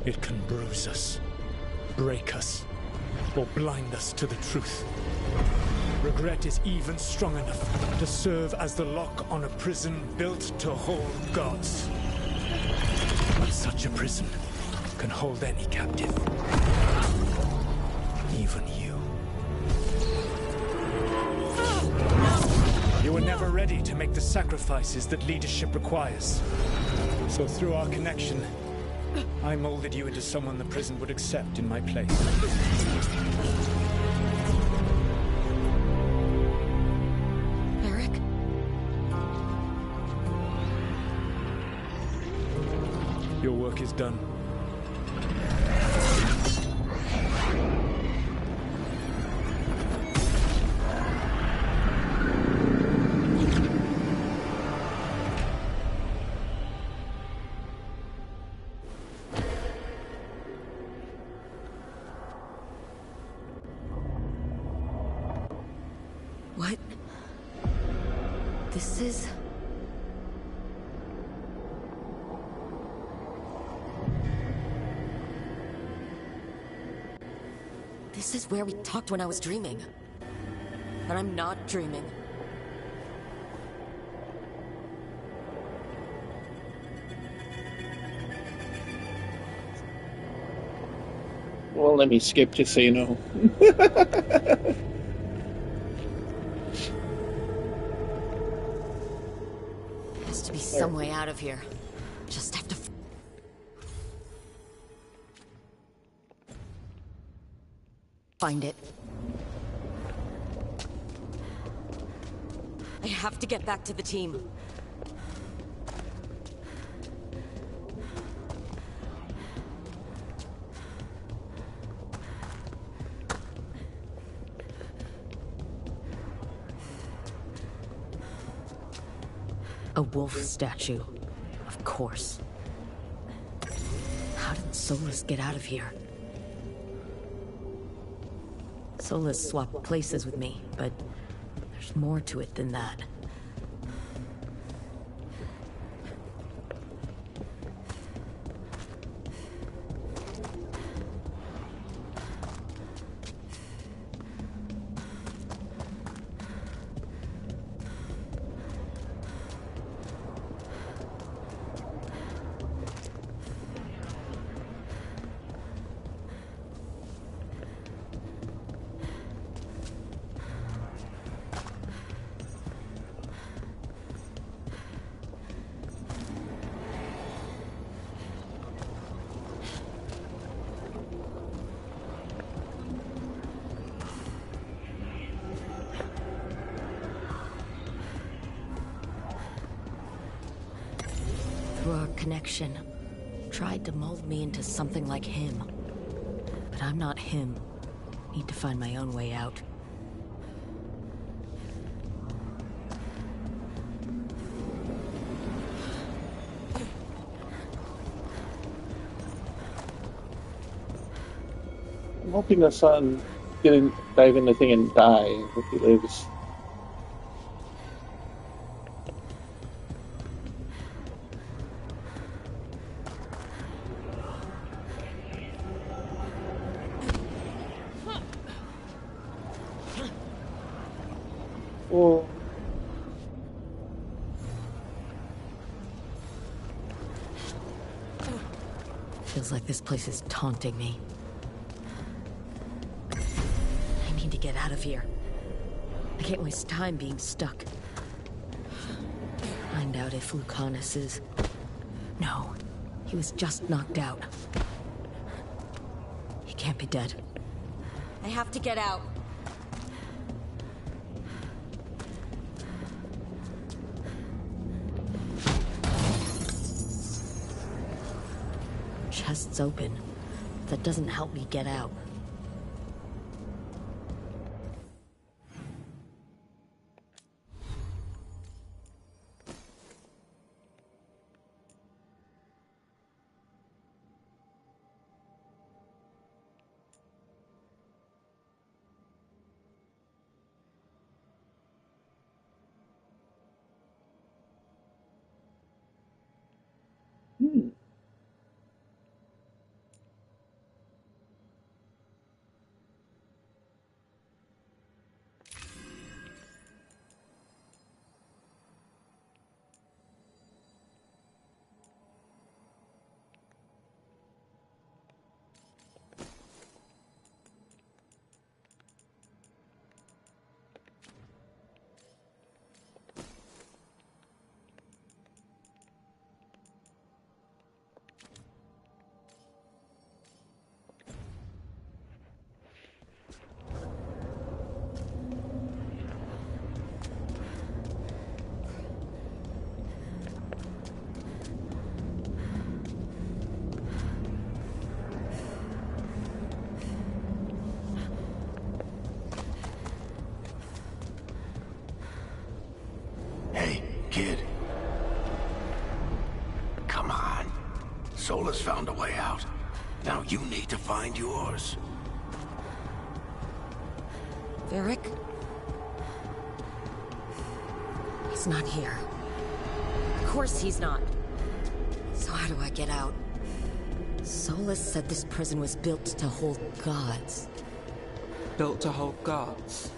It can bruise us, break us, or blind us to the truth. Regret is even strong enough to serve as the lock on a prison built to hold gods. But such a prison can hold any captive. Even you. You were never ready to make the sacrifices that leadership requires. So through our connection, I molded you into someone the prison would accept in my place. Eric? Your work is done. What? This is... This is where we talked when I was dreaming. But I'm not dreaming. Well, let me skip just so you know. Has to be some way out of here. Just have to... find it. I have to get back to the team. A wolf statue. Of course. How did Solus get out of here? Solus swapped places with me, but there's more to it than that. through our connection, tried to mold me into something like him. But I'm not him. Need to find my own way out. I'm hoping the son didn't dive in the thing and die if he lives. Oh. Feels like this place is taunting me. I need to get out of here. I can't waste time being stuck. Find out if Lucanus is... No, he was just knocked out. He can't be dead. I have to get out. Chest's open. That doesn't help me get out. Hey, kid. Come on. Solus found a way out. Now you need to find yours. Varric? He's not here. Of course he's not. So how do I get out? Solus said this prison was built to hold gods. Built to hold gods.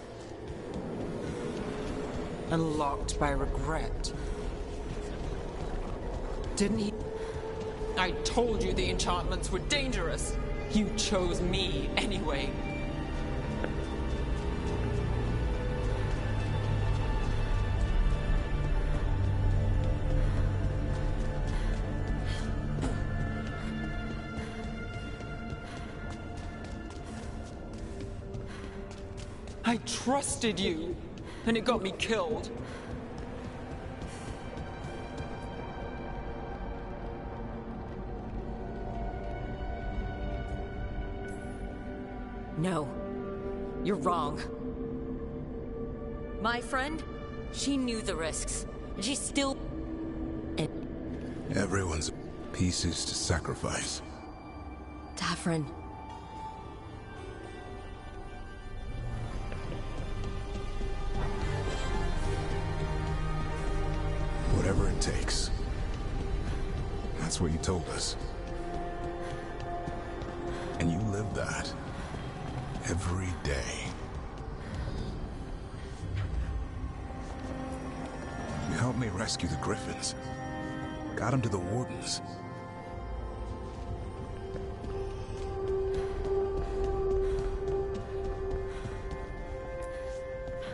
And locked by regret. Didn't he? I told you the enchantments were dangerous. You chose me anyway. I trusted you, and it got me killed. No. You're wrong. My friend, she knew the risks, and she still... Everyone's pieces to sacrifice. Daffrin. Whatever it takes. That's what you told us. And you live that. Every day. You helped me rescue the Griffins. Got them to the Wardens.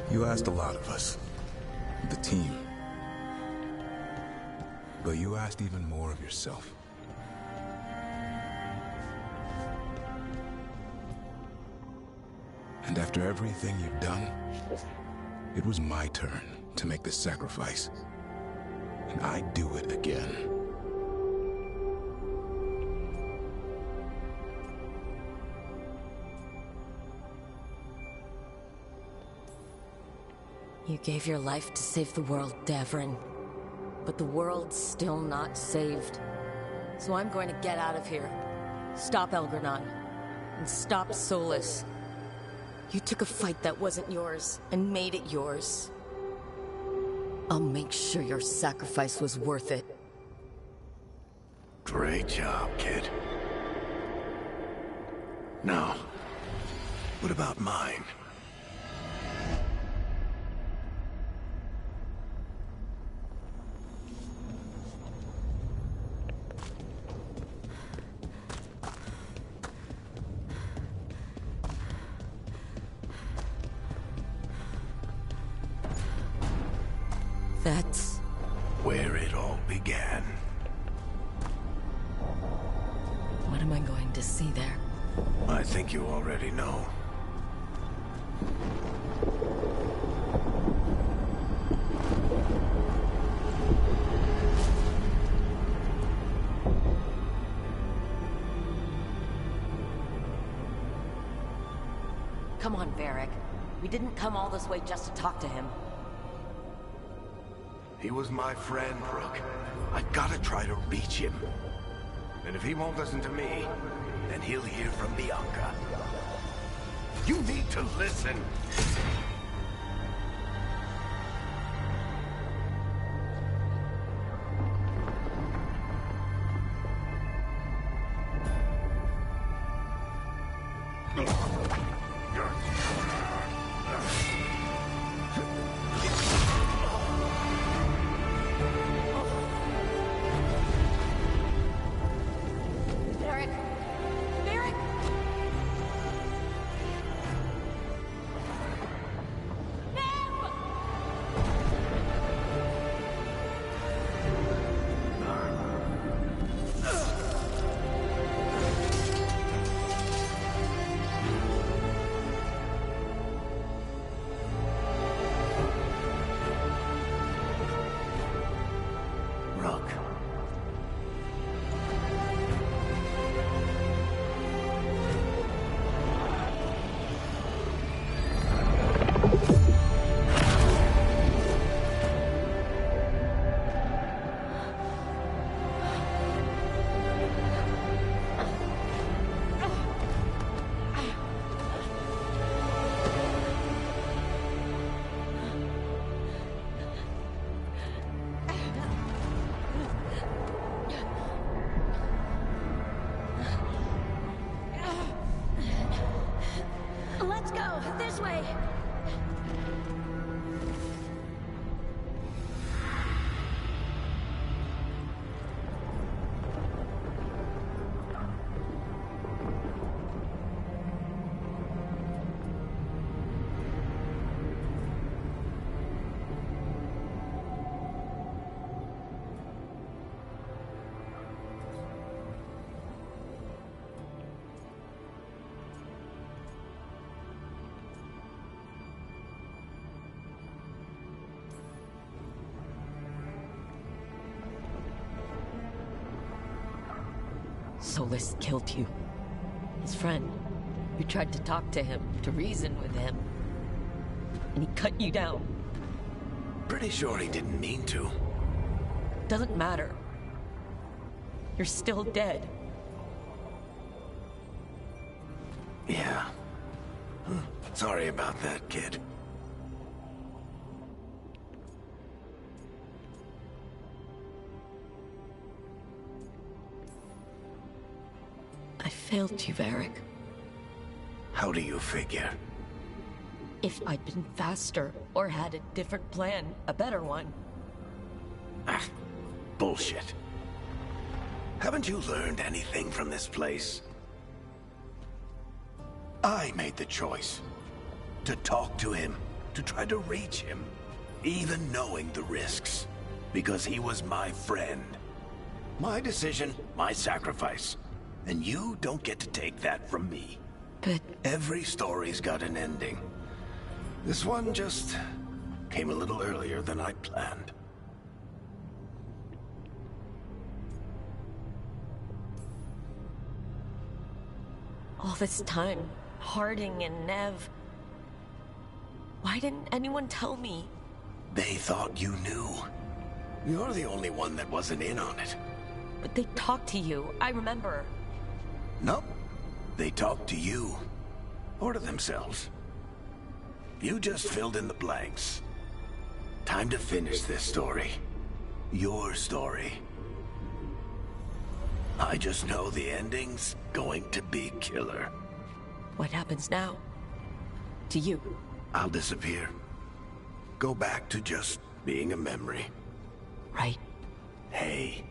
You asked a lot of us. The team. But you asked even more of yourself. And after everything you've done, it was my turn to make this sacrifice. And I'd do it again. You gave your life to save the world, Davrin. But the world's still not saved. So I'm going to get out of here. Stop Elgranon. And stop Solus. You took a fight that wasn't yours, and made it yours. I'll make sure your sacrifice was worth it. Great job, kid. Now, what about mine? That's where it all began. What am I going to see there? I think you already know. Come on, Varric. We didn't come all this way just to talk to him. He was my friend, Rook. I gotta try to reach him. And if he won't listen to me, then he'll hear from Bianca. You need to listen! Varric! Varric! Rook. Let's go! This way! Solus killed you. His friend. You tried to talk to him, to reason with him. And he cut you down. Pretty sure he didn't mean to. Doesn't matter. You're still dead. Yeah. Sorry about that, kid. I failed you, Varric. How do you figure? If I'd been faster, or had a different plan, a better one. Ah, bullshit. Haven't you learned anything from this place? I made the choice. To talk to him, to try to reach him, even knowing the risks. Because he was my friend. My decision, my sacrifice. And you don't get to take that from me. But every story's got an ending. This one just came a little earlier than I planned. all this time, Harding and Nev. Why didn't anyone tell me? They thought you knew. You're the only one that wasn't in on it. But they talked to you. I remember. Nope. They talked to you. Or to themselves. You just filled in the blanks. Time to finish this story. Your story. I just know the ending's going to be killer. What happens now? To you? I'll disappear. Go back to just being a memory. Right. Hey,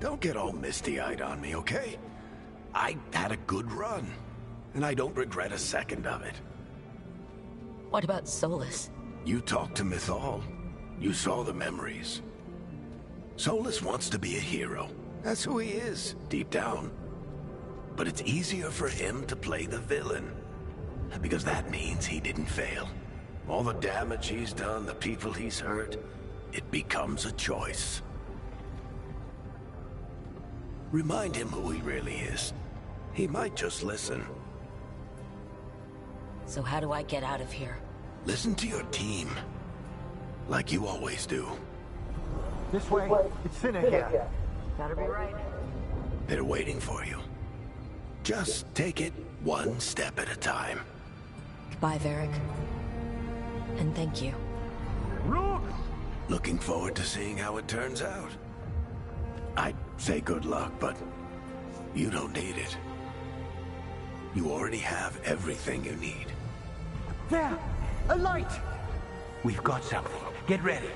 don't get all misty-eyed on me, okay? I had a good run, and I don't regret a second of it. What about Solus? You talked to Mythal. You saw the memories. Solus wants to be a hero. That's who he is, deep down. But it's easier for him to play the villain. Because that means he didn't fail. All the damage he's done, the people he's hurt, it becomes a choice. Remind him who he really is. He might just listen. So how do I get out of here? Listen to your team. Like you always do. This way. It's thinner here. Gotta be right. They're waiting for you. Just take it one step at a time. Goodbye, Varric. And thank you. Look! Looking forward to seeing how it turns out. I'd say good luck, but you don't need it. You already have everything you need. There! A light! We've got something. Get ready.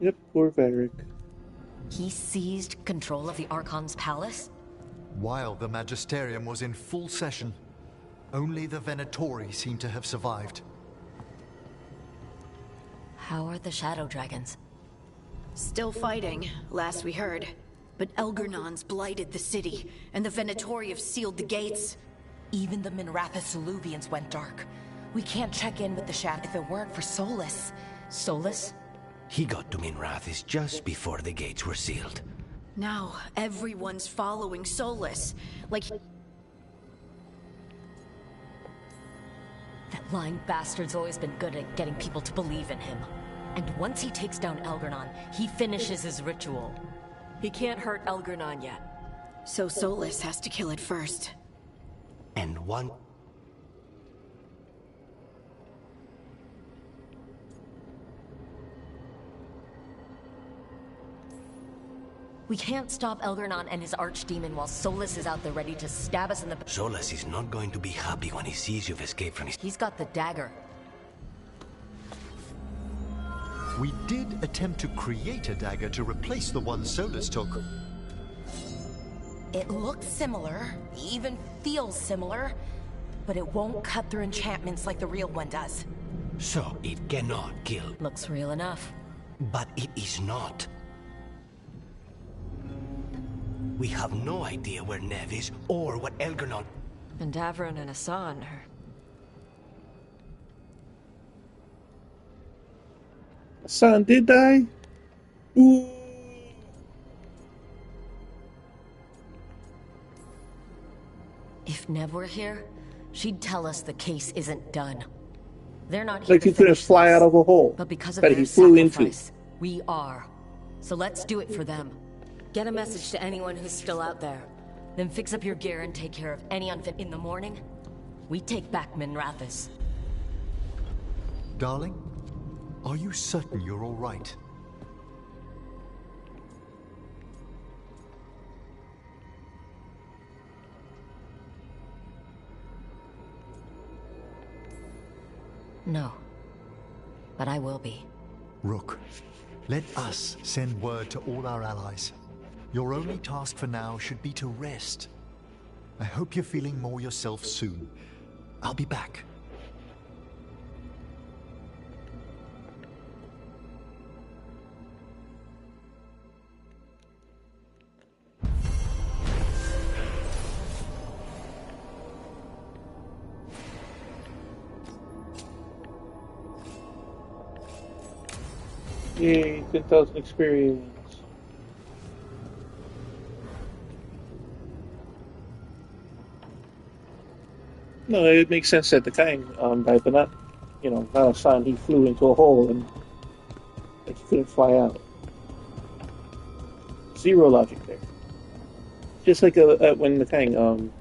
Yep, poor Varric. He seized control of the Archon's palace? While the Magisterium was in full session, only the Venatori seem to have survived. How are the Shadow Dragons? Still fighting, last we heard. But Elgernon's blighted the city, and the Venatori have sealed the gates. Even the Minrathous Soluvians went dark. We can't check in with the Shaft if it weren't for Solus. Solus? He got to Minrathous just before the gates were sealed. Now, everyone's following Solus. Like... That lying bastard's always been good at getting people to believe in him. And once he takes down Elgernon, he finishes his ritual. He can't hurt Elgernon yet. So Solus has to kill it first. And one... We can't stop Elgernon and his archdemon while Solus is out there ready to stab us in the... Solus is not going to be happy when he sees you've escaped from his... He's got the dagger. We did attempt to create a dagger to replace the one Solus took. It looks similar, even feels similar, but it won't cut through enchantments like the real one does. So, it cannot kill. Looks real enough. But it is not. We have no idea where Nev is or what Elgernon... And Davron and Asan are... Son did die? Ooh. If Nev were here, she'd tell us the case isn't done. They're not here Like to he couldn't finish fly this, out of a hole but because of that their he flew into. sacrifice, we are. So let's do it for them. Get a message to anyone who's still out there. Then fix up your gear and take care of any unfit. In the morning, we take back Minrathous. Darling, are you certain you're all right? No. But I will be. Rook, let us send word to all our allies. Your only task for now should be to rest. I hope you're feeling more yourself soon. I'll be back. Yay, 10,000 experience. No, it makes sense that the Kang died, but not, not a son. He flew into a hole and like he couldn't fly out. Zero logic there. Just like when the Kang,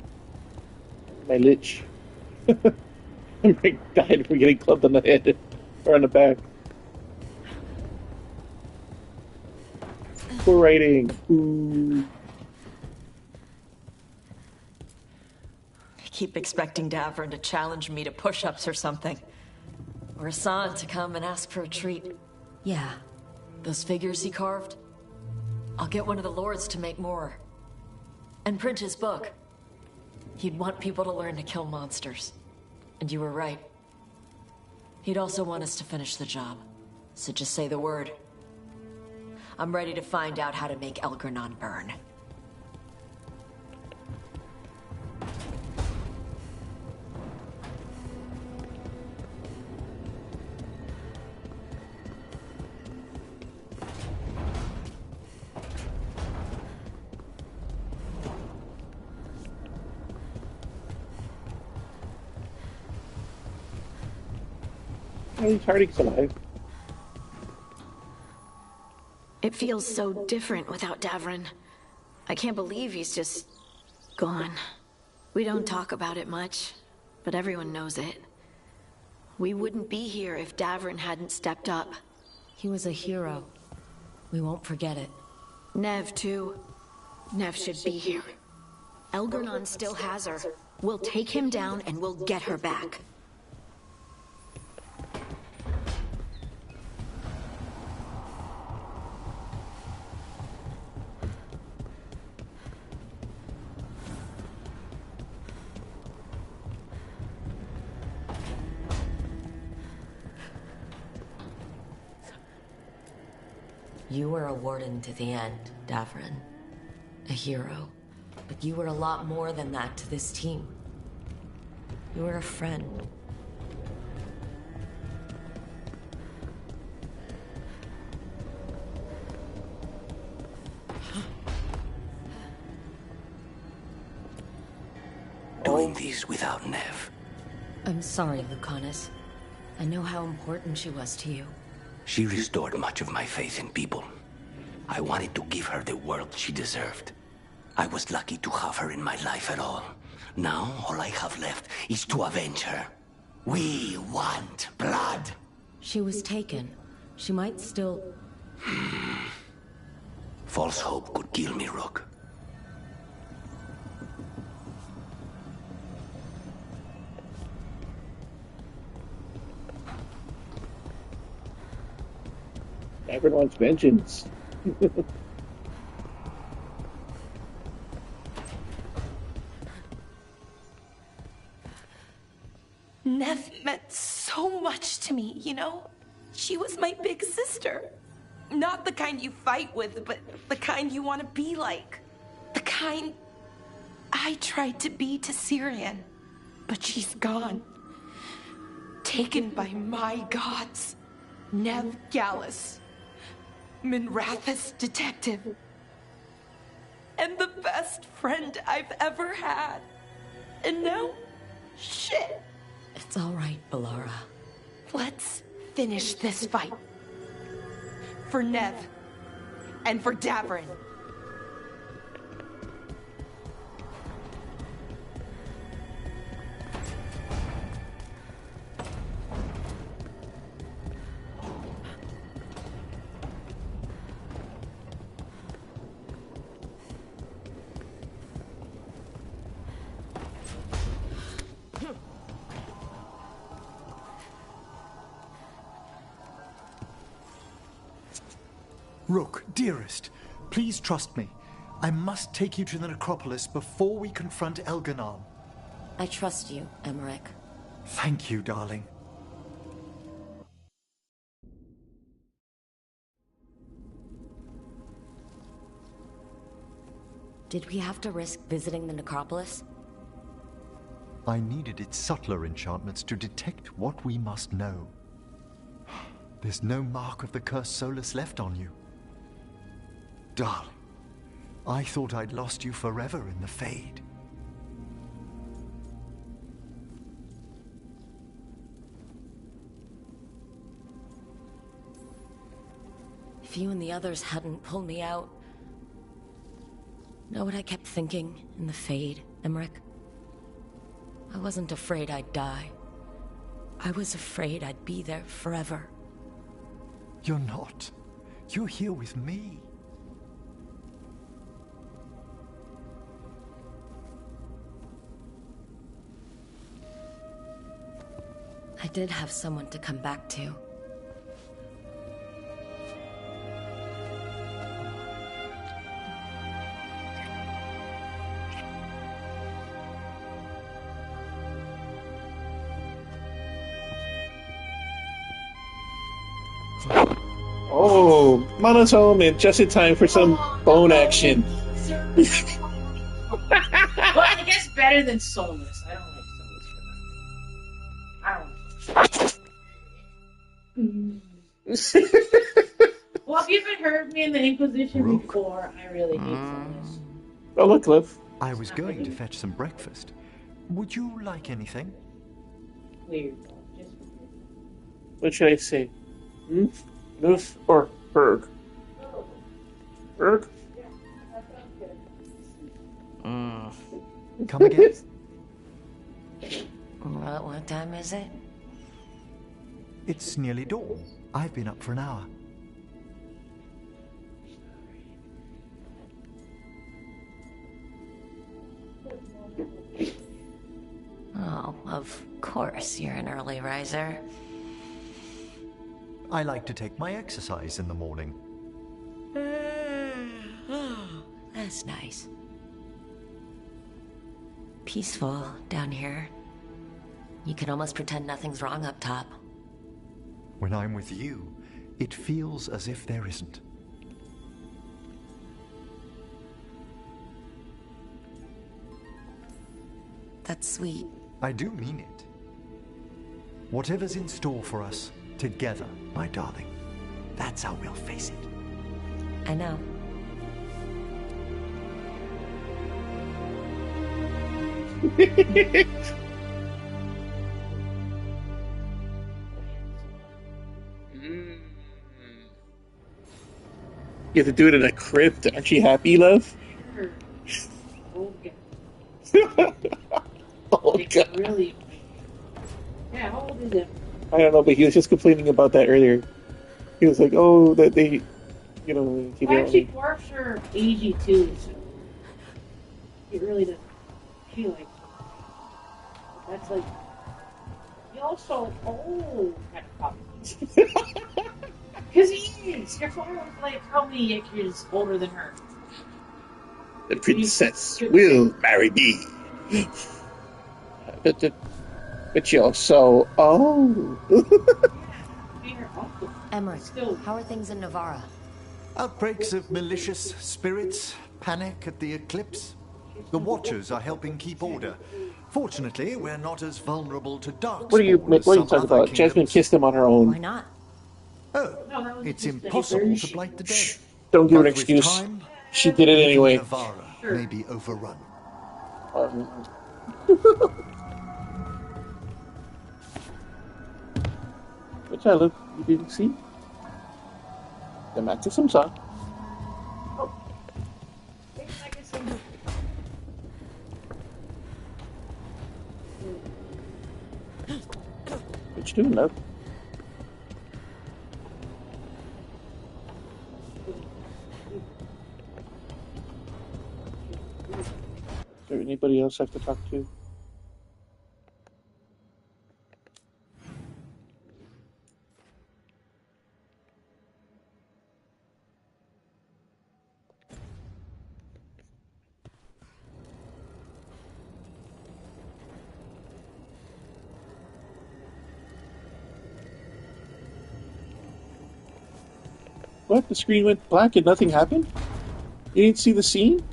my lich, died from getting clubbed on the head or on the back. Poor writing. Ooh. I keep expecting Davern to challenge me to push-ups or something. Or Hassan to come and ask for a treat. Yeah. Those figures he carved? I'll get one of the lords to make more. And print his book. He'd want people to learn to kill monsters. And you were right. He'd also want us to finish the job. So just say the word. I'm ready to find out how to make Elgernon burn. He's Hardy's alive. It feels so different without Davron. I can't believe he's just gone. We don't talk about it much, but everyone knows it. We wouldn't be here if Davron hadn't stepped up. He was a hero. We won't forget it. Nev, too. Nev should be here. Elgernon still has her. We'll take him down and we'll get her back. You were a warden to the end, Davron. A hero. But you were a lot more than that to this team. You were a friend. Doing this without Nev. I'm sorry, Lucanus. I know how important she was to you. She restored much of my faith in people. I wanted to give her the world she deserved. I was lucky to have her in my life at all. Now, all I have left is to avenge her. We want blood. She was taken. She might still... False hope could kill me, Rook. Everyone wants vengeance. Nev meant so much to me, you know? She was my big sister. Not the kind you fight with, but the kind you want to be like. The kind I tried to be to Syrian. But she's gone. Taken by my gods. Nev Gallus. Minrathous detective. And the best friend I've ever had. And now, shit. It's all right, Balara. Let's finish this fight. For Nev. And for Davron. Rook, dearest, please trust me. I must take you to the necropolis before we confront Elgernon. I trust you, Emmerich. Thank you, darling. Did we have to risk visiting the necropolis? I needed its subtler enchantments to detect what we must know. There's no mark of the cursed Solus left on you. Darling, I thought I'd lost you forever in the Fade. If you and the others hadn't pulled me out... Know what I kept thinking in the Fade, Emmerich? I wasn't afraid I'd die. I was afraid I'd be there forever. You're not. You're here with me. I did have someone to come back to. Oh, Mana's home and just in time for some bone action. Well, I guess better than soulless. I don't like soulless. I don't. Well, if you haven't heard me in the Inquisition before, I really hate soulless. Oh, look, Cliff. I was going to fetch some breakfast. Would you like anything? Weird. What should I say? Noof or Berg? Berg? Come again? What time is it? It's nearly dawn. I've been up for an hour. Oh, of course you're an early riser. I like to take my exercise in the morning. That's nice. Peaceful down here. You can almost pretend nothing's wrong up top. When I'm with you, it feels as if there isn't. That's sweet. I do mean it. Whatever's in store for us, together, my darling. That's how we'll face it. I know. You have to do it in a crypt. Aren't you happy, love? Oh, God. Really? Yeah, how old is it? I don't know, but he was just complaining about that earlier. He was like, oh, that they, you know... Well, actually, dwarfs are agey too, so... It really doesn't feel like... That's like... You also old kind of puppy. Because he is! Your father was like, how many years older than her? The princess will marry me. But you're so old. Emmerich, how are things in Navarra? Outbreaks of malicious spirits, panic at the eclipse. The Watchers are helping keep order. Fortunately, we're not as vulnerable to dark. What are you talking about? Jasmine kissed him on her own. Why not? Oh, it's impossible to blight the dead. Don't give her an But with excuse. time, She did it anyway. Navarra may be overrun. Which I look, you didn't see? The match of some song. What you doing, love? Is there anybody else I have to talk to? What? The screen went black and nothing happened? You didn't see the scene?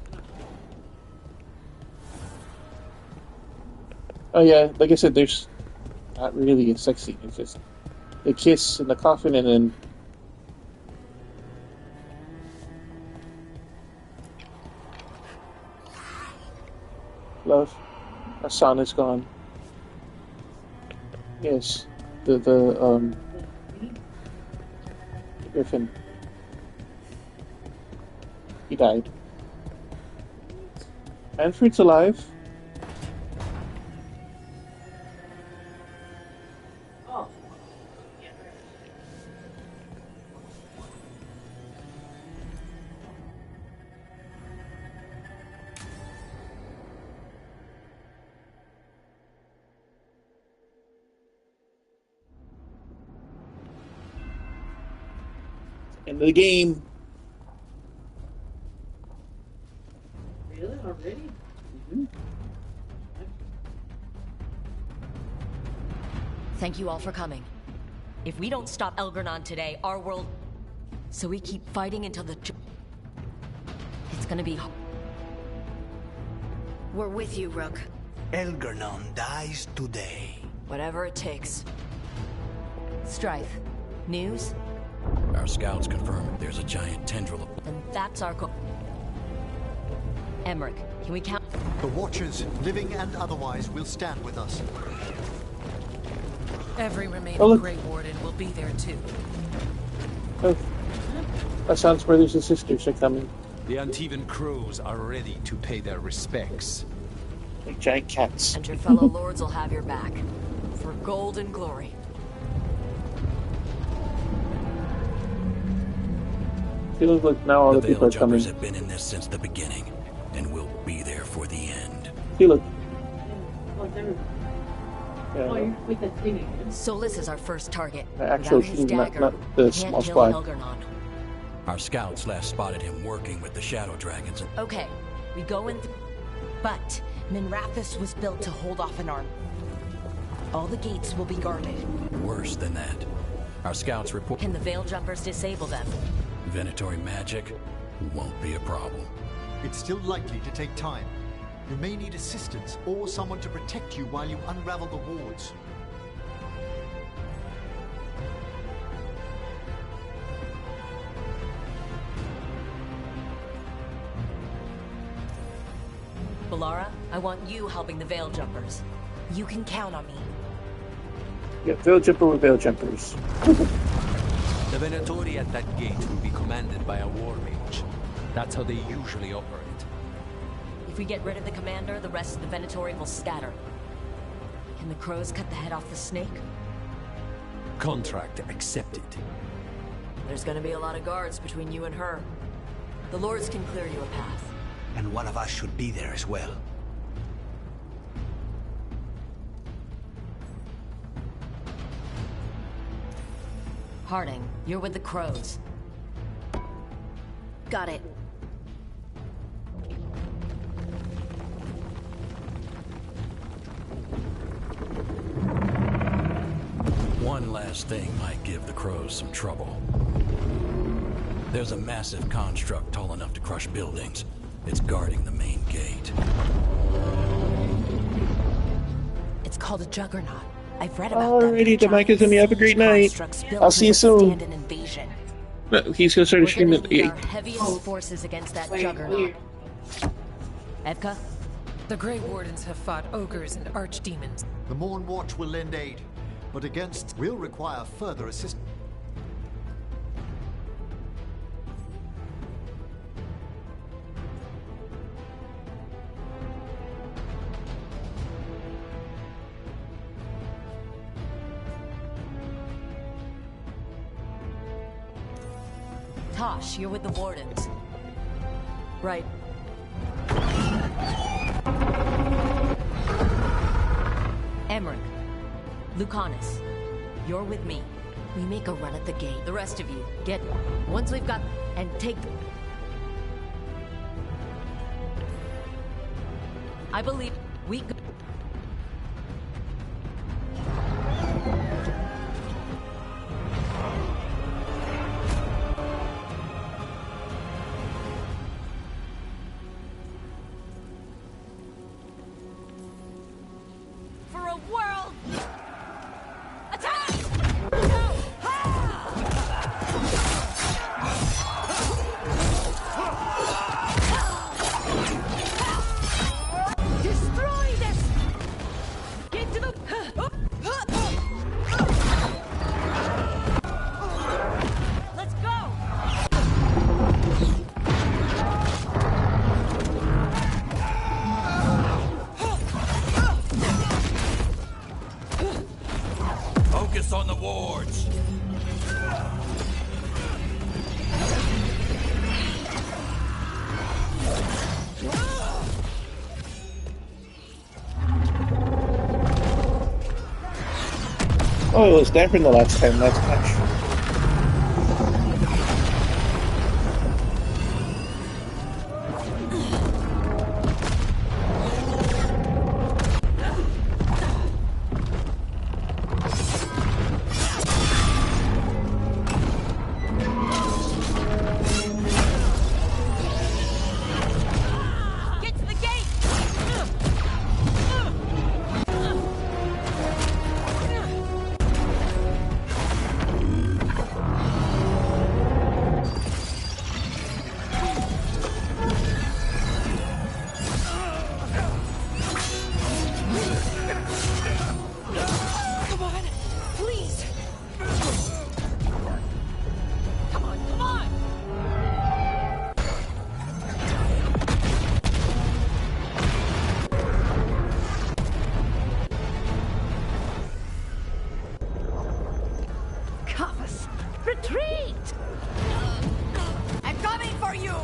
Oh yeah, like I said, there's not really a sex scene. It's just they kiss in the coffin, and then love, Hassan is gone. Yes, the Griffin. He died. Manfred's alive. Oh. End of the game. Really? Already? Mm-hmm. Thank you all for coming. If we don't stop Elgernon today, our world... So we keep fighting until the... It's gonna be... We're with you, Rook. Elgernon dies today. Whatever it takes. Strife. News? Our scouts confirm there's a giant tendril of... Then that's our goal. Emmerich, can we count... The Watchers, living and otherwise, will stand with us. Every remaining Grey Warden will be there too. Oh. Hassan's brothers and sisters are coming. The Antivan crows are ready to pay their respects. Like giant cats. And your fellow lords will have your back. For gold and glory. Feels like now all the people are coming. The Veil Jumpers have been in this since the beginning, and will be there for the end. See, look. Solus is our first target. The actual human, not the small squad. Our scouts last spotted him working with the Shadow Dragons. Okay, we go in... But Minrathous was built to hold off an army. All the gates will be guarded. Worse than that. Our scouts report... Can the Veil Jumpers disable them? Venatory magic won't be a problem. It's still likely to take time. You may need assistance or someone to protect you while you unravel the wards. Balara, I want you helping the Veil Jumpers. You can count on me. Yeah, Veil Jumper with Veil Jumpers. The Venatori at that gate will be commanded by a war mage. That's how they usually operate. If we get rid of the commander, the rest of the Venatori will scatter. Can the crows cut the head off the snake? Contract accepted. There's gonna be a lot of guards between you and her. The lords can clear you a path. And one of us should be there as well. Harding, you're with the crows. Got it. One last thing might give the crows some trouble. There's a massive construct tall enough to crush buildings. It's guarding the main gate. It's called a juggernaut. I've read about Alrighty, the mic is in. Have a great night. I'll see you soon. He's gonna start streaming at 8. Our heaviest forces against that juggernaut. Evka? The Grey Wardens have fought ogres and archdemons. The Morn Watch will lend aid, but against will require further assistance. Tosh, you're with the Wardens. Right. Emmerich. Lucanus. You're with me. We make a run at the gate. The rest of you, get... Once we've got... And take... I believe we... For a world! Attack! Oh, it was dampened the last time, not so much. Get to the gate! Come on, please. Come on, come on. Cofus, retreat! I'm coming for you!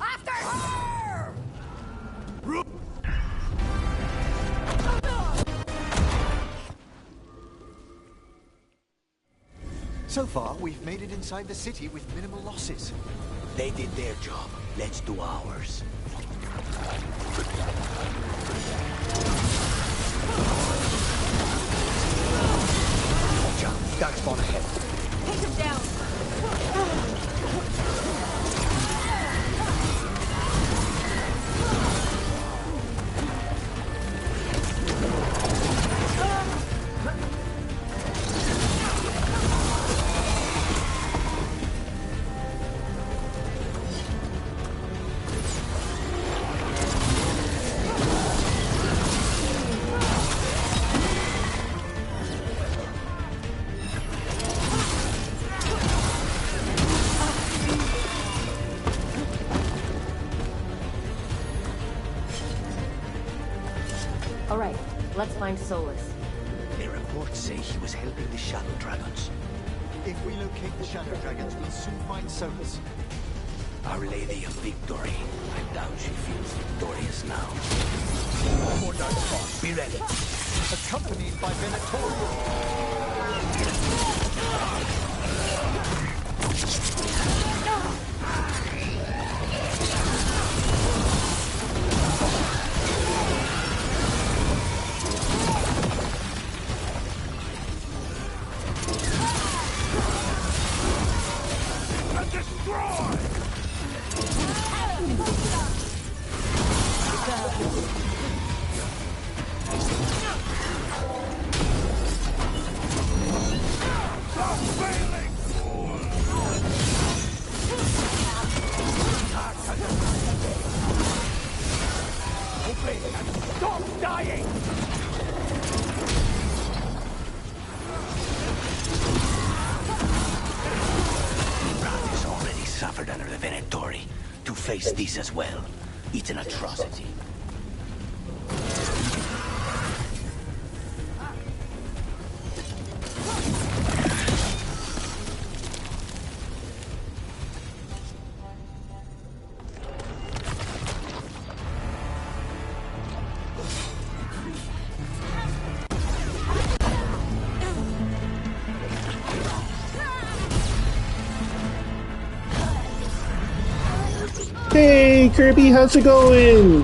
After her! So far, we've made it inside the city with minimal losses. They did their job. Let's do ours. Watch out. Dark spawn ahead. Take him down! All right, let's find Solus. The reports say he was helping the Shadow Dragons. If we locate the Shadow Dragons, we'll soon find Solus. Our Lady of Victory. I doubt she feels victorious now. More dark spawns. Be ready. Accompanied by Venatorial. Stop dying! Wrath has already suffered under the Venatori. To face this as well, it's an atrocity. Hey, Kirby, how's it going?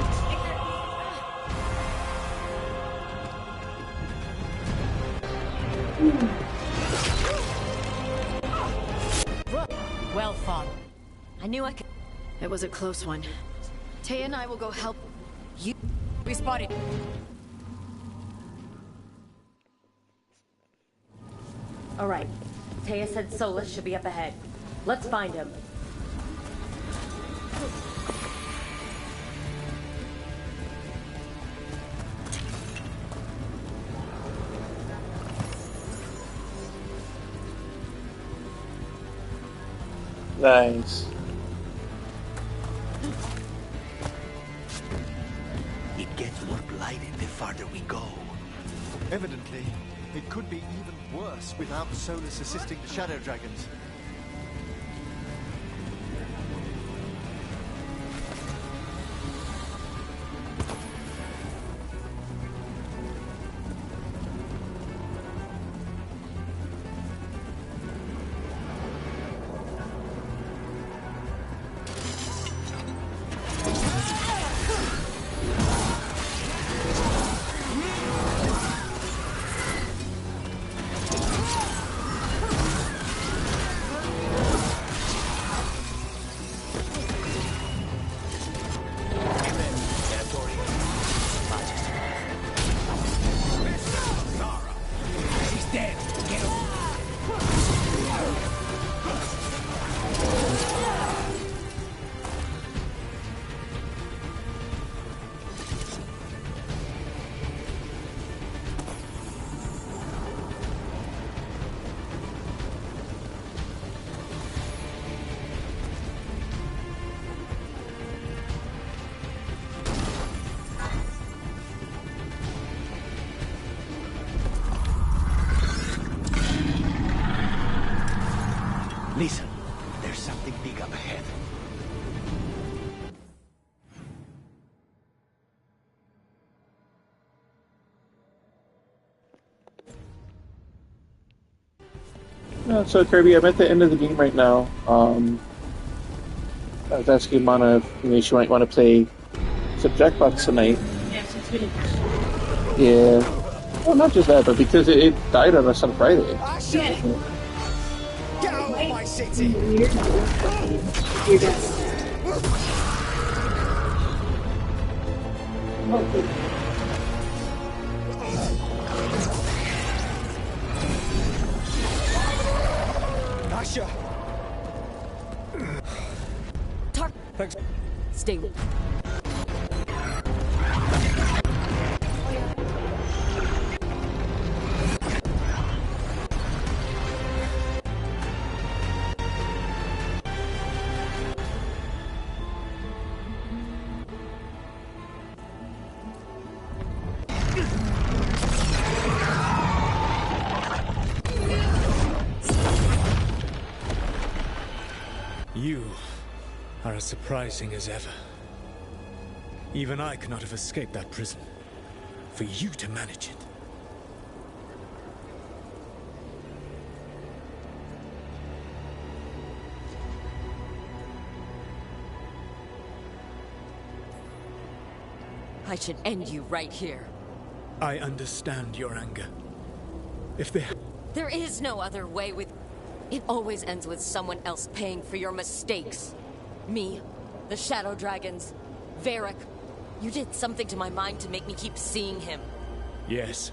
Well fought. I knew I could. It was a close one. Tay and I will go help. You. We spotted. All right, Taya said Solus should be up ahead. Let's find him. Nice. It gets more blighted the farther we go. Evidently, it could be even worse without Solus assisting the Shadow Dragons. Listen, there's something big up ahead. So Kirby, I'm at the end of the game right now. I was asking Mana if she might want to play some Jackbox tonight. Yes, it's finished. Yeah. Well, not just that, but because it died on us on Friday. Yeah. Get out of my city! Your desk. Asha! Thanks. Stay. You are as surprising as ever. Even I could not have escaped that prison. For you to manage it. I should end you right here. I understand your anger. There is no other way with... It always ends with someone else paying for your mistakes. Me, the Shadow Dragons, Varric. You did something to my mind to make me keep seeing him. Yes.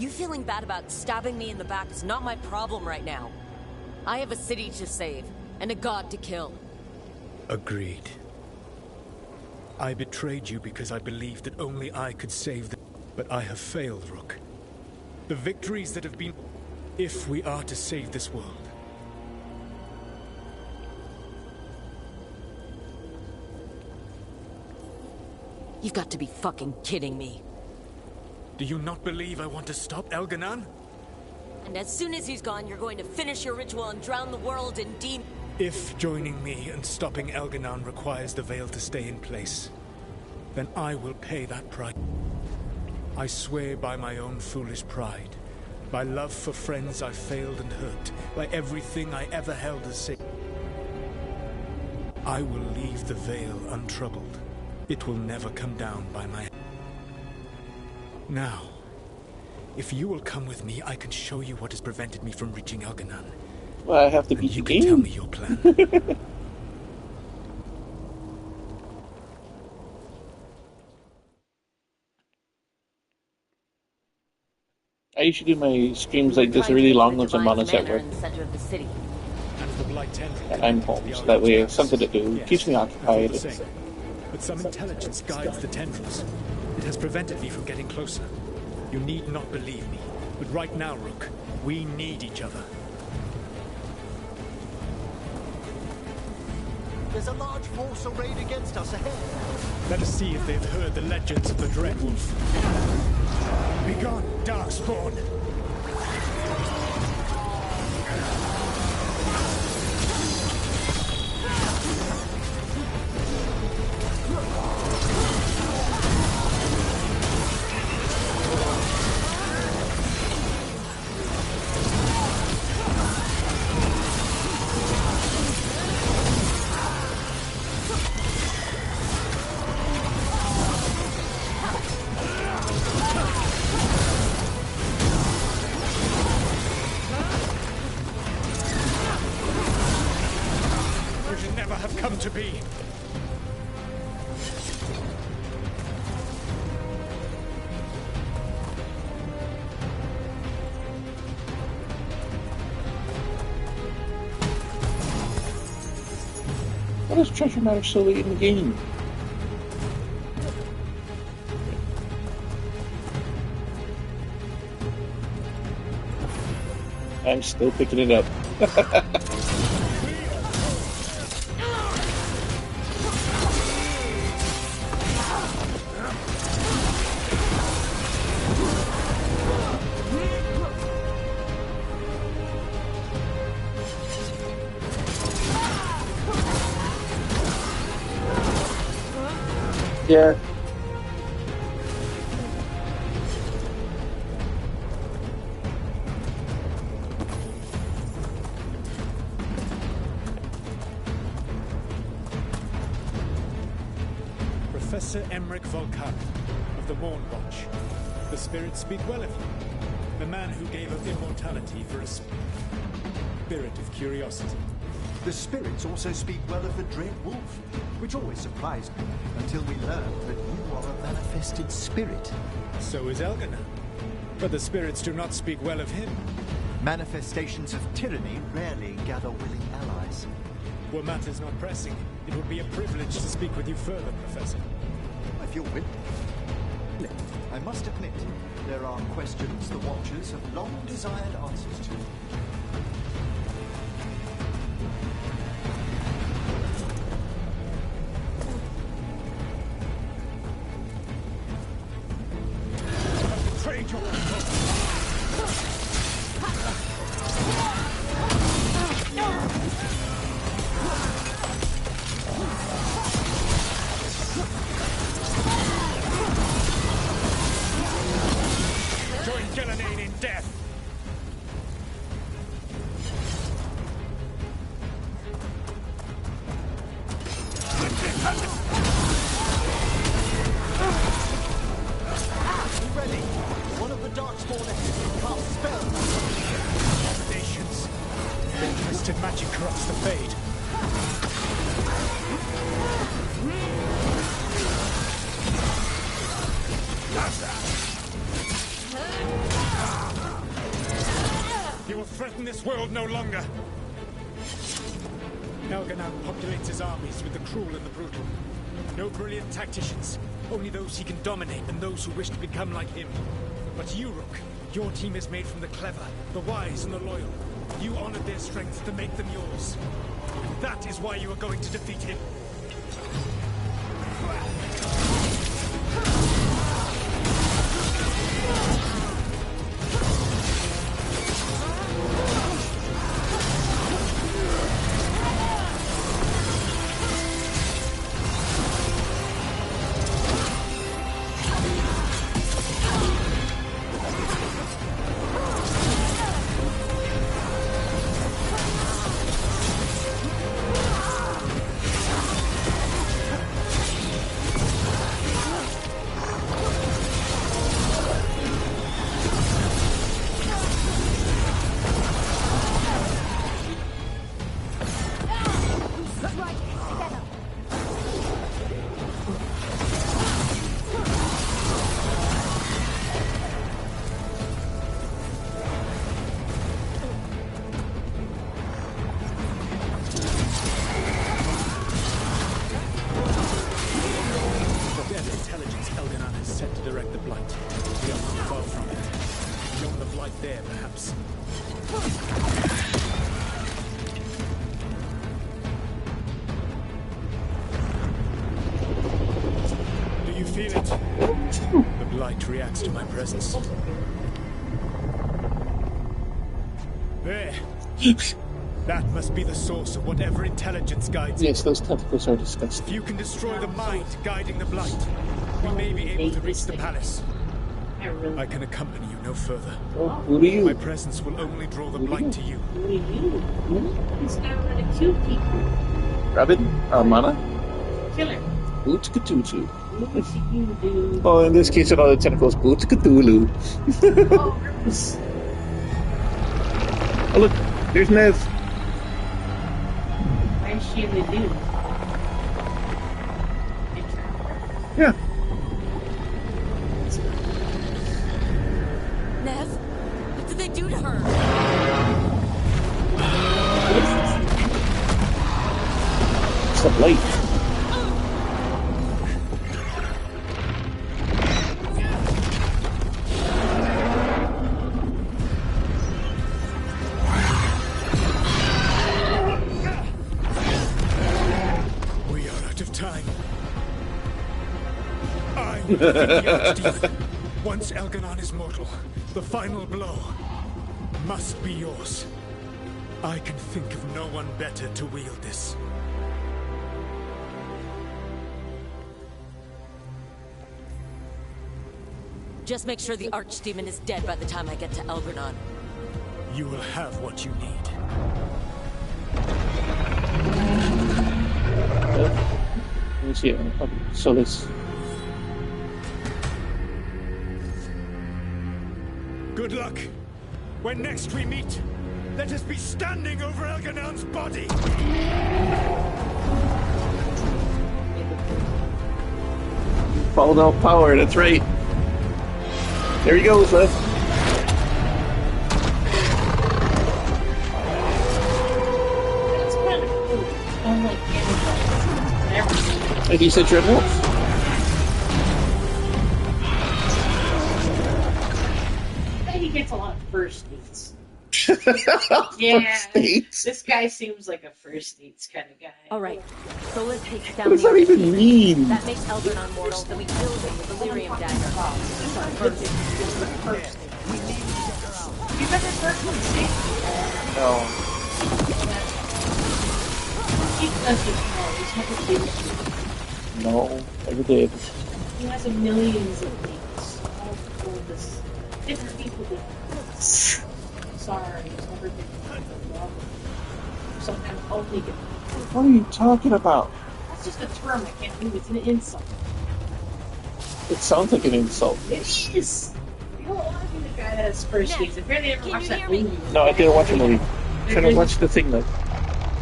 You feeling bad about stabbing me in the back is not my problem right now. I have a city to save, and a god to kill. Agreed. I betrayed you because I believed that only I could save them. But I have failed, Rook. The victories that have been... If we are to save this world. You've got to be fucking kidding me. Do you not believe I want to stop Elganon? And as soon as he's gone, you're going to finish your ritual and drown the world in demons. If joining me and stopping Elganon requires the veil to stay in place, then I will pay that price. I swear by my own foolish pride, by love for friends I failed and hurt, by everything I ever held as sacred. I will leave the veil untroubled. It will never come down by my hand. Now, if you will come with me, I can show you what has prevented me from reaching Elganon. Well, I have to beat you the can game. Tell me your plan. I usually do my streams like this, really long ones on Mana at work. In the center of the city. And I'm home, so that way I have something to do. It keeps me occupied. But some intelligence guides the tendrils. It has prevented me from getting closer. You need not believe me, but right now, Rook, we need each other. There's a large force arrayed against us ahead. Let us see if they've heard the legends of the Dread Wolf. Begone, Darkspawn! To be. What is treasure matter so late in the game? I'm still picking it up. Yeah. Professor Emmerich Volkan of the Morn Watch. The spirits speak well of you. The man who gave up immortality for a spirit of curiosity. The spirits also speak well of the Dread Wolf, which always surprised me until we learned that you are a manifested spirit. So is Elganon. But the spirits do not speak well of him. Manifestations of tyranny rarely gather willing allies. Were matters not pressing, it would be a privilege to speak with you further, Professor. If you're willing. I must admit, there are questions the Watchers have long desired answers to. Betrayed your Join Gillenane in death! Be ready! One of the Darkspawn will cast spells! Nations. Their twisted magic corrupts the Fade. You will threaten this world no longer. Elganon populates his armies with the cruel and the brutal. No brilliant tacticians, only those he can dominate and those who wish to become like him. But you, Rook, your team is made from the clever, the wise, and the loyal. You honored their strength to make them yours. And that is why you are going to defeat him. Reacts to my presence. There. That must be the source of whatever intelligence guides it. Yes, those tentacles are disgusting. If you can destroy the mind guiding the blight, we may be able to reach the palace. I can accompany you no further. Oh, who do you? My presence will only draw the blight to you. Who are you? This guy really cute people. Rabbit? Mana? Killer. Boots Cthulhu. Look at you, dude. Oh, in this case, all the tentacles, Boots Cthulhu. Oh, look, there's Nev. Why is she in the dude? Yeah. Nev, what did they do to her? It's the light. Once Elganon is mortal, the final blow must be yours. I can think of no one better to wield this. Just make sure the Archdemon is dead by the time I get to Elgernon. You will have what you need. Let me see it. Okay, so this. Good luck. When next we meet, let us be standing over Elgernon's body. Followed out power, that's right. There he goes, Liv. That's kind of cool. Unlike Like you said, Dread Wolf. I bet he gets a lot of first dates. Yeah, First dates? this guy seems like a first dates kind of guy. Alright, so let's take down What does the that even Archdemon. mean? That makes Elgernon mortal, then we kill him with the Lyrium dagger. You never heard him say No. he doesn't know. He's never dated. No, never did. He has a millions of dates. All for this different people that sorry, he's never been in love. Sometimes only get. What are you talking about? That's just a term I can't believe. It's an insult. It sounds like an insult. It is. You don't want to be the guy that has first dates. If you're never watched that movie. No, I didn't watch a movie. I'm trying to watch the thing though.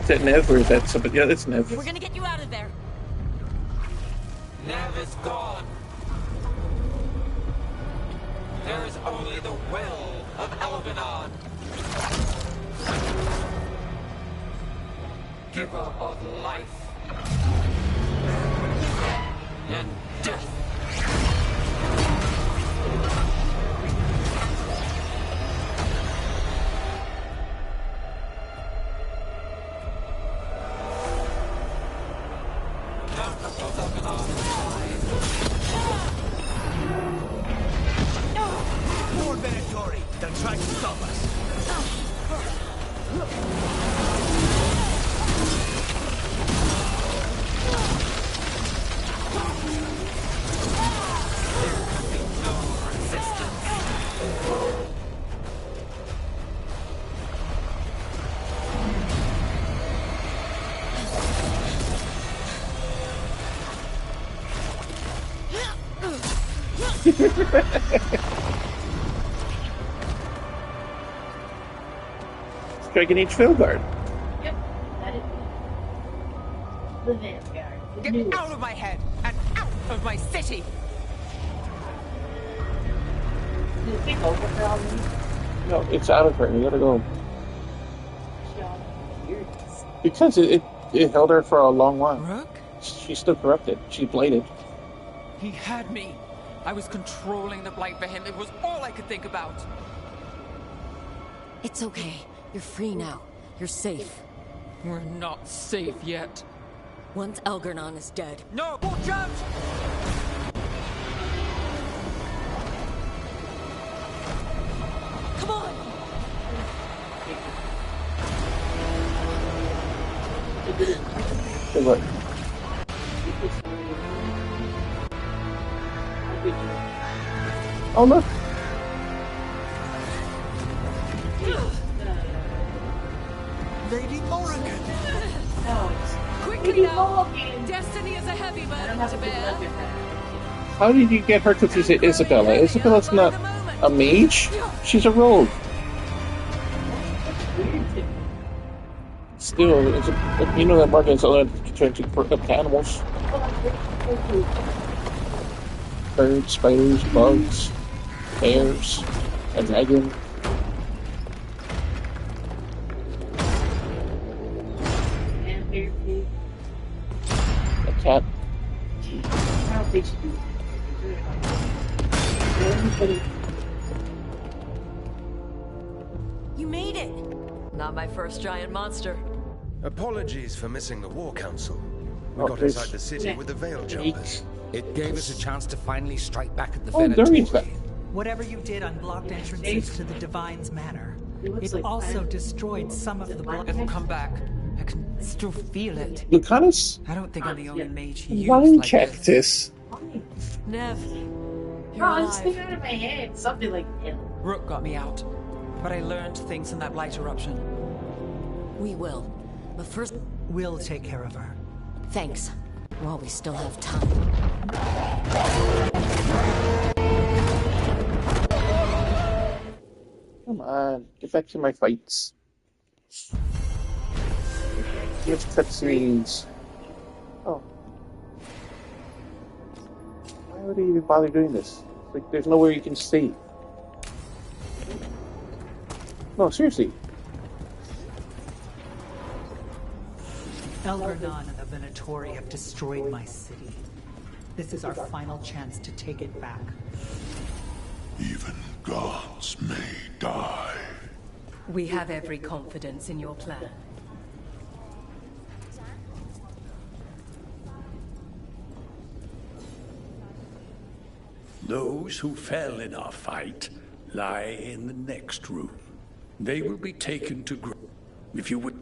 Is that Nev or is that somebody? Yeah, that's Nev. We're gonna get you out of there. Nev is gone. There is only the will of Elgernon. Giver of life and death. More Venatori! They'll try to stop us! Dragon Age Felguard. Yep, that is the Vanguard. The Get out of my head and out of my city! Did it take over for all these? No, it's out of her. You gotta go. Weirdness. Because it held her for a long while. Rook? She's still corrupted. She's bladed. He had me. I was controlling the blight for him. It was all I could think about. It's okay. You're free now. You're safe. We're not safe yet. Once Elgernon is dead. No! Watch out! Come on! Good luck. Oh look! Lady Morrigan! Quickly now! Destiny is a heavy burden to bear. How did you get her confused with Isabella? Isabella's not a mage. She's a rogue. Still, you know that Morgan's only trying to corrupt animals. Birds, spiders, bugs, bears, a dragon. A cat. I don't think she do. You made it! Not my first giant monster. Apologies for missing the War Council. We Oh, got please. inside the city with the Veil Jumpers. It gave us a chance to finally strike back at the Oh, Durian's back. Whatever you did unblocked entrances to the Divine's Manor. It also destroyed some of the blood. It'll come back. I can still feel it. Lucanus? I don't think I'm the only mage he used Wine like cactus. Nev, You're Oh, it's alive. sticking out of my head. Something like hell. Rook got me out, but I learned things in that blight eruption. We will. But first... We'll take care of her. Thanks. While we still have time. Come on, get back to my fights. Which cutscenes? Oh. Why would he even bother doing this? Like, there's nowhere you can save. No, seriously. Elgar'nan and the Venatori have destroyed my city. This is our final chance to take it back. Even gods may die. We have every confidence in your plan. Those who fell in our fight lie in the next room. They will be taken to if you would...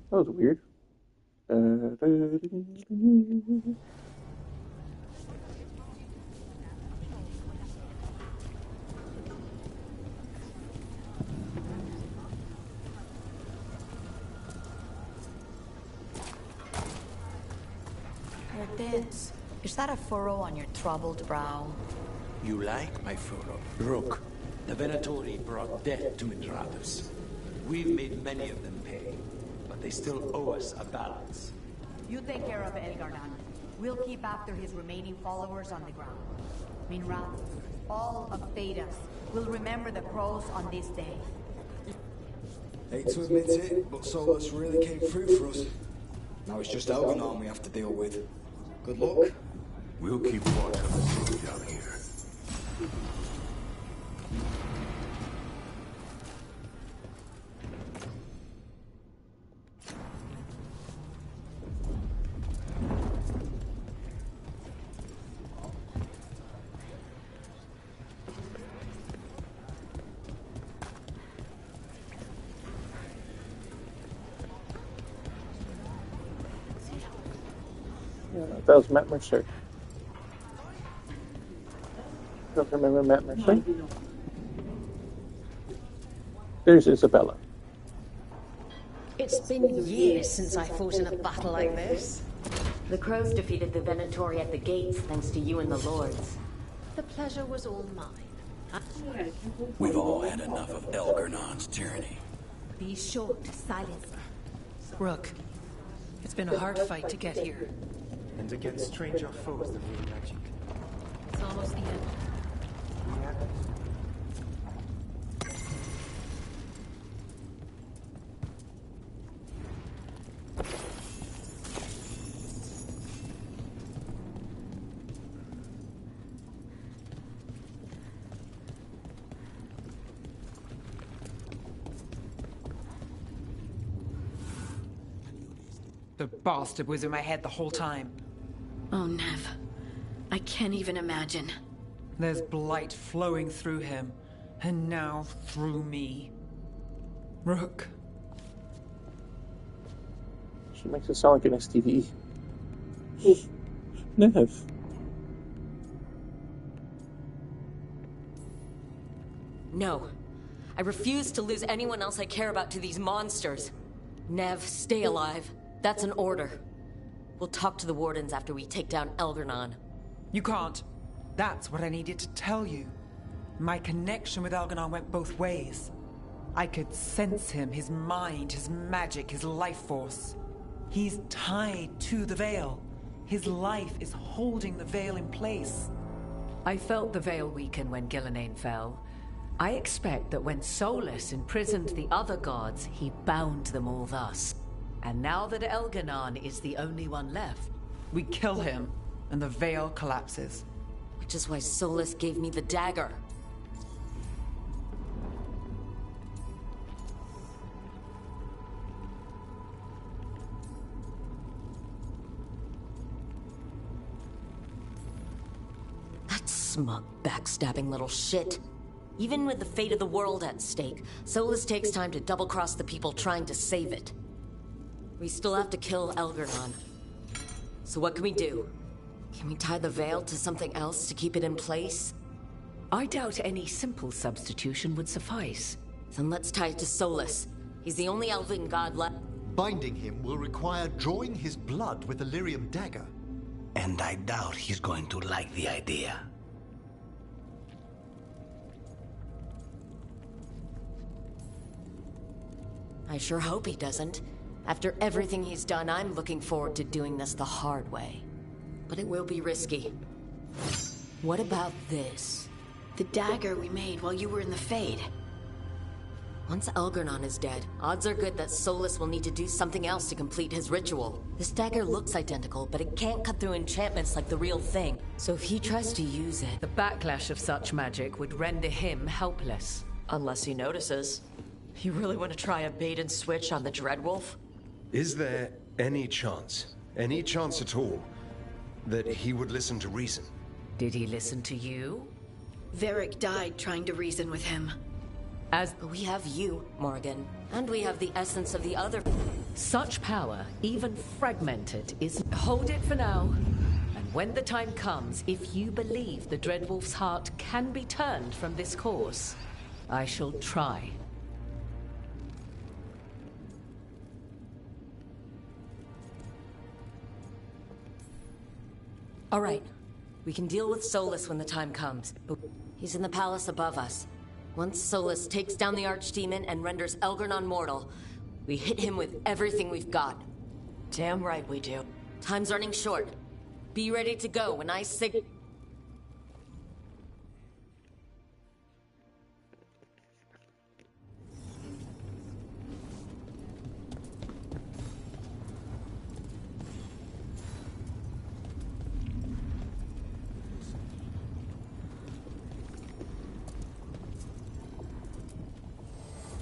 That was weird. Hortense, is that a furrow on your troubled brow? You like my furrow? Rook, the Venatori brought death to Mindrathus. We've made many of them pay, but they still owe us a balance. You take care of Elgar'nan. We'll keep after his remaining followers on the ground. Minrathus, all of Thedas, will remember the crows on this day. Hate to admit it, but Solus really came through for us. Now it's just Elgar'nan we have to deal with. Good luck. We'll keep watch on the city down here. That was Matt Mercer. Don't remember Matt Mercer? There's Isabella. It's been years since I fought in a battle like this. The crows defeated the Venatori at the gates thanks to you and the lords. The pleasure was all mine. We've all had enough of Elgar'nan's tyranny. Be short, silence. Rook, it's been a hard fight to get here. And against stranger foes than real magic. It's almost the end. The bastard was in my head the whole time. Oh, Nev. I can't even imagine. There's blight flowing through him, and now through me. Rook. She makes it sound like an STD. Nev. No. I refuse to lose anyone else I care about to these monsters. Nev, stay alive. That's an order. We'll talk to the wardens after we take down Elgar'nan. You can't. That's what I needed to tell you. My connection with Elgar'nan went both ways. I could sense him, his mind, his magic, his life force. He's tied to the Veil. His life is holding the Veil in place. I felt the veil weaken when Gillenane fell. I expect that when Solus imprisoned the other gods, he bound them all thus. And now that Elgar'nan is the only one left, we kill him, and the Veil collapses. Which is why Solus gave me the dagger. Smug, backstabbing little shit. Even with the fate of the world at stake, Solus takes time to double-cross the people trying to save it. We still have to kill Elgarnon. So what can we do? Can we tie the veil to something else to keep it in place? I doubt any simple substitution would suffice. Then let's tie it to Solus. He's the only elven god left. Binding him will require drawing his blood with a lyrium dagger. And I doubt he's going to like the idea. I sure hope he doesn't. After everything he's done, I'm looking forward to doing this the hard way. But it will be risky. What about this? The dagger we made while you were in the Fade. Once Elgarnon is dead, odds are good that Solus will need to do something else to complete his ritual. This dagger looks identical, but it can't cut through enchantments like the real thing. So if he tries to use it... The backlash of such magic would render him helpless. Unless he notices. You really want to try a bait and switch on the Dreadwolf? Is there any chance at all, that he would listen to reason? Did he listen to you? Varric died trying to reason with him. But we have you, Morgan. And we have the essence of the other... Such power, even fragmented, is... Hold it for now. And when the time comes, if you believe the Dreadwolf's heart can be turned from this course, I shall try. All right. We can deal with Solus when the time comes. But he's in the palace above us. Once Solus takes down the Archdemon and renders Elgarnon mortal, we hit him with everything we've got. Damn right we do. Time's running short. Be ready to go when I sig...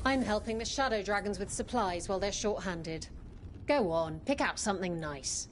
I'm helping the Shadow Dragons with supplies while they're short-handed. Go on, pick out something nice.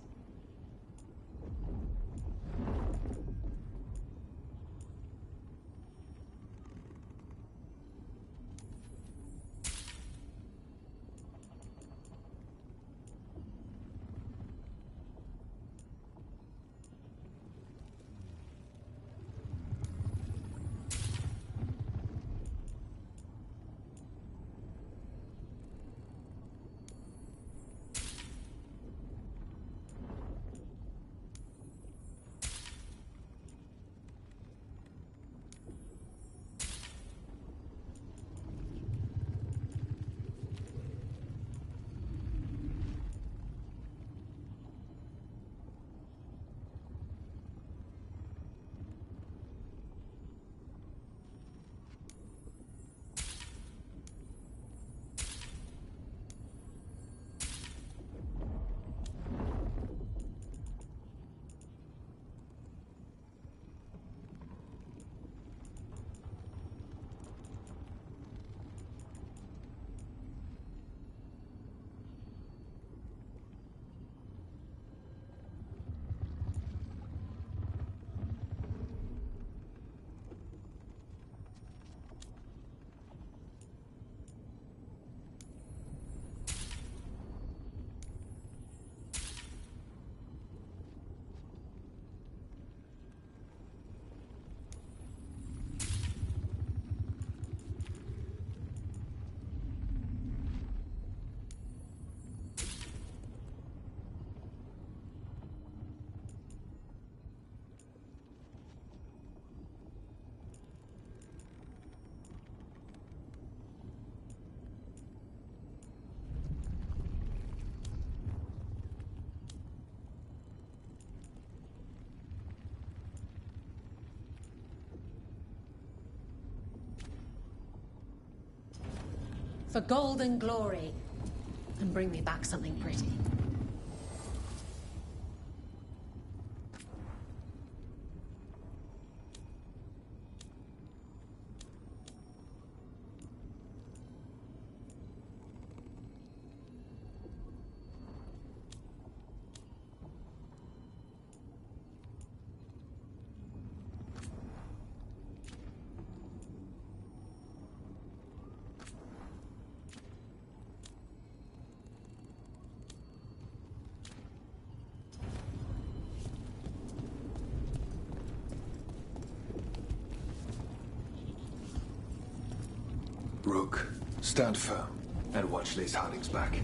For gold and glory. And bring me back something pretty. Rook, stand firm and watch Lace Harding's back.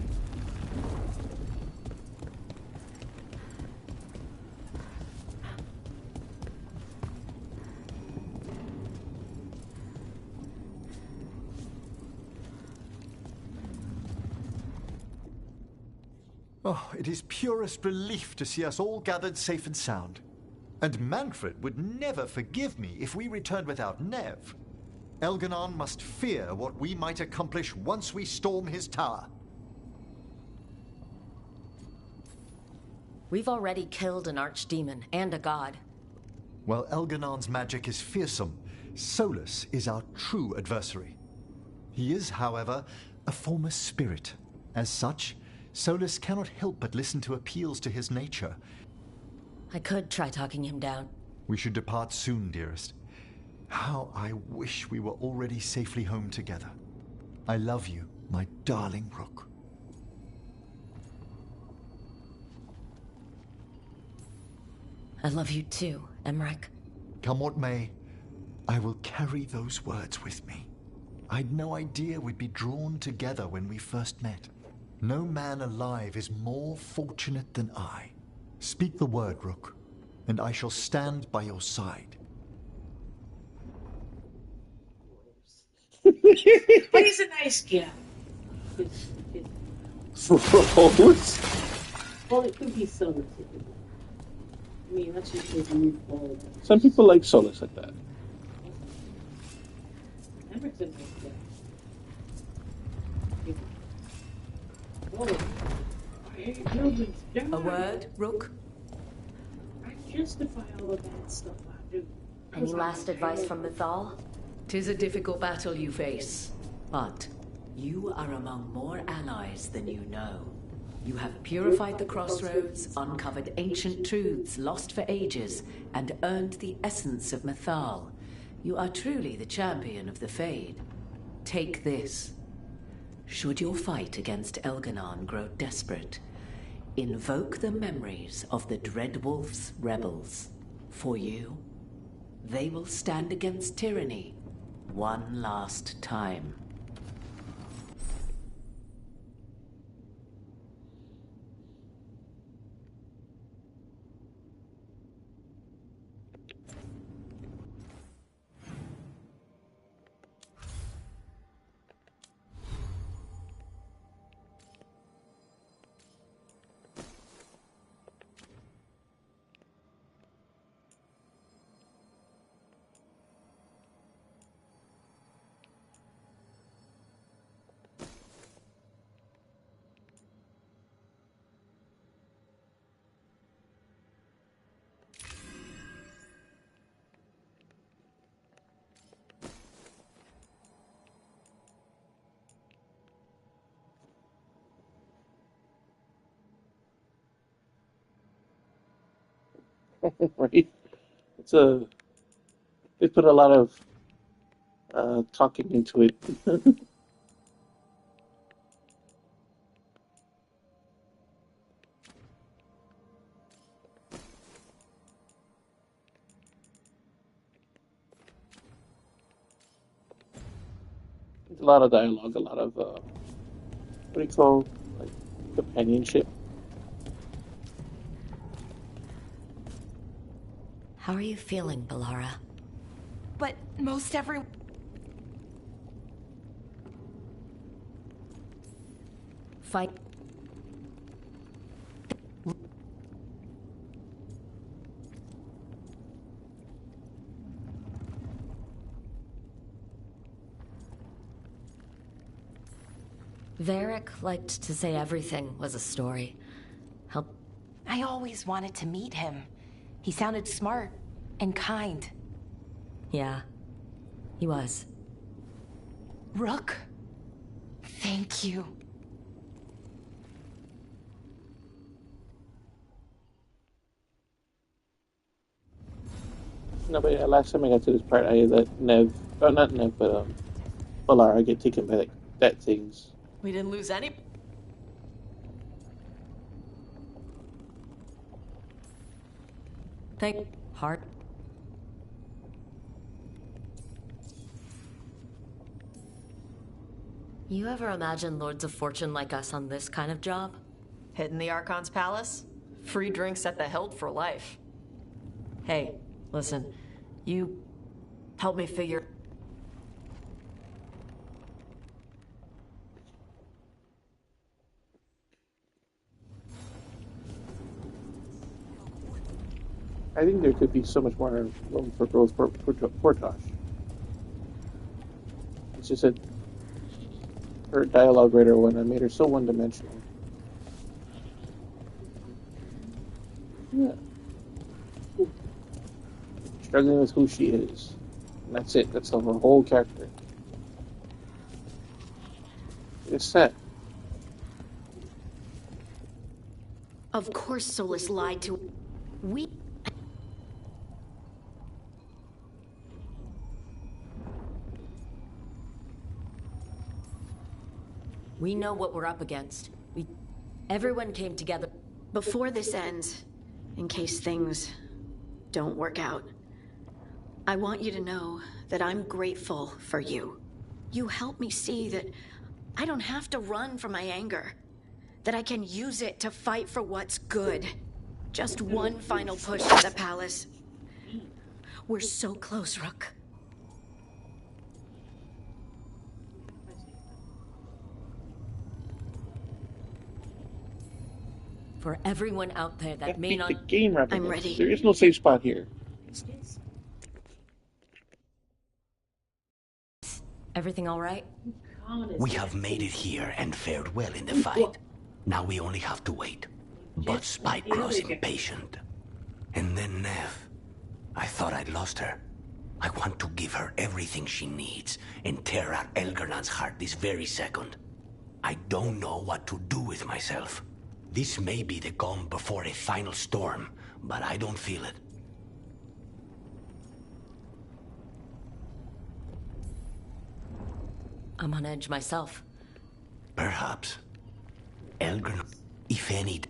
Oh, it is purest relief to see us all gathered safe and sound. And Manfred would never forgive me if we returned without Nev. Elganon must fear what we might accomplish once we storm his tower. We've already killed an archdemon and a god. While Elganon's magic is fearsome, Solus is our true adversary. He is, however, a former spirit. As such, Solus cannot help but listen to appeals to his nature. I could try talking him down. We should depart soon, dearest. How I wish we were already safely home together. I love you, my darling Rook. I love you too, Emmerich. Come what may, I will carry those words with me. I'd no idea we'd be drawn together when we first met. No man alive is more fortunate than I. Speak the word, Rook, and I shall stand by your side. But he's a nice guy. Rose? Well, it could be Solus. I mean, that's just his weird quality. Some people like Solus like that. Emmerich a nice guy. Oh, I hate buildings. A word, Rook? I justify all the bad stuff I do. Any last advice from Mythal? 'Tis a difficult battle you face, but you are among more allies than you know. You have purified the crossroads, uncovered ancient truths lost for ages, and earned the essence of Mythal. You are truly the champion of the Fade. Take this. Should your fight against Elganon grow desperate, invoke the memories of the Dread Wolf's rebels. For you, they will stand against tyranny one last time. Right? It's a. They put a lot of talking into it. There's a lot of dialogue, a lot of what do you call, like, companionship. How are you feeling, Balara? But most every... Fight. Varric liked to say everything was a story. Help. I always wanted to meet him. He sounded smart and kind. Yeah, he was. Rook, thank you. No, but yeah, last time I got to this part, I let Nev, oh, not Nev, but Balara get taken by like that things. We didn't lose any. Thank Heart. You ever imagine Lords of Fortune like us on this kind of job? Hitting the Archon's palace? Free drinks at the Hilt for life. Hey, listen. You help me figure... I think there could be so much more room for growth for Portosh. It's just that her dialogue writer one I made her so one-dimensional. Yeah. Struggling with who she is. And that's it. That's her whole character. It's set. Of course Solus lied to... We know what we're up against. Everyone came together. Before this ends, in case things don't work out, I want you to know that I'm grateful for you. You help me see that I don't have to run from my anger, that I can use it to fight for what's good. Just one final push to the palace. We're so close, Rook. For everyone out there that may not... The game I'm ready. There is no safe spot here. Everything all right? We have made it here and fared well in the fight. Now we only have to wait. But Spike grows impatient. And then Nev. I thought I'd lost her. I want to give her everything she needs and tear out Elgernon's heart this very second. I don't know what to do with myself. This may be the calm before a final storm, but I don't feel it. I'm on edge myself. Perhaps. Elgern, if any...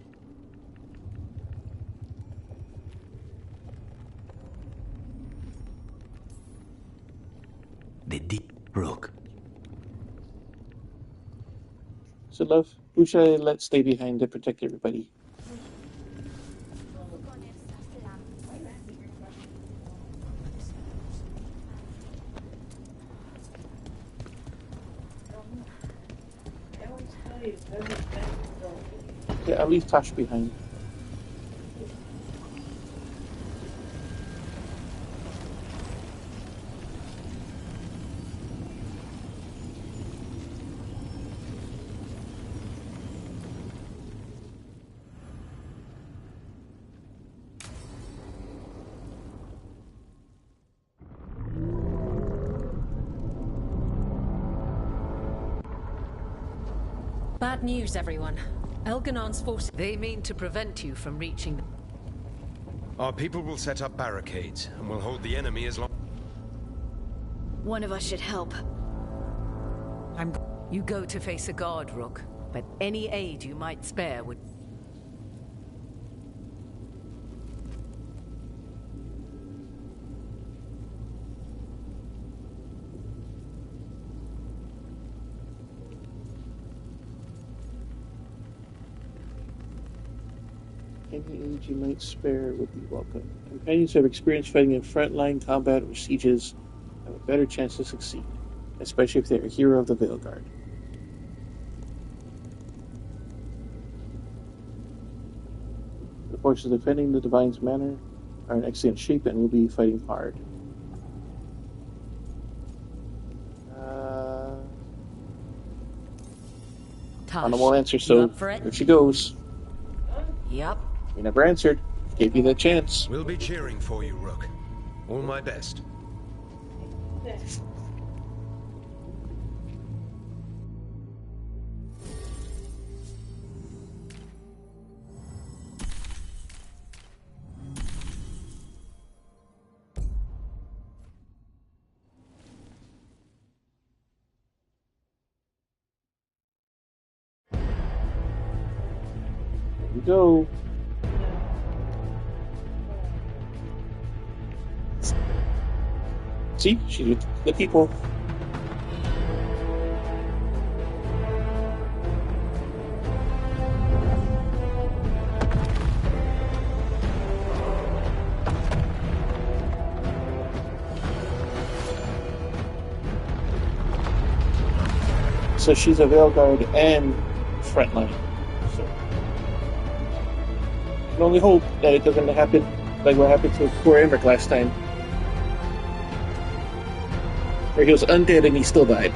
The deep Rook. So, love, who should I let stay behind to protect everybody? Yeah, I'll leave Tosh behind. Bad news, everyone. Elganon's forces... They mean to prevent you from reaching... Our people will set up barricades, and will hold the enemy as long... One of us should help. You go to face a guard, Rook, but any aid you might spare would... Any aid you might spare would be welcome. Companions who have experience fighting in frontline combat or sieges have a better chance to succeed, especially if they're a hero of the Veil Guard. The forces defending the Divine's Manor are in excellent shape and will be fighting hard. Tosh, Won't answer, you so up for it? here she goes. Yep. You never answered. Gave you the chance. We'll be cheering for you, Rook. All my best. Here we go. See? She's with the people. So she's a Veil Guard and frontline. So I can only hope that it doesn't happen like what happened to poor Emmerich last time. Where he was undead and he still died.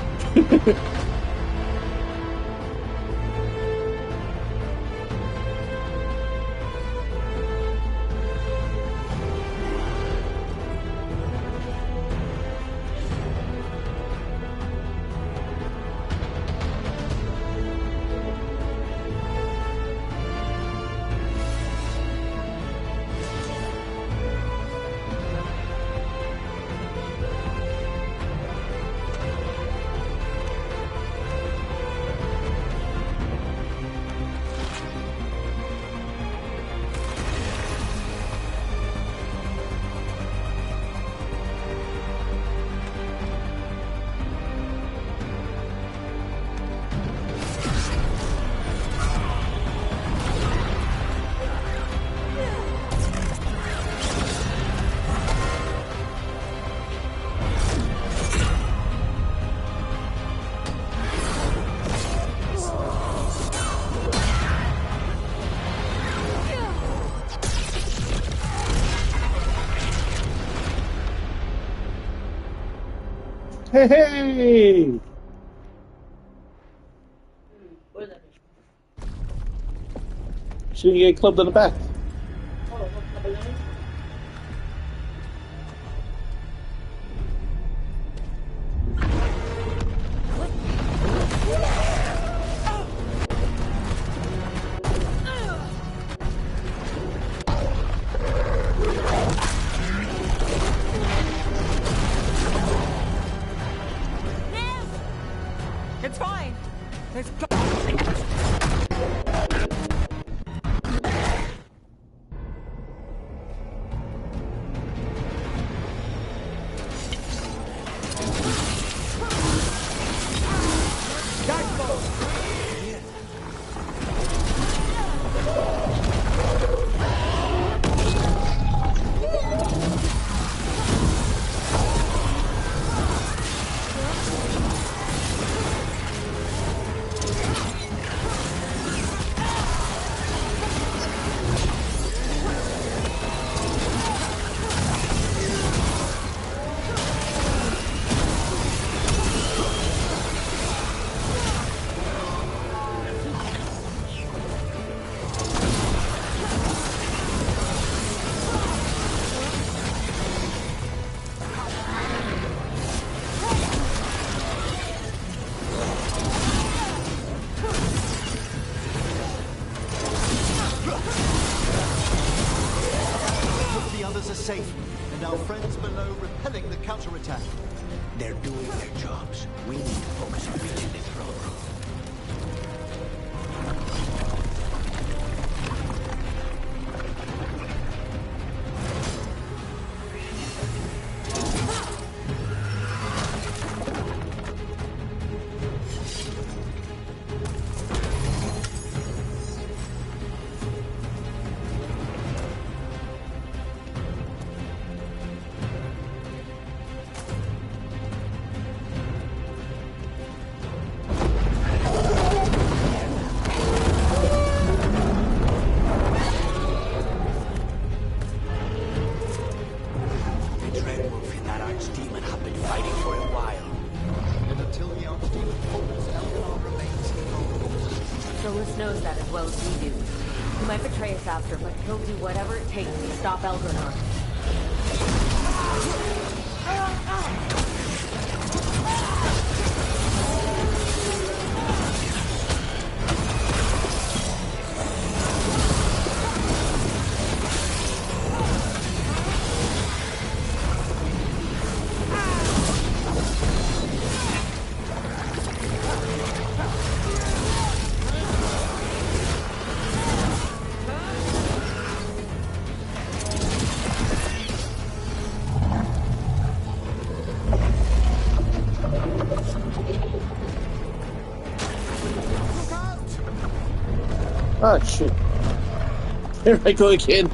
Hey, hey! She didn't get clubbed on the back. It's fine. There's safe, and our friends below repelling the counterattack. They're doing their jobs. We need to focus on reaching the throne room. knows that as well as we do. He might betray us after, but he'll do whatever it takes to stop Elgranon. Oh, shit. Here I go again.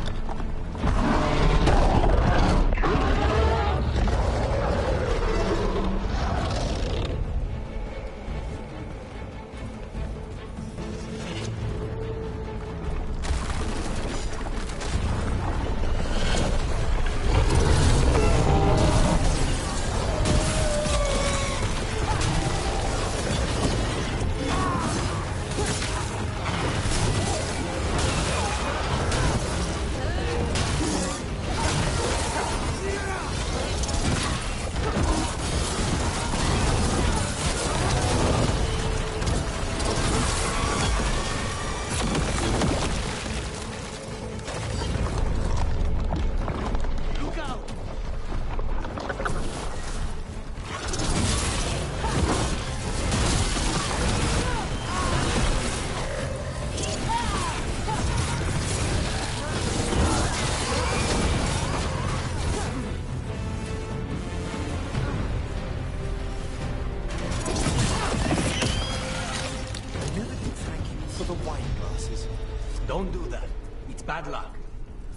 bad luck.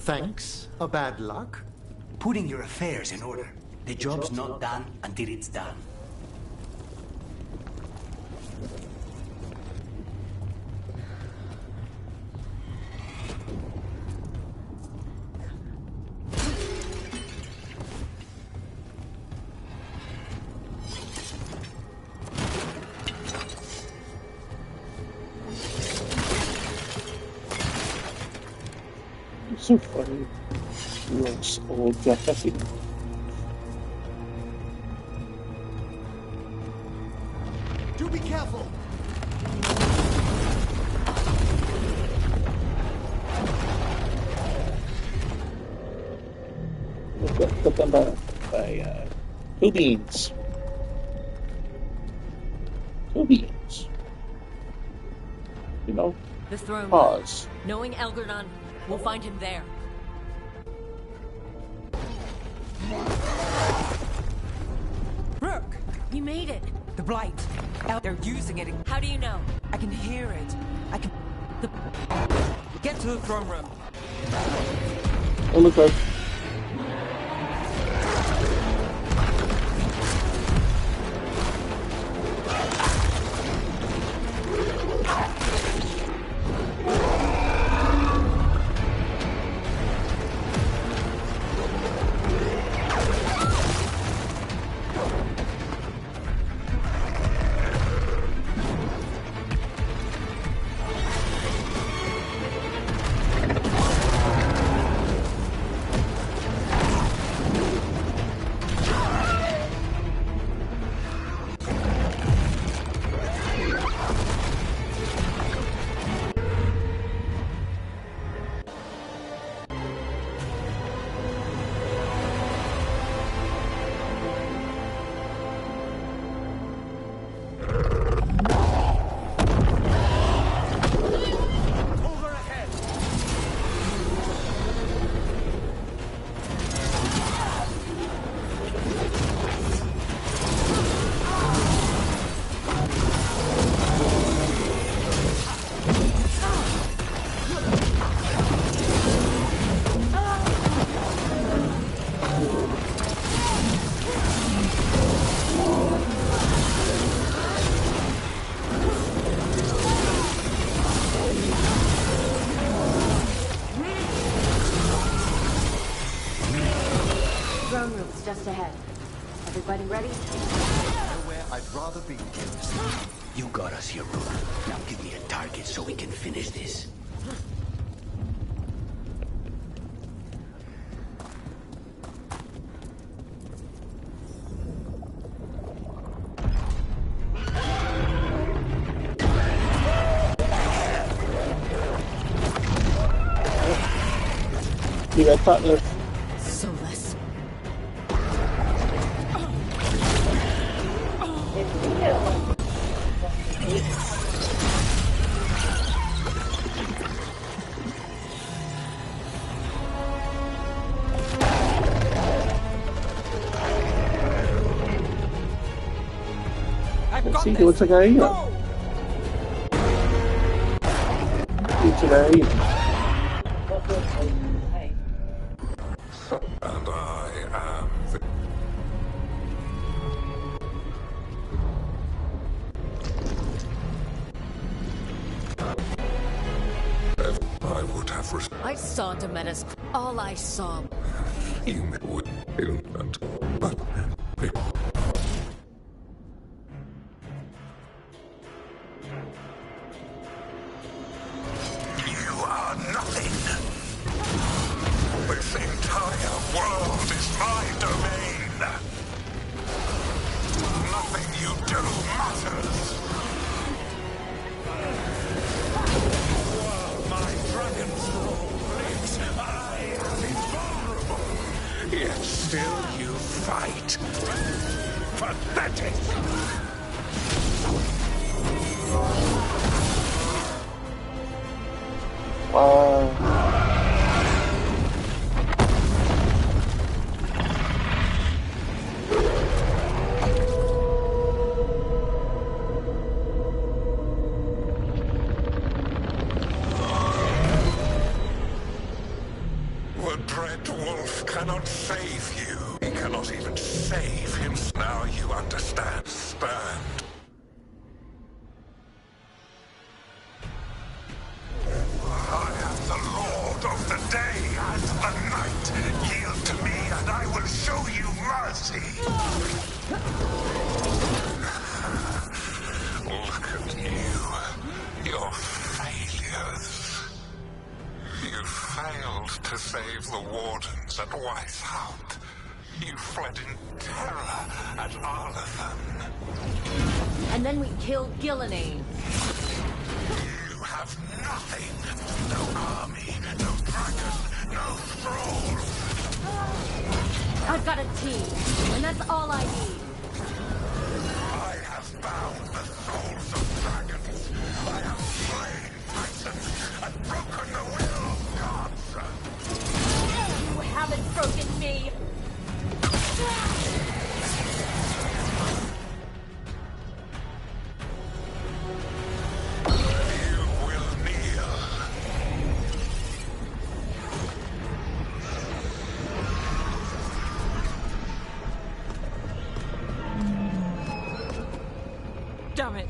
Thanks? A bad luck? Putting your affairs in order. The job's not done until it's done. So funny. Gross old Jesse. Do be careful! Got them by two beans. Two beans. You know? The throne. Pause. Knowing Elgar'nan, we'll find him there. Rook! We made it! The Blight. They're using it. How do you know? I can hear it. I can... Get to the throne room. Oh, look like. Just ahead. Everybody ready? Nowhere I'd rather be. You got us here, Rook. Now give me a target so we can finish this. You got partner. Soulless. See, he looks like I am. Each and I And I am the... I would have I saw Demena's. All I saw. you would and but you are nothing. This entire world is my domain. Nothing you do matters. While my dragon thrall lives, I am invulnerable. Yet still you fight. Pathetic. Dread Wolf cannot save you. He cannot even save himself. Now you understand. Stand. I am the Lord of the day and the night. Yield to me and I will show you mercy. Look at you. Your failures. You failed to save the wardens at Weisshaupt. You fled in terror at Arlathan. And then we killed Gillenane. You have nothing. No army, no dragon, no thralls. I've got a team, and that's all I need. I have bound the souls of dragons. I have slain titans and broken the will of gods. You haven't broken me. You will kneel. Damn it.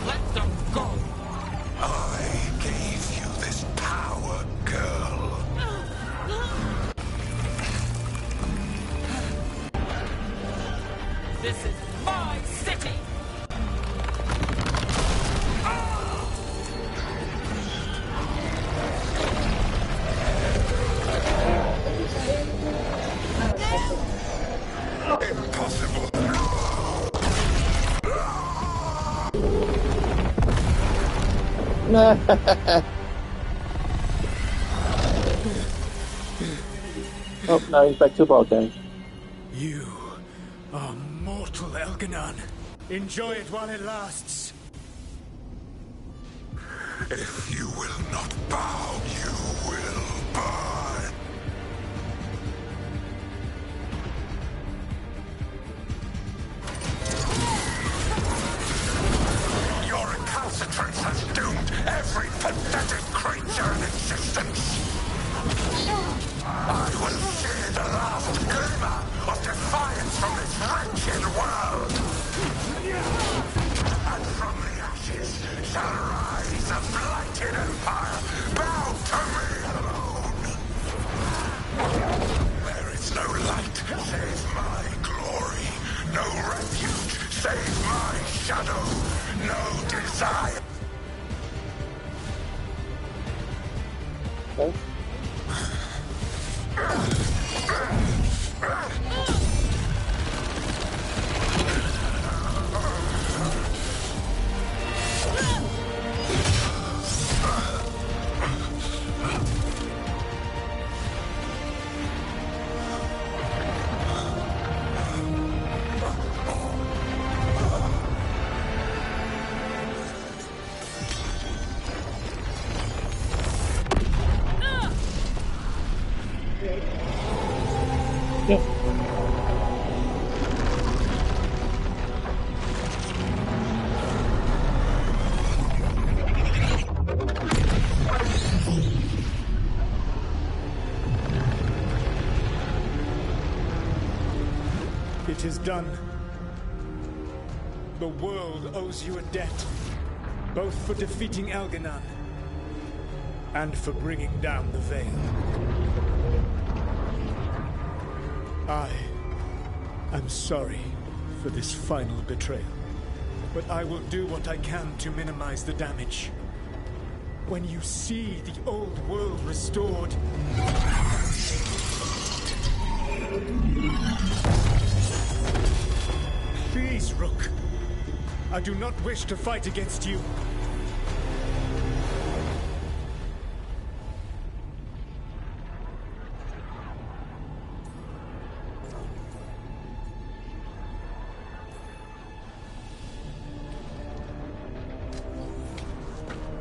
Let them go. I gave you this power, girl. This is my city. Impossible. Oh, now he's back to the ball game. You are mortal, Elganon. Enjoy it while it lasts. If you will not bow, you will burn. Your recalcitrance has doomed every pathetic creature in existence. I will see the last glimmer of defiance from this wretched world. And from the ashes shall rise a blighted empire, bound to me alone. There is no light save my glory, no refuge save my shadow, no desire. Okay. It is done. The world owes you a debt, both for defeating Elganon and for bringing down the Veil. I am sorry for this final betrayal, but I will do what I can to minimize the damage. When you see the old world restored, please, Rook. I do not wish to fight against you.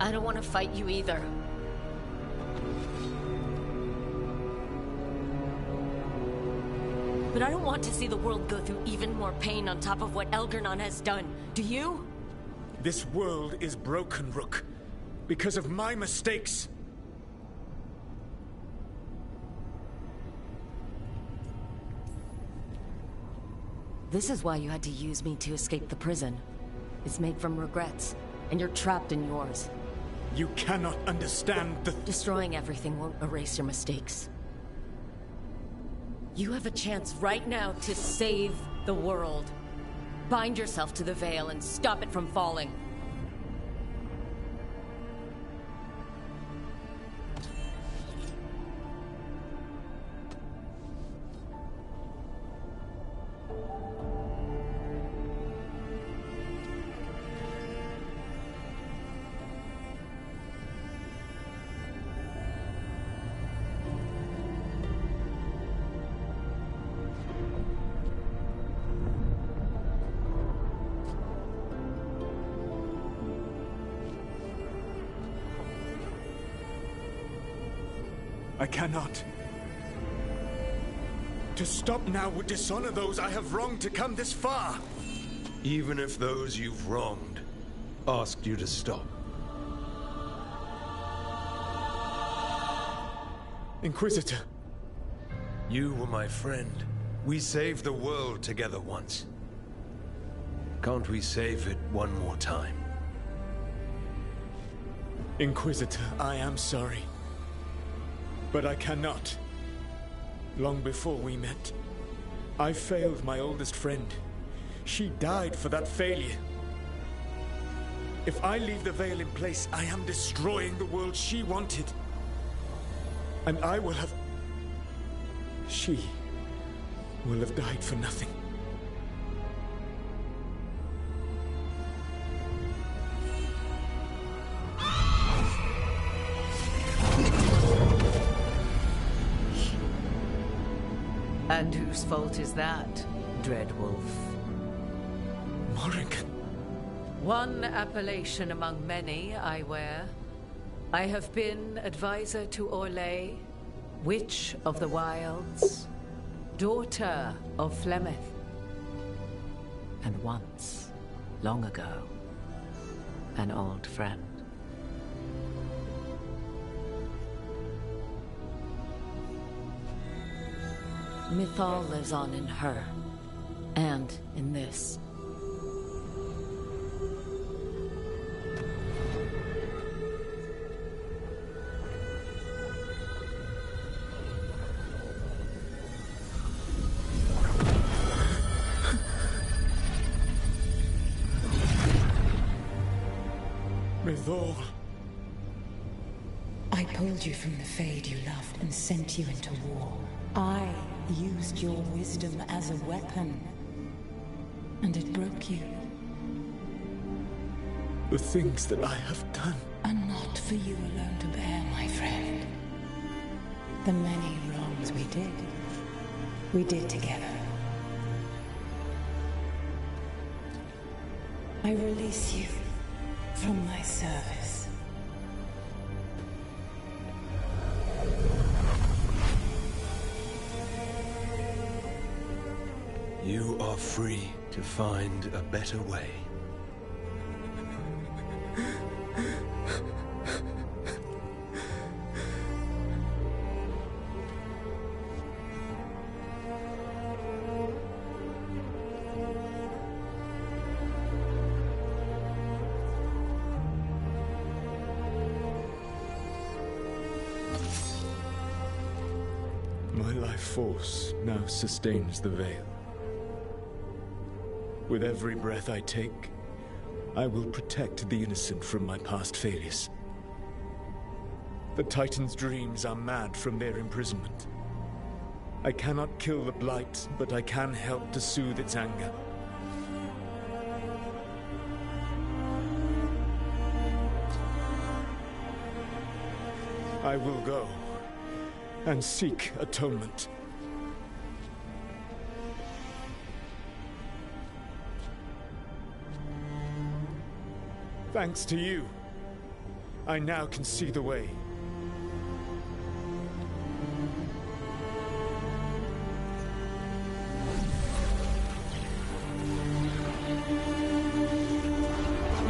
I don't want to fight you either. But But I don't want to see the world go through even more pain on top of what Elgar'nan has done. Do you? This world is broken, Rook. Because of my mistakes. This is why you had to use me to escape the prison. It's made from regrets, and you're trapped in yours. You cannot understand the... Destroying everything won't erase your mistakes. You have a chance right now to save the world. Bind yourself to the veil and stop it from falling. I cannot. To stop now would dishonor those I have wronged to come this far. Even if those you've wronged asked you to stop. Inquisitor. You were my friend. We saved the world together once. Can't we save it one more time? Inquisitor, I am sorry. But I cannot. Long before we met, I failed my oldest friend. She died for that failure. If I leave the veil in place, I am destroying the world she wanted. And I will have... She will have died for nothing. And whose fault is that, Dread Wolf? Morrigan. One appellation among many I wear. I have been advisor to Orlais, Witch of the Wilds, daughter of Flemeth, and once, long ago, an old friend. Mythal lives on in her, and in this. Mythal. I pulled you from the Fade you loved and sent you into war. I used your wisdom as a weapon, and it broke you. The things that I have done are not for you alone to bear, my friend. The many wrongs we did together. I release you from my service. You are free to find a better way. My life force now sustains the veil. With every breath I take, I will protect the innocent from my past failures. The Titan's dreams are mad from their imprisonment. I cannot kill the Blight, but I can help to soothe its anger. I will go and seek atonement. Thanks to you, I now can see the way.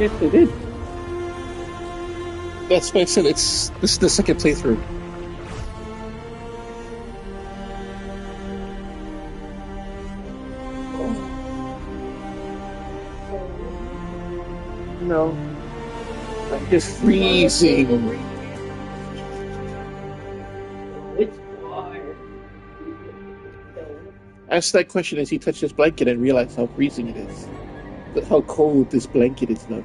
Yes, they did. That's why I said this is the second playthrough. No. I'm just freezing. I asked that question as he touched his blanket and realized how freezing it is. But how cold this blanket is now.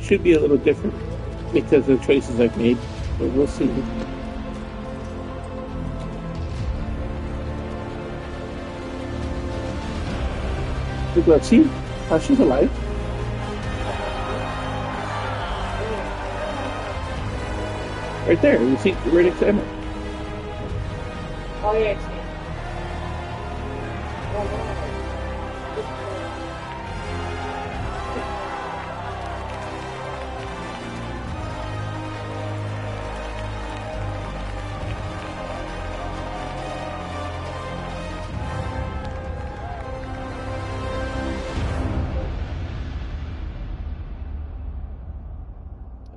Should be a little different because of the choices I've made, but we'll see. Look, let's see how she's alive. Right there, you see, right next to Emma. Oh, yeah, I see.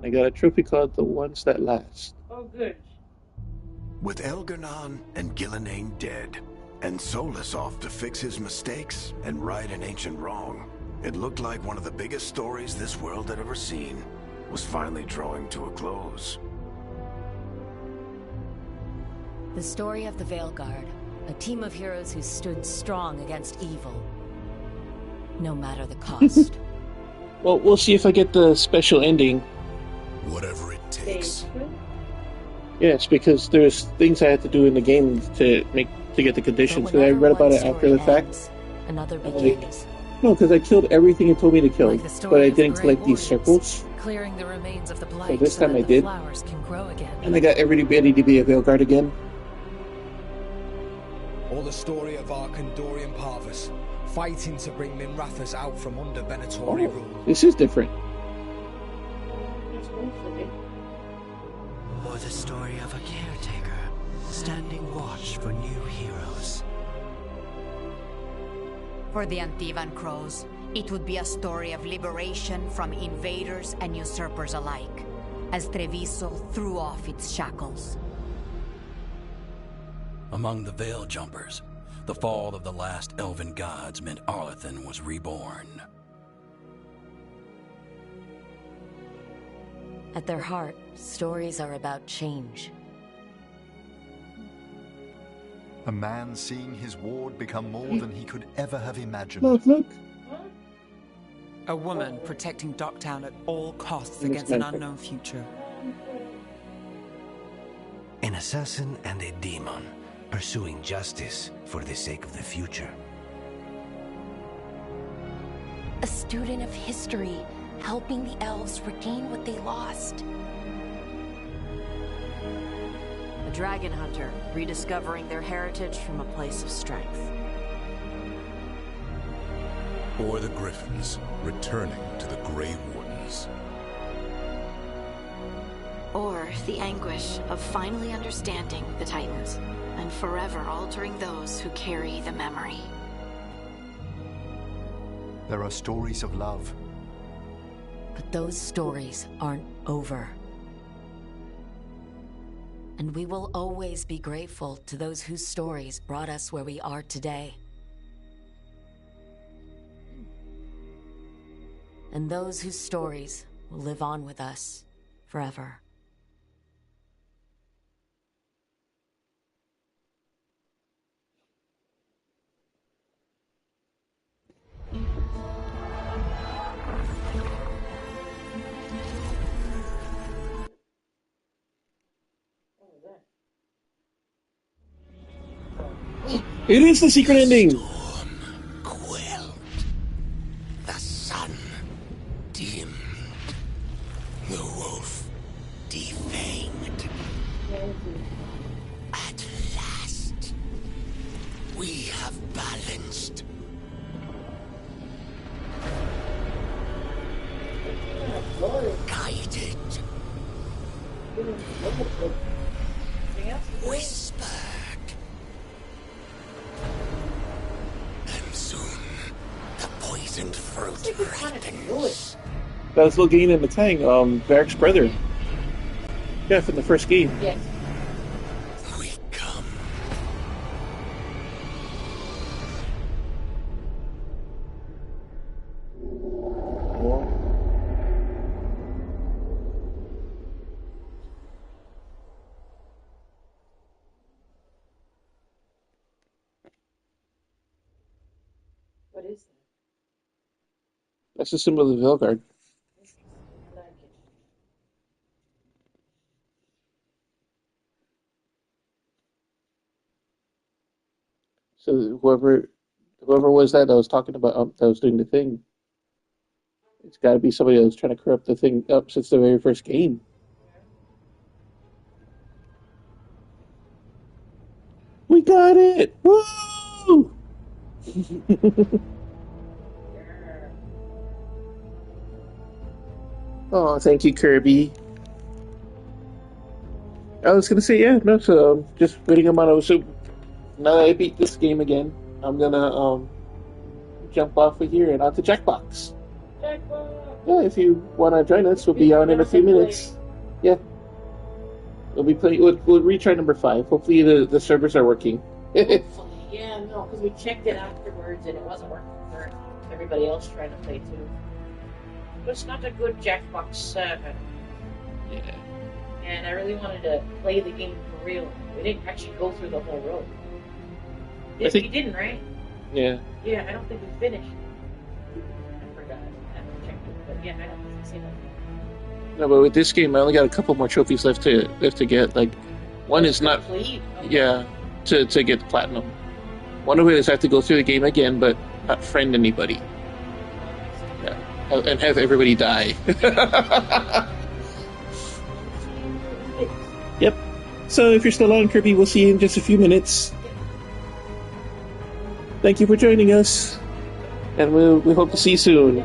I got a trophy called The Ones That Last. Oh, good. With Elgar'nan and Gillenane dead, and Solus off to fix his mistakes and right an ancient wrong, it looked like one of the biggest stories this world had ever seen was finally drawing to a close. The story of the Veilguard, a team of heroes who stood strong against evil, no matter the cost. Well, we'll see if I get the special ending. Whatever it takes. Yes, because there's things I have to do in the game to get the conditions. Because I read about it after the fact. Another begins. No, because I killed everything it told me to kill, Like the story but I of didn't Grey collect these Warriors, circles. clearing the remains of the blight So this time that I the did, flowers can grow again. and I got everybody to be a Veilguard again. Or the story of Arkandorian Parvus, fighting to bring Minrathous out from under Venatori rule. This is different. Or the story of a caretaker, standing watch for new heroes. For the Antivan Crows, it would be a story of liberation from invaders and usurpers alike, as Treviso threw off its shackles. Among the Veil Jumpers, the fall of the last elven gods meant Arlathan was reborn. At their heart, stories are about change. A man seeing his ward become more than he could ever have imagined. Look. A woman protecting Docktown at all costs Yes, against an ma'am. unknown future. An assassin and a demon, pursuing justice for the sake of the future. A student of history, helping the elves regain what they lost. A dragon hunter, rediscovering their heritage from a place of strength. Or the Griffins, returning to the Grey Wardens. Or the anguish of finally understanding the Titans, and forever altering those who carry the memory. There are stories of love. But those stories aren't over. And we will always be grateful to those whose stories brought us where we are today. And those whose stories will live on with us forever. It is the secret ending! Quelled. The sun dimmed. The wolf defanged. At last, we have balanced. Guided. Whispered. And soon, the poisoned fruit ripens. That was Loghain and Matang, Varric's brother. Yeah, from the first game. Yes. We come. What is that? That's the symbol of the Velguard. So whoever was that was talking about that was doing the thing, it's got to be somebody that was trying to corrupt the thing up since the very first game. We got it! Woo! Oh, thank you, Kirby. I was gonna say, yeah, no, so just waiting on my so now that I beat this game again, I'm gonna jump off of here and onto Jackbox. Yeah, if you wanna join us, we'll be on in a few minutes. Yeah. We'll be playing we'll retry number 5. Hopefully the servers are working. Hopefully, yeah, no, because we checked it afterwards and it wasn't working for everybody else trying to play too. But it's not a good Jackbox 7. Yeah. And I really wanted to play the game for real. We didn't actually go through the whole road. We didn't, right? Yeah. Yeah, I don't think we finished. I forgot. I haven't checked it, but yeah, I don't think it's enough. No, but with this game, I only got a couple more trophies left to get. Like, one is not, yeah, to get platinum. One of it is I have to go through the game again, but not friend anybody. Yeah, and have everybody die. Yep. So if you're still on, Kirby, we'll see you in just a few minutes. Thank you for joining us, and we hope to see you soon.